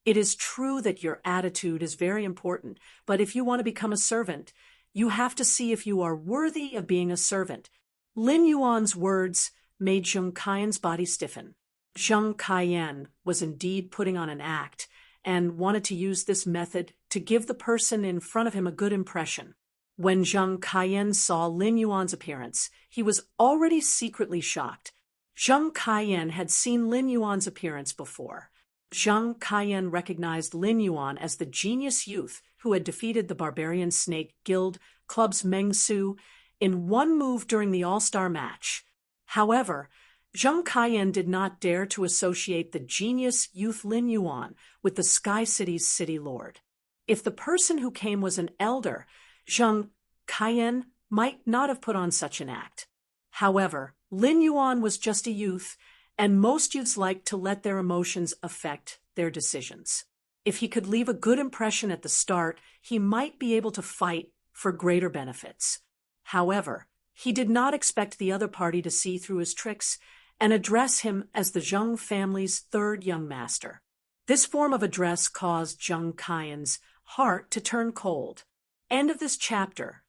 It is true that your attitude is very important, but if you want to become a servant, you have to see if you are worthy of being a servant. Lin Yuan's words made Zhang Kaiyan's body stiffen. Zhang Kaiyan was indeed putting on an act and wanted to use this method to give the person in front of him a good impression. When Zhang Kaiyan saw Lin Yuan's appearance, he was already secretly shocked. Zhang Kaiyan had seen Lin Yuan's appearance before. Zhang Kaiyan recognized Lin Yuan as the genius youth who had defeated the barbarian snake guild club's Meng Su in one move during the all-star match. However, Zhang Kaiyan did not dare to associate the genius youth Lin Yuan with the Sky City's city lord. If the person who came was an elder, Zhang Kaiyan might not have put on such an act. However, Lin Yuan was just a youth, and most youths like to let their emotions affect their decisions. If he could leave a good impression at the start, he might be able to fight for greater benefits. However, he did not expect the other party to see through his tricks and address him as the Zhang family's third young master. This form of address caused Zhang Kaiyan's heart to turn cold. End of this chapter.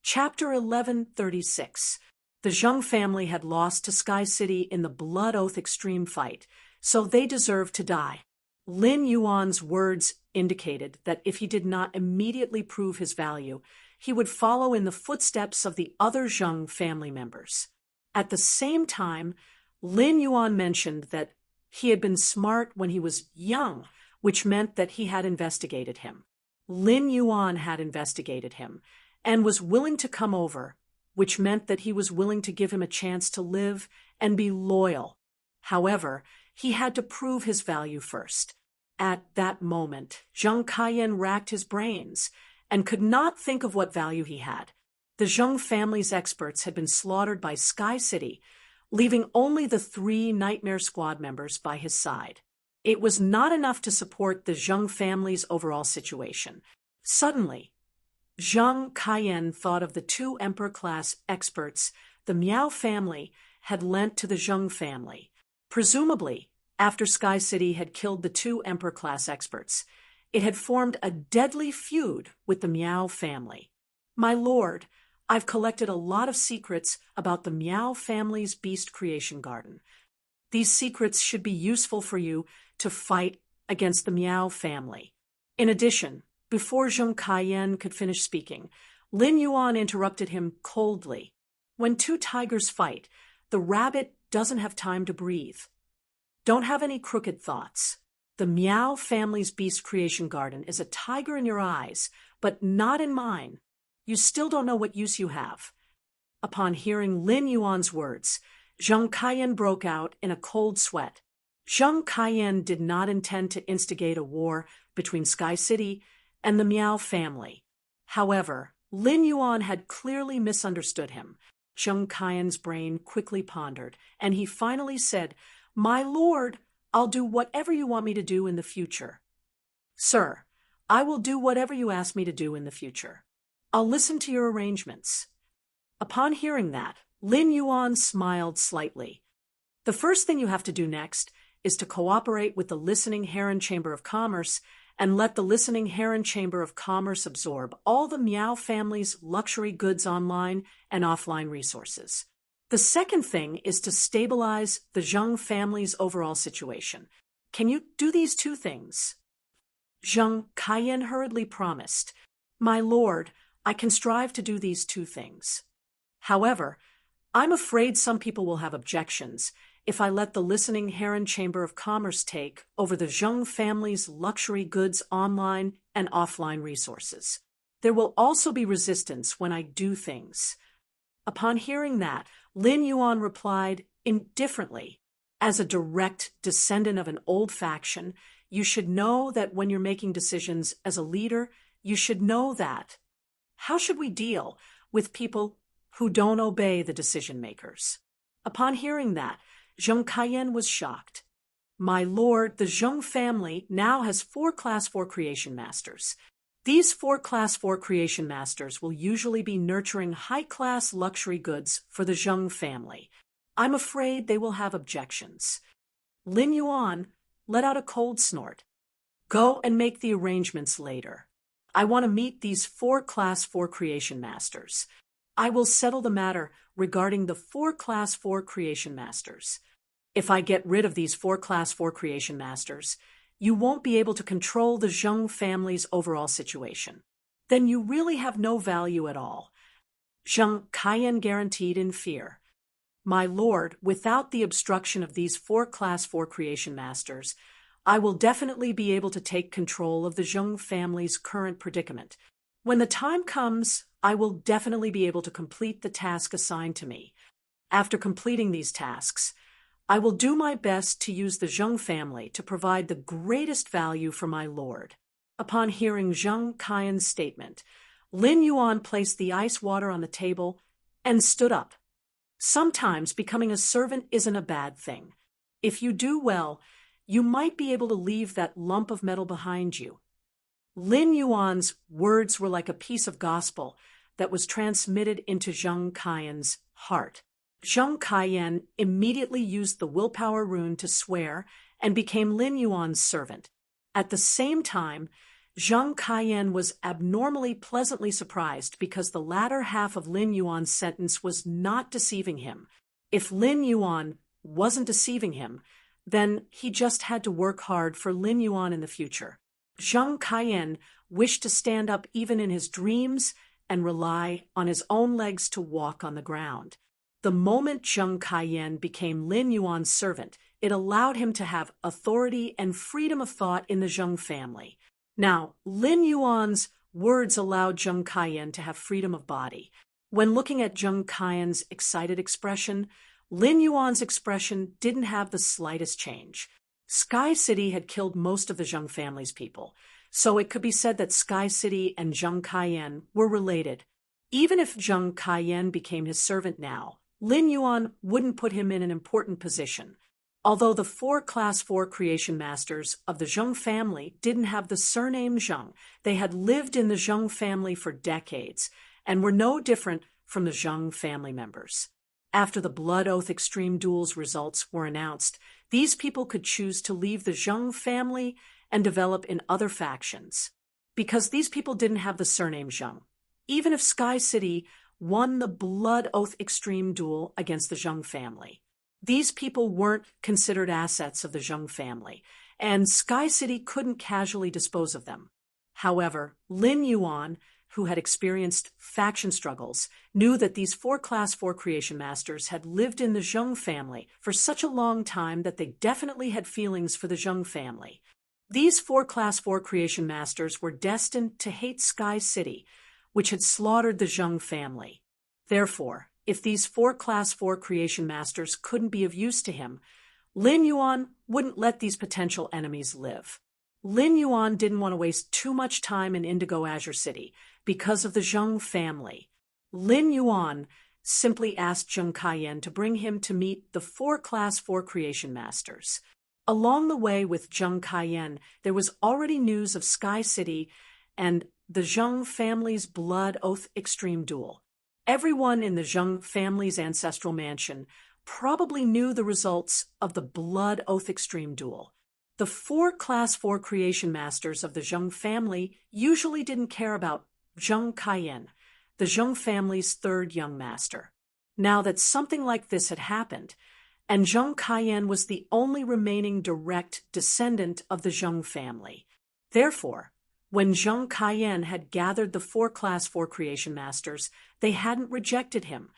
Chapter 1136. The Zhang family had lost to Sky City in the Blood Oath Extreme fight, so they deserved to die. Lin Yuan's words indicated that if he did not immediately prove his value, he would follow in the footsteps of the other Zhang family members. At the same time, Lin Yuan mentioned that he had been smart when he was young, which meant that he had investigated him. Lin Yuan had investigated him and was willing to come over, which meant that he was willing to give him a chance to live and be loyal. However, he had to prove his value first. At that moment, Zhang Kaiyan racked his brains and could not think of what value he had. The Zhang family's experts had been slaughtered by Sky City, leaving only the 3 Nightmare Squad members by his side. It was not enough to support the Zhang family's overall situation. Suddenly, Zhang Kaiyan thought of the 2 Emperor-class experts the Miao family had lent to the Zhang family. Presumably, after Sky City had killed the 2 Emperor-class experts, it had formed a deadly feud with the Miao family. My lord, I've collected a lot of secrets about the Miao family's beast creation garden. These secrets should be useful for you to fight against the Miao family. In addition, before Zhang Kaiyan could finish speaking, Lin Yuan interrupted him coldly. When 2 tigers fight, the rabbit doesn't have time to breathe. Don't have any crooked thoughts. The Miao family's beast creation garden is a tiger in your eyes, but not in mine. You still don't know what use you have. Upon hearing Lin Yuan's words, Zhang Kaiyan broke out in a cold sweat. Zhang Kaiyan did not intend to instigate a war between Sky City and the Miao family. However, Lin Yuan had clearly misunderstood him. Zhang Kaiyan's brain quickly pondered, and he finally said, "My lord, I'll do whatever you want me to do in the future." "Sir, I will do whatever you ask me to do in the future. I'll listen to your arrangements." Upon hearing that, Lin Yuan smiled slightly. "The first thing you have to do next is to cooperate with the Listening Heron Chamber of Commerce and let the Listening Heron Chamber of Commerce absorb all the Miao family's luxury goods online and offline resources. The second thing is to stabilize the Zhang family's overall situation. Can you do these 2 things?" Zhang Kaiyan hurriedly promised, "My lord, I can strive to do these 2 things." However, I'm afraid some people will have objections if I let the listening Heron Chamber of Commerce take over the Zheng family's luxury goods online and offline resources. There will also be resistance when I do things. Upon hearing that, Lin Yuan replied indifferently. As a direct descendant of an old faction, you should know that when you're making decisions as a leader, you should know that. How should we deal with people who don't obey the decision makers? Upon hearing that, Zheng Kaiyan was shocked. My lord, the Zheng family now has 4 Class 4 creation masters. These 4 Class 4 creation masters will usually be nurturing high-class luxury goods for the Zheng family. I'm afraid they will have objections. Lin Yuan let out a cold snort. Go and make the arrangements later. I want to meet these 4 Class 4 creation masters. I will settle the matter regarding the 4 Class 4 creation masters. If I get rid of these 4 Class 4 creation masters, you won't be able to control the Zheng family's overall situation. Then you really have no value at all. Zheng Kaiyan guaranteed in fear. My lord, without the obstruction of these 4 Class 4 creation masters, I will definitely be able to take control of the Zheng family's current predicament. When the time comes, I will definitely be able to complete the task assigned to me. After completing these tasks, I will do my best to use the Zheng family to provide the greatest value for my lord. Upon hearing Zheng Kaiyan's statement, Lin Yuan placed the ice water on the table and stood up. Sometimes becoming a servant isn't a bad thing. If you do well, you might be able to leave that lump of metal behind you. Lin Yuan's words were like a piece of gospel that was transmitted into Zheng Kaiyan's heart. Zheng Kaiyan immediately used the willpower rune to swear and became Lin Yuan's servant. At the same time, Zheng Kaiyan was abnormally pleasantly surprised because the latter half of Lin Yuan's sentence was not deceiving him. If Lin Yuan wasn't deceiving him, then he just had to work hard for Lin Yuan in the future. Zheng Kaiyan wished to stand up even in his dreams and rely on his own legs to walk on the ground. The moment Zheng Kaiyan became Lin Yuan's servant, it allowed him to have authority and freedom of thought in the Zheng family. Now, Lin Yuan's words allowed Zheng Kaiyan to have freedom of body. When looking at Zheng Kaiyan's excited expression, Lin Yuan's expression didn't have the slightest change. Sky City had killed most of the Zheng family's people, so it could be said that Sky City and Zheng Kaiyan were related. Even if Zheng Kaiyan became his servant now, Lin Yuan wouldn't put him in an important position. Although the 4 Class 4 creation masters of the Zheng family didn't have the surname Zheng, they had lived in the Zheng family for decades and were no different from the Zheng family members. After the Blood Oath Extreme Duel's results were announced, these people could choose to leave the Zheng family and develop in other factions. Because these people didn't have the surname Zheng, even if Sky City won the Blood Oath Extreme Duel against the Zheng family, these people weren't considered assets of the Zheng family, and Sky City couldn't casually dispose of them. However, Lin Yuan, who had experienced faction struggles, knew that these 4 Class 4 creation masters had lived in the Zheng family for such a long time that they definitely had feelings for the Zheng family. These 4 Class 4 creation masters were destined to hate Sky City, which had slaughtered the Zheng family. Therefore, if these 4 Class 4 creation masters couldn't be of use to him, Lin Yuan wouldn't let these potential enemies live. Lin Yuan didn't want to waste too much time in Indigo Azure City because of the Zheng family. Lin Yuan simply asked Zheng Kaiyan to bring him to meet the 4 Class 4 creation masters. Along the way with Zheng Kaiyan, there was already news of Sky City and the Zheng family's Blood Oath Extreme Duel. Everyone in the Zheng family's ancestral mansion probably knew the results of the Blood Oath Extreme Duel. The 4 Class 4 creation masters of the Zheng family usually didn't care about Zheng Kaiyan, the Zheng family's 3rd young master. Now that something like this had happened, and Zheng Kaiyan was the only remaining direct descendant of the Zheng family. Therefore, when Zheng Kaiyan had gathered the 4 Class 4 creation masters, they hadn't rejected him,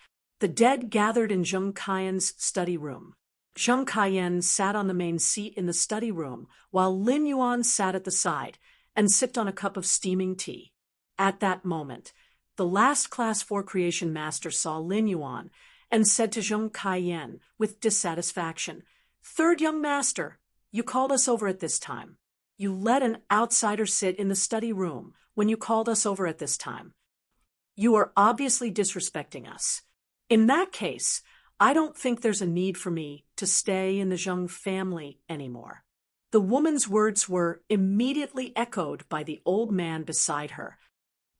The dead gathered in Zheng Kaiyan's study room. Zheng Kaiyan sat on the main seat in the study room, while Lin Yuan sat at the side and sipped on a cup of steaming tea. At that moment, the last Class 4 creation master saw Lin Yuan and said to Zheng Kaiyan with dissatisfaction, "Third young master, you called us over at this time. You let an outsider sit in the study room when you called us over at this time. You are obviously disrespecting us. In that case, I don't think there's a need for me to stay in the Zheng family anymore." The woman's words were immediately echoed by the old man beside her.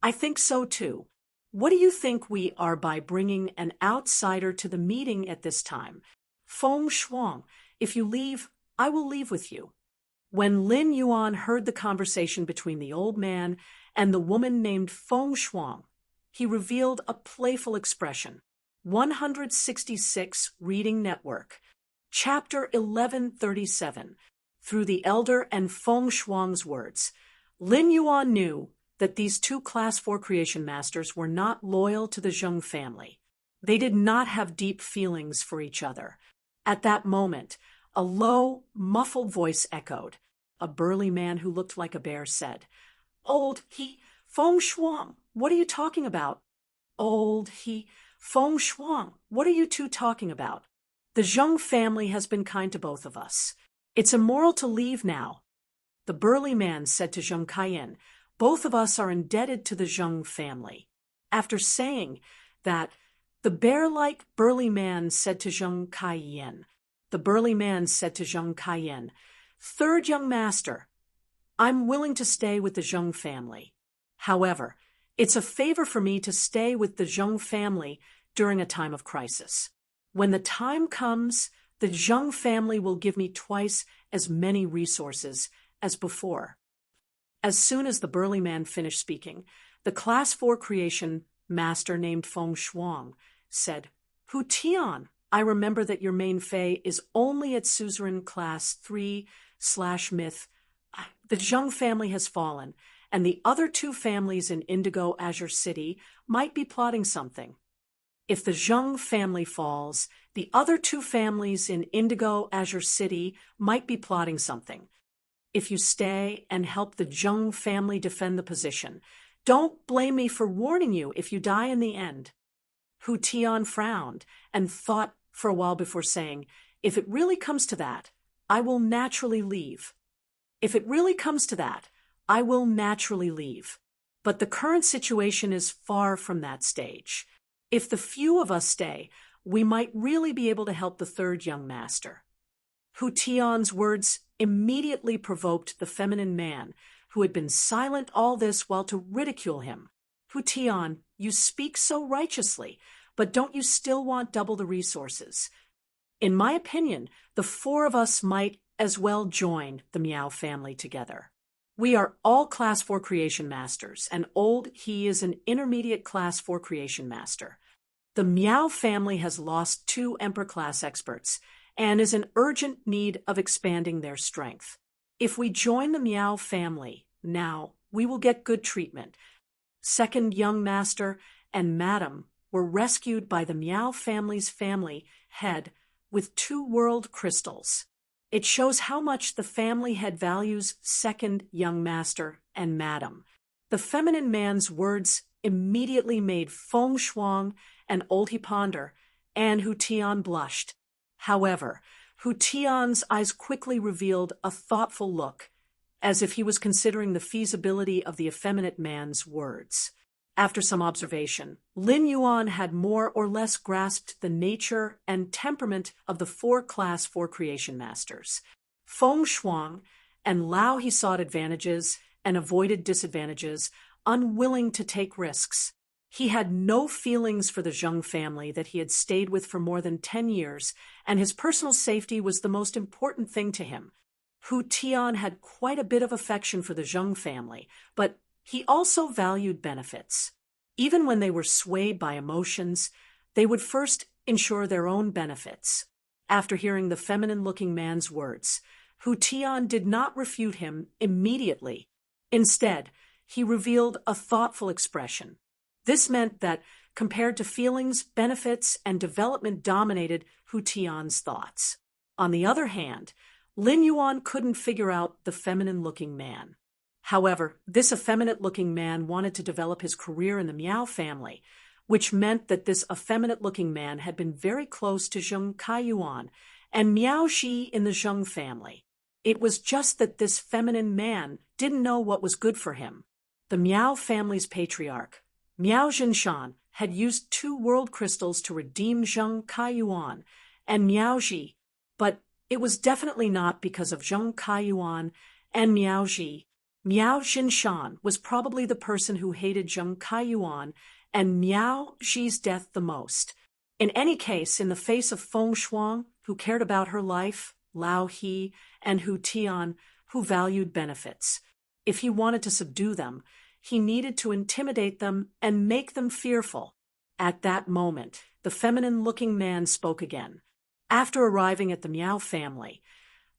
"I think so too. What do you think we are by bringing an outsider to the meeting at this time? Feng Shuang, if you leave, I will leave with you." When Lin Yuan heard the conversation between the old man and the woman named Feng Shuang, he revealed a playful expression. 166 Reading Network, Chapter 1137. Through the elder and Feng Shuang's words, Lin Yuan knew that these two Class 4 creation masters were not loyal to the Zheng family. They did not have deep feelings for each other. At that moment, a low, muffled voice echoed. A burly man who looked like a bear said, Feng Shuang, what are you talking about? Feng Shuang, what are you two talking about? The Zheng family has been kind to both of us. It's immoral to leave now." The burly man said to Zheng Kaiyan, "Both of us are indebted to the Zheng family." After saying that, the bear-like burly man said to Zheng Kaiyan, "Third young master, I'm willing to stay with the Zheng family. However, it's a favor for me to stay with the Zheng family during a time of crisis. When the time comes, the Zheng family will give me twice as many resources as before." As soon as the burly man finished speaking, the Class 4 creation master named Feng Shuang said, "Hu Tian, I remember that your main fei is only at suzerain Class 3/myth. The Zheng family has fallen, and the other two families in Indigo Azure City might be plotting something. If the Zheng family falls, the other two families in Indigo Azure City might be plotting something. If you stay and help the Zheng family defend the position, don't blame me for warning you if you die in the end." Hu Tian frowned and thought for a while before saying, "If it really comes to that, I will naturally leave. But the current situation is far from that stage. If the few of us stay, we might really be able to help the third young master." Hu Tian's words immediately provoked the feminine man, who had been silent all this while to ridicule him. "Hu Tian, you speak so righteously, but don't you still want double the resources? In my opinion, the four of us might as well join the Miao family together. We are all Class 4 creation masters, and he is an intermediate Class 4 creation master. The Miao family has lost 2 Emperor-class experts and is in urgent need of expanding their strength. If we join the Miao family now, we will get good treatment. Second young master and madam were rescued by the Miao family's family head with 2 world crystals. It shows how much the family head values second young master and madam." The feminine man's words immediately made Feng Shuang and He ponder, and Hu Tian blushed. However, Hu Tian's eyes quickly revealed a thoughtful look, as if he was considering the feasibility of the effeminate man's words. After some observation, Lin Yuan had more or less grasped the nature and temperament of the 4 Class 4 creation masters. Feng Shuang and Lao he sought advantages and avoided disadvantages, unwilling to take risks. He had no feelings for the Zheng family that he had stayed with for more than 10 years, and his personal safety was the most important thing to him. Hu Tian had quite a bit of affection for the Zheng family, but he also valued benefits. Even when they were swayed by emotions, they would first ensure their own benefits. After hearing the feminine-looking man's words, Hu Tian did not refute him immediately. Instead, he revealed a thoughtful expression. This meant that compared to feelings, benefits, and development dominated Hu Tian's thoughts. On the other hand, Lin Yuan couldn't figure out the feminine-looking man. However, this effeminate-looking man wanted to develop his career in the Miao family, which meant that this effeminate-looking man had been very close to Zheng Kaiyuan and Miao Xi in the Zheng family. It was just that this feminine man didn't know what was good for him. The Miao family's patriarch, Miao Jinshan, had used 2 world crystals to redeem Zheng Kaiyuan and Miao Xi, but it was definitely not because of Zheng Kaiyuan and Miao Xi. Miao Jinshan was probably the person who hated Zheng Kaiyuan and Miao Xi's death the most. In any case, in the face of Feng Shuang, who cared about her life, Lao He, and Hu Tian, who valued benefits, if he wanted to subdue them, he needed to intimidate them and make them fearful. At that moment, the feminine-looking man spoke again. After arriving at the Miao family,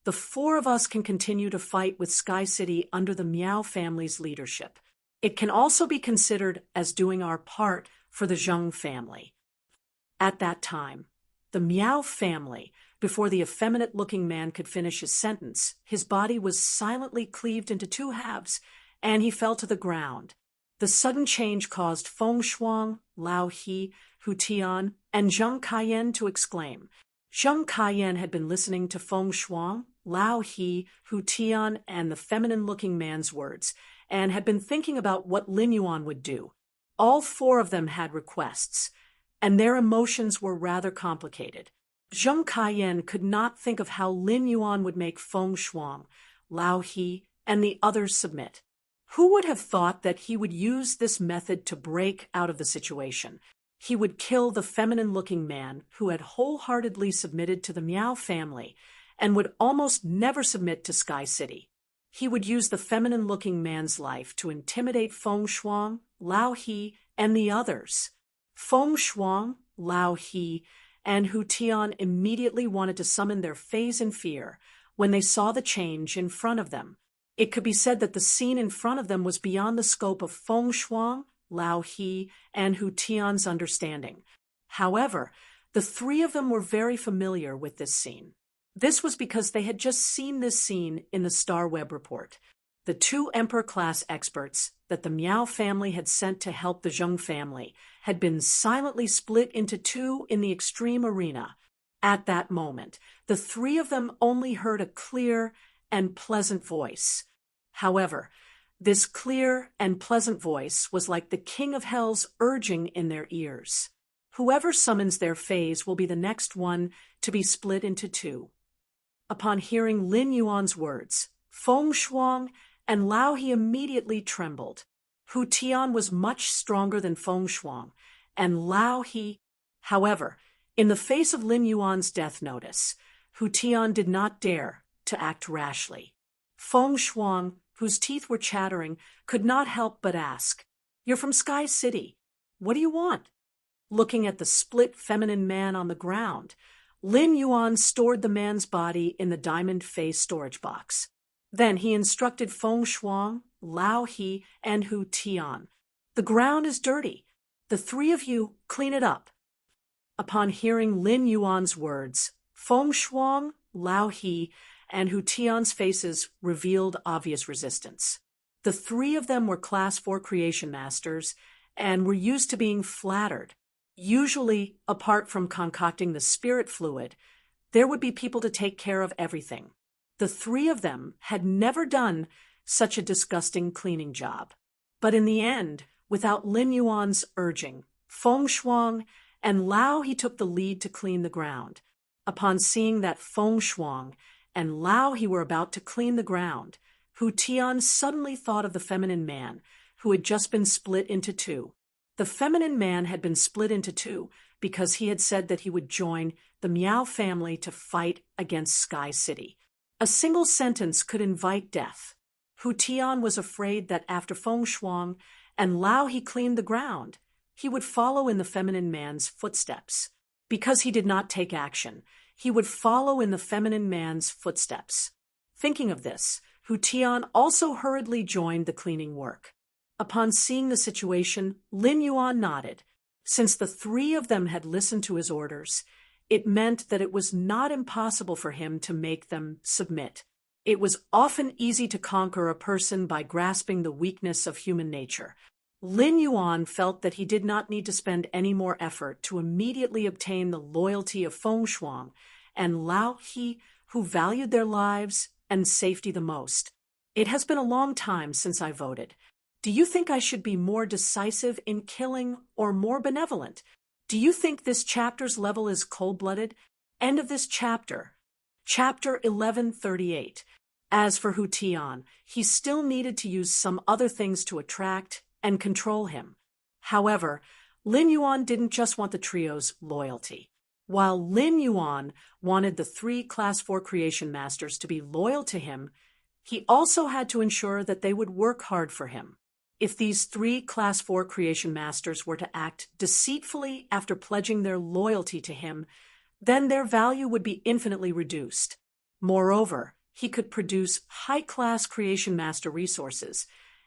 the 4 of us can continue to fight with Sky City under the Miao family's leadership. It can also be considered as doing our part for the Zheng family. At that time, the Miao family, before the effeminate-looking man could finish his sentence, his body was silently cleaved into 2 halves, and he fell to the ground. The sudden change caused Feng Shuang, Lao He, Hu Tian, and Zheng Kaiyan to exclaim. Zheng Kaiyan had been listening to Feng Shuang, Lao He, Hu Tian, and the feminine-looking man's words, and had been thinking about what Lin Yuan would do. All 4 of them had requests, and their emotions were rather complicated. Zheng Kaiyan could not think of how Lin Yuan would make Feng Shuang, Lao He, and the others submit. Who would have thought that he would use this method to break out of the situation? He would kill the feminine-looking man who had wholeheartedly submitted to the Miao family and would almost never submit to Sky City. He would use the feminine-looking man's life to intimidate Feng Shuang, Lao He, and the others. Feng Shuang, Lao He, and Hu Tian immediately wanted to summon their fays in fear when they saw the change in front of them. It could be said that the scene in front of them was beyond the scope of Feng Shuang, Lao He, and Hu Tian's understanding. However, the 3 of them were very familiar with this scene. This was because they had just seen this scene in the Star Web report. The 2 Emperor-class experts that the Miao family had sent to help the Zheng family had been silently split into 2 in the extreme arena. At that moment, the 3 of them only heard a clear and pleasant voice. However, this clear and pleasant voice was like the king of hell's urging in their ears. Whoever summons their fays will be the next one to be split into 2. Upon hearing Lin Yuan's words, Feng Shuang and Lao He immediately trembled. Hu Tian was much stronger than Feng Shuang, and Lao He. However, in the face of Lin Yuan's death notice, Hu Tian did not dare to act rashly. Feng Shuang, whose teeth were chattering, could not help but ask, "You're from Sky City. What do you want?" Looking at the split feminine man on the ground, Lin Yuan stored the man's body in the diamond face storage box. Then he instructed Feng Shuang, Lao He, and Hu Tian. "The ground is dirty. The 3 of you clean it up." Upon hearing Lin Yuan's words, Feng Shuang, Lao He, and Hu Tian's faces revealed obvious resistance. The 3 of them were Class 4 creation masters and were used to being flattered. Usually, apart from concocting the spirit fluid, there would be people to take care of everything. The 3 of them had never done such a disgusting cleaning job. But in the end, without Lin Yuan's urging, Feng Shuang and Lao He took the lead to clean the ground. Upon seeing that Feng Shuang and Lao He were about to clean the ground, Hu Tian suddenly thought of the feminine man, who had just been split into 2. The feminine man had been split into 2 because he had said that he would join the Miao family to fight against Sky City. A single sentence could invite death. Hu Tian was afraid that after Feng Shuang and Lao He cleaned the ground, he would follow in the feminine man's footsteps. Because he did not take action, he would follow in the feminine man's footsteps. Thinking of this, Hu Tian also hurriedly joined the cleaning work. Upon seeing the situation, Lin Yuan nodded. Since the three of them had listened to his orders, it meant that it was not impossible for him to make them submit. It was often easy to conquer a person by grasping the weakness of human nature. Lin Yuan felt that he did not need to spend any more effort to immediately obtain the loyalty of Feng Shuang and Lao He, who valued their lives and safety the most. It has been a long time since I voted. Do you think I should be more decisive in killing or more benevolent? Do you think this chapter's level is cold-blooded? End of this chapter. Chapter 1138. As for Hu Tian, he still needed to use some other things to attract and control him. However, Lin Yuan didn't just want the trio's loyalty. While Lin Yuan wanted the three Class 4 creation masters to be loyal to him, he also had to ensure that they would work hard for him. If these three Class 4 creation masters were to act deceitfully after pledging their loyalty to him, then their value would be infinitely reduced. Moreover, he could produce high-class creation master resources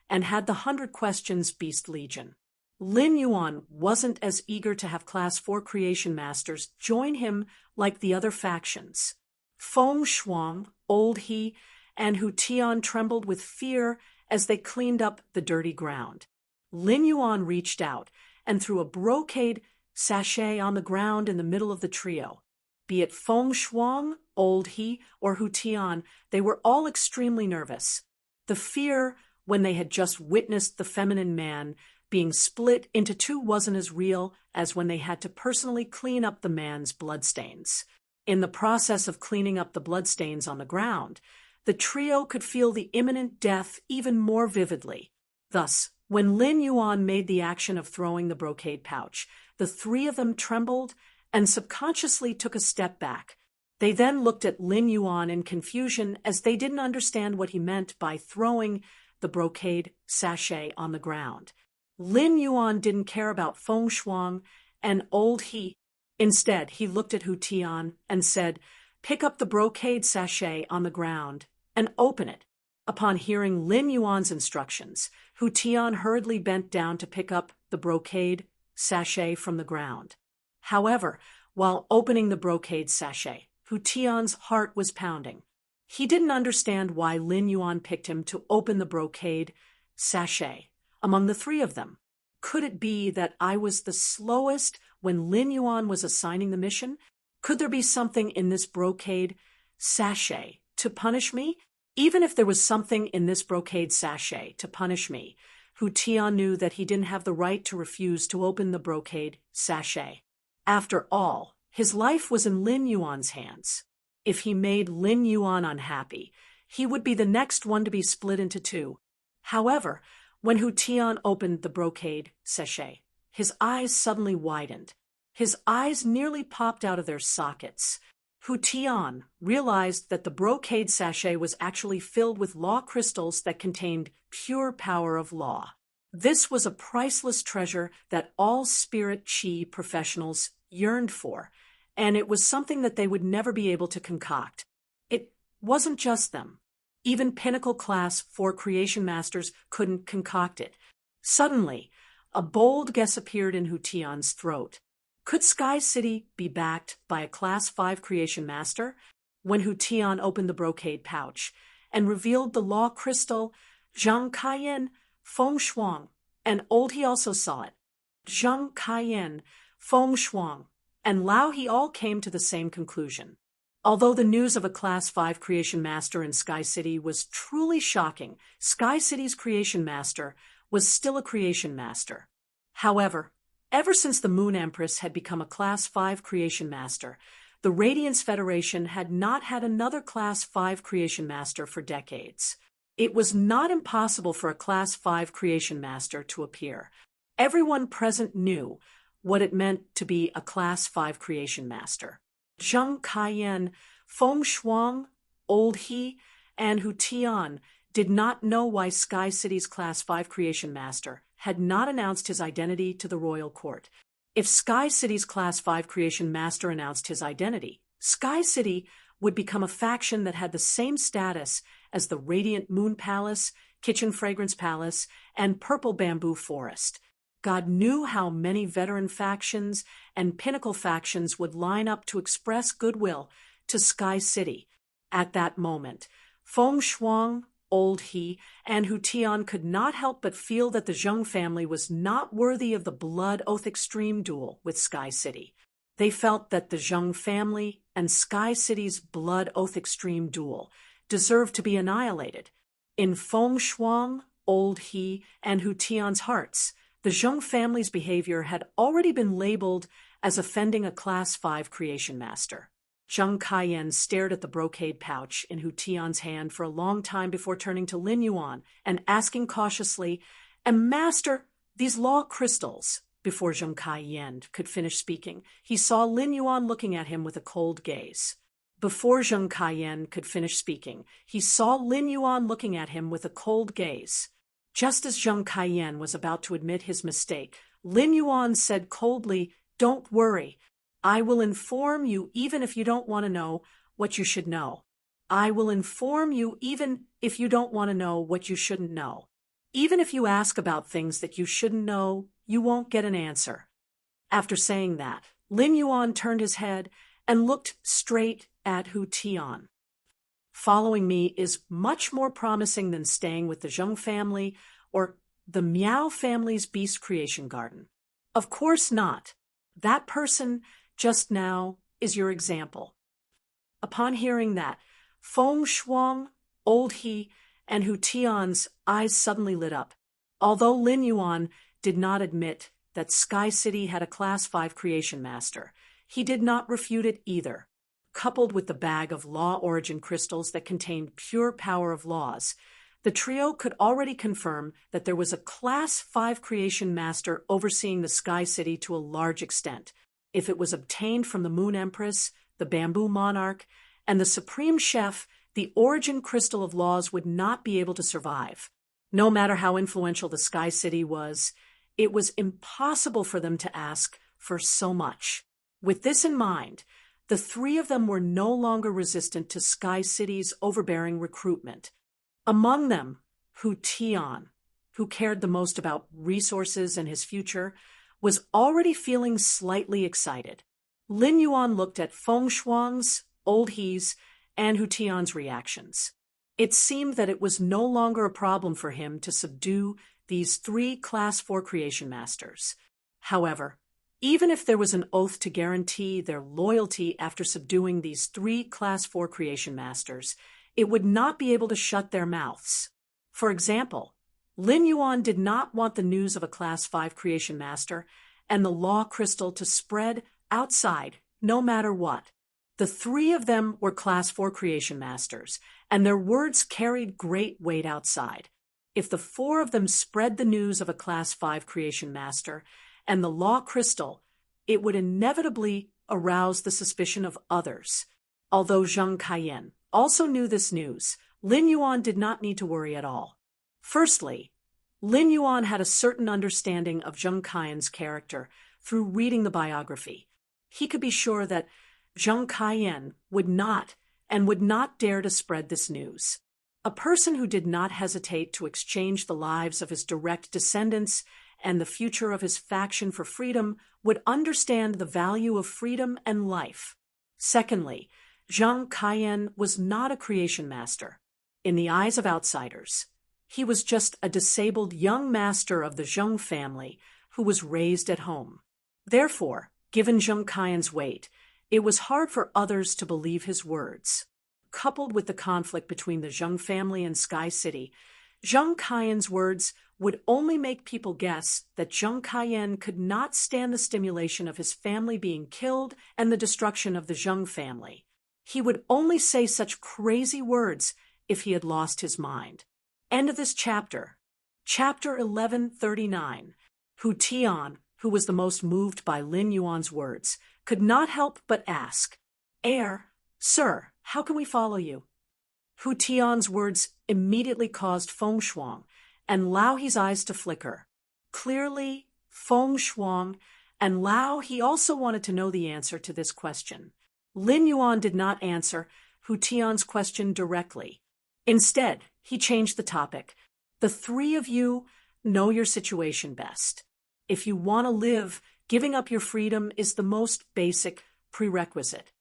and had the 100 Questions Beast Legion. Lin Yuan wasn't as eager to have Class 4 creation masters join him like the other factions. Feng Shuang, Old He, and Hu Tian trembled with fear as they cleaned up the dirty ground. Lin Yuan reached out and threw a brocade sachet on the ground in the middle of the trio. Be it Feng Shuang, Old He, or Hu Tian, they were all extremely nervous. The fear when they had just witnessed the feminine man being split into two wasn't as real as when they had to personally clean up the man's bloodstains. In the process of cleaning up the bloodstains on the ground, the trio could feel the imminent death even more vividly. Thus, when Lin Yuan made the action of throwing the brocade pouch, the three of them trembled and subconsciously took a step back. They then looked at Lin Yuan in confusion as they didn't understand what he meant by throwing the brocade sachet on the ground. Lin Yuan didn't care about Feng Shuang and Old He. Instead, he looked at Hu Tian and said, "Pick up the brocade sachet on the ground and open it." Upon hearing Lin Yuan's instructions, Hu Tian hurriedly bent down to pick up the brocade sachet from the ground. However, while opening the brocade sachet, Hu Tian's heart was pounding. He didn't understand why Lin Yuan picked him to open the brocade sachet among the three of them. Could it be that I was the slowest when Lin Yuan was assigning the mission? Could there be something in this brocade sachet to punish me? Even if there was something in this brocade sachet to punish me, Hu Tian knew that he didn't have the right to refuse to open the brocade sachet. After all, his life was in Lin Yuan's hands. If he made Lin Yuan unhappy, he would be the next one to be split into two. However, when Hu Tian opened the brocade sachet, his eyes suddenly widened. His eyes nearly popped out of their sockets. Hu Tian realized that the brocade sachet was actually filled with law crystals that contained pure power of law. This was a priceless treasure that all spirit chi professionals yearned for, and it was something that they would never be able to concoct. It wasn't just them. Even pinnacle class 4 creation masters couldn't concoct it. Suddenly, a bold guess appeared in Hu Tian's throat. Could Sky City be backed by a Class 5 creation master? When Hu Tian opened the brocade pouch and revealed the law crystal, Zhang Kaiyan, Feng Shuang, and Old He also saw it. Zhang Kaiyan, Feng Shuang, and Lao He all came to the same conclusion. Although the news of a Class 5 creation master in Sky City was truly shocking, Sky City's creation master was still a creation master. However, ever since the Moon Empress had become a Class 5 creation master, the Radiance Federation had not had another Class 5 creation master for decades. It was not impossible for a Class 5 creation master to appear. Everyone present knew what it meant to be a Class 5 creation master. Zhang Kaiyan, Feng Shuang, Old He, and Hu Tian did not know why Sky City's Class 5 creation master had not announced his identity to the royal court. If Sky City's Class 5 creation master announced his identity, Sky City would become a faction that had the same status as the Radiant Moon Palace, Kitchen Fragrance Palace, and Purple Bamboo Forest. God knew how many veteran factions and pinnacle factions would line up to express goodwill to Sky City. At that moment, Feng Shuang, Old He, and Hu Tian could not help but feel that the Zheng family was not worthy of the Blood Oath Extreme duel with Sky City. They felt that the Zheng family and Sky City's Blood Oath Extreme duel deserved to be annihilated. In Feng Shuang, Old He, and Hu Tian's hearts, the Zheng family's behavior had already been labeled as offending a Class 5 creation master. Zheng Kaiyan stared at the brocade pouch in Hu Tian's hand for a long time before turning to Lin Yuan and asking cautiously, "And Master, these law crystals?" Before Zheng Kaiyan could finish speaking, he saw Lin Yuan looking at him with a cold gaze. Before Zheng Kaiyan could finish speaking, he saw Lin Yuan looking at him with a cold gaze. Just as Zheng Kaiyan was about to admit his mistake, Lin Yuan said coldly, "Don't worry. I will inform you even if you don't want to know what you should know. I will inform you even if you don't want to know what you shouldn't know. Even if you ask about things that you shouldn't know, you won't get an answer." After saying that, Lin Yuan turned his head and looked straight at Hu Tian. "Following me is much more promising than staying with the Zheng family or the Miao family's beast creation garden. Of course not. That person just now is your example." Upon hearing that, Feng Shuang, Old He, and Hu Tian's eyes suddenly lit up. Although Lin Yuan did not admit that Sky City had a Class 5 creation master, he did not refute it either. Coupled with the bag of law origin crystals that contained pure power of laws, the trio could already confirm that there was a Class 5 creation master overseeing the Sky City to a large extent. If it was obtained from the Moon Empress, the Bamboo Monarch, and the Supreme Chef, the origin crystal of laws would not be able to survive. No matter how influential the Sky City was, it was impossible for them to ask for so much. With this in mind, the three of them were no longer resistant to Sky City's overbearing recruitment. Among them, Hu Tian, who cared the most about resources and his future, was already feeling slightly excited. Lin Yuan looked at Feng Shuang's, Old He's, and Hu Tian's reactions. It seemed that it was no longer a problem for him to subdue these three Class 4 creation masters. However, even if there was an oath to guarantee their loyalty after subduing these three Class 4 creation masters, it would not be able to shut their mouths. For example, Lin Yuan did not want the news of a Class 5 creation master and the law crystal to spread outside, no matter what. The three of them were Class 4 creation masters, and their words carried great weight outside. If the four of them spread the news of a Class 5 creation master and the law crystal, it would inevitably arouse the suspicion of others. Although Zheng Kaiyan also knew this news, Lin Yuan did not need to worry at all. Firstly, Lin Yuan had a certain understanding of Zheng Kaiyan's character through reading the biography. He could be sure that Zheng Kaiyan would not dare to spread this news. A person who did not hesitate to exchange the lives of his direct descendants and the future of his faction for freedom would understand the value of freedom and life. Secondly, Zheng Kaiyan was not a creation master. In the eyes of outsiders, he was just a disabled young master of the Zheng family who was raised at home. Therefore, given Zheng Kaiyan's weight, it was hard for others to believe his words. Coupled with the conflict between the Zheng family and Sky City, Zheng Kaiyan's words would only make people guess that Zheng Kaiyan could not stand the stimulation of his family being killed and the destruction of the Zheng family. He would only say such crazy words if he had lost his mind. End of this chapter. Chapter 1139. Hu Tian, who was the most moved by Lin Yuan's words, could not help but ask, Sir, how can we follow you?" Hu Tian's words immediately caused Feng Shuang and Lao He's eyes to flicker. Clearly, Feng Shuang and Lao He also wanted to know the answer to this question. Lin Yuan did not answer Hu Tian's question directly. Instead, he changed the topic. "The three of you know your situation best. If you want to live, giving up your freedom is the most basic prerequisite.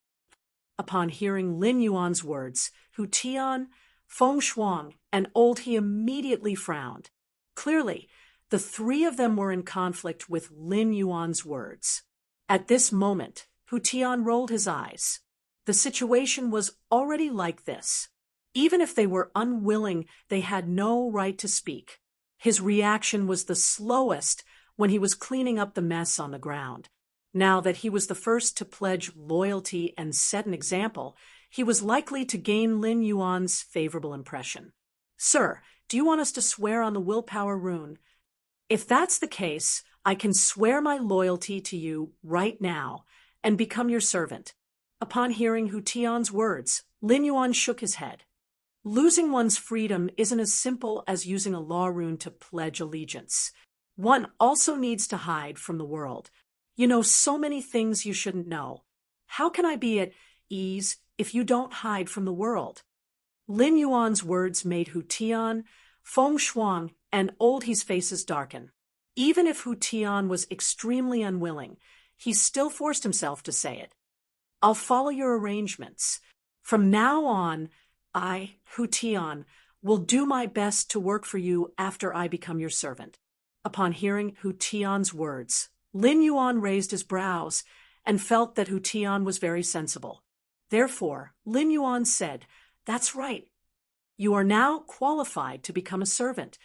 Upon hearing Lin Yuan's words, Hu Tian, Feng Shuang, and Old He immediately frowned. Clearly, the three of them were in conflict with Lin Yuan's words. At this moment, Hu Tian rolled his eyes. The situation was already like this. Even if they were unwilling, they had no right to speak. His reaction was the slowest when he was cleaning up the mess on the ground. Now that he was the first to pledge loyalty and set an example, he was likely to gain Lin Yuan's favorable impression. "Sir, do you want us to swear on the willpower rune? If that's the case, I can swear my loyalty to you right now and become your servant." Upon hearing Hu Tian's words, Lin Yuan shook his head. Losing one's freedom isn't as simple as using a law rune to pledge allegiance. One also needs to hide from the world. You know so many things you shouldn't know. How can I be at ease if you don't hide from the world? Lin Yuan's words made Hu Tian, Feng Shuang, and Old He's faces darken. Even if Hu Tian was extremely unwilling, he still forced himself to say it. "I'll follow your arrangements. From now on, I, Hu Tian, will do my best to work for you after I become your servant." Upon hearing Hu Tian's words, Lin Yuan raised his brows and felt that Hu Tian was very sensible. Therefore, Lin Yuan said, "That's right. You are now qualified to become a servant."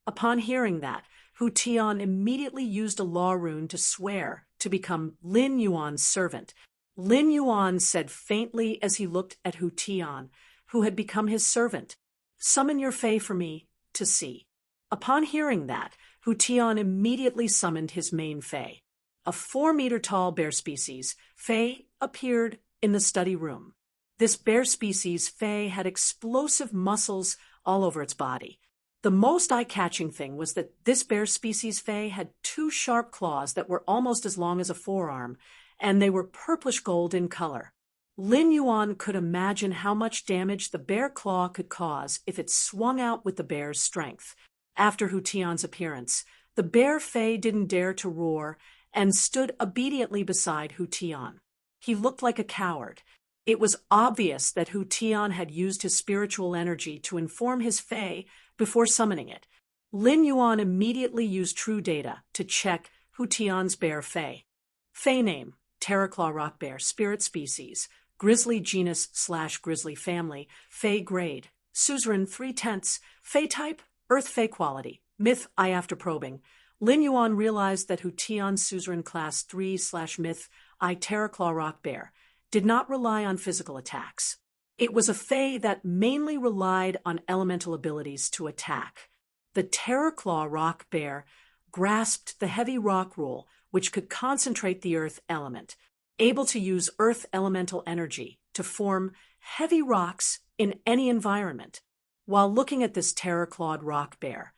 Upon hearing that, Hu Tian immediately used a law rune to swear to become Lin Yuan's servant. Lin Yuan said faintly as he looked at Hu Tian, who had become his servant, "Summon your Fae for me to see." Upon hearing that, Hu Tian immediately summoned his main Fae. A 4-meter-tall bear species, Fae, appeared in the study room. This bear species Fae had explosive muscles all over its body. The most eye-catching thing was that this bear species Fae had 2 sharp claws that were almost as long as a forearm, and they were purplish gold in color. Lin Yuan could imagine how much damage the bear claw could cause if it swung out with the bear's strength. After Hu Tian's appearance, the bear Fae didn't dare to roar and stood obediently beside Hu Tian. He looked like a coward. It was obvious that Hu Tian had used his spiritual energy to inform his Fae before summoning it. Lin Yuan immediately used True Data to check Hu Tian's bear Fae. Fae name: Terraclaw rock bear, spirit species, grizzly genus/grizzly family, Fae grade, suzerain 3/10, Fae type, earth Fae quality, myth I. After probing, Lin Yuan realized that Hu Tian's suzerain class 3/myth I Terraclaw rock bear did not rely on physical attacks. It was a Fae that mainly relied on elemental abilities to attack. The Terraclaw rock bear grasped the heavy rock rule, which could concentrate the earth element, able to use earth elemental energy to form heavy rocks in any environment. While looking at this terraclawed rock bear,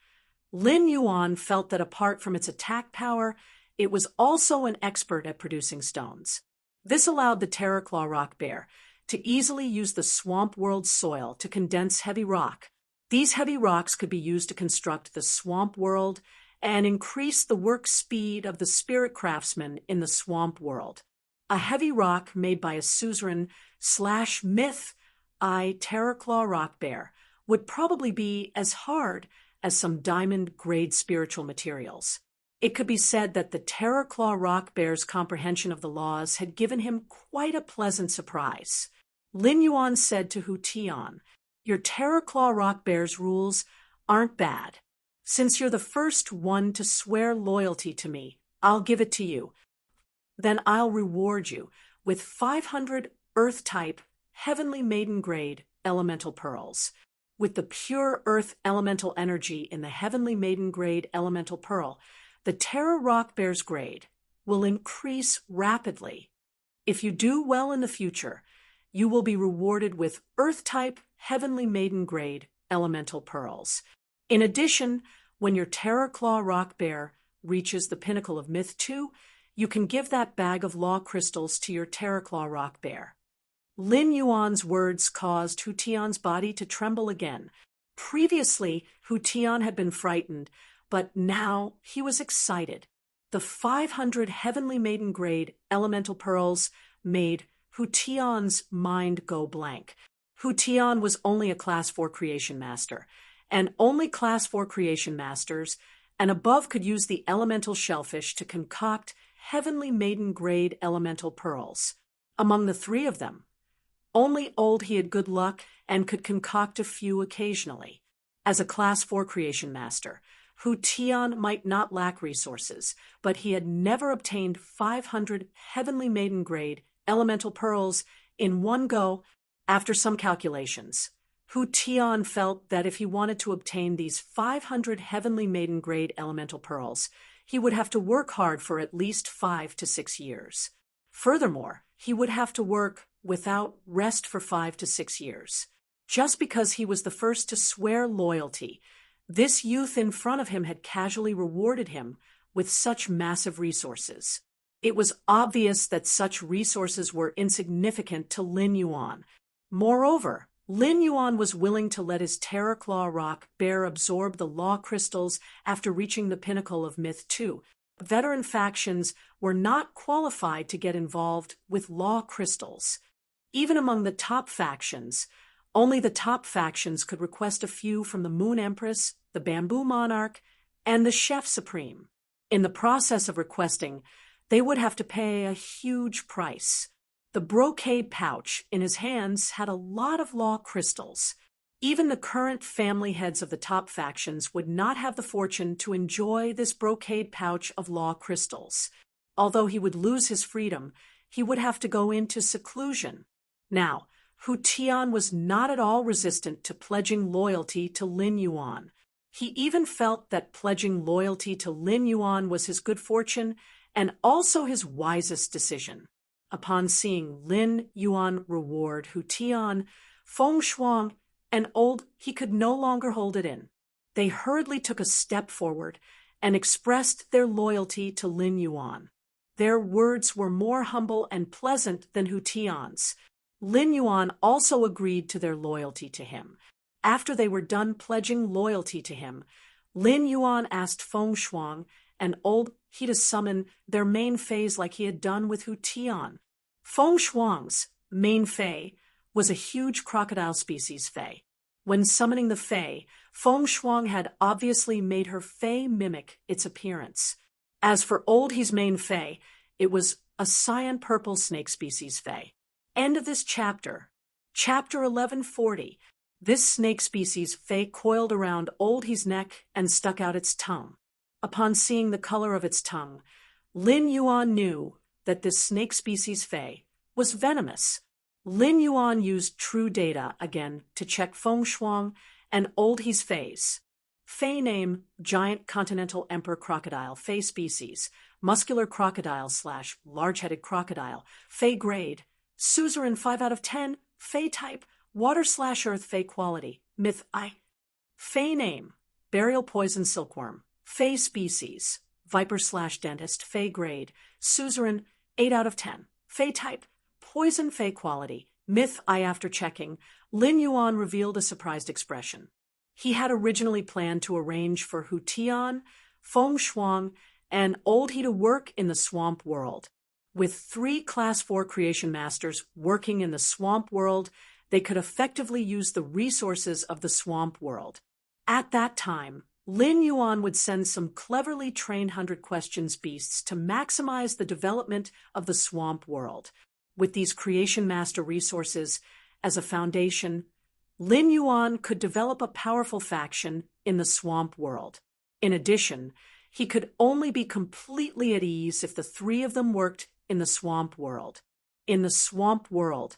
Lin Yuan felt that apart from its attack power, it was also an expert at producing stones. This allowed the terraclaw rock bear to easily use the swamp world soil to condense heavy rock. These heavy rocks could be used to construct the swamp world and increase the work speed of the spirit craftsmen in the swamp world. A heavy rock made by a suzerain/myth I Terraclaw rock bear would probably be as hard as some diamond-grade spiritual materials. It could be said that the Terraclaw rock bear's comprehension of the laws had given him quite a pleasant surprise. Lin Yuan said to Hu Tian, "Your Terraclaw rock bear's rules aren't bad. Since you're the first one to swear loyalty to me, I'll give it to you. Then I'll reward you with 500 Earth-type, Heavenly Maiden-grade elemental pearls. With the pure Earth elemental energy in the Heavenly Maiden-grade elemental pearl, the Terra Rock Bear's grade will increase rapidly. If you do well in the future, you will be rewarded with Earth-type, Heavenly Maiden-grade elemental pearls. In addition, when your Terraclaw rock bear reaches the pinnacle of Myth 2, you can give that bag of law crystals to your Terraclaw rock bear." Lin Yuan's words caused Hu Tian's body to tremble again. Previously, Hu Tian had been frightened, but now he was excited. The 500 heavenly maiden grade elemental pearls made Hu Tian's mind go blank. Hu Tian was only a Class 4 creation master, and only Class 4 creation masters and above could use the elemental shellfish to concoct heavenly maiden grade elemental pearls. Among the three of them, only Old he had good luck and could concoct a few occasionally. As a Class 4 creation master, Hu Tian might not lack resources, but he had never obtained 500 heavenly maiden grade elemental pearls in one go. After some calculations, Hu Tian felt that if he wanted to obtain these 500 heavenly maiden grade elemental pearls, he would have to work hard for at least 5 to 6 years. Furthermore, he would have to work without rest for 5 to 6 years. Just because he was the first to swear loyalty, this youth in front of him had casually rewarded him with such massive resources. It was obvious that such resources were insignificant to Lin Yuan. Moreover, Lin Yuan was willing to let his Terror Claw Rock Bear absorb the law crystals after reaching the pinnacle of Myth 2. Veteran factions were not qualified to get involved with law crystals. Even among the top factions, only the top factions could request a few from the Moon Empress, the Bamboo Monarch, and the Chef Supreme. In the process of requesting, they would have to pay a huge price. The brocade pouch in his hands had a lot of law crystals. Even the current family heads of the top factions would not have the fortune to enjoy this brocade pouch of law crystals. Although he would lose his freedom, he would have to go into seclusion. Now, Hu Tian was not at all resistant to pledging loyalty to Lin Yuan. He even felt that pledging loyalty to Lin Yuan was his good fortune and also his wisest decision. Upon seeing Lin Yuan reward Hu Tian, Feng Shuang, and Old, he could no longer hold it in. They hurriedly took a step forward and expressed their loyalty to Lin Yuan. Their words were more humble and pleasant than Hu Tian's. Lin Yuan also agreed to their loyalty to him. After they were done pledging loyalty to him, Lin Yuan asked Feng Shuang and Old he to summon their main fays like he had done with Hu Tian. Feng Shuang's main fay was a huge crocodile species fay. When summoning the fay, Feng Shuang had obviously made her fay mimic its appearance. As for Old he's main fay, it was a cyan purple snake species fay. End of this chapter. Chapter 1140. This snake species fay coiled around Old he's neck and stuck out its tongue. Upon seeing the color of its tongue, Lin Yuan knew that this snake species fay was venomous. Lin Yuan used true data again to check Feng Shuang and Old he's fays. Fay name, giant continental emperor crocodile, fay species, muscular crocodile / large-headed crocodile, fay grade, suzerain 5 out of 10, fay type, water / earth fay quality, myth I. Fay name, burial poison silkworm, fay species, viper / dentist, fay grade, suzerain 8 out of 10, fay type, poison fay quality, myth I. After checking, Lin Yuan revealed a surprised expression. He had originally planned to arrange for Hu Tian, Feng Shuang, and Old he to work in the swamp world. With 3 Class 4 creation masters working in the swamp world, they could effectively use the resources of the swamp world. At that time, Lin Yuan would send some cleverly trained 100 questions beasts to maximize the development of the swamp world. With these creation master resources as a foundation, Lin Yuan could develop a powerful faction in the swamp world. In addition, he could only be completely at ease if the 3 of them worked in the swamp world. In the swamp world,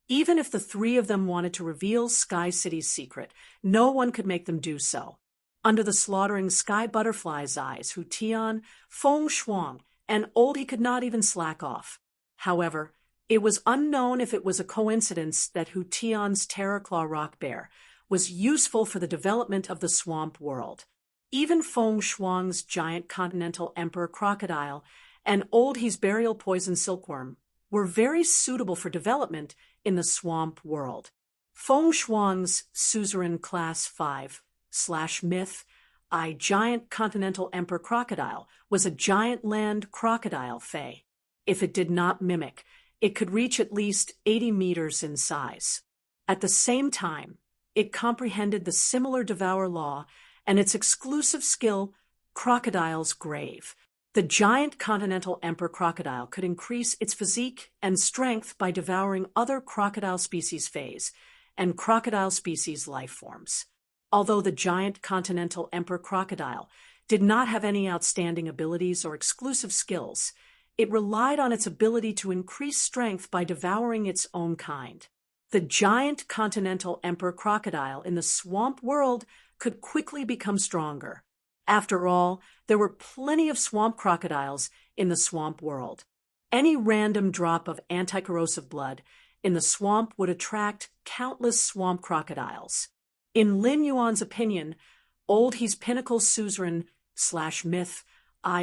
even if the 3 of them wanted to reveal Sky City's secret, no one could make them do so. Under the slaughtering sky butterfly's eyes, Hu Tian, Feng Shuang, and Old he could not even slack off. However, it was unknown if it was a coincidence that Hu Tian's Terror Claw Rock Bear was useful for the development of the swamp world. Even Feng Shuang's giant continental emperor crocodile and Old he's burial poison silkworm were very suitable for development in the swamp world. Feng Shuang's suzerain class 5 / myth a giant continental emperor crocodile, was a giant land crocodile fey. If it did not mimic, it could reach at least 80 meters in size. At the same time, it comprehended the similar devour law and its exclusive skill, crocodile's grave. The giant continental emperor crocodile could increase its physique and strength by devouring other crocodile species fays and crocodile species life forms. Although the giant continental emperor crocodile did not have any outstanding abilities or exclusive skills, it relied on its ability to increase strength by devouring its own kind. The giant continental emperor crocodile in the swamp world could quickly become stronger. After all, there were plenty of swamp crocodiles in the swamp world. Any random drop of anti-corrosive blood in the swamp would attract countless swamp crocodiles. In Lin Yuan's opinion, Old He's pinnacle suzerain/myth,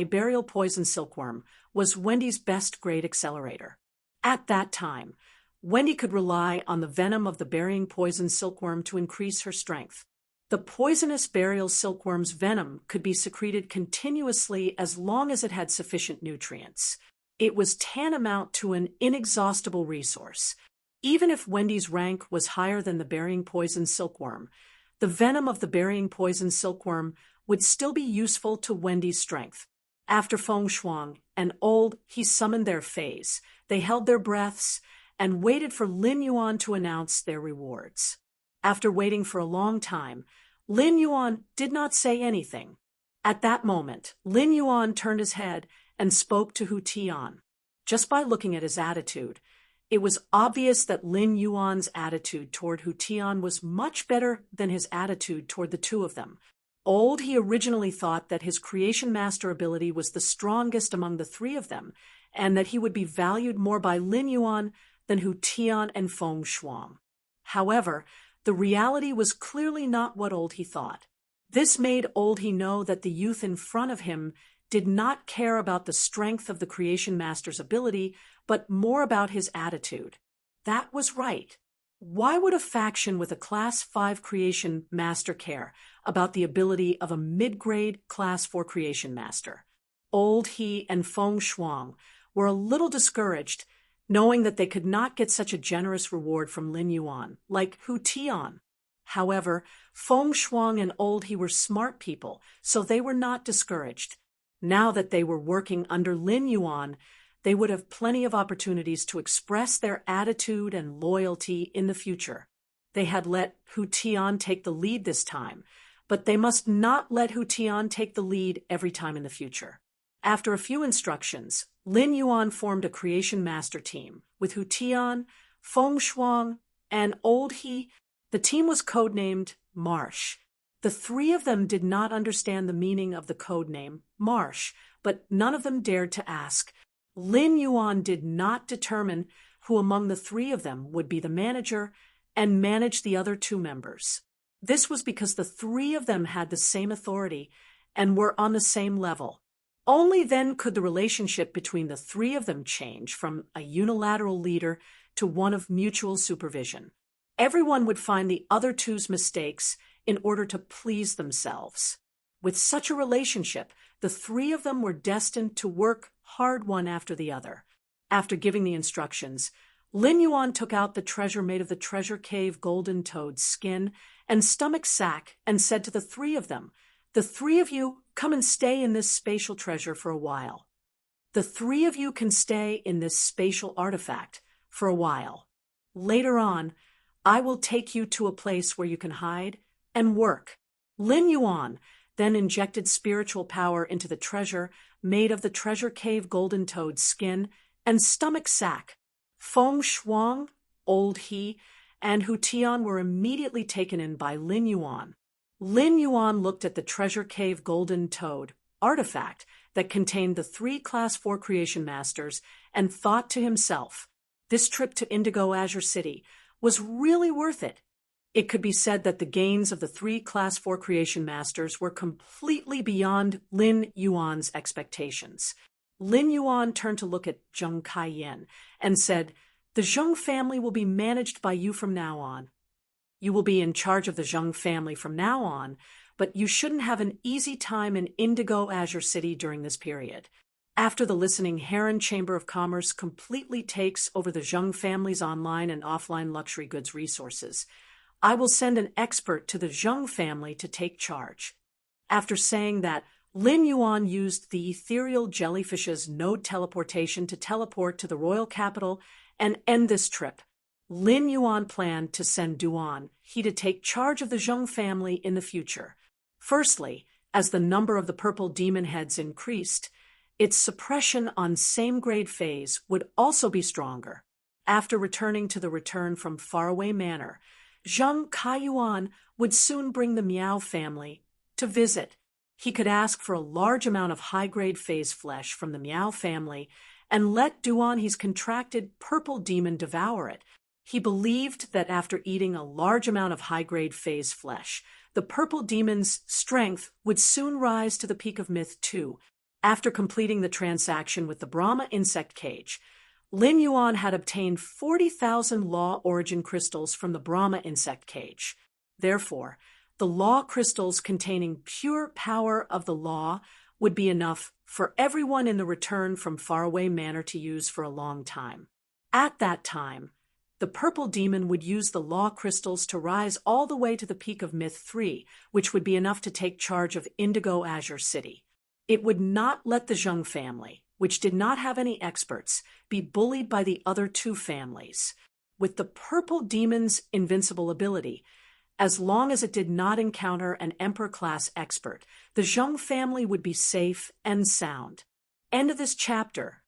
burial poison silkworm, was Wendy's best grade accelerator. At that time, Wendy could rely on the venom of the burying poison silkworm to increase her strength. The poisonous burial silkworm's venom could be secreted continuously as long as it had sufficient nutrients. It was tantamount to an inexhaustible resource. Even if Wendy's rank was higher than the burying poison silkworm, the venom of the burying poison silkworm would still be useful to Wendy's strength. After Feng Shuang and Old He summoned their fays, they held their breaths and waited for Lin Yuan to announce their rewards. After waiting for a long time, Lin Yuan did not say anything. At that moment, Lin Yuan turned his head and spoke to Hu Tian. Just by looking at his attitude, it was obvious that Lin Yuan's attitude toward Hu Tian was much better than his attitude toward the two of them. Old He originally thought that his creation master ability was the strongest among the three of them, and that he would be valued more by Lin Yuan than Hu Tian and Feng Shuang. However, the reality was clearly not what Old He thought. This made Old He know that the youth in front of him did not care about the strength of the creation master's ability, but more about his attitude. That was right. Why would a faction with a Class 5 creation master care about the ability of a mid-grade Class 4 creation master? Old He and Feng Shuang were a little discouraged, knowing that they could not get such a generous reward from Lin Yuan, like Hu Tian. However, Feng Shuang and Old He were smart people, so they were not discouraged. Now that they were working under Lin Yuan, they would have plenty of opportunities to express their attitude and loyalty in the future. They had let Hu Tian take the lead this time, but they must not let Hu Tian take the lead every time in the future. After a few instructions, Lin Yuan formed a creation master team with Hu Tian, Feng Shuang, and Old He. The team was codenamed Marsh. The three of them did not understand the meaning of the code name Marsh, but none of them dared to ask. Lin Yuan did not determine who among the three of them would be the manager and manage the other two members. This was because the three of them had the same authority and were on the same level. Only then could the relationship between the three of them change from a unilateral leader to one of mutual supervision. Everyone would find the other two's mistakes in order to please themselves. With such a relationship, the three of them were destined to work hard one after the other. After giving the instructions, Lin Yuan took out the treasure made of the treasure cave golden toad's skin and stomach sack and said to the three of them, "The three of you come and stay in this spatial treasure for a while. The three of you can stay in this spatial artifact for a while. Later on, I will take you to a place where you can hide and work." Lin Yuan then injected spiritual power into the treasure made of the treasure cave golden toad's skin and stomach sack. Feng Shuang, Old He, and Hu Tian were immediately taken in by Lin Yuan. Lin Yuan looked at the treasure cave golden toad artifact that contained the three Class 4 creation masters and thought to himself, this trip to Indigo Azure City was really worth it. It could be said that the gains of the three Class 4 creation masters were completely beyond Lin Yuan's expectations. Lin Yuan turned to look at Zheng Kaiyan and said, "The Zheng family will be managed by you from now on. You will be in charge of the Zheng family from now on, but you shouldn't have an easy time in Indigo Azure City during this period. After the Listening Heron Chamber of Commerce completely takes over the Zheng family's online and offline luxury goods resources, I will send an expert to the Zheng family to take charge. After saying that, Lin Yuan used the ethereal jellyfish's node teleportation to teleport to the royal capital and end this trip. Lin Yuan planned to send Duan He to take charge of the Zheng family in the future. Firstly, as the number of the purple demon heads increased, its suppression on same-grade phase would also be stronger. After returning to the return from faraway manor, Zheng Kaiyuan would soon bring the Miao family to visit. He could ask for a large amount of high-grade phase flesh from the Miao family and let Duan He's contracted purple demon devour it. He believed that after eating a large amount of high-grade phase flesh, the purple demon's strength would soon rise to the peak of myth 2. After completing the transaction with the Brahma insect cage, Lin Yuan had obtained 40,000 law origin crystals from the Brahma insect cage. Therefore, the law crystals containing pure power of the law would be enough for everyone in the return from faraway manor to use for a long time. At that time, the purple demon would use the law crystals to rise all the way to the peak of myth 3, which would be enough to take charge of Indigo Azure City. It would not let the Zheng family, which did not have any experts, be bullied by the other two families. With the purple demon's invincible ability, as long as it did not encounter an Emperor-class expert, the Zheng family would be safe and sound. End of this chapter.